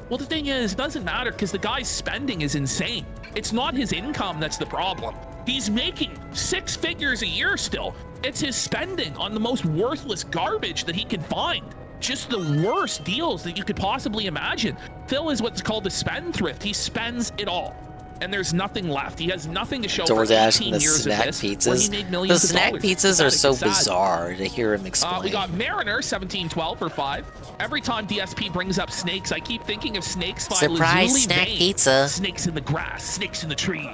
Well, the thing is, it doesn't matter because the guy's spending is insane. It's not his income that's the problem. He's making 6 figures a year still. It's his spending on the most worthless garbage that he can find. Just the worst deals that you could possibly imagine. Phil is what's called a spendthrift. He spends it all. and there's nothing left. He has nothing to show George for asking 18 the years snack of this, where he pizzas. made The millions of snack dollars. pizzas are so Sad. bizarre to hear him explain. We got Mariner 1712 for 5. Every time DSP brings up snakes, I keep thinking of snakes by Surprise Lazuli snack Vane. pizza. Snakes in the grass, snakes in the tree.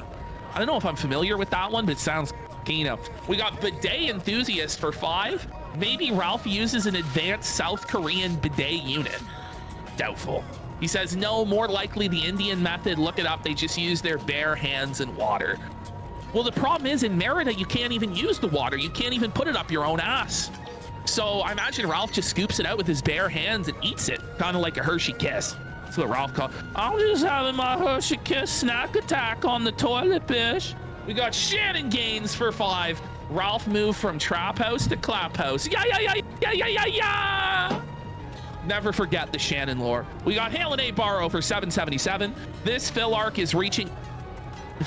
I don't know if I'm familiar with that one, but it sounds Kino. We got Bidet Enthusiast for 5. Maybe Ralph uses an advanced South Korean bidet unit. Doubtful. He says, no, more likely the Indian method. Look it up. They just use their bare hands and water. Well, the problem is in Merida, you can't even use the water. You can't even put it up your own ass. So I imagine Ralph just scoops it out with his bare hands and eats it, kind of like a Hershey Kiss. That's what Ralph called. I'm just having my Hershey Kiss snack attack on the toilet, bitch. We got Shannon Gaines for 5. Ralph moved from trap house to clap house. Yeah. Never forget the Shannon lore. We got Halen A. Barrow for 777. This fill arc is reaching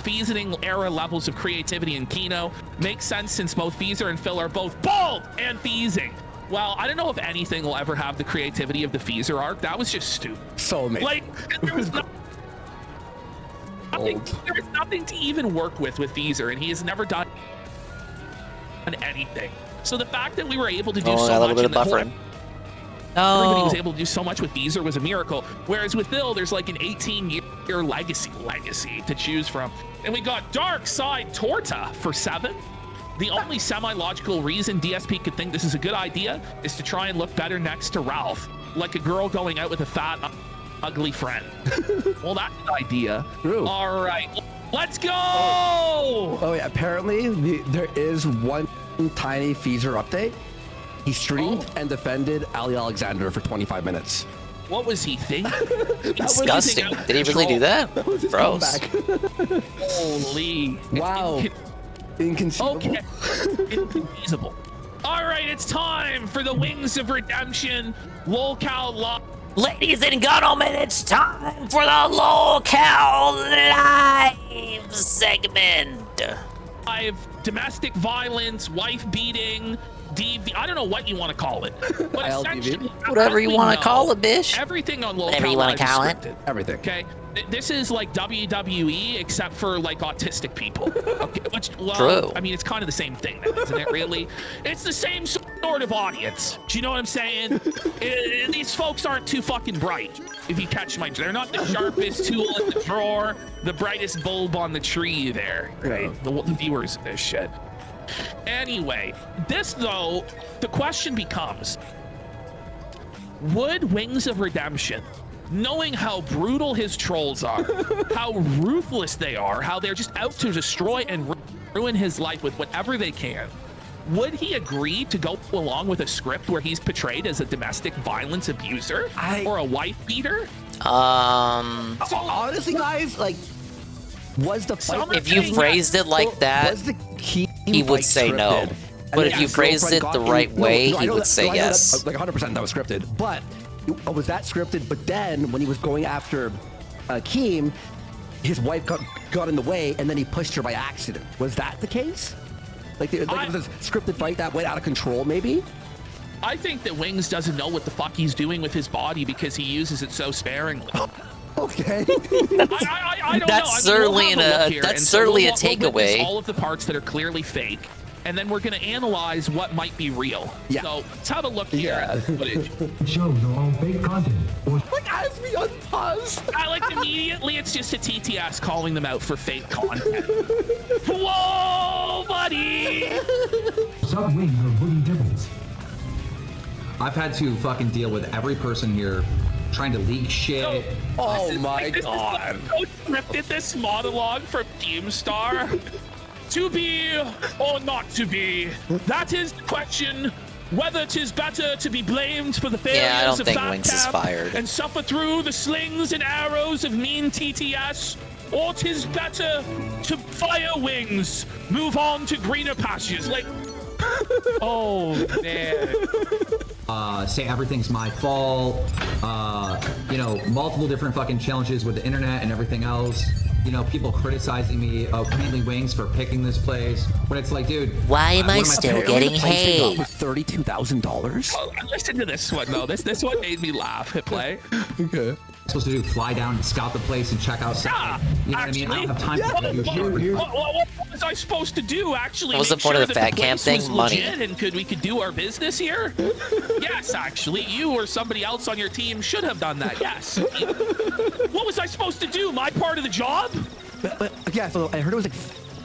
Feasoning era levels of creativity in Kino. Makes sense since both Feezer and Phil are both bald and Feezing. Well, I don't know if anything will ever have the creativity of the Feezer arc. That was just stupid. So amazing. Like, there was nothing to even work with Feezer, and he has never done anything. So the fact that we were able to do so a little much bit in of the buffering. everybody was able to do so much with Feezer was a miracle. Whereas with Phil, there's like an 18-year legacy to choose from. And we got Dark Side Torta for 7. The only semi-logical reason DSP could think this is a good idea is to try and look better next to Ralph, like a girl going out with a fat, ugly friend. Well, that's an idea. True. All right, let's go! Oh yeah, apparently there is one tiny Feezer update. He streamed and defended Ali Alexander for 25 minutes. What was he thinking? Disgusting. Did he really do that? That was his Gross. comeback. Holy. Wow. Inconceivable. Okay. Inconceivable. All right, it's time for the Wings of Redemption locale lock. Ladies and gentlemen, it's time for the locale live segment. Live domestic violence, wife beating, DV. I don't know what you want to call it, but essentially, Whatever you want to call it, bish. everything on locale Whatever you want live to call is it. scripted. Everything. Okay, this is like WWE except for like autistic people. Okay, which, well, True. I mean, it's kind of the same thing, then, isn't it? Really, it's the same sort of audience. Do you know what I'm saying? These folks aren't too fucking bright. If you catch my, they're not the sharpest tool in the drawer, the brightest bulb on the tree. There, right? The viewers of this shit. Anyway, this though, the question becomes: would Wings of Redemption, knowing how brutal his trolls are, how ruthless they are, how they're just out to destroy and ruin his life with whatever they can, would he agree to go along with a script where he's portrayed as a domestic violence abuser or a wife beater? Honestly, guys, like, was the fight? If you phrased it like that, was the key he would fight say no. scripted? But And if you his phrased it girlfriend the got right in- way, I he know would that- say I know that- yes. like 100% that was scripted. But was that scripted? But then when he was going after Keem, his wife got in the way, and then he pushed her by accident. Was that the case? Like, it was a scripted fight that went out of control, maybe? I think that Wings doesn't know what the fuck he's doing with his body because he uses it so sparingly. Okay. I don't That's know. I mean, we'll certainly have a an- look here, that's and so certainly we'll a takeaway. witness all of the parts that are clearly fake, and then we're going to analyze what might be real. Yeah. So let's have a look here at the footage. Shows are all fake content. Like, as we unpause. I like immediately it's just a TTS calling them out for fake content. Whoa, buddy! Some wings are booty dimples. I've had to fucking deal with every person here trying to leak shit. Oh my god. So scripted this monologue from Keemstar. To be or not to be, that is the question. Whether 'tis better to be blamed for the failures Yeah, I don't of think Fat Wings is Cap fired. and suffer through the slings and arrows of mean TTS, or 'tis better to fire Wings, move on to greener pastures. Like, oh man. Say everything's my fault. You know, multiple different fucking challenges with the internet and everything else. You know, people criticizing me, mainly Wings, for picking this place. But it's like, dude, Why am I what still Apparently getting the place they got hate? was $32,000. Listen to this one though. This one made me laugh. Hit play. Okay. supposed to do? Fly down and scout the place and check out stuff. Yeah, You know what I mean? I don't have time for you. What was I supposed to do? Actually, What was the make point sure of the that fat camp place thing? was Money. legit and we could do our business here? Yes, actually, you or somebody else on your team should have done that. Yes. What was I supposed to do? My part of the job? Yeah, so I heard it was like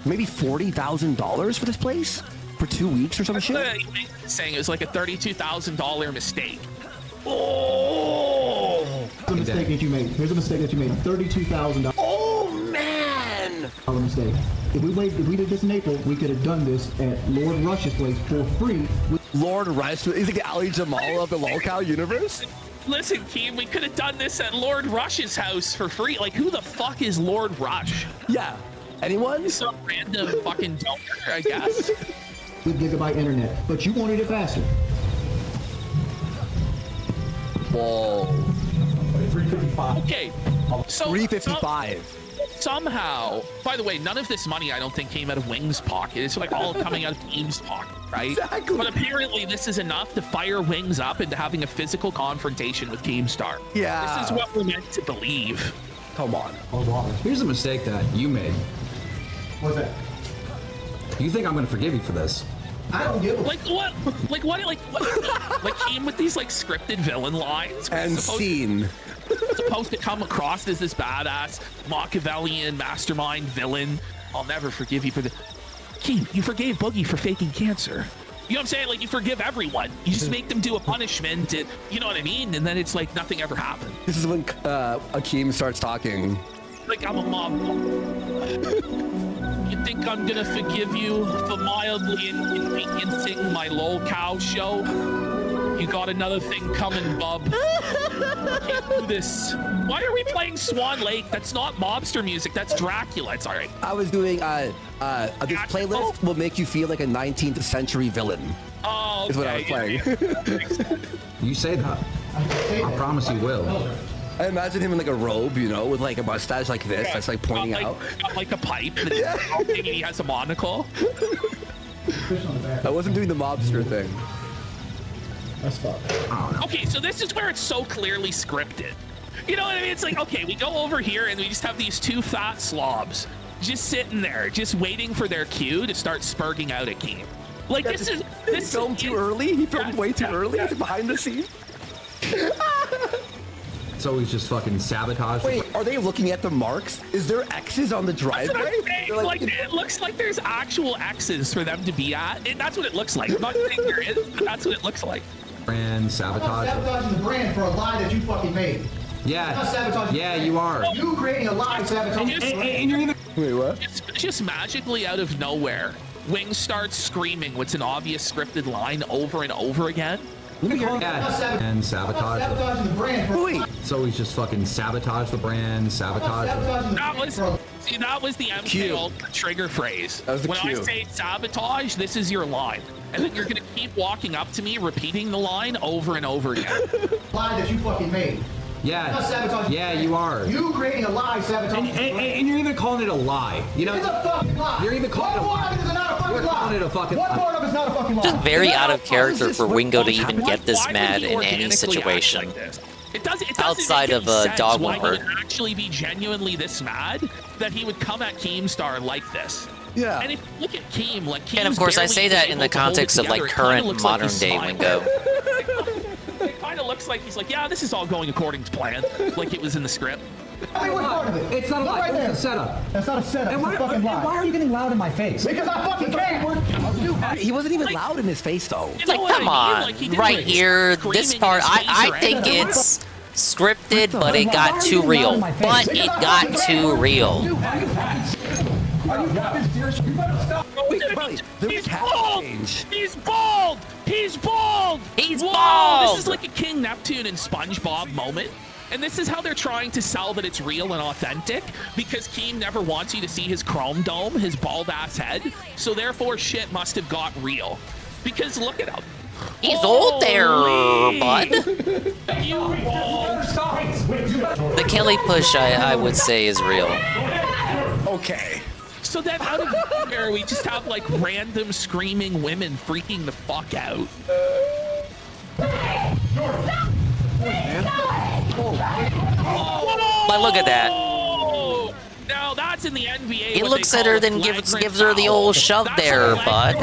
maybe $40,000 for this place for 2 weeks or some shit. Saying it was like a $32,000 mistake. Oh! Here's a mistake that you made. Here's a mistake that you made. $32,000. Oh man! Mistake. If we did this in April, we could have done this at Lord Rush's place for free. Lord Rush is like Ali Jamal of the lolcow universe. Listen, Keem, we could have done this at Lord Rush's house for free. Like, who the fuck is Lord Rush? Yeah. Anyone? Some random fucking donor, I guess. With gigabyte internet, but you wanted it faster. Whoa. 355. Okay. So 355. Somehow, by the way, none of this money I don't think came out of Wing's pocket. It's like all coming out of Keem's pocket, right? Exactly. But apparently this is enough to fire Wings up into having a physical confrontation with Keemstar. Yeah. This is what we're meant to believe. Come on. Here's a mistake that you made. What's that? You think I'm going to forgive you for this? I don't give a like what? Like what? Like what? Like Keem with these like scripted villain lines. And scene. Supposed to come across as this badass Machiavellian mastermind villain. I'll never forgive you for the. Keem, you forgave Boogie for faking cancer. You know what I'm saying? Like, you forgive everyone. You just make them do a punishment. And, you know what I mean? And then it's like nothing ever happened. This is when Akeem starts talking. Like, I'm a mom. You think I'm gonna forgive you for mildly inconveniencing my lolcow show? You got another thing coming, bub. Can't do this. Why are we playing Swan Lake? That's not mobster music. That's Dracula. It's all right. I was doing this playlist will make you feel like a 19th century villain. Oh, okay. Is what I was playing. You say that. I promise you will. I imagine him in like a robe, you know, with like a mustache like this. That's like pointing out. Got like a pipe. And he has a monocle. I wasn't doing the mobster thing. That's fine. Okay, so this is where it's so clearly scripted. You know what I mean? It's like, okay, we go over here and we just have these two fat slobs just sitting there, just waiting for their cue to start spurging out at Keem. Like, this He filmed too early? He filmed way too early? It's behind the scenes? So he's just fucking sabotaged. Wait, are they looking at the marks? Is there X's on the driveway? Like, it looks like there's actual X's for them to be at. And that's what it looks like. I'm not saying there is, but that's what it looks like. Brand sabotage. Sabotaging the brand for a lie that you fucking made. Yeah. Not sabotaging. Yeah, you are. You creating a lie, sabotaging. And you're even. Wait, what? Just magically out of nowhere, Wing starts screaming what's an obvious scripted line over and over again. Let me hear that. And sabotage. Sabotaging the brand for. Wait. So he's just fucking sabotage the brand, sabotage. That was the MKO trigger phrase. That was the when cue. I say sabotage, this is your line. And then you're gonna keep walking up to me, repeating the line over and over again. Lie that you fucking made. Yeah. Not sabotaging. Yeah, you are. You creating a lie, sabotaging. And you're even calling it a lie. You know, It's a fucking lie. You're even calling it a lie. One part of it is not a fucking You're lie. calling it a fucking One lie. part of it's not a fucking lie. Just very out of character this? for What- Wingo to what's even happening? get this Why would mad he in any organically act situation. like this? It doesn't Outside make of any a sense dog why whisperer. he would actually be genuinely this mad that he would come at Keemstar like this. Yeah. And if you look at Keem, like Keem's And of course, I barely say that in the able to hold it context of like together. It kinda current looks like modern he's day smiling. Wingo. It kind of looks like he's like, yeah, this is all going according to plan, like it was in the script. I mean, what part of it? It's not a Look lie. right there. It's a setup. That's not a setup. And It's a fucking lie. Why are you getting loud in my face? Because I fucking can. He wasn't even loud in his face, though. You know Like, what come I mean? on, Like, he did, right like, here, screaming this in part, his face I or think anything. it's scripted, but it got too real. But it got too real. Are you fucking serious? You better stop. He's bald! He's bald! He's bald! He's Whoa, bald! This is like a King Neptune and SpongeBob moment. And this is how they're trying to sell that it's real and authentic, because Keem never wants you to see his chrome dome, his bald ass head. So therefore shit must have got real. Because look at him. He's old there, bud. You bald. The Kelly push, I would say, is real. Okay. So then out of nowhere, we just have like random screaming women freaking the fuck out. Oh Like, look at that. Oh! Now that's in the NBA. He what looks they at her, call a then gives flagrant her the old foul. shove That's there, a bud.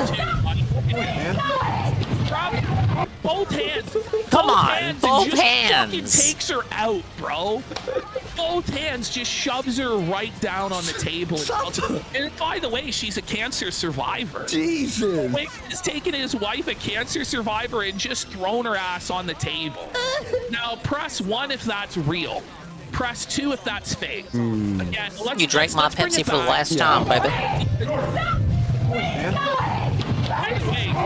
Both hands. Come on, hands, both and just hands. fucking takes her out, bro. Both hands just shoves her right down on the table. And by the way, she's a cancer survivor. Jesus. Wink has taken his wife, a cancer survivor, and just thrown her ass on the table. Now press 1 if that's real. Press 2 if that's fake. Again, You drank my bring Pepsi it for the back. last time, baby.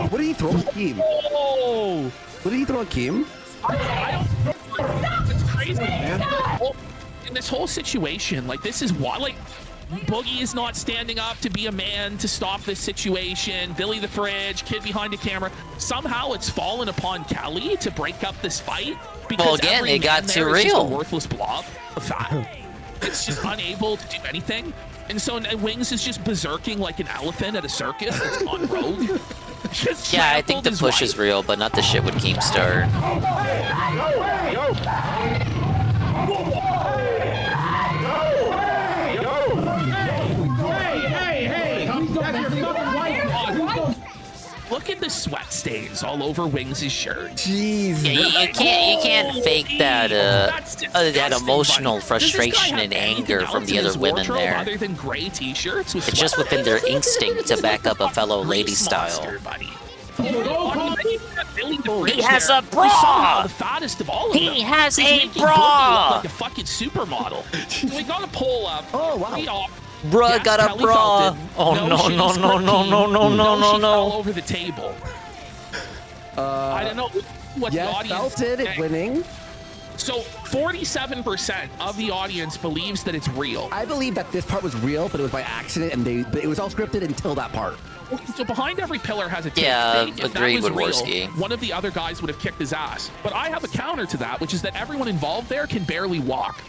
What did he throw at Keem? Oh! What did he throw at Keem? I don't. It's crazy. In this whole situation, like, this is why, like, Boogie is not standing up to be a man to stop this situation. Billy the Fridge, kid behind the camera. Somehow it's fallen upon Kelly to break up this fight. Because Well, again, every it got man too there is just real. a worthless blob of fat. It's just unable to do anything. And so Wings is just berserking like an elephant at a circus that's on road. Just Yeah, I think trampled the his push wife. is real, but not the shit with Keemstar. Look at the sweat stains all over Wings' shirt. Jeez. Yeah, you can't fake that that emotional frustration and anger from the other women there. Other than gray t-shirts with It's just within their instinct to back up a fellow lady style. He has a bra! The fattest of all of He them. has He's a making bra! Boogie look like a fucking supermodel. So we got a poll up. Oh wow. Bruh Yes, got a Kelly bra. Felton. Oh no shitty no no script no team. no no no no she no. fell over the table. I don't know what the Yes, audience. Felton is winning. So 47% of the audience believes that it's real. I believe that this part was real, but it was by accident, and it was all scripted until that part. So behind every pillar has a tape. Yeah, Fake. If that agreed was with real, Worski. one of the other guys would have kicked his ass. But I have a counter to that, which is that everyone involved there can barely walk.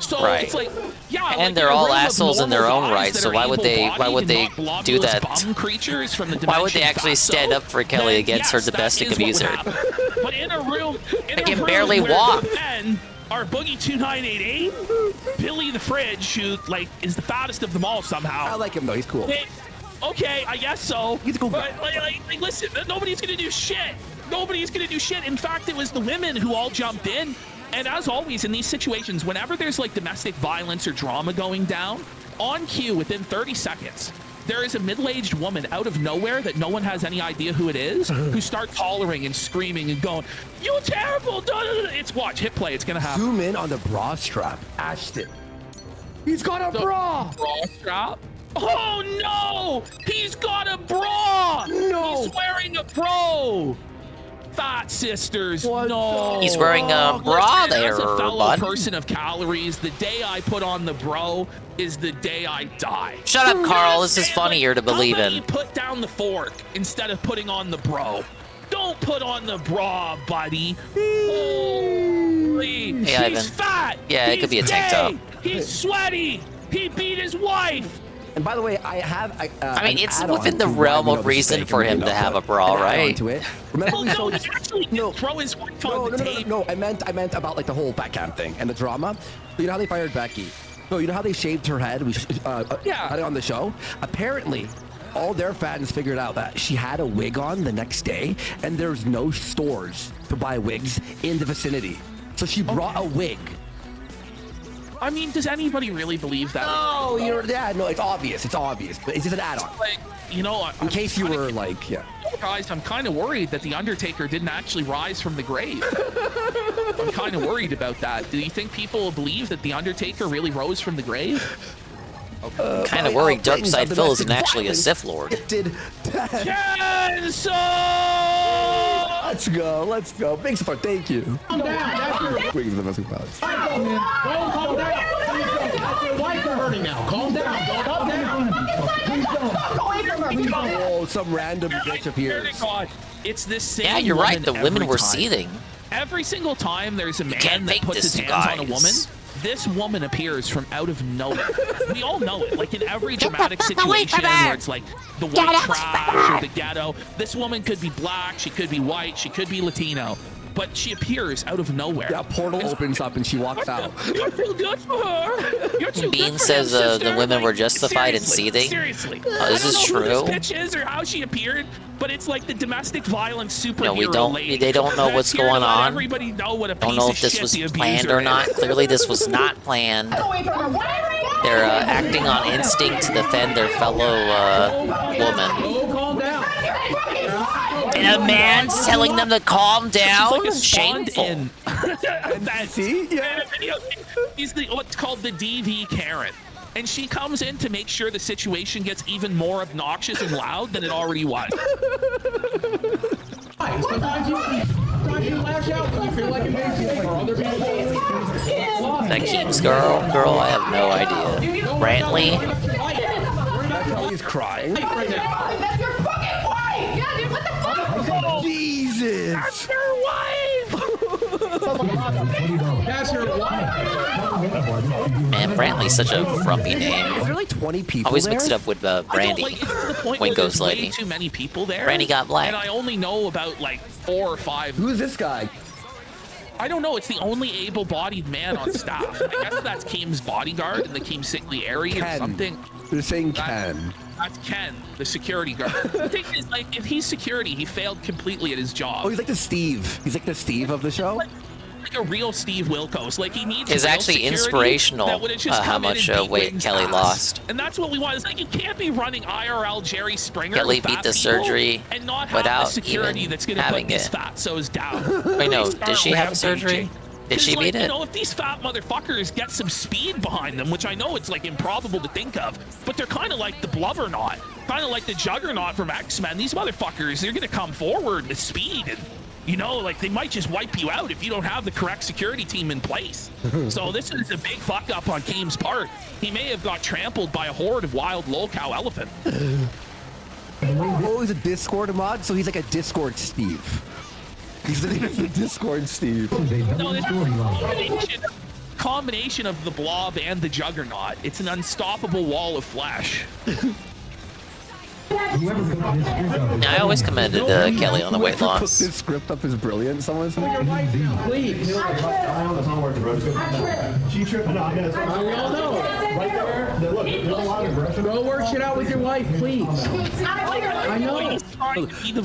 So Right. it's like, yeah, And like they're in a all room of assholes in their normal own guys right, that so are why would they able-bodied do and not that? globulous bum creatures from the Why would they dimension actually Fatso, stand up for Kelly then against her yes, that domestic is what would abuser? happen. But in a room, They can barely where walk. the men are Boogie 2988, Billy the Fridge, who like is the fattest of them all somehow. I like him though. He's cool. Okay, I guess so. He's a cool guy. But like, listen, nobody's gonna do shit. Nobody's gonna do shit. In fact, it was the women who all jumped in. And as always in these situations, whenever there's like domestic violence or drama going down, on cue within 30 seconds, there is a middle-aged woman out of nowhere that no one has any idea who it is, who starts hollering and screaming and going, "You terrible!" It's watch, hit play. It's gonna happen. Zoom in on the bra strap. Ashton. He's got a bra. Bra strap. Oh no! He's got a bra! No! He's wearing a bra! Fat sisters, no! He's wearing a bra Listen, there, as a fellow bud. person of calories, the day I put on the bro is the day I die. Shut up, Carl. This is funnier to believe How about you in. put down the fork instead of putting on the bro? Don't put on the bra, buddy. Holy, Hey, Ivan. he's fat. Yeah, it could be a He's tank gay. top. He's sweaty. He beat his wife. And by the way, I have. I mean, an it's add-on within the to why realm we of know this is reason fake for and him made to up, have a but bra, an add-on right? To it. Remember we showed. He actually did throw his wife on the tape. No, I meant about like the whole fat cam thing and the drama. So you know how they fired Becky? So you know how they shaved her head? We had it on the show. Apparently, all their fans figured out that she had a wig on the next day, and there's no stores to buy wigs in the vicinity. So she brought a wig. I mean, does anybody really believe that? No, no, it's obvious. It's obvious, but it's just an add-on. Like, you know, In case you were like, yeah. guys, I'm kind of worried that the Undertaker didn't actually rise from the grave. I'm kind of worried about that. Do you think people will believe that the Undertaker really rose from the grave? Kind of worried Darkside Phil isn't actually a Sith Lord. Cancel! Let's go. Big support, thank you. Calm down. Bring the domestic violence. Calm down. Your wife are hurting now. Calm down. Calm down. Oh, some random bitch appears. God, it's this same Yeah, you're right. woman The women every were time. seething. Every single time there's a man can't that make puts this, his you hands on a guys. woman, this woman appears from out of nowhere. We all know it. Like in every dramatic situation where it's like the white trash or the ghetto, this woman could be black, she could be white, she could be Latino. but she appears out of nowhere. Yeah, portal opens up and she walks out. You're too good for her. You're too Bean good for says him, sister. the women were Like, justified in seriously, seething. Seriously. This is I don't know who true. this bitch is or how she appeared, but it's like the domestic violence superhero No, we don't. lady. They don't know That's what's here to going let on. Everybody know what a Don't piece know of if this shit was the planned abuser or not. is. Clearly, this was not planned. They're acting on instinct to defend their fellow woman. Calm down. And a man's telling them to calm down? She's like a spawned Shameful. in. See? Yeah. He's what's called the DV Karen. And she comes in to make sure the situation gets even more obnoxious and loud than it already was. Sometimes you lash out when you feel like it makes you for other people. That Keeps girl? Girl, I have no idea. Brantley? That's how he's crying. That's your fucking wife! Yeah, dude, what the fuck? Jesus! That's your wife! That's your wife. Man, Brantley's such a frumpy name. Is there like 20 people Always there? mix it up with Brandy. Like, it's to the point where Winko's there's way lady. too many people there. Brandy got black. And I only know about like 4 or 5. Who's this guy? I don't know. It's the only able-bodied man on staff. I guess that's Keem's bodyguard in the Keem Sickly area or Ken. something. They're saying Ken. That's Ken, the security guard. The thing is, like, if he's security, he failed completely at his job. Oh, he's like the Steve. He's like the Steve of the show. Like a real Steve Wilkos. Like, he needs It's real actually security inspirational that would've just how come in much and beat weight Wing's Kelly ass. lost. And that's what we want. It's like, you can't be running IRL Jerry Springer Kelly with beat fat the people surgery and not have without the security even that's going to having put these it. fatzos down. Wait, no, They did start she have a rampaging. surgery? Did she Like, beat it? You know, if these fat motherfuckers get some speed behind them, which I know it's like improbable to think of, but they're kind of like the Blubbernaut, kind of like the Juggernaut from X-Men. These motherfuckers, they're gonna come forward with speed, and you know, like they might just wipe you out if you don't have the correct security team in place. So this is a big fuck up on Keem's part. He may have got trampled by a horde of wild lolcow elephant. Oh, he's a Discord mod, so he's like a Discord Steve. He's the Discord Steve. No, it's a combination of the Blob and the Juggernaut. It's an unstoppable wall of flesh. I always commended Kelly on the weight Whoever loss. cooked this script up is brilliant. Someone said. Please. She tripping on this. We all know. Right there. Look, there's a lot of aggression. Go work shit out with your wife, please. I know.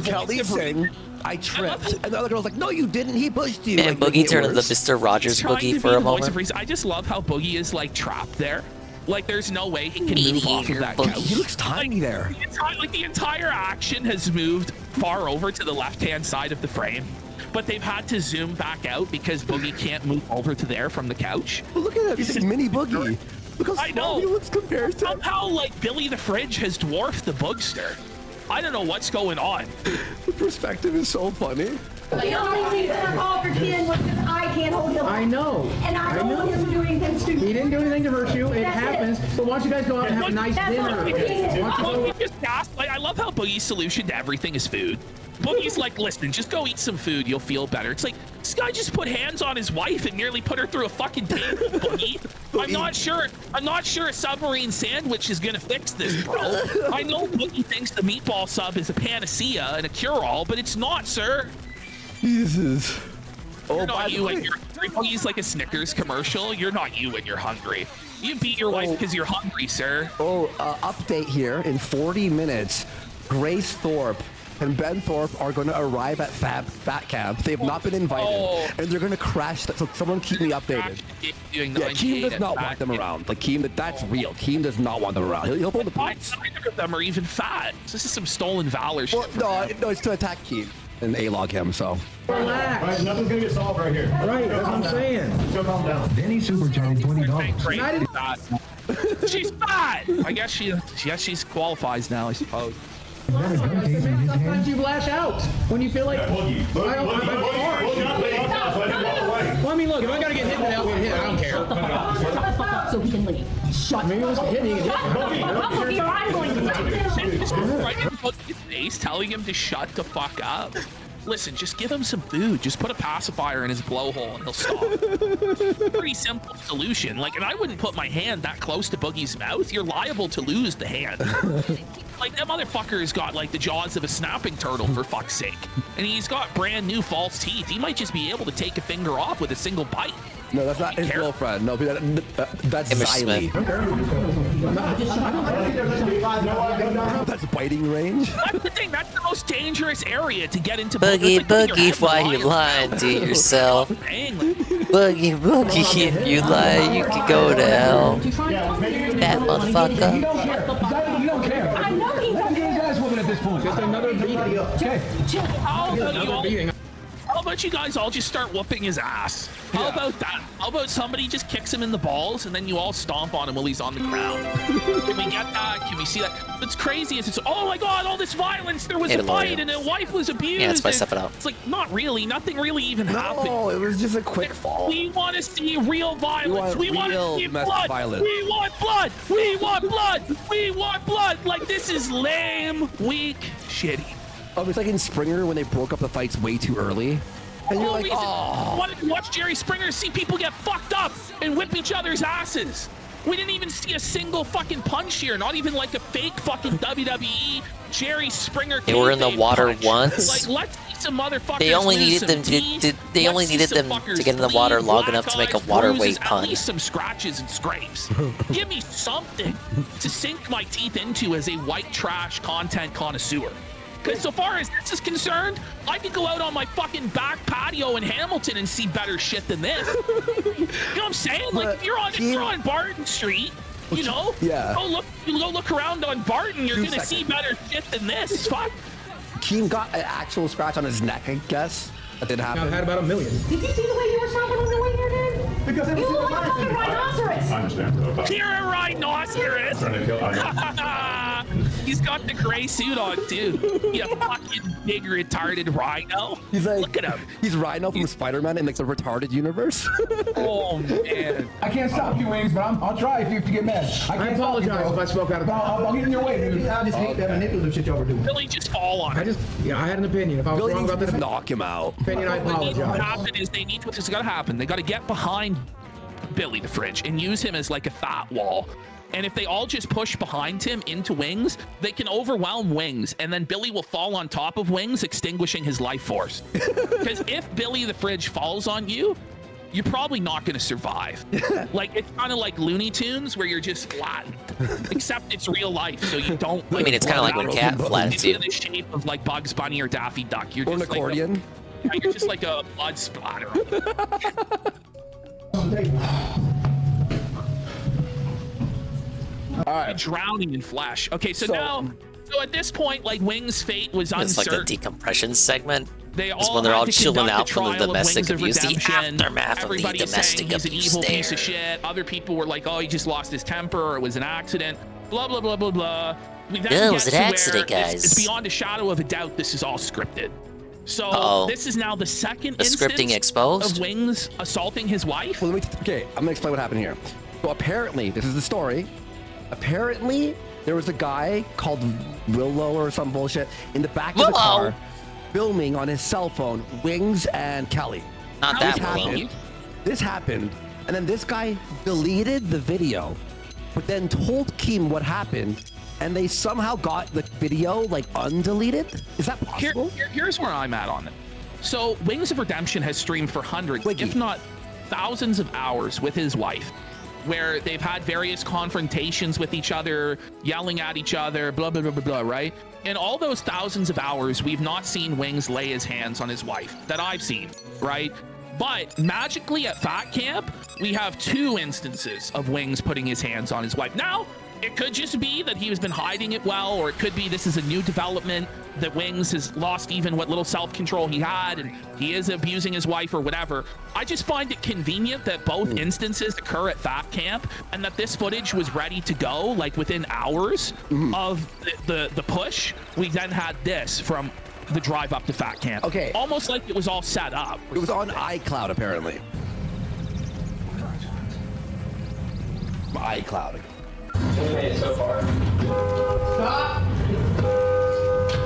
Kelly's saying, I tripped. And the other girl's like, no, you didn't. He pushed you. And like, Boogie turned into worse. Mr. Rogers Trying Boogie to for be a the voice of moment. reason. I just love how Boogie is like trapped there. Like there's no way he can move off of that couch. He looks tiny there. The entire action has moved far over to the left-hand side of the frame, but they've had to zoom back out because Boogie can't move over to there from the couch. Well, look at that. He's like mini Boogie. Look how I know. small he looks compared to. Somehow, like Billy the Fridge has dwarfed the Boogster. I don't know what's going on. The perspective is so funny. The only reason I called for Ken was because I can't hold him. I know. And I don't want him doing things to He didn't do anything to hurt you. It happens. But why don't you guys go out and have a nice dinner? Why don't you go- I love how Boogie's solution to everything is food. Boogie's like, listen, just go eat some food, you'll feel better. It's like, this guy just put hands on his wife and nearly put her through a fucking table, Boogie. I'm not sure a submarine sandwich is gonna fix this, bro. I know Boogie thinks the meatball sub is a panacea and a cure-all, but it's not, sir. Jesus. You're not you when you're hungry. Boogie's like a Snickers commercial. You're not you when you're hungry. You beat your wife because you're hungry, sir. Update here. In 40 minutes, Grace Thorpe and Ben Thorpe are going to arrive at Fat Camp. They've not been invited, and they're going to crash. So someone keep me updated. Yeah, Keem does not want them around. Like Keem, that's real. Keem does not want them around. He'll pull the police. Neither of them are even fat. This is some stolen valor shit. Well, no, it's to attack Keem and A-log him. So. Relax. Right, nothing's gonna get solved right here. Right, that's what I'm saying. Go calm down. Then he super chatted $20. She's fat. I guess she's qualifies now, I suppose. Sometimes you lash out when you feel like Well, I mean, look, if I gotta get hit, then I'll get hit. I don't care. So he can leave. Shut Maybe it was hit me. I'm going to Right in Boogie's face, telling him to shut the fuck up. listen, just give him some food. Just put a pacifier in his blowhole and he'll stop. Pretty simple solution. Like, and I wouldn't put my hand that close to Boogie's mouth. You're liable to lose the hand. Like, that motherfucker's got, like, the jaws of a snapping turtle, for fuck's sake. And he's got brand new false teeth. He might just be able to take a finger off with a single bite. No, that's not his girlfriend. No, that's Image Xylee. That's biting range. That's the thing. That's the most dangerous area to get into. Boogie, Boogie, why you lying to yourself? Boogie, Boogie, if you lie, you can go to hell. That motherfucker. You don't care. I know he's not getting his ass whooping at this point. Just another beating. Okay. How about you guys all just start whooping his ass? How about that? How about somebody just kicks him in the balls and then you all stomp on him while he's on the ground? Can we get that? Can we see that? What's crazy is it's, oh my god, all this violence. There was a fight and a wife was abused. Yeah, let's spice it up. It's like, not really. Nothing really even happened. No, it was just a quick fall. We want to see real violence. We want to see blood. Violence. We want blood. We want blood. We want blood. Like, this is lame, weak, shitty. Oh, it's like in Springer when they broke up the fights way too early. And you're like, oh. I wanted to watch Jerry Springer see people get fucked up and whip each other's asses. We didn't even see a single fucking punch here. Not even like a fake fucking WWE Jerry Springer. They were in the water punch. once. Like, let's see some motherfuckers. They only lose needed them to. They only needed them to get in the water long enough to make a water weight At punch. least some scratches and scrapes. Give me something to sink my teeth into as a white trash content connoisseur. Because so far as this is concerned, I could go out on my fucking back patio in Hamilton and see better shit than this. You know what I'm saying? Like, if you're on Barton Street, you know, go look around on Barton, you're gonna see better shit than this. Fuck. Keen got an actual scratch on his neck, I guess. That didn't happen. I've had about 1 million. Did you see the way you were stomping on the way here, dude? Because it was you look like a fucking rhinoceros. I understand. You're a rhinoceros. He's got the gray suit on too. You fucking big retarded rhino. He's like, look at him. He's Rhino from Spider-Man in like the retarded universe. Oh man. I can't stop you, Wings, but I'll try if you get mad. I apologize if I spoke out of. I'll get in your way, dude. I just hate that manipulative shit y'all were doing. Billy, just fall on it. I had an opinion. If I was wrong about this, knock him out. Opinion, I What needs to apologize. happen is what's got to happen. They got to get behind Billy the Fridge and use him as like a fat wall. And if they all just push behind him into Wings, they can overwhelm Wings, and then Billy will fall on top of Wings, extinguishing his life force. Because if Billy the Fridge falls on you, you're probably not going to survive. Like, it's kind of like Looney Tunes where you're just flattened. Except it's real life, so you don't. I mean, it's kind of like when Cat flattens you. In the shape of like Bugs Bunny or Daffy Duck. You're or just an accordion. Like you're just like a blood splatter. All right. Drowning in flesh. Okay, so now, at this point, like Wings' fate was It's uncertain. like the decompression segment. They It's all when they're all had to chilling conduct out a from the trial of domestic Wings of abuse, the Redemption. aftermath of the Everybody is domestic saying he's an abuse evil there. piece of shit. Other people were like, oh, he just lost his temper, or it was an accident. Blah blah blah blah blah. We then Yeah, it get was an to where accident, guys. It's beyond a shadow of a doubt. This is all scripted. So this is now the second The scripting instance exposed? of Wings assaulting his wife. Well, okay, I'm gonna explain what happened here. So apparently, this is the story. Apparently, there was a guy called Willow or some bullshit in the back of the car filming on his cell phone Wings and Kelly. Not This that happened. This happened, and then this guy deleted the video, but then told Keem what happened, and they somehow got the video like undeleted. Is that possible? Here's where I'm at on it. So Wings of Redemption has streamed for hundreds, if not thousands of hours with his wife, where they've had various confrontations with each other, yelling at each other, blah, blah, blah, blah, blah, right? In all those thousands of hours, we've not seen Wings lay his hands on his wife that I've seen, right? But magically at Fat Camp, we have 2 instances of Wings putting his hands on his wife. Now, it could just be that he has been hiding it well, or it could be this is a new development that Wings has lost even what little self-control he had, and he is abusing his wife or whatever. I just find it convenient that both instances occur at Fat Camp, and that this footage was ready to go, like within hours of the push. We then had this from the drive up to Fat Camp. Okay. Almost like it was all set up. It was on iCloud, apparently. iCloud. So far. Stop!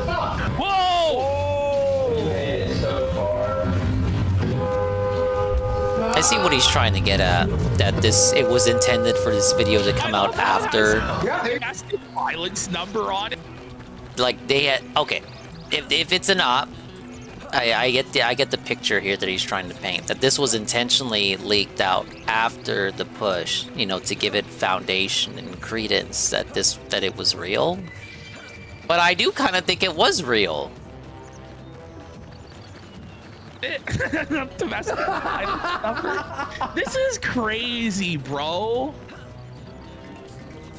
Stop! Whoa! see what he's trying to get at. That it was intended for this video to come out after. Yeah, they asked the violence number on it. Like they had. Okay, if it's an op, I get the picture here that he's trying to paint. That this was intentionally leaked out after the push, you know, to give it foundation and credence that it was real. But I do kind of think it was real. Domestic violence number. This is crazy, bro.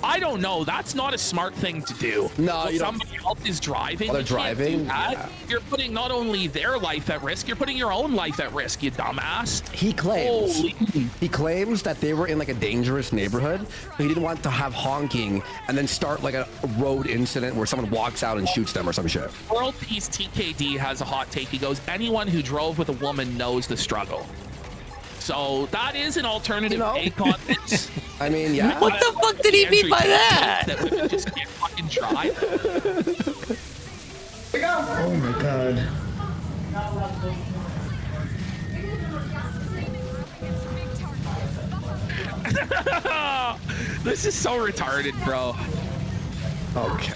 I don't know. That's not a smart thing to do. No, you don't. Somebody else is driving. While they're you can't do driving? that. Yeah. You're putting not only their life at risk, you're putting your own life at risk, you dumbass. He claims that they were in like a dangerous neighborhood. So he didn't want to have honking and then start like a road incident where someone walks out and shoots them or some shit. World Peace TKD has a hot take. He goes, anyone who drove with a woman knows the struggle. So that is an alternative take on this. I mean, yeah. What the fuck did he mean by that? That women just can't fucking drive. Oh my god. This is so retarded, bro. Okay.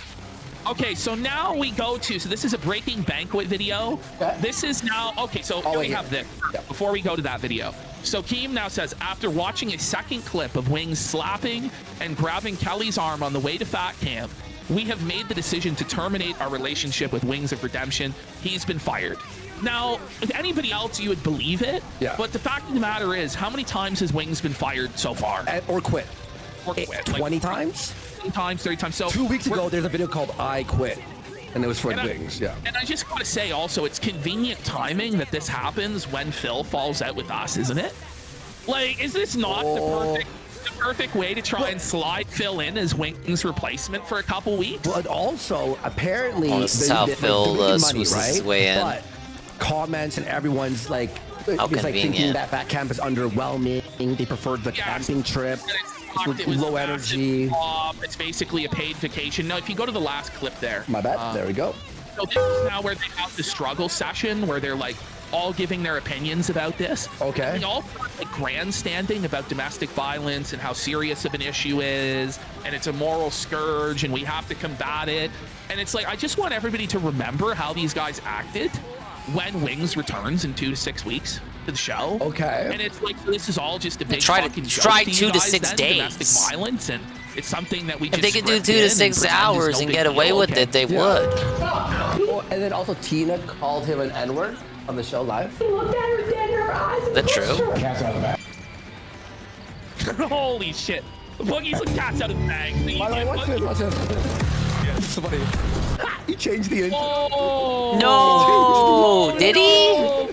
Okay, so now we go to, so this is a breaking banquet video. This is now, okay, so here we have this, before we go to that video. So Keem now says, after watching a second clip of Wings slapping and grabbing Kelly's arm on the way to Fat Camp, we have made the decision to terminate our relationship with Wings of Redemption. He's been fired. Now, if anybody else, you would believe it. Yeah. But the fact of the matter is, how many times has Wings been fired so far? Or quit. Or quit. 20 times? 20 times, 30 times. So 2 weeks ago, there's a video called I Quit. And it was for And Wings, yeah. And I just gotta say also, it's convenient timing that this happens when Phil falls out with us, isn't it? Like, is this not the perfect way to try and slide Phil in as Wings' replacement for a couple weeks? But also, apparently, this is how Phil money, swooses right? his way in. But comments and everyone's like, How it's like thinking convenient. that Fat Camp is underwhelming. They preferred the camping trip. It was Low a massive energy. flop. It's basically a paid vacation. Now, if you go to the last clip there. My bad. There we go. So this is now where they have the struggle session where they're like all giving their opinions about this. Okay. And they all start like grandstanding about domestic violence and how serious of an issue is, and it's a moral scourge, and we have to combat it. And it's like, I just want everybody to remember how these guys acted when Wings returns in 2 to 6 weeks to the show. Okay. And it's like, this is all just a big Try fucking joke try to 2 you to guys 6 then, days. domestic violence, and it's something that we If just they could do script 2 in to and 6 pretend is hours no and big get away deal, with okay? it, they would. Oh, and then also Tina called him an N-word on the show live. He looked at her dead in her eyes. Is that true? Cat's out of the bag. Holy shit. Boogie's like cats out of the bag. By the way, watch this, watch this. It's so funny. He changed the intro. Oh, No! Did he?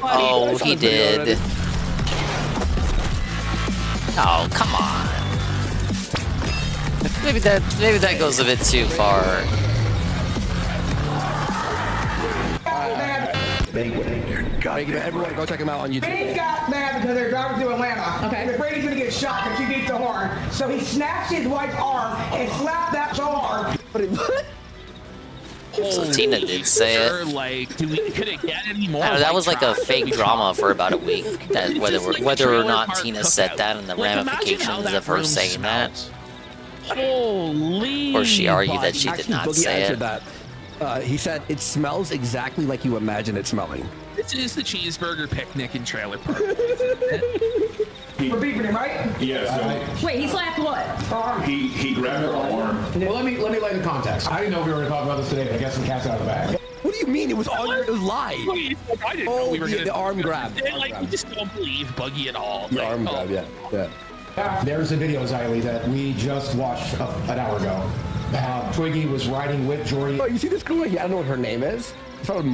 Oh, he did. Oh, come on. Maybe that goes a bit too far. Everyone, go check him out on YouTube. Brady's got mad because they're driving through Atlanta. Okay. And Brady's gonna get shot because she beats the horn. So he snatched his wife's arm and slapped that so hard. So Tina did say it. Like, could it get any more? I don't know, that white was like a trash fake we drama shot? for about a week. That It's whether just like a whether or trailer not park Tina cookout. said that and the Like, imagine how ramifications that of her room saying that. smells. Holy. Or she argued that But she did actually, not Boogie say answered it. that. He said it smells exactly like you imagine it smelling. This is the cheeseburger picnic in trailer park. We're beeping him, right? Yes. Wait, he slapped what? He grabbed her arm. Well, let me lay the context. I didn't know we were going to talk about this today, but I guess the cat's out of the bag. What do you mean? It was on. It was live. I didn't know we were the gonna. arm grab. Like, we just don't believe Buggy at all. The Like, arm grab, yeah. Yeah, there's a video, Xylee, that we just watched an hour ago. Twiggy was riding with Jory. Oh, you see this girl right here? I don't know what her name is. It's probably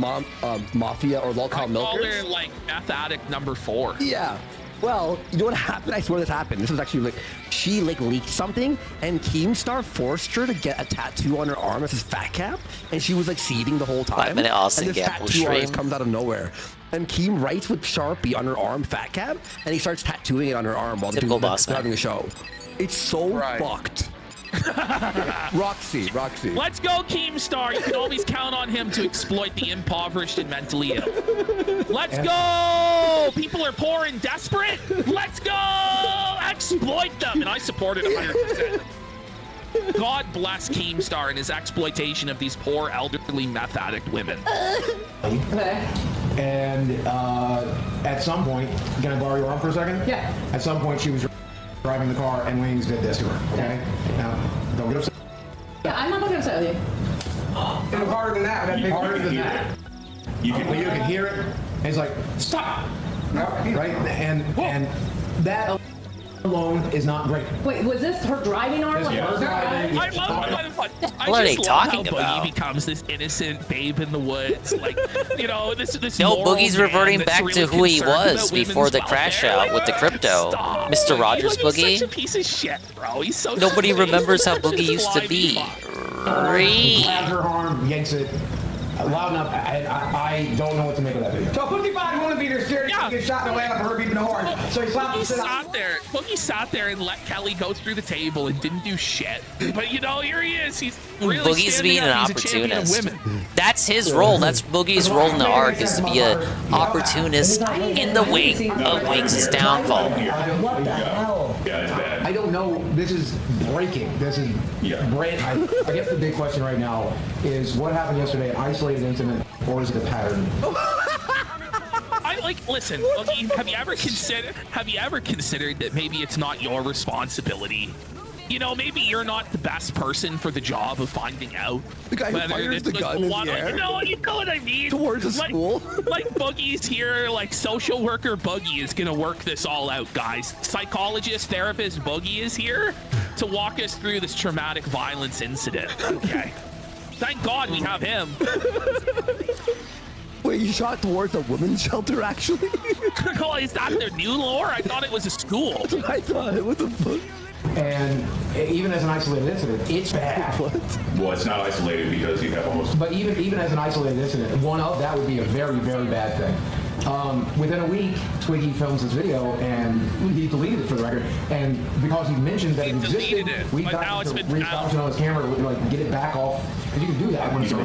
Mafia or Lol Cow I call Milkers. her like meth addict number 4. Yeah. Well, you know what happened? I swear this happened. This was actually like, she like leaked something and Keemstar forced her to get a tattoo on her arm that says Fat Cap, and she was like seething the whole time. 5 minute Austin and this Gap tattoo artist stream. comes out of nowhere. And Keem writes with Sharpie on her arm Fat Cap, and he starts tattooing it on her arm while Typical they're boss man. having a show. It's so Right. fucked. Roxy. Let's go, Keemstar. You can always count on him to exploit the impoverished and mentally ill. Let's go. People are poor and desperate. Let's go. Exploit them. And I support it 100%. God bless Keemstar and his exploitation of these poor, elderly, meth addict women. And at some point, can I borrow your arm for a second? Yeah. At some point, she was driving the car, and Wings did this to her. Okay. Now, don't get upset. Yeah, I'm not gonna upset with you. It was harder than that. Harder than that. You can hear it. And it's like, stop. Right. And that alone is not great. Wait, was this her driving arm? This- yeah. I love What are they talking about? Boogie becomes this innocent babe in the woods, like, you know, this. No, moral Boogie's man reverting that's back really to who he concerned was about before women's the crash welfare. out with the crypto. Stop. Mr. Rogers He's Boogie. such a piece of shit, bro. He's so. Nobody remembers how He's such a Boogie used to slimy be. fuck. Grabs her arm, yanks it. Loud enough. I don't know what to make of that video. So Pussy Body wanted to be there scared to get shot in the leg for her beeping the horn. So he slapped Boogie sat there and let Kelly go through the table and didn't do shit. But you know, here he is. He's really Boogie's standing being an up. He's a champion of opportunist. women. That's his role. That's Boogie's role in the arc, is to be an opportunist in the wake of Wings' downfall. What the hell? I don't know. This is breaking. This is brand. I guess the big question right now is what happened yesterday, an isolated incident, or is it a pattern? Listen, Boogie, have you ever considered that maybe it's not your responsibility? You know, maybe you're not the best person for the job of finding out. The guy who whether fires this the was gun in one- the air. You know what I mean? Towards a school. Like Boogie's here, like social worker Boogie is gonna work this all out, guys. Psychologist, therapist Boogie is here to walk us through this traumatic violence incident. Okay. Thank God we have him. Wait, you shot towards a women's shelter, actually? Oh, is that their new lore? I thought it was a school. I thought it was a book. And even as an isolated incident, it's bad. Well, it's not isolated because you have almost. But even as an isolated incident, one of that would be a very, very bad thing. Within a week, Twiggy films this video, and he deleted it for the record. And because he mentioned that it existed, we got to reestablish it on his camera, like get it back off, because you can do that when you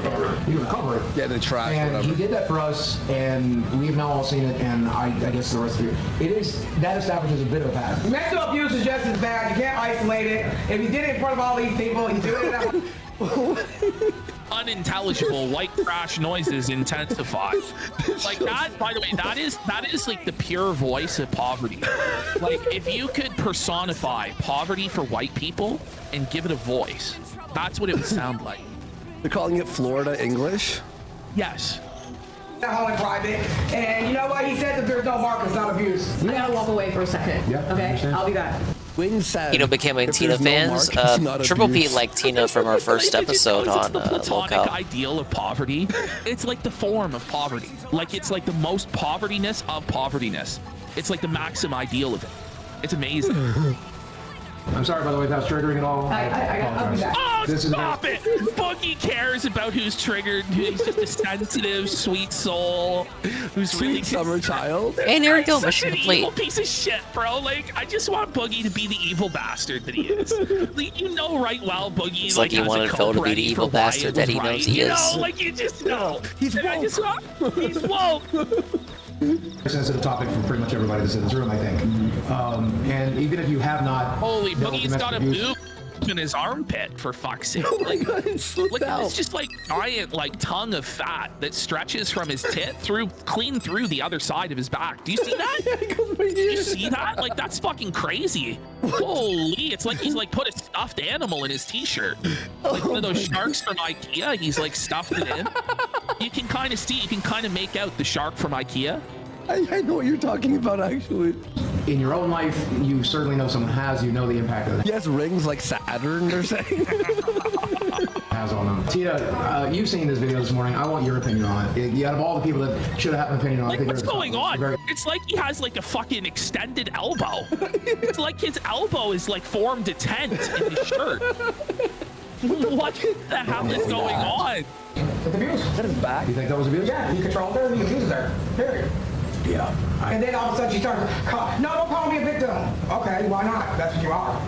recover it. Yeah, the track. And whatever. he did that for us, and we've now all seen it. And I guess the rest of it is that establishes a bit of a pattern. Mental abuse is just as bad. You can't isolate it. If you did it in front of all these people, he's doing it. Unintelligible white trash noises intensify. Like that, by the way, that is like the pure voice of poverty. Like if you could personify poverty for white people and give it a voice, that's what it would sound like. They're calling it Florida English? Yes. That home in private. And you know what? He said that there's no mark, it's not abuse. We gotta walk away for a second. Yeah, Okay, I'll be back. Wings said. Tina becoming if Tina there's no fans. mark, it's not Triple P abuse. liked Tina from our first episode It's on the platonic Locale. ideal of poverty. It's like the form of poverty. Like it's like the most povertiness of povertiness. It's like the maxim ideal of it. It's amazing. I'm sorry, by the way, if that was triggering at all. I'll be back. Oh, This is stop it! Boogie cares about who's triggered. He's just a sensitive, sweet soul who's really summer child. And there we go, Such mission an complete. evil piece of shit, bro. Like, I just want Boogie to be the evil bastard that he is. Like, you know right well Boogie. It's like he has a wanted Phil code to be the ready evil for why bastard it that was he knows right. he You is. know, like you just know. He's And I just want, he's woke. Sensitive topic for pretty much everybody that's in this room, I think. And even if you have not, Holy, dealt with Boogie's got a domestic boob abuse, in his armpit, for fuck's sake. Like, look at this just like giant like tongue of fat that stretches from his tit clean through the other side of his back. Do you see that? Do you see that? Like that's fucking crazy. Holy, it's like he's like put a stuffed animal in his t-shirt. Like one of those sharks from IKEA, he's like stuffed it in. You can kind of see, you can kind of make out the shark from IKEA. I know what you're talking about, actually. in your own life, you certainly know someone has, you know the impact of that. He has rings like Saturn, they're saying. Has on them. Tina, you've seen this video this morning. I want your opinion on it. Out of all the people that should have had an opinion on it, I think What's you're the going top. on? Very- It's like he has like a fucking extended elbow. It's like his elbow is like formed a tent in his shirt. What the hell is going on? It's abuse. That is back. You think that was abuse? Yeah, he controlled her and he abuses her. Period. Yeah. And then all of a sudden she starts, no, don't call me a victim. Okay, why not? That's what you are.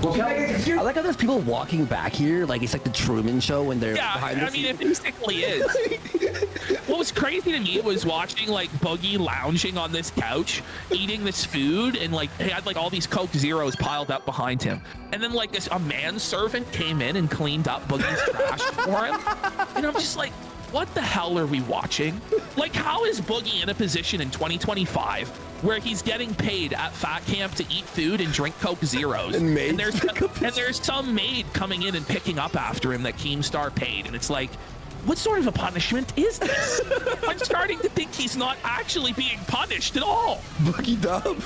I like how there's people walking back here, like it's like the Truman Show when they're behind the I mean, it basically is. What was crazy to me was watching like Boogie lounging on this couch, eating this food, and like he had like all these Coke Zeros piled up behind him. And then like a manservant came in and cleaned up Boogie's trash for him. And I'm just like, what the hell are we watching? Like, how is Boogie in a position in 2025 where he's getting paid at fat camp to eat food and drink Coke Zeros? And there's some maid coming in and picking up after him that Keemstar paid. And it's like, what sort of a punishment is this? I'm starting to think he's not actually being punished at all. Boogie Dub.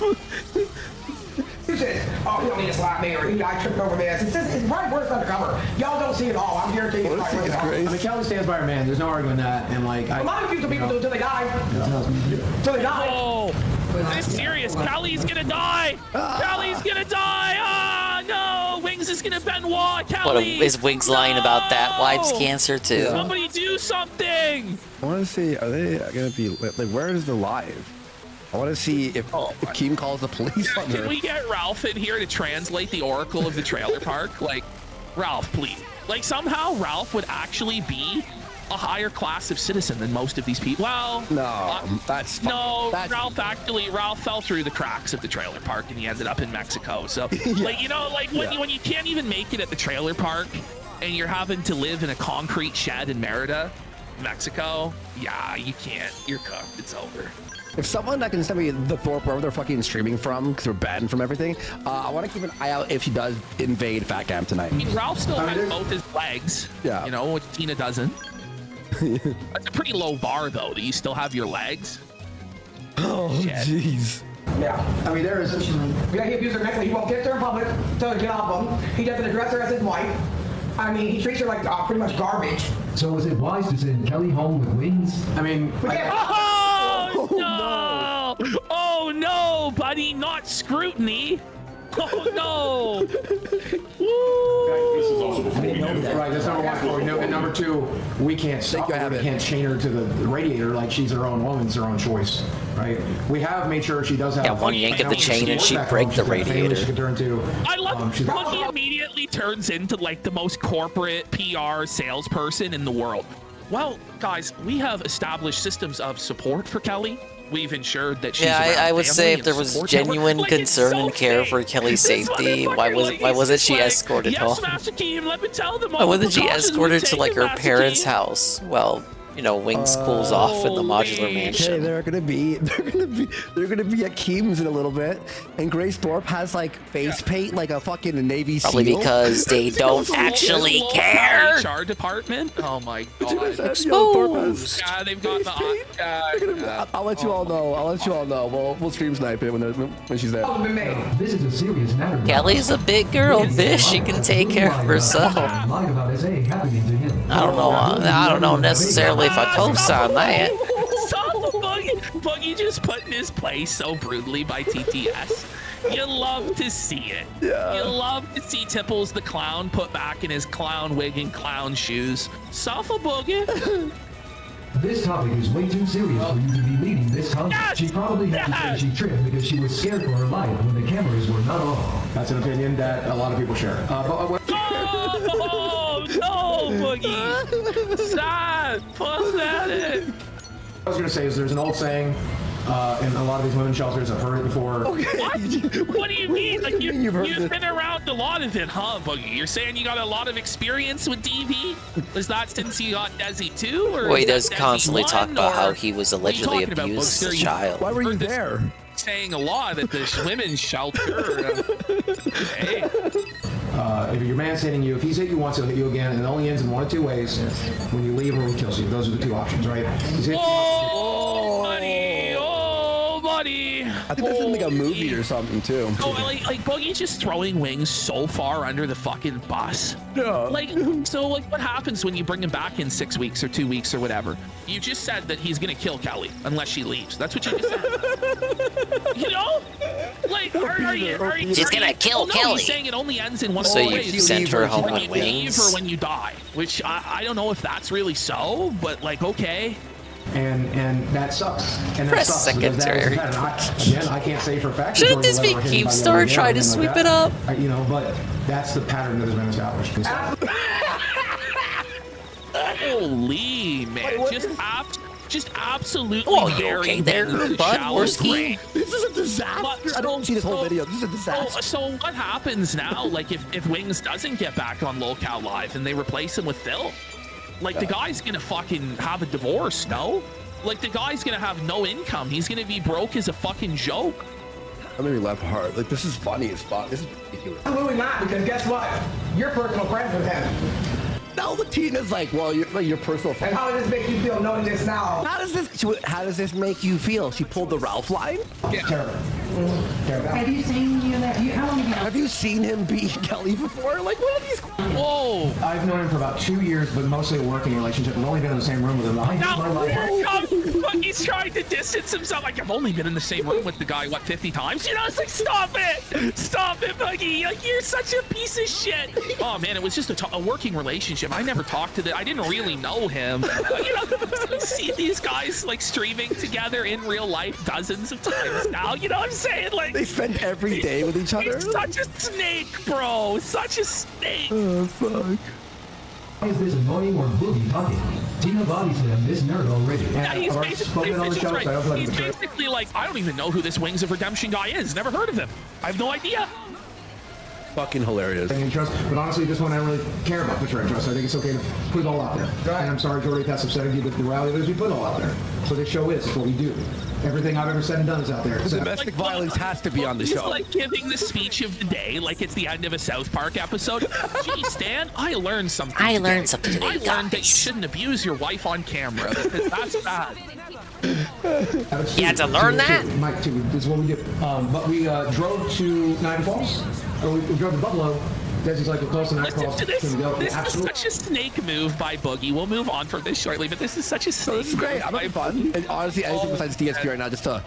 He says, oh, you don't need to slap me, or I tripped over this. It's probably worse undercover. Y'all don't see it all. I'm guaranteeing it's probably worse. I mean, Kelly stands by her man. There's no arguing that. And like, a lot of people do until they die. Until they die. Oh, this is serious. Kelly's gonna die. Kelly's gonna die. Ah, no. Wings is gonna Benoit. Kelly. Is Wings lying about that? Wife's cancer too. Somebody do something. I want to see, are they gonna be like? Where is the live? I want to see if Keem calls the police on her. Can we get Ralph in here to translate the oracle of the trailer park? Like, Ralph, please. Like, somehow Ralph would actually be a higher class of citizen than most of these people. Well, Ralph fell through the cracks of the trailer park and he ended up in Mexico. So, like, you know, like when you can't even make it at the trailer park and you're having to live in a concrete shed in Merida, Mexico, yeah, you can't. You're cooked. It's over. If someone that can send me the Thorpe wherever they're fucking streaming from, because they're banned from everything, I want to keep an eye out if she does invade Fat Camp tonight. I mean, Ralph still has both his legs. Yeah. You know, which Tina doesn't. That's a pretty low bar, though, that you still have your legs. Oh, jeez. Yeah. I mean, there is. Yeah, he abuses her mentally. He won't kiss her in public, tell her to get off him. He doesn't address her as his wife. I mean, he treats her like pretty much garbage. So is it wise to send Kelly home with Wings? I mean, Oh, no! Oh, no, buddy, not scrutiny. Oh, no! Right, that's number one. And number two, we can't stop her. We can't chain her to the radiator like she's her own woman. It's her own choice, right? We have made sure she does have. Yeah, one yank of the chain and she'd break the radiator. She can turn to. I love he immediately turns into like the most corporate PR salesperson in the world. Well, guys, we have established systems of support for Kelly. We've ensured that she's I would say if there was genuine concern and care for Kelly's safety, why wasn't she escorted home? Master Keem, let me tell them Why wasn't she escorted to like her parents' house? Well, you know, Wings cools off in the modular mansion. Okay, they're gonna be at Keem's in a little bit, and Grace Thorpe has like face paint like a fucking Navy SEAL. Probably because they don't actually care. HR department. Oh my god. Exposed. Yeah, they've got the. I'll let you all know. We'll stream snipe it when she's there. This is a serious matter. Kelly's a big girl, bitch. She can take care of herself. I don't know necessarily if I co-sign that. Boogie just put in his place so brutally by TTS. You love to see it. Yeah. You love to see Tipples the clown put back in his clown wig and clown shoes. Suffer Boogie. This topic is way too serious for you to be leading this conference. She probably had to say she tripped because she was scared for her life when the cameras were not on. That's an opinion that a lot of people share. Oh, no, Boogie. Stop. Put that in. I was going to say is there's an old saying, and a lot of these women's shelters have heard it before. What? What do you mean? Like you've been around a lot of it, huh, Boogie? You're saying you got a lot of experience with DV? Was that since you got Desi 2? Or well, he does constantly talk about how he was allegedly abused as a child. Why were you there? Saying a lot at this women's shelter. Hey. If your man's hitting you, if he's hit you once, he'll hit you again, and it only ends in one of two ways. When you leave or when he kills you. Those are the two options, right? Oh, buddy! Oh, buddy! I think that's in like a movie or something, too. Oh, like Boogie's just throwing Wings so far under the fucking bus. Yeah. Like, so, like, what happens when you bring him back in 6 weeks or 2 weeks or whatever? You just said that he's gonna kill Kelly unless she leaves. That's what you just said. You know? Like, are you? He's gonna kill no, Kelly. He's saying it only ends in one so of two ways. You sent her home when with you Wings? leave or when you die. Which I don't know if that's really so, but like, okay. And that sucks. And that Press sucks secretary. Again, I can't say for a fact. Shouldn't this be Keemstar trying to sweep it up? You know, but That's the pattern that has been established. Holy man, just absolutely. Oh, you okay there, bud? Worski? This is a disaster. I don't see this whole video. This is a disaster. So what happens now? Like if Wings doesn't get back on Lolcow Live and they replace him with Phil, like the guy's gonna fucking have a divorce, no? Like the guy's gonna have no income. He's gonna be broke as a fucking joke. That made me laugh hard. Like this is funny as fuck. This is ridiculous. Absolutely not, because guess what? You're personal friends with him. No, the Tina's like, well, you're like your personal friend. And how does this make you feel knowing this now? How does this make you feel? She pulled the Ralph line? Yeah. Terrible. Have you seen how long have you seen him beat Kelly before? Like, what are these? Whoa! I've known him for about 2 years, but mostly a working relationship. I've only been in the same room with him. He's trying to distance himself. Like, I've only been in the same room with the guy, what, 50 times? You know, it's like, stop it, Buggy. Like, you're such a piece of shit. Oh man, it was just a working relationship. I never talked to I didn't really know him. You know, see these guys like streaming together in real life dozens of times now. You know what I'm saying? Like they spend every day with each other. He's such a snake, bro. Such a snake. Oh fuck. Why is this annoying or boogie talking? Tina body slammed this nerd already. Yeah, he's basically like, I don't even know who this Wings of Redemption guy is. Never heard of him. I have no idea. Fucking hilarious. But honestly, this one I don't really care about betraying trust. I think it's okay to put it all out there. Right. And I'm sorry, Jordy, if that's upsetting you, but the reality is we put it all out there. So this show is what we do. Everything I've ever said and done is out there. Domestic violence has to be on the show. He's like giving the speech of the day, like it's the end of a South Park episode. Gee, Stan, I learned something. I leared something today, I learned that you shouldn't abuse your wife on camera because that's bad. You had to learn that? Mike, too. This is what we do. But we drove to Niagara Falls. Or we drove to Buffalo. Desi's like, we're close to Niagara Falls. This is such a snake move by Boogie. We'll move on from this shortly, but this is such a snake. This is great. I'm having fun. And honestly, anything besides DSP right now, just the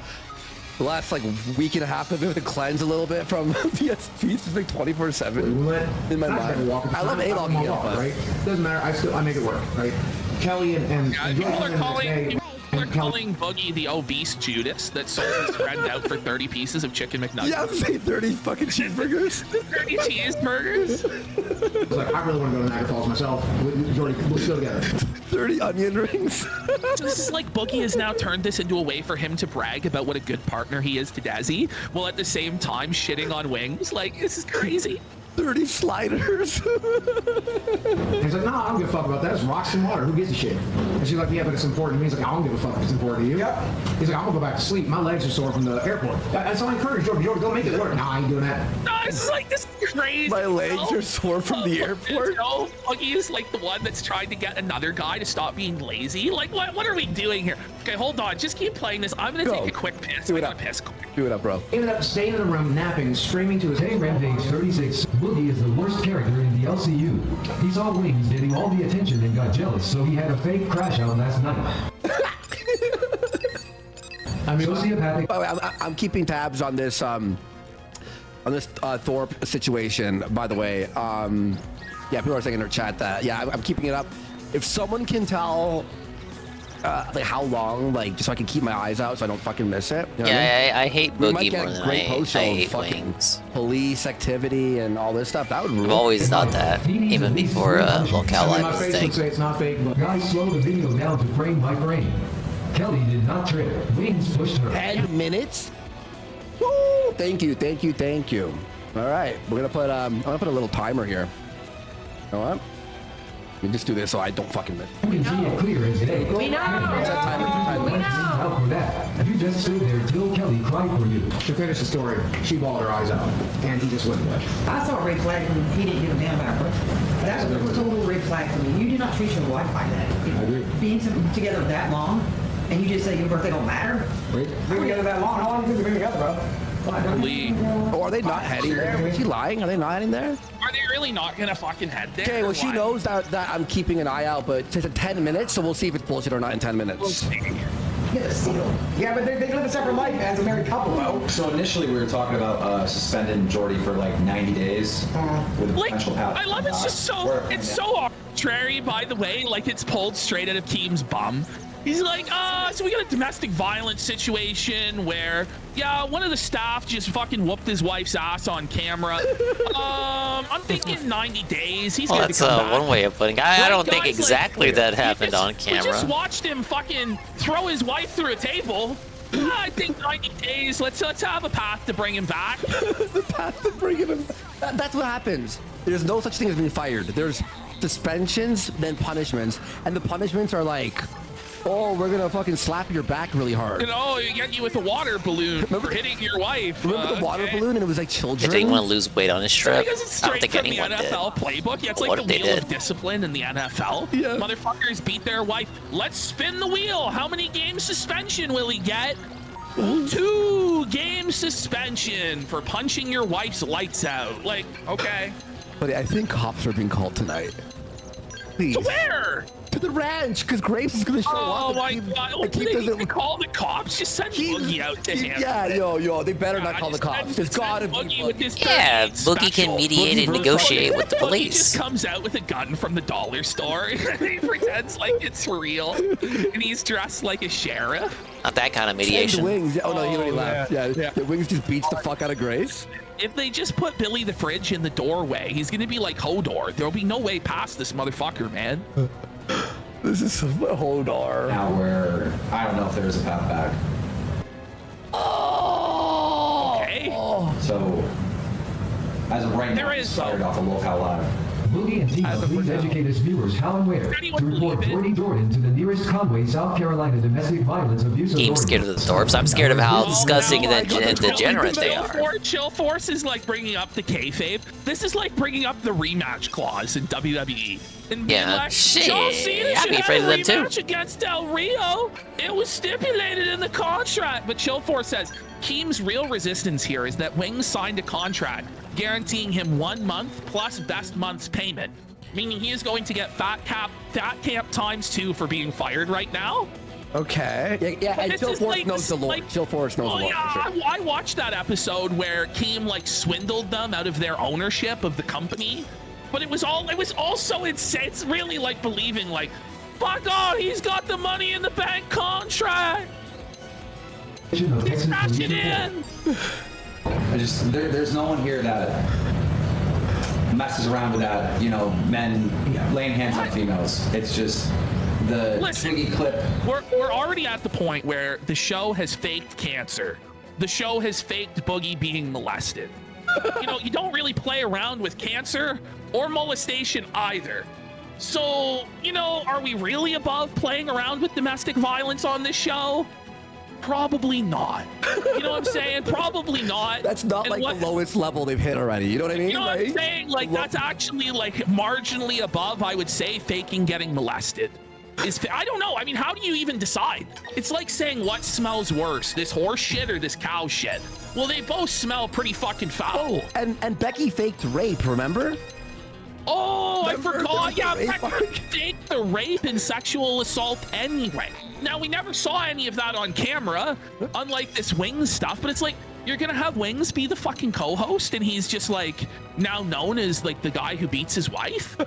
last like week and a half of it to cleanse a little bit from DSP. It's like 24/7 in my mind. I love A-logging, right? Doesn't matter. I make it work, right? Kelly and people are calling Boogie the obese Judas that sold his friend out for 30 pieces of chicken McNuggets. Yeah, say 30 fucking cheeseburgers. 30 cheeseburgers. It's like, I really want to go to Niagara Falls myself. Jordy, let's go together. 30 onion rings. This is like Boogie has now turned this into a way for him to brag about what a good partner he is to Desi, while at the same time shitting on Wings. Like, this is crazy. 30 sliders. He's like, no, I don't give a fuck about that. It's rocks and water. Who gives a shit? And she's like, yeah, but it's important to me. He's like, I don't give a fuck if it's important to you. Yep. He's like, I'm gonna go back to sleep. My legs are sore from the airport. That's all I encourage Jordy. Jordy, go make it work. Nah, I ain't doing that. No, it's like, this is crazy. My legs are sore from the airport. No, Boogie is like the one that's trying to get another guy to stop being lazy. Like, what are we doing here? Okay, hold on. Just keep playing this. I'm gonna take a quick piss. Do it up. Do it up, bro. He ended up staying in the room, napping, streaming to his Hey, Rampage 36. Boogie is the worst character in the LCU. He saw Wings getting all the attention and got jealous, so he had a fake crash out last night. I mean, sociopathic. I'm keeping tabs on this Thorpe situation. By the way, yeah, people are saying in their chat that I'm keeping it up. If someone can tell. Like how long, like just so I can keep my eyes out so I don't fucking miss it. You know I hate Boogie more than I hate fucking Wings. Police activity and all this stuff. That would rule. I've always thought that, even before Lolcow Live was a thing. Say it's not fake, but guys, slow the video down to frame by frame. Kelly did not trip. Wings pushed her. 10 minutes? Woo! Thank you. All right, we're gonna put I'm gonna put a little timer here. You know what? Let me just do this so I don't fucking miss. You can see it clear as day. We know. What's that timer? We know. For that, you just stood there till Kelly cried for you. To finish the story, she bawled her eyes out, and he just wouldn't budge. I saw a red flag when he didn't give a damn about her. That's a total red flag for me. You do not treat your wife like that. I agree. Being together that long, and you just say your birthday don't matter? Wait. Been together that long? How long have you been together, bro? Oh, are they not heading there? Is she lying? Are they not heading there? Are they really not gonna fucking head there? Okay, well, she knows that I'm keeping an eye out, but it's 10 minutes, so we'll see if it's bullshit or not in 10 minutes. Get a seal. Yeah, but they live a separate life as a married couple, though. So initially we were talking about suspending Jordy for like 90 days with a potential path. I love it's just so arbitrary, by the way. Like it's pulled straight out of Team's bum. He's like, so we got a domestic violence situation where, yeah, one of the staff just fucking whooped his wife's ass on camera. I'm thinking 90 days. He's Well, gonna that's come back. one way of putting it. I don't think Guys, exactly that we happened on We camera. just watched him fucking throw his wife through a table. I think 90 days. Let's have a path to bring him back. The path to bring him back. That's what happens. There's no such thing as being fired. There's suspensions, then punishments, and the punishments are like, oh, we're gonna fucking slap your back really hard. You know, you get you with a water balloon for hitting your wife. Remember the water balloon, and it was like children. Did anyone lose weight on his trip? Because it's I don't straight think from the anyone did. NFL playbook. Yeah, it's What like if the they wheel did? of discipline in the NFL. Yeah. Motherfuckers beat their wife. Let's spin the wheel. How many games suspension will he get? 2 game suspension for punching your wife's lights out. Like, okay. Buddy, I think cops are being called tonight. Please. To where? To the ranch, because Graves is gonna show up. Oh my god! Oh, they need to call the cops. Just send Boogie out to him. Yeah, yo, they better not call the cops. There's gotta be Boogie with his Yeah, 38 Boogie can special. mediate and negotiate with the Boogie police. just comes out with a gun from the dollar store. He pretends like it's real, and he's dressed like a sheriff. Not that kind of And mediation. Wings. Oh no, he already left. yeah. Yeah, the Wings just beats the fuck out of Grace. If they just put Billy the Fridge in the doorway, he's gonna be like Hodor. There'll be no way past this motherfucker, man. This is Hodor. Now where I don't know if there's a path back. Okay. So as of right now, it's fired off a locale live. Boogie and Tina, please educate us viewers how and where to report Jordy Jordan to the nearest Conway, South Carolina domestic violence abuse I'm scared of the Thorpes. I'm scared of how disgusting and degenerate they are. Chill Force is like bringing up the kayfabe. This is like bringing up the rematch clause in WWE. And being Yeah, like, shit. John Cena I'd should be have afraid a of them too. rematch against Del Rio. It was stipulated in the contract. But Chill Force says Keem's real resistance here is that Wings signed a contract guaranteeing him 1 month plus best month's payment, meaning he is going to get fat camp ×2 for being fired right now. Okay. Yeah, and This Chill is Force like- knows the lore. like- Chill Force knows Oh the lore. yeah, for sure. I watched that episode where Keem like swindled them out of their ownership of the company, but it was all so insane. It's really like believing like, fuck off, he's got the money in the bank contract. He's cash it in. There's no one here that messes around with that, men laying hands on females. It's just the Twiggy clip. We're already at the point where the show has faked cancer. The show has faked Boogie being molested. You don't really play around with cancer or molestation either. So, are we really above playing around with domestic violence on this show? Probably not. You know what I'm saying? Probably not. That's not And like the lowest level they've hit already. You know what I mean? You know what I'm saying? Like, that's actually like marginally above, I would say, faking getting molested. I don't know. I mean, how do you even decide? It's like saying what smells worse, this horse shit or this cow shit? Well, they both smell pretty fucking foul. Oh, and Becky faked rape, remember? Oh, I forgot. Yeah, rape Becky faked the rape and sexual assault anyway. Now, we never saw any of that on camera, unlike this Wings stuff, but it's like, you're gonna have Wings be the fucking co-host and he's just like now known as like the guy who beats his wife?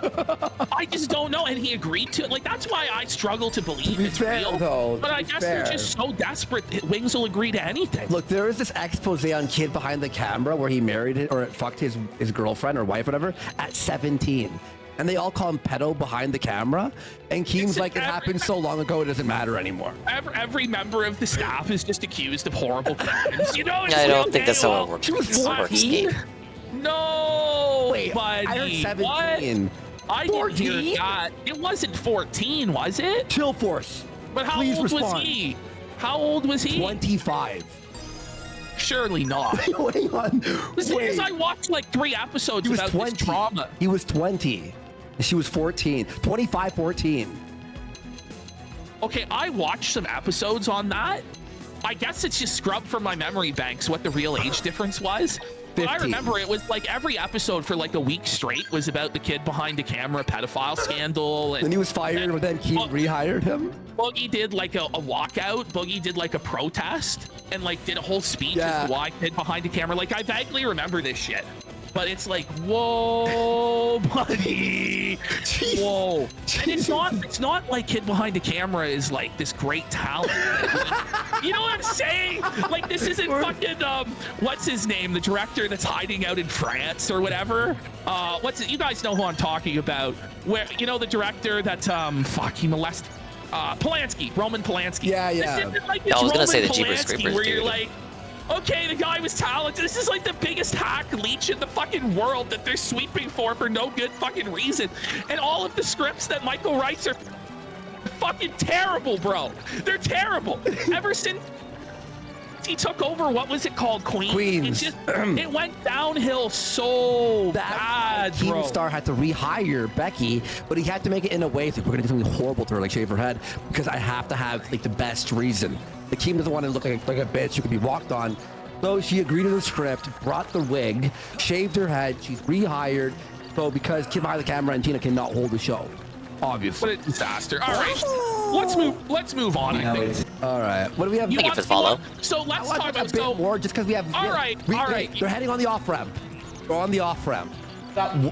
I just don't know. And he agreed to it. Like, that's why I struggle to believe it's real. Though, but I guess they're just so desperate that Wings will agree to anything. Look, there is this expose on Kid behind the camera where he married it or fucked his girlfriend or wife, whatever, at 17. And they all call him pedo behind the camera. And Keem's like, it happened so long ago, it doesn't matter anymore. Every member of the staff is just accused of horrible crimes. You know, it's I like, don't think okay, that's how well, it works. She was That's how it works, 14? Gabe. No, Wait, buddy. I heard 17. What? I didn't hear that. It wasn't 14, was it? Chill Force. But how Please old was respond. he? How old was he? 25. Surely not. Hang on. Because I watched like 3 episodes He was about 20. this trauma. He was 20. She was 14. 25, 14. Okay, I watched some episodes on that. I guess it's just scrubbed from my memory banks what the real age difference was. But I 15. remember it was like every episode for like a week straight was about the kid behind the camera pedophile scandal. And Then he was fired, but then Keem rehired him. Boogie did like a walkout. Boogie did like a protest and like did a whole speech as to why kid behind the camera. Like, I vaguely remember this shit. but it's like, whoa, buddy, whoa. And it's not like Kid Behind the Camera is like this great talent. You know what I'm saying? Like, this isn't fucking what's his name, the director that's hiding out in France or whatever. You guys know who I'm talking about? Where, you know, the director that he molested Polanski, Roman Polanski. Yeah. This isn't like this I was gonna say the Roman Jeepers Polanski Creepers where dude. you're like, okay, the guy was talented. This is like the biggest hack leech in the fucking world that they're sweeping for no good fucking reason. And all of the scripts that Michael writes are fucking terrible, bro. They're terrible. Ever since he took over, what was it called, Queens? It went downhill so bad, bro. Keemstar had to rehire Becky, but he had to make it in a way that we're gonna do something horrible to her, like shave her head, because I have to have like the best reason. The Keem doesn't want to look like a bitch who could be walked on. So she agreed to the script, brought the wig, shaved her head. She's rehired. So because Kid Behind the Camera and Tina cannot hold the show, obviously. What a disaster. All right, let's move on. I think. All right. What do we have? You want to follow? So let's talk about a bit more, just because we have. All right. They're heading on the off ramp. They're on the off ramp.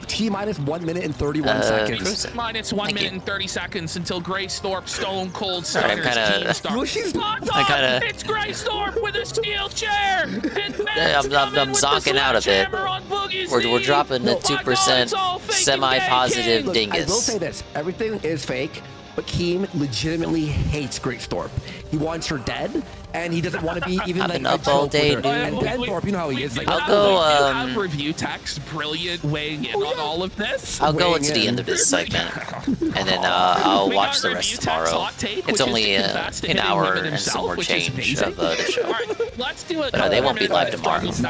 T minus 1 minute and 31 seconds. Minus 1 minute and 30 seconds until Grace Thorpe Stone Cold Sorry, Stunner's kinda- It's Grace Thorpe with a steel chair. I'm zonking out a bit. We're dropping the 2% semi-positive I will dingus. say this: everything is fake, but Keem legitimately hates Grace Thorpe. He wants her dead, and he doesn't want to be even I've like been up all day, dude. And Ben Thorpe, you know how he is. Like, I'll go. Have review text brilliant weighing in on all of this. I'll go into the end of this segment, and then I'll watch the rest tomorrow. It's only an hour and some more change of the show. Let's do it. But they won't be live tomorrow, so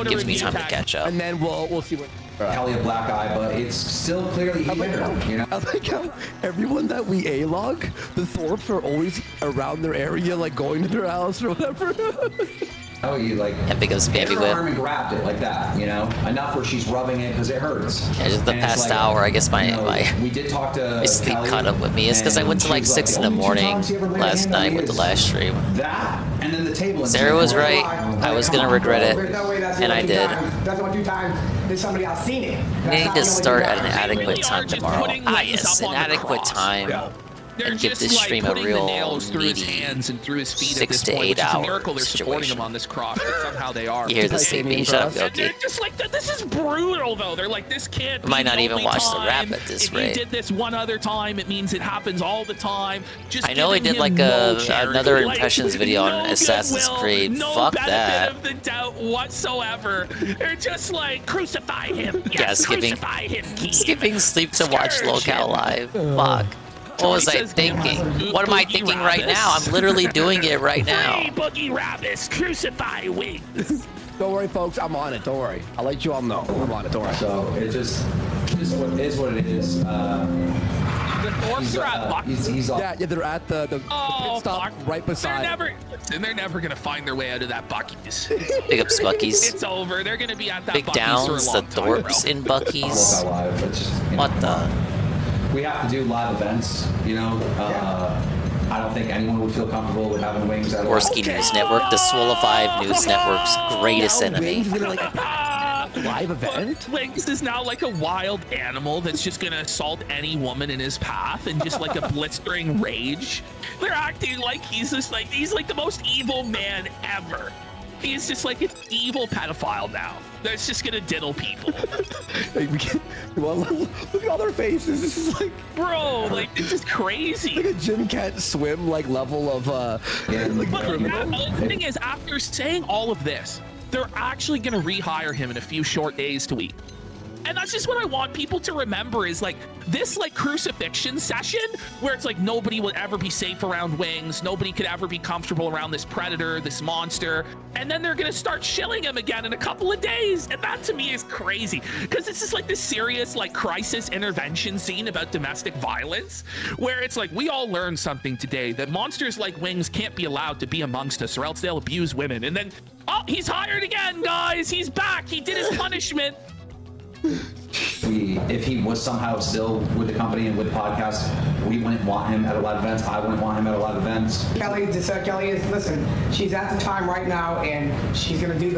it gives me time to catch up. And then we'll see what. Kelly a black eye, but it's still clearly he hit her, you know? I like how everyone that we A-log, the Thorpes are always around their area, like going to their house or whatever. Oh, you like big of hit spammy her whip. arm and grabbed it like that, you know? Enough where she's rubbing it because it hurts. Yeah, just the And it's past like, hour, I guess you know, my we did talk to sleep Kelly, caught up with me. It's because I went to like and she 6 in was the like, morning "Only 2 times you ever laid a last hand on night me with the is last stream. That, and then the table. Sarah was right. I was gonna regret it, There's no way that's and I two did. times. That's what 2 times. There's somebody else seen it. I need to start at an adequate time tomorrow. Ah, yes, an adequate time. They're And give just this like stream a putting the real nails through his meaty hands and through his feet 6 at this to point, 8 which is a hour miracle they're supporting situation. him on this cross, but somehow they are. You hear the CP? Shut up, And Goki. they're just like, this is brutal, though. They're like, this can't be Might not the even only watch the time. rap at this if rate. you did this one other time, it means it happens all the time. Just I know he giving did like him no charity. another Like, impressions video on no Assassin's goodwill, Creed. no Fuck benefit that. of the doubt whatsoever. They're just like, crucify him. Yeah, Yes, skipping crucify him. Keem. skipping sleep to watch Scourge Locale him. Live. Fuck. What was I thinking? What am I thinking right now? I'm literally doing it right now. Free Boogie Rabbits, crucify wings. Don't worry, folks. I'm on it. Don't worry. I'll let you all know. I'm on it. Don't worry. So it just is what it is. The Thorpes are at Bucky. He's Yeah, they're at the pit stop right beside. They're never gonna find their way out of that Bucky's. Big ups, Bucky's. It's over. They're gonna be at that Big Bucky's Downs, for a the long time, bro. Thorpes in Bucky's. Live, but just, you know, What the? we have to do live events, you know. I don't think anyone would feel comfortable with having wings at all. Worski News Network, the Swollified News Network's greatest enemy. Live event? Wings is now like a wild animal that's just gonna assault any woman in his path and just like a blistering rage. They're acting like he's like the most evil man ever. He's just like an evil pedophile now. That's just gonna diddle people. Look at all their faces. This is like, bro, like this is crazy. Like a Jim can't swim like level of like But criminal. the thing is, after saying all of this, they're actually gonna rehire him in a few short days to week. And that's just what I want people to remember is like this like crucifixion session where it's like nobody will ever be safe around Wings. Nobody could ever be comfortable around this predator, this monster. And then they're going to start shilling him again in a couple of days. And that to me is crazy because this is like this serious like crisis intervention scene about domestic violence where it's like we all learned something today that monsters like Wings can't be allowed to be amongst us or else they'll abuse women. And then, oh, he's hired again, guys. He's back. He did his punishment. if he was somehow still with the company and with the podcast, we wouldn't want him at a lot of events. I wouldn't want him at a lot of events. Kelly is, listen, she's at the time right now, and she's gonna do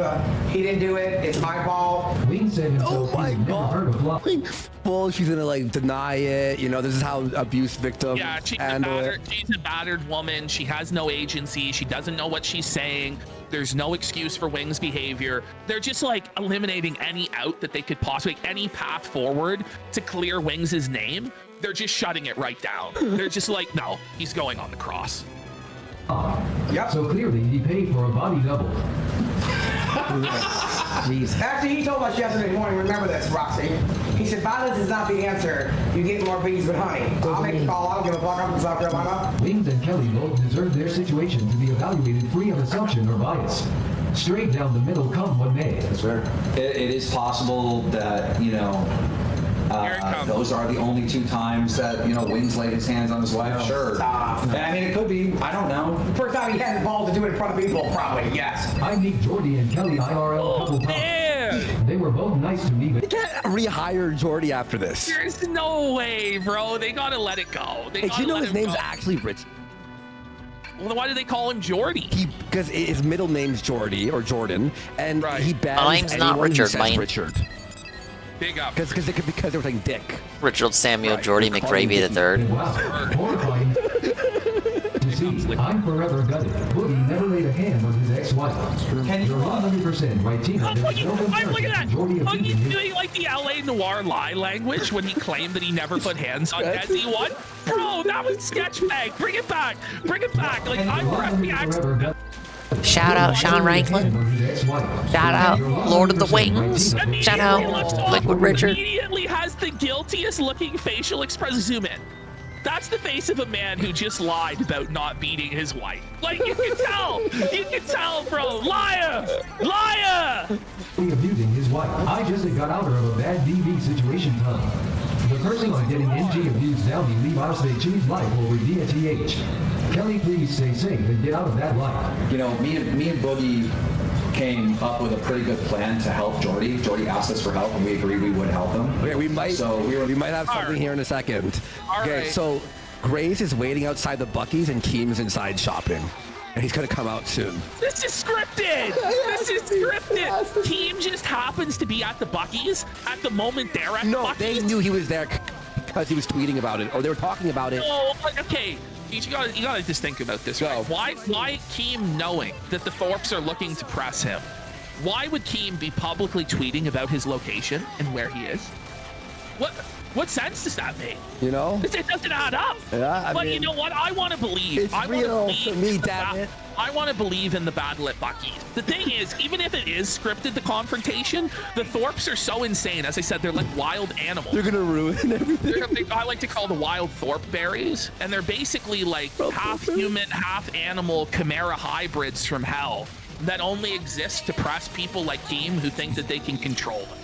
he didn't do it, it's my fault. Wing said himself he's never heard of love. Well, she's gonna like deny it. You know, this is how abuse victims Yeah, handle it. she's a battered woman. She has no agency. She doesn't know what she's saying. There's no excuse for Wing's behavior. They're just like eliminating any out that they could possibly, any path forward to clear Wings' name. They're just shutting it right down. They're just like, no, he's going on the cross. Yep. So clearly he paid for a body double. Jeez. Actually, he told us yesterday morning, remember this, Roxy. He said, violence is not the answer. You get more bees with honey. I'll make a call. I don't give a fuck. I'm South Carolina. Wings and Kelly both deserve their situation to be evaluated free of assumption or bias. Straight down the middle come what may. That's fair. It is possible that, you know, those are the only 2 times that, you know, Wings laid his hands on his wife. Sure. Stop. I mean, it could be. I don't know. The first time he had the balls to do it in front of people, probably, yes. I meet Jordy and Kelly IRL a couple times. They were both nice to me, but... They can't rehire Jordy after this. There's no way, bro. They gotta let it go. Hey, do you know his name's actually Rich? Well, then why do they call him Jordy? Because his middle name's Jordy or Jordan, and he bans Mine's not anyone who Richard, says mine. Richard. Big up. Because they were saying Dick. Richard Samuel Jordy McGravy III. Wow, horrifying. You see, I'm forever gutted. Boogie never laid a hand on his ex-wife. You're 100% right, Tina. There's no Look at that. Jordy He's opinion. doing like the LA Noir lie language when he claimed that he never put hands on Desi. What? Bro, that was sketch bag. Bring it back. Bring it back. Like, I'm pressed the accent. Shout out Sean Ranklin. Shout out Lord of the Wings. Shout out Liquid Richard. Immediately has the guiltiest looking facial expression. Zoom in. That's the face of a man who just lied about not beating his wife. Like, you can tell. You can tell, bro. Liar. Liar. Abusing his wife. I just got out of a bad DV situation, Tom. The person on getting NG abused now we leave our state choose life over DTH. Kelly, please stay safe and get out of that life. You know, me and Boogie came up with a pretty good plan to help Jordy. Jordy asked us for help, and we agreed we would help him. Okay, we might have something here in a second. Okay, right. So Grace is waiting outside the Buc-ee's and Keem's inside shopping. And he's gonna come out soon. This is scripted. This is scripted. Team just happens to be at the Buc-ee's at the moment they're at the Buc-ee's. They knew he was there because he was tweeting about it, or they were talking about it. No, okay. You gotta just think about this. Right? Why Keem, knowing that the Thorpes are looking to press him, why would Keem be publicly tweeting about his location and where he is? What sense does that make? You know? It doesn't add up. Yeah, but you know what? I want to believe. It's real to me, damn it. I want to believe in the battle at Buc-ee's. The thing is, even if it is scripted, the confrontation, the Thorpes are so insane. As I said, they're like wild animals. They're gonna ruin everything. I like to call the wild Thorpe berries, and they're basically like half human, half animal chimera hybrids from hell that only exist to press people like Keem who think that they can control them.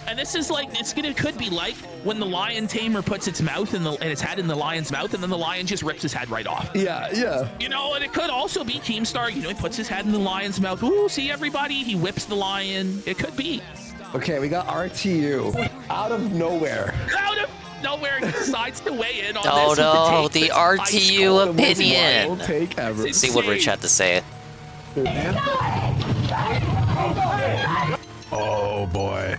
And this is like, could be like when the lion tamer puts its mouth and its head in the lion's mouth, and then the lion just rips his head right off. Yeah. You know, and it could also be Keemstar. You know, he puts his head in the lion's mouth. Ooh, see everybody? He whips the lion. It could be. Okay, we got RTU out of nowhere. Out of nowhere, he decides to weigh in on Oh this. no, the RTU opinion. Take ever. Let's see what Rich had to say. Oh boy.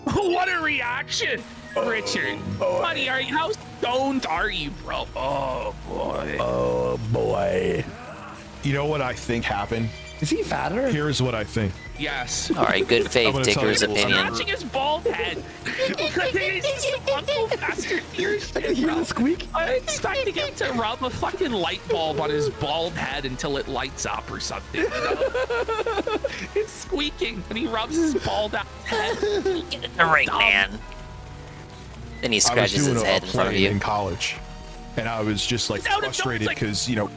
What a reaction, Richard. Buddy, how stoned are you, bro? Oh boy. Oh boy. You know what I think happened? Is he fatter? Here's what I think. Yes. All right, good faith Dicker's opinion. Scratching his bald head. He's Uncle Faster Tear shit, I can hear the squeak. I'm expecting him to rub a fucking light bulb on his bald head until it lights up or something. You know? It's squeaking when he rubs his bald head. Get in the ring, man. Then he scratches his head in front of you. In college, and I was just like frustrated because, you know.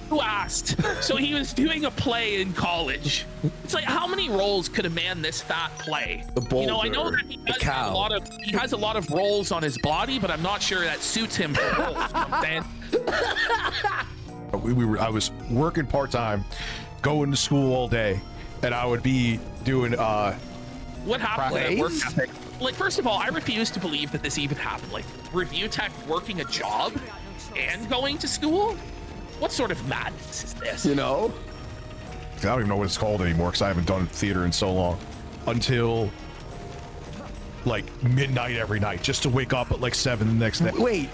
Who asked? So he was doing a play in college. It's like, how many roles could a man this fat play? The boulder, you know, I know that he has a lot of roles on his body, but I'm not sure that suits him for roles. You know what I'm saying? I was working part-time, going to school all day, and I would be doing What happened at work ethic? Like, first of all, I refuse to believe that this even happened. Like, review tech working a job and going to school? What sort of madness is this? You know? I don't even know what it's called anymore because I haven't done theater in so long. Until like midnight every night, just to wake up at like 7 the next day. Wait,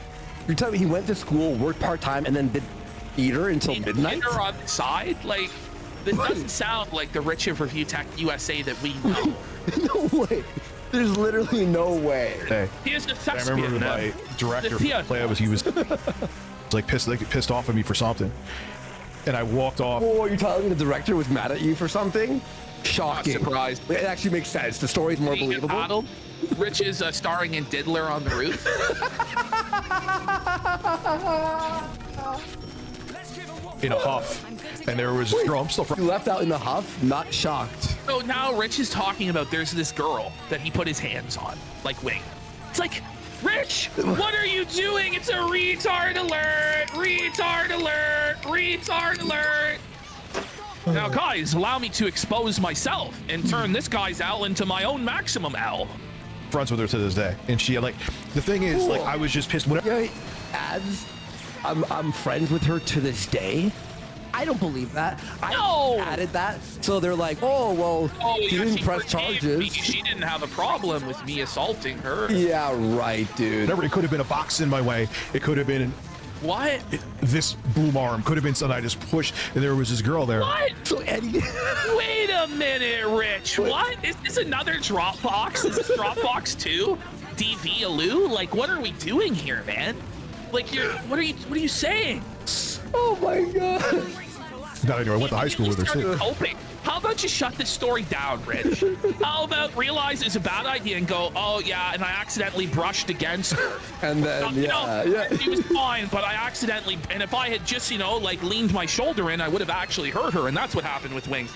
you're telling me he went to school, worked part-time, and then did theater until midnight? Theater on the side? Like, this doesn't sound like the Rich of Review Tech USA that we know. No way. There's literally no way. Hey, He is a I thespian. remember my director for the play he was like pissed off at me for something, and I walked off. Oh, you're telling me the director was mad at you for something? Shocking. Not surprised. It actually makes sense. The story's more believable. Rich is starring in Diddler on the Roof. In a huff, and there was a girl. I'm still. You left out in the huff. Not shocked. So now Rich is talking about there's this girl that he put his hands on, like Wing. It's like, Rich, what are you doing? It's a retard alert! Retard alert! Retard alert! Now, guys, allow me to expose myself and turn this guy's L into my own maximum L. Friends with her to this day, and she like the thing is like I was just pissed when Ads. I'm friends with her to this day. I don't believe that. No. I added that, so they're like, oh well, she yeah, didn't she press forgave charges. me. She didn't have a problem with me assaulting her. Yeah, right, dude. Whatever, it could have been a box in my way. It could have been what? This boom arm could have been something I just pushed, and there was this girl there. What? So Eddie. Wait a minute, Rich. What? Is this another Dropbox? Is this Dropbox 2? DV Aloo? Like, what are we doing here, man? Like, what are you saying? Oh my god. Not anyway, I went to high school with her too. Coping. How about you shut this story down, Rich? How about realize it's a bad idea and go, oh yeah, and I accidentally brushed against her. And then, yeah. She was fine, but I accidentally, and if I had just, like leaned my shoulder in, I would have actually hurt her, and that's what happened with Wings.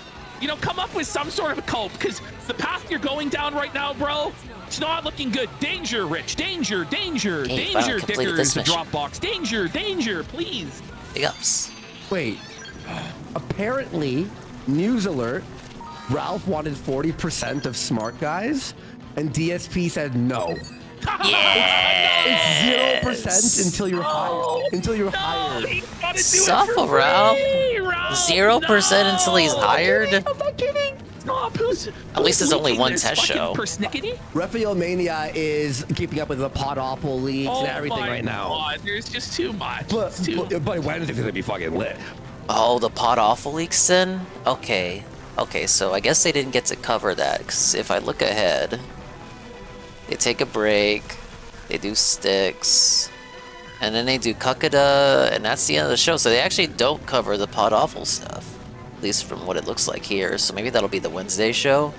Come up with some sort of a cope, because the path you're going down right now, bro, it's not looking good. Danger, Rich. Danger, danger, Hey, danger, completed Dickers, this the mission. Dropbox. Danger, danger, please. Big ups. Wait. Apparently, news alert, Ralph wanted 40% of smart guys, and DSP said no. It's 0% until you're hired. Until you're hired. Suffer, Ralph. 0% until he's hired? I'm not kidding. Stop. At least it's only one test show. Raphael Mania is keeping up with the pod awful leaks and everything right now. God, there's just too much. But Wednesday's gonna be fucking lit. Oh, the pod awful leaks then? Okay. Okay, so I guess they didn't get to cover that, because if I look ahead, they take a break, they do Sticks, and then they do Kukada, and that's the end of the show. So they actually don't cover the pod awful stuff, at least from what it looks like here. So maybe that'll be the Wednesday show.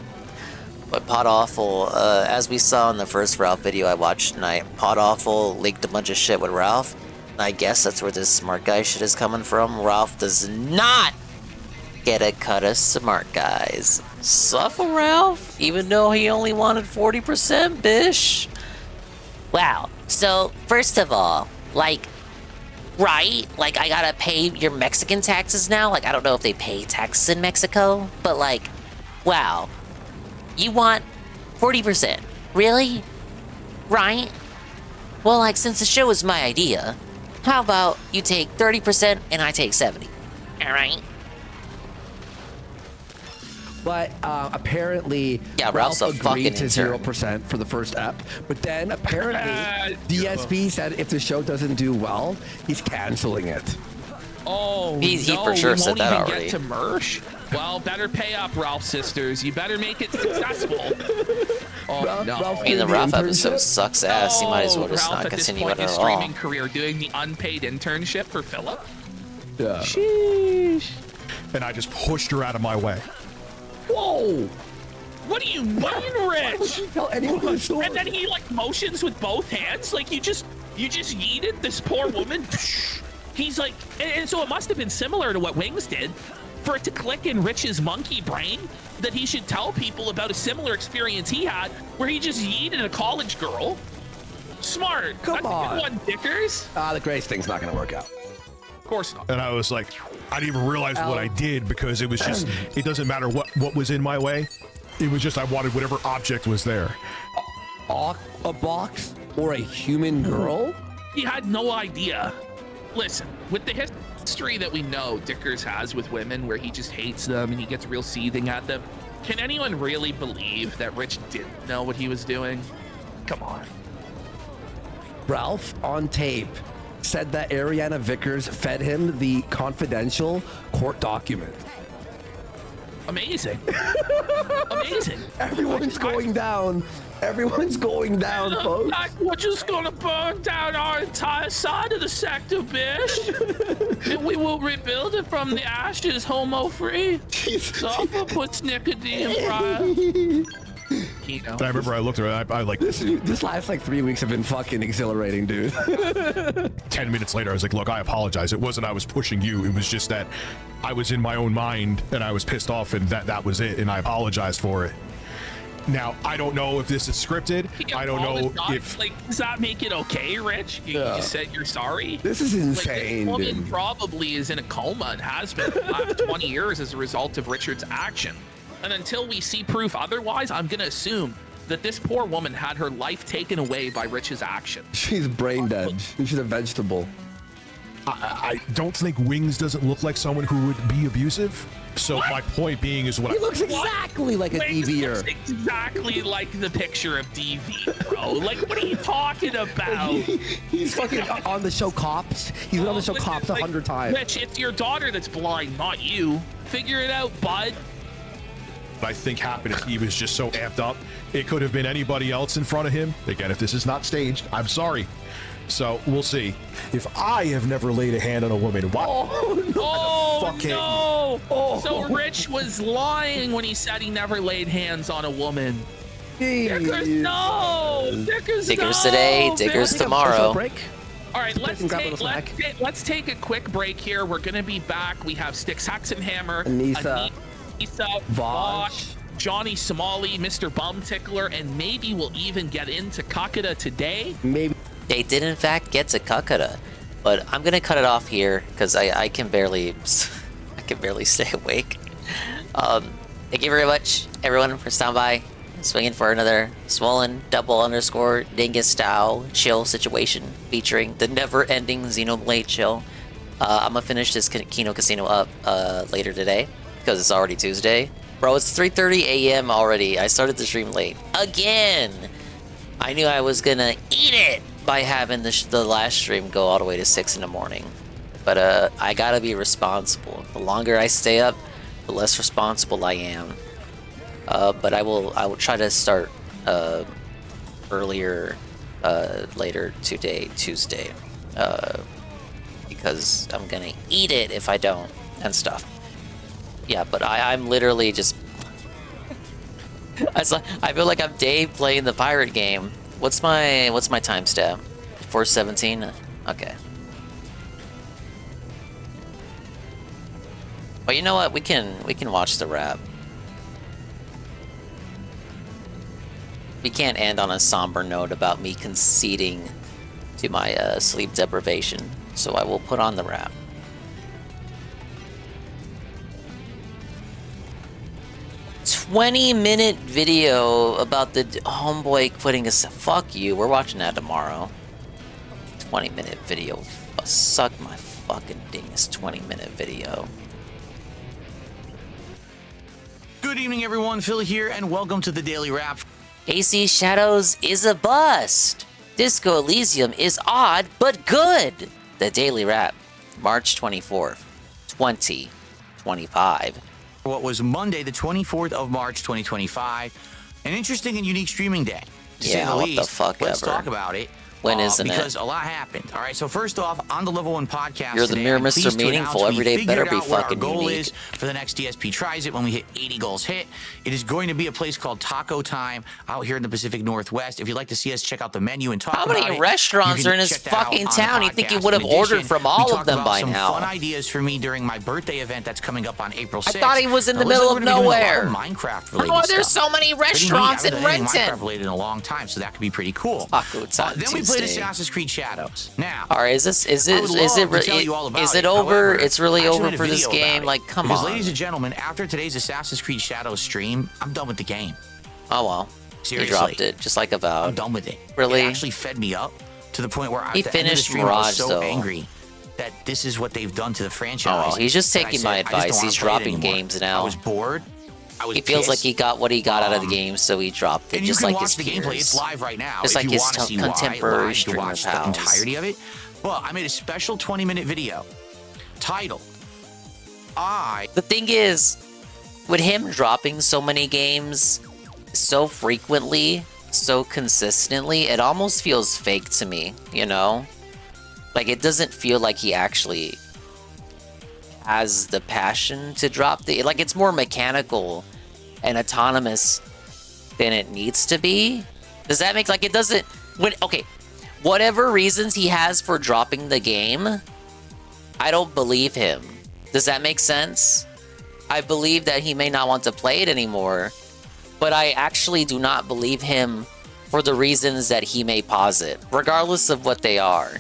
But Pod Awful, as we saw in the first Ralph video I watched tonight, Pod Awful leaked a bunch of shit with Ralph. And I guess that's where this smart guy shit is coming from. Ralph does not get a cut of smart guys. Suffer Ralph, even though he only wanted 40%, bish. Wow. So, first of all, like, right? Like, I gotta pay your Mexican taxes now? Like, I don't know if they pay taxes in Mexico, but like, wow. You want 40%? Really? Right? Well, like, since the show is my idea, how about you take 30% and I take 70? Alright? But apparently, Yeah, Ralph's a fucking agreed to intern. 0% for the first ep. But then apparently, DSP said if the show doesn't do well, he's canceling it. Oh, He no, for sure we said won't that even already. get to Mersh? Well, better pay up, Ralph sisters. You better make it successful. Oh, no. I mean, the Ralph episode sucks ass. You might as well just Ralph not at this continue point it in his at all. streaming career doing the unpaid internship for Philip. Yeah. Sheesh. And I just pushed her out of my way. Whoa! What do you mean, Rich? Tell anyone the story. And then he like motions with both hands, like you just yeeted this poor woman. He's like, and so it must have been similar to what Wings did, for it to click in Rich's monkey brain that he should tell people about a similar experience he had, where he just yeeted a college girl. Smart. Come That's on. a good one, Dickers. The Grace thing's not gonna work out. Of course not. And I was like, I didn't even realize what I did because it was just, it doesn't matter what was in my way. It was just I wanted whatever object was there. A box or a human girl? He had no idea. Listen, with the history that we know Dickers has with women, where he just hates them and he gets real seething at them, can anyone really believe that Rich didn't know what he was doing? Come on. Ralph, on tape, said that Ariana Vickers fed him the confidential court document. Amazing. Amazing. Everyone's going down. Everyone's going down, folks. We're just gonna burn down our entire side of the sector, bitch. And we will rebuild it from the ashes, homo-free. Supper puts nicotine right. Kino. I remember I looked at it, I like... This last like 3 weeks have been fucking exhilarating, dude. 10 minutes later, I was like, look, I apologize. It wasn't I was pushing you. It was just that I was in my own mind and I was pissed off and that was it. And I apologized for it. Now, I don't know if this is scripted. I don't know if... Like, does that make it okay, Rich? You just said you're sorry? This is insane, like, this woman dude. probably is in a coma and has been for the last 20 years as a result of Richard's action. And until we see proof otherwise, I'm going to assume that this poor woman had her life taken away by Rich's action. She's brain dead. She's a vegetable. I don't think Wings doesn't look like someone who would be abusive. So my point being is He looks exactly like a Wings DV'er. looks exactly like the picture of DV, bro. Like, what are you talking about? He's fucking on the show Cops. He's been on the show Cops 100 times. Rich, it's your daughter that's blind, not you. Figure it out, bud. I think happened is he was just so amped up. It could have been anybody else in front of him. Again, if this is not staged, I'm sorry. So we'll see. If I have never laid a hand on a woman, why? No! So Rich was lying when he said he never laid hands on a woman. Dickers, no! Dickers, Dickers no! today, Dickers tomorrow. All right, let's take a quick break here. We're gonna be back. We have Sticks, Hacks, and Hammer, Anissa, Vosh, Johnny Somali, Mr. Bum Tickler, and maybe we'll even get into Kakata today. Maybe. They did in fact get to Kakata, but I'm gonna cut it off here because I can barely stay awake. Thank you very much, everyone, for stopping by, swinging for another swollen double_ dingus style chill situation featuring the never-ending Xenoblade chill. I'm gonna finish this Kino Casino up later today because it's already Tuesday. Bro, it's 3:30 a.m. already. I started the stream late again. I knew I was gonna eat it by having the last stream go all the way to 6 in the morning. But I gotta be responsible. The longer I stay up, the less responsible I am. But I will try to start earlier later today, Tuesday. Because I'm gonna eat it if I don't and stuff. Yeah, but I'm literally just I feel like I'm Dave playing the pirate game. What's my timestamp? 4:17. Okay. But you know what? We can watch the wrap. We can't end on a somber note about me conceding to my sleep deprivation. So I will put on the wrap. A 20-minute video about the homeboy quitting us. Fuck you. We're watching that tomorrow. 20-minute video. Suck my fucking dingus. 20-minute video. Good evening, everyone. Phil here, and welcome to the Daily Wrap. AC Shadows is a bust. Disco Elysium is odd but good. The Daily Wrap, March 24th, 2025. What was Monday, the 24th of March, 2025. An interesting and unique streaming day, to say Yeah, the what least. the fuck Let's ever. talk about it. When isn't it? Because a lot happened. All right, so first off, on the Level 1 podcast You're the today, mere I'm Mr. pleased to Meaningful. announce Every we day better figured be out what fucking our goal unique. is for the next DSP Tries It when we hit 80 goals hit. It is going to be a place called Taco Time out here in the Pacific Northwest. If you'd like to see us check out the menu and talk How about it, many restaurants you can are in this check that out fucking on the town? You think you podcast. would have In addition, ordered from we all of talked them about by some now. fun ideas for me during my birthday event that's coming up on April 6th. I thought he was in Now, the looks middle like of we're gonna be doing a lot nowhere. Minecraft related How are there stuff. so many Pretty neat. restaurants I in haven't done anything Renton? Minecraft related in a long time, so that could be pretty cool. Taco Time Then we played played day. Assassin's Creed Shadows. Now, All right, is it over? However, It's really I actually over made a for this video game. about it. Like, come because, on. ladies and gentlemen, after today's Assassin's Creed Shadows stream, I'm done with the game. Oh well. Seriously, He dropped it just like Avowed. I'm done with it. Really? It actually fed me up to the point where He at the end of the finished stream, I Mirage, was so though. angry that this is what they've done to the Oh franchise. well, he's just that I taking said, my I just don't advice. wanna He's play it dropping anymore. games now. I was bored. I was He feels like pissed. he got what he got out of the game, so he dropped it. And Just you can like watch his the gameplay. peers. It's live right now. Just if like you his want to see contemporary live, you streamer watch the pals. entirety of it. But I made a special 20-minute video titled The thing is, with him dropping so many games so frequently, so consistently, it almost feels fake to me, you know? Like, it doesn't feel like he actually has the passion to drop the... Like, it's more mechanical and autonomous than it needs to be. Does that make... Like, it doesn't... Okay, whatever reasons he has for dropping the game, I don't believe him. Does that make sense? I believe that he may not want to play it anymore, but I actually do not believe him for the reasons that he may posit, regardless of what they are.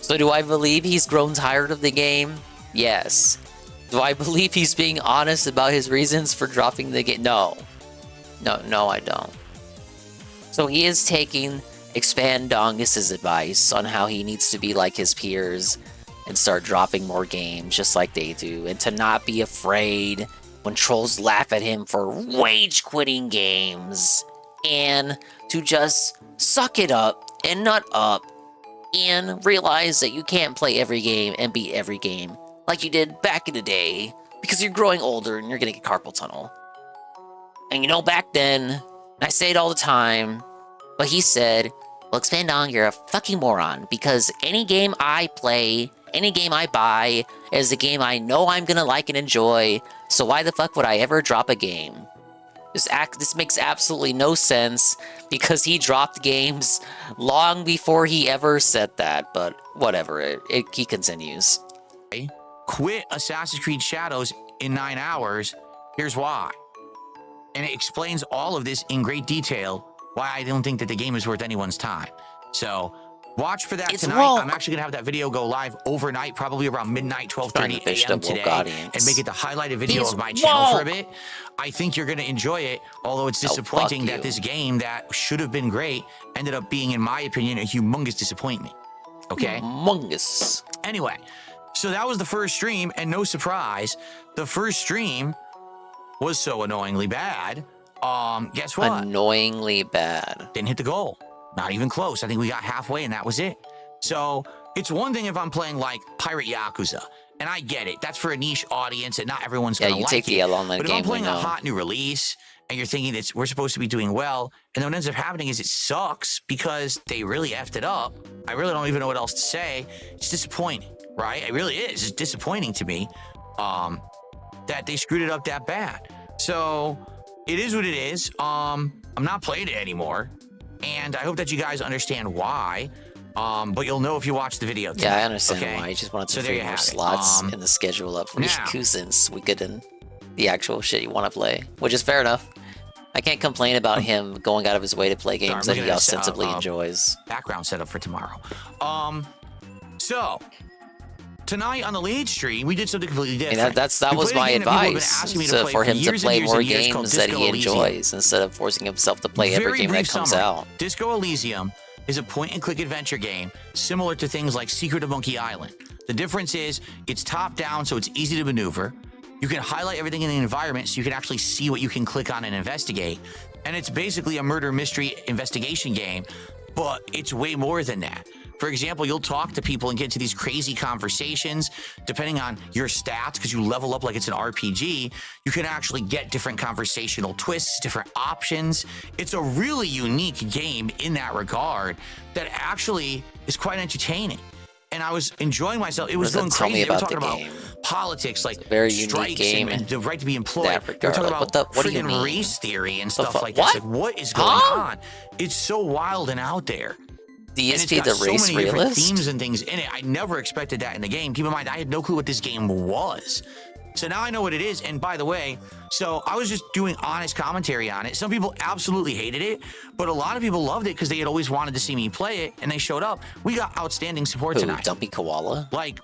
So do I believe he's grown tired of the game? Yes. Do I believe he's being honest about his reasons for dropping the game? No. No, I don't. So he is taking Expandongus' advice on how he needs to be like his peers and start dropping more games just like they do, and to not be afraid when trolls laugh at him for rage quitting games, and to just suck it up and nut up and realize that you can't play every game and beat every game like you did back in the day because you're growing older and you're gonna get carpal tunnel. And you know, back then, and I say it all the time, but he said, well, Expandong, you're a fucking moron because any game I play, any game I buy is a game I know I'm gonna like and enjoy, so why the fuck would I ever drop a game? This makes absolutely no sense because he dropped games long before he ever said that, but whatever, he continues. quit Assassin's Creed Shadows in 9 hours. Here's why. And it explains all of this in great detail, why I don't think that the game is worth anyone's time. So watch for that tonight. wrong. I'm actually gonna have that video go live overnight, probably around midnight, 12:30 a.m. today, and make it the highlighted video of my channel for a bit. I think you're gonna enjoy it, although it's disappointing that this game that should have been great ended up being, in my opinion, a humongous disappointment. Okay? Humongous. Anyway, so that was the first stream, and no surprise, the first stream was so annoyingly bad. Guess what? Annoyingly bad. Didn't hit the goal. Not even close. I think we got halfway and that was it. So it's one thing if I'm playing like Pirate Yakuza, and I get it. That's for a niche audience and not everyone's gonna like it. Yeah, you take the L on that But game, if I'm playing we a know. hot new release and you're thinking that we're supposed to be doing well, and then what ends up happening is it sucks because they really effed it up. I really don't even know what else to say. It's disappointing, right? It really is. It's disappointing to me that they screwed it up that bad. So it is what it is. I'm not playing it anymore. And I hope that you guys understand why. But you'll know if you watch the video tonight, Yeah, I understand okay? why. I just wanted to So there free you more have it. slots in the schedule up for now- Yakuza so we get in the actual shit you want to play, which is fair enough. I can't complain about him going out of his way to play games that he ostensibly enjoys. Background setup for tomorrow. So tonight on the lead stream, we did something completely different. That We was played a my game that people have been advice, asking me so play for him to years and play years more and years called games that Disco he Elysium. enjoys instead of forcing himself to play every Very game that brief comes summary. out. Disco Elysium is a point-and-click adventure game similar to things like Secret of Monkey Island. The difference is it's top-down, so it's easy to maneuver. You can highlight everything in the environment so you can actually see what you can click on and investigate. And it's basically a murder mystery investigation game, but it's way more than that. For example, you'll talk to people and get into these crazy conversations. Depending on your stats, because you level up like it's an RPG, you can actually get different conversational twists, different options. It's a really unique game in that regard that actually is quite entertaining. And I was enjoying myself. It was What does going that tell me crazy. They were about talking the about politics, like very unique strikes game and the right to be employed. that They were talking regard. about What do you friggin' mean? race theory and The stuff fuck? like this. What? Like, what is going on? It's so wild and out there. The And it's ESP, got the so race many different realist? themes and things in it. I never expected that in the game. Keep in mind, I had no clue what this game was. So now I know what it is. And by the way, so I was just doing honest commentary on it. Some people absolutely hated it, but a lot of people loved it because they had always wanted to see me play it, and they showed up. We got outstanding support tonight. Dumpy Koala? Like,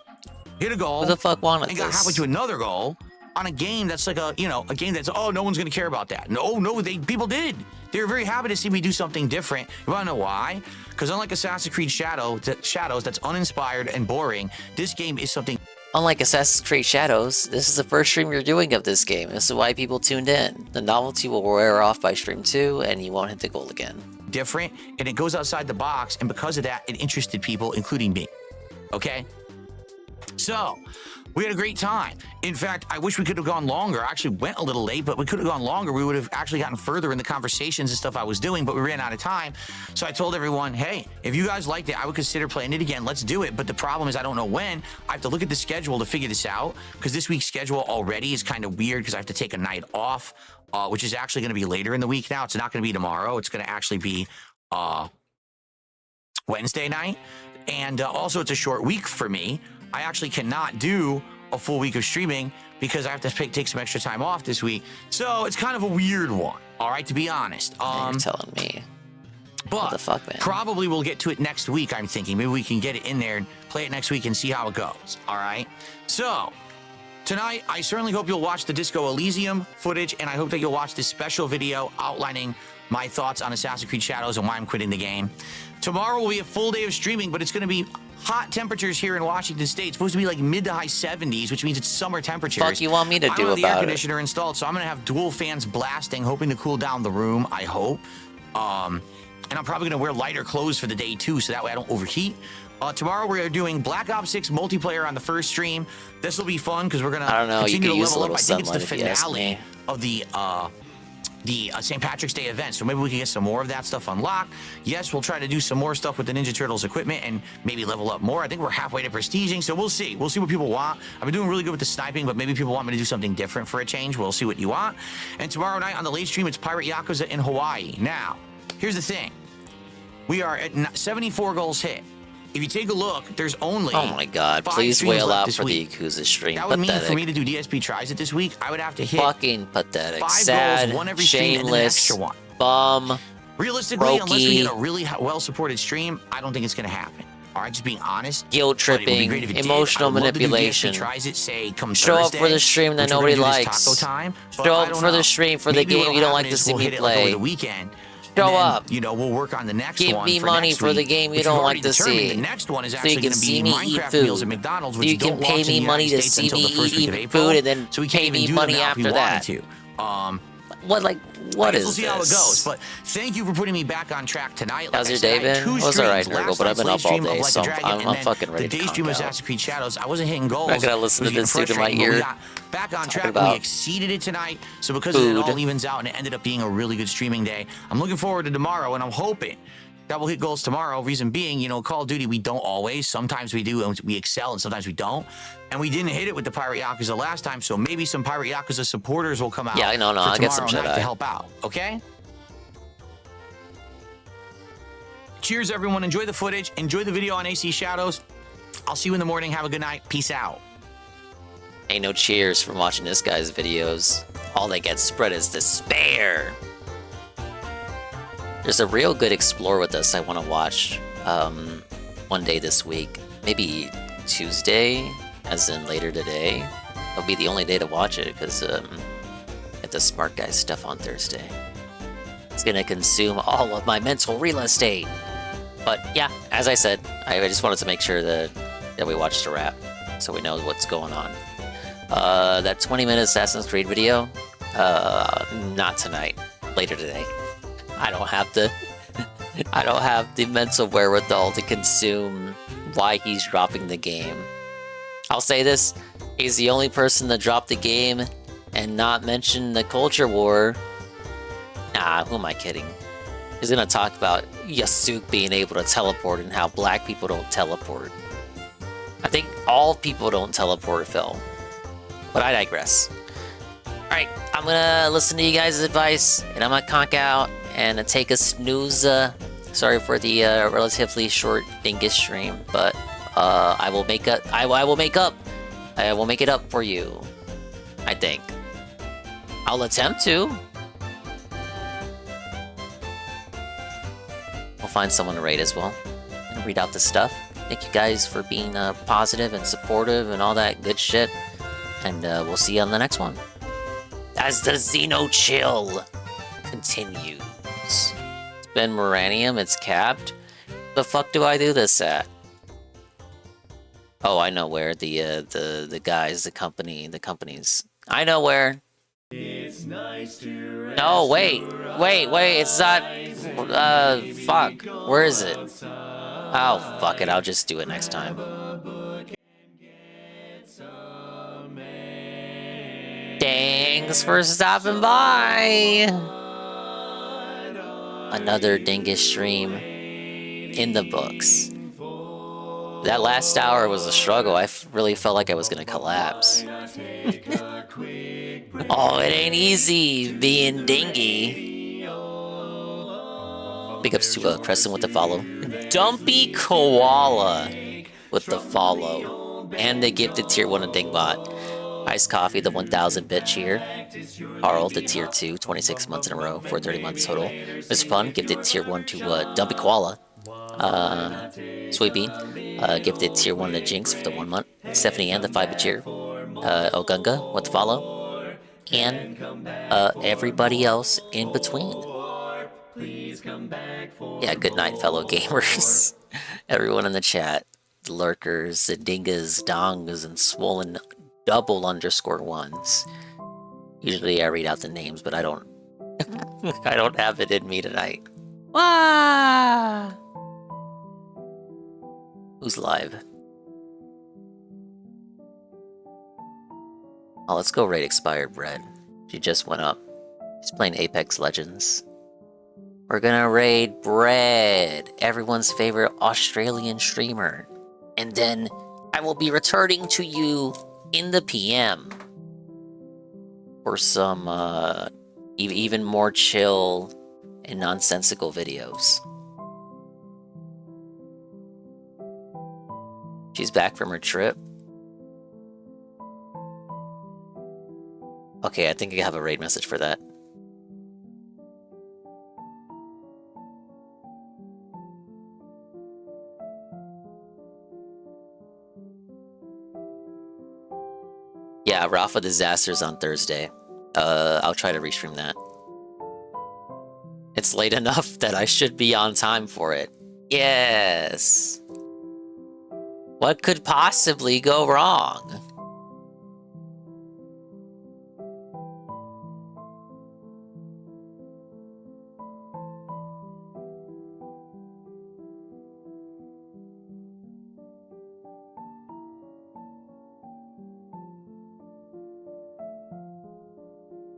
hit a goal. Who the fuck wanted and got this? halfway to another goal on a game that's like a game that's, oh, no one's going to care about that. No, people did. They were very happy to see me do something different. You want to know why? Because unlike Assassin's Creed Shadows that's uninspired and boring, this game is something. Unlike Assassin's Creed Shadows, this is the first stream you're doing of this game. This is why people tuned in. The novelty will wear off by stream 2, and you won't hit the goal again. Different, and it goes outside the box, and because of that, it interested people, including me. Okay? So, we had a great time. In fact, I wish we could have gone longer. I actually went a little late, but we could have gone longer. We would have actually gotten further in the conversations and stuff I was doing, but we ran out of time. So I told everyone, hey, if you guys liked it, I would consider playing it again. Let's do it. But the problem is I don't know when. I have to look at the schedule to figure this out, because this week's schedule already is kind of weird because I have to take a night off, which is actually going to be later in the week now. It's not going to be tomorrow. It's going to actually be Wednesday night. And also, it's a short week for me. I actually cannot do a full week of streaming because I have to take some extra time off this week. So it's kind of a weird one, all right, to be honest. You're telling me. But what the fuck, man? Probably we'll get to it next week, I'm thinking. Maybe we can get it in there and play it next week and see how it goes, all right? So tonight, I certainly hope you'll watch the Disco Elysium footage, and I hope that you'll watch this special video outlining my thoughts on Assassin's Creed Shadows and why I'm quitting the game. Tomorrow will be a full day of streaming, but it's going to be hot temperatures here in Washington State. It's supposed to be like mid to high 70s, which means it's summer temperatures. Fuck you want me to do I don't have the air about it? conditioner installed, so I'm going to have dual fans blasting, hoping to cool down the room, I hope. And I'm probably going to wear lighter clothes for the day, too, so that way I don't overheat. Tomorrow we're doing Black Ops 6 multiplayer on the first stream. This will be fun because we're going to continue to level up. I think it's the finale of the St. Patrick's Day event, so maybe we can get some more of that stuff unlocked. Yes, we'll try to do some more stuff with the Ninja Turtles equipment and maybe level up more. I think we're halfway to prestiging, so we'll see. We'll see what people want. I've been doing really good with the sniping, but maybe people want me to do something different for a change. We'll see what you want. And tomorrow night on the late stream, it's Pirate Yakuza in Hawaii. Now, here's the thing. We are at 74 goals hit. If you take a look, there's only Oh my god, 5 please streams whale left out this for week. the Yakuza stream. That would mean Pathetic. for me to do DSP tries it this week, I would have to hit Fucking pathetic. 5 Sad, goals, 1 every stream, and then an shameless, extra 1. bum, Realistically, unless we brokey, get a really well-supported stream, I don't think it's going to happen. All right, just being honest. guilt But it would be tripping, great if it did. emotional I would love to do manipulation. DSP tries it, say, come Show up Thursday, for the stream that which we're nobody gonna do this likes. Taco time, but Show I up don't for know. the stream for the Maybe game what'll you don't happen like to is see we'll me hit it like over play. the weekend. Show and then, up. You know, we'll work on the next Give one me for money next for the week, game you which don't we've like already to determined. see. The next one is So you actually can going to see be me eat Minecraft meals at food. McDonald's, So which you you don't can pay launch in me the money United to States see until me the first week eat of April. food and then So we pay can't even me do money them now if we after wanted that. to. What I is guess we'll see this? how it goes. But thank you for putting me back on track tonight. How's I your said, day I had been? 2 It was alright, streams. Nurgle, Last but I've been night's up all late stream day, of Like so a Dragon, I'm and then fucking ready the to day stream of conk out. Assassin's Creed Shadows, I wasn't hitting goals. I'm not gonna listen It was to this getting dude in my frustrating, but we ear. got back on Talking track. about We exceeded it tonight. So because of it, it all evens out, and it ended up being a really good streaming day. I'm looking forward to tomorrow, and I'm hoping that we'll hit goals tomorrow. Reason being, you know, Call of Duty, we don't always. Sometimes we do, and we excel, and sometimes we don't. And we didn't hit it with the Pirate Yakuza last time, so maybe some Pirate Yakuza supporters will come out. Yeah, no, for I'll get some tomorrow night Jedi to help out. Okay. Cheers, everyone. Enjoy the footage. Enjoy the video on AC Shadows. I'll see you in the morning. Have a good night. Peace out. Ain't no cheers from watching this guy's videos. All they get spread is despair. There's a real good Explore With Us I want to watch one day this week. Maybe Tuesday, as in later today. It'll be the only day to watch it because get the Smart Guy stuff on Thursday. It's gonna consume all of my mental real estate. But yeah, as I said, I just wanted to make sure that we watched a wrap so we know what's going on. That 20-minute Assassin's Creed video, not tonight, later today. I don't have the mental wherewithal to consume why he's dropping the game. I'll say this, he's the only person that dropped the game and not mention the culture war. Nah, who am I kidding? He's gonna talk about Yasuke being able to teleport and how black people don't teleport. I think all people don't teleport, Phil. But I digress. Alright, I'm gonna listen to you guys' advice, and I'm gonna conk out and take a snooze. Sorry for the relatively short dingus stream, but I will make it up for you. I think. I'll attempt to. I'll find someone to raid as well and read out the stuff. Thank you guys for being positive and supportive and all that good shit. And we'll see you on the next one. As the Xeno Chill continues. It's been Moranium, it's capped. The fuck do I do this at? Oh, I know where. The guys, the companies. I know where. It's nice to No, wait, it's not, fuck, where is it? Oh, fuck it, I'll just do it next time. Thanks for stopping by! Another Dingus stream in the books. That last hour was a struggle. I really felt like I was gonna collapse. Oh, it ain't easy being dingy. Big ups to Crescent with the follow. Dumpy Koala with the follow. And the gifted tier 1 to Dingbot. Iced Coffee, the 1000-bit cheer. Carl, the tier 2, 26 months in a row for 30 months total. Mr. Fun, gifted tier 1 to Dumpy Koala. Sweet Bean, gifted tier 1 to Jinx for the 1 month. Stephanie and the 5-bit cheer. Ogunga with the follow. And everybody else in between. Yeah, good night, fellow gamers. Everyone in the chat. The lurkers, the dingas, dongas, and swollen double underscore ones. Usually I read out the names, but I don't I don't have it in me tonight. Wah! Who's live? Oh, let's go raid Expired Bread. She just went up. She's playing Apex Legends. We're gonna raid Bread, everyone's favorite Australian streamer. And then I will be returning to you in the PM for some even more chill and nonsensical videos. She's back from her trip. Okay, I think I have a raid message for that. Yeah, Rafa Disasters on Thursday. I'll try to restream that. It's late enough that I should be on time for it. Yes. What could possibly go wrong?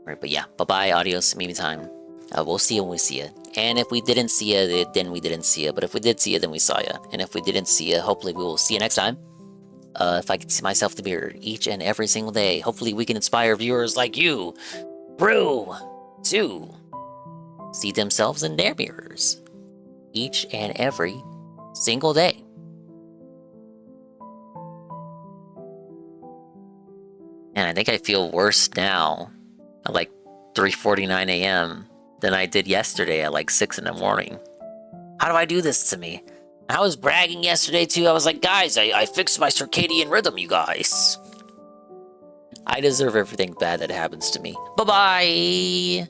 Right, but yeah, bye-bye, adios, maybe time. We'll see you when we see you. And if we didn't see you, then we didn't see you. But if we did see you, then we saw you. And if we didn't see you, hopefully we will see you next time. If I can see myself in the mirror each and every single day, hopefully we can inspire viewers like you, Brew, to see themselves in their mirrors each and every single day. And I think I feel worse now at like 3:49 a.m. than I did yesterday at like 6 in the morning. How do I do this to me? I was bragging yesterday too. I was like, guys, I fixed my circadian rhythm, you guys. I deserve everything bad that happens to me. Bye-bye.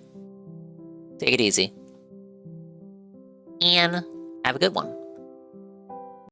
Take it easy. And have a good one.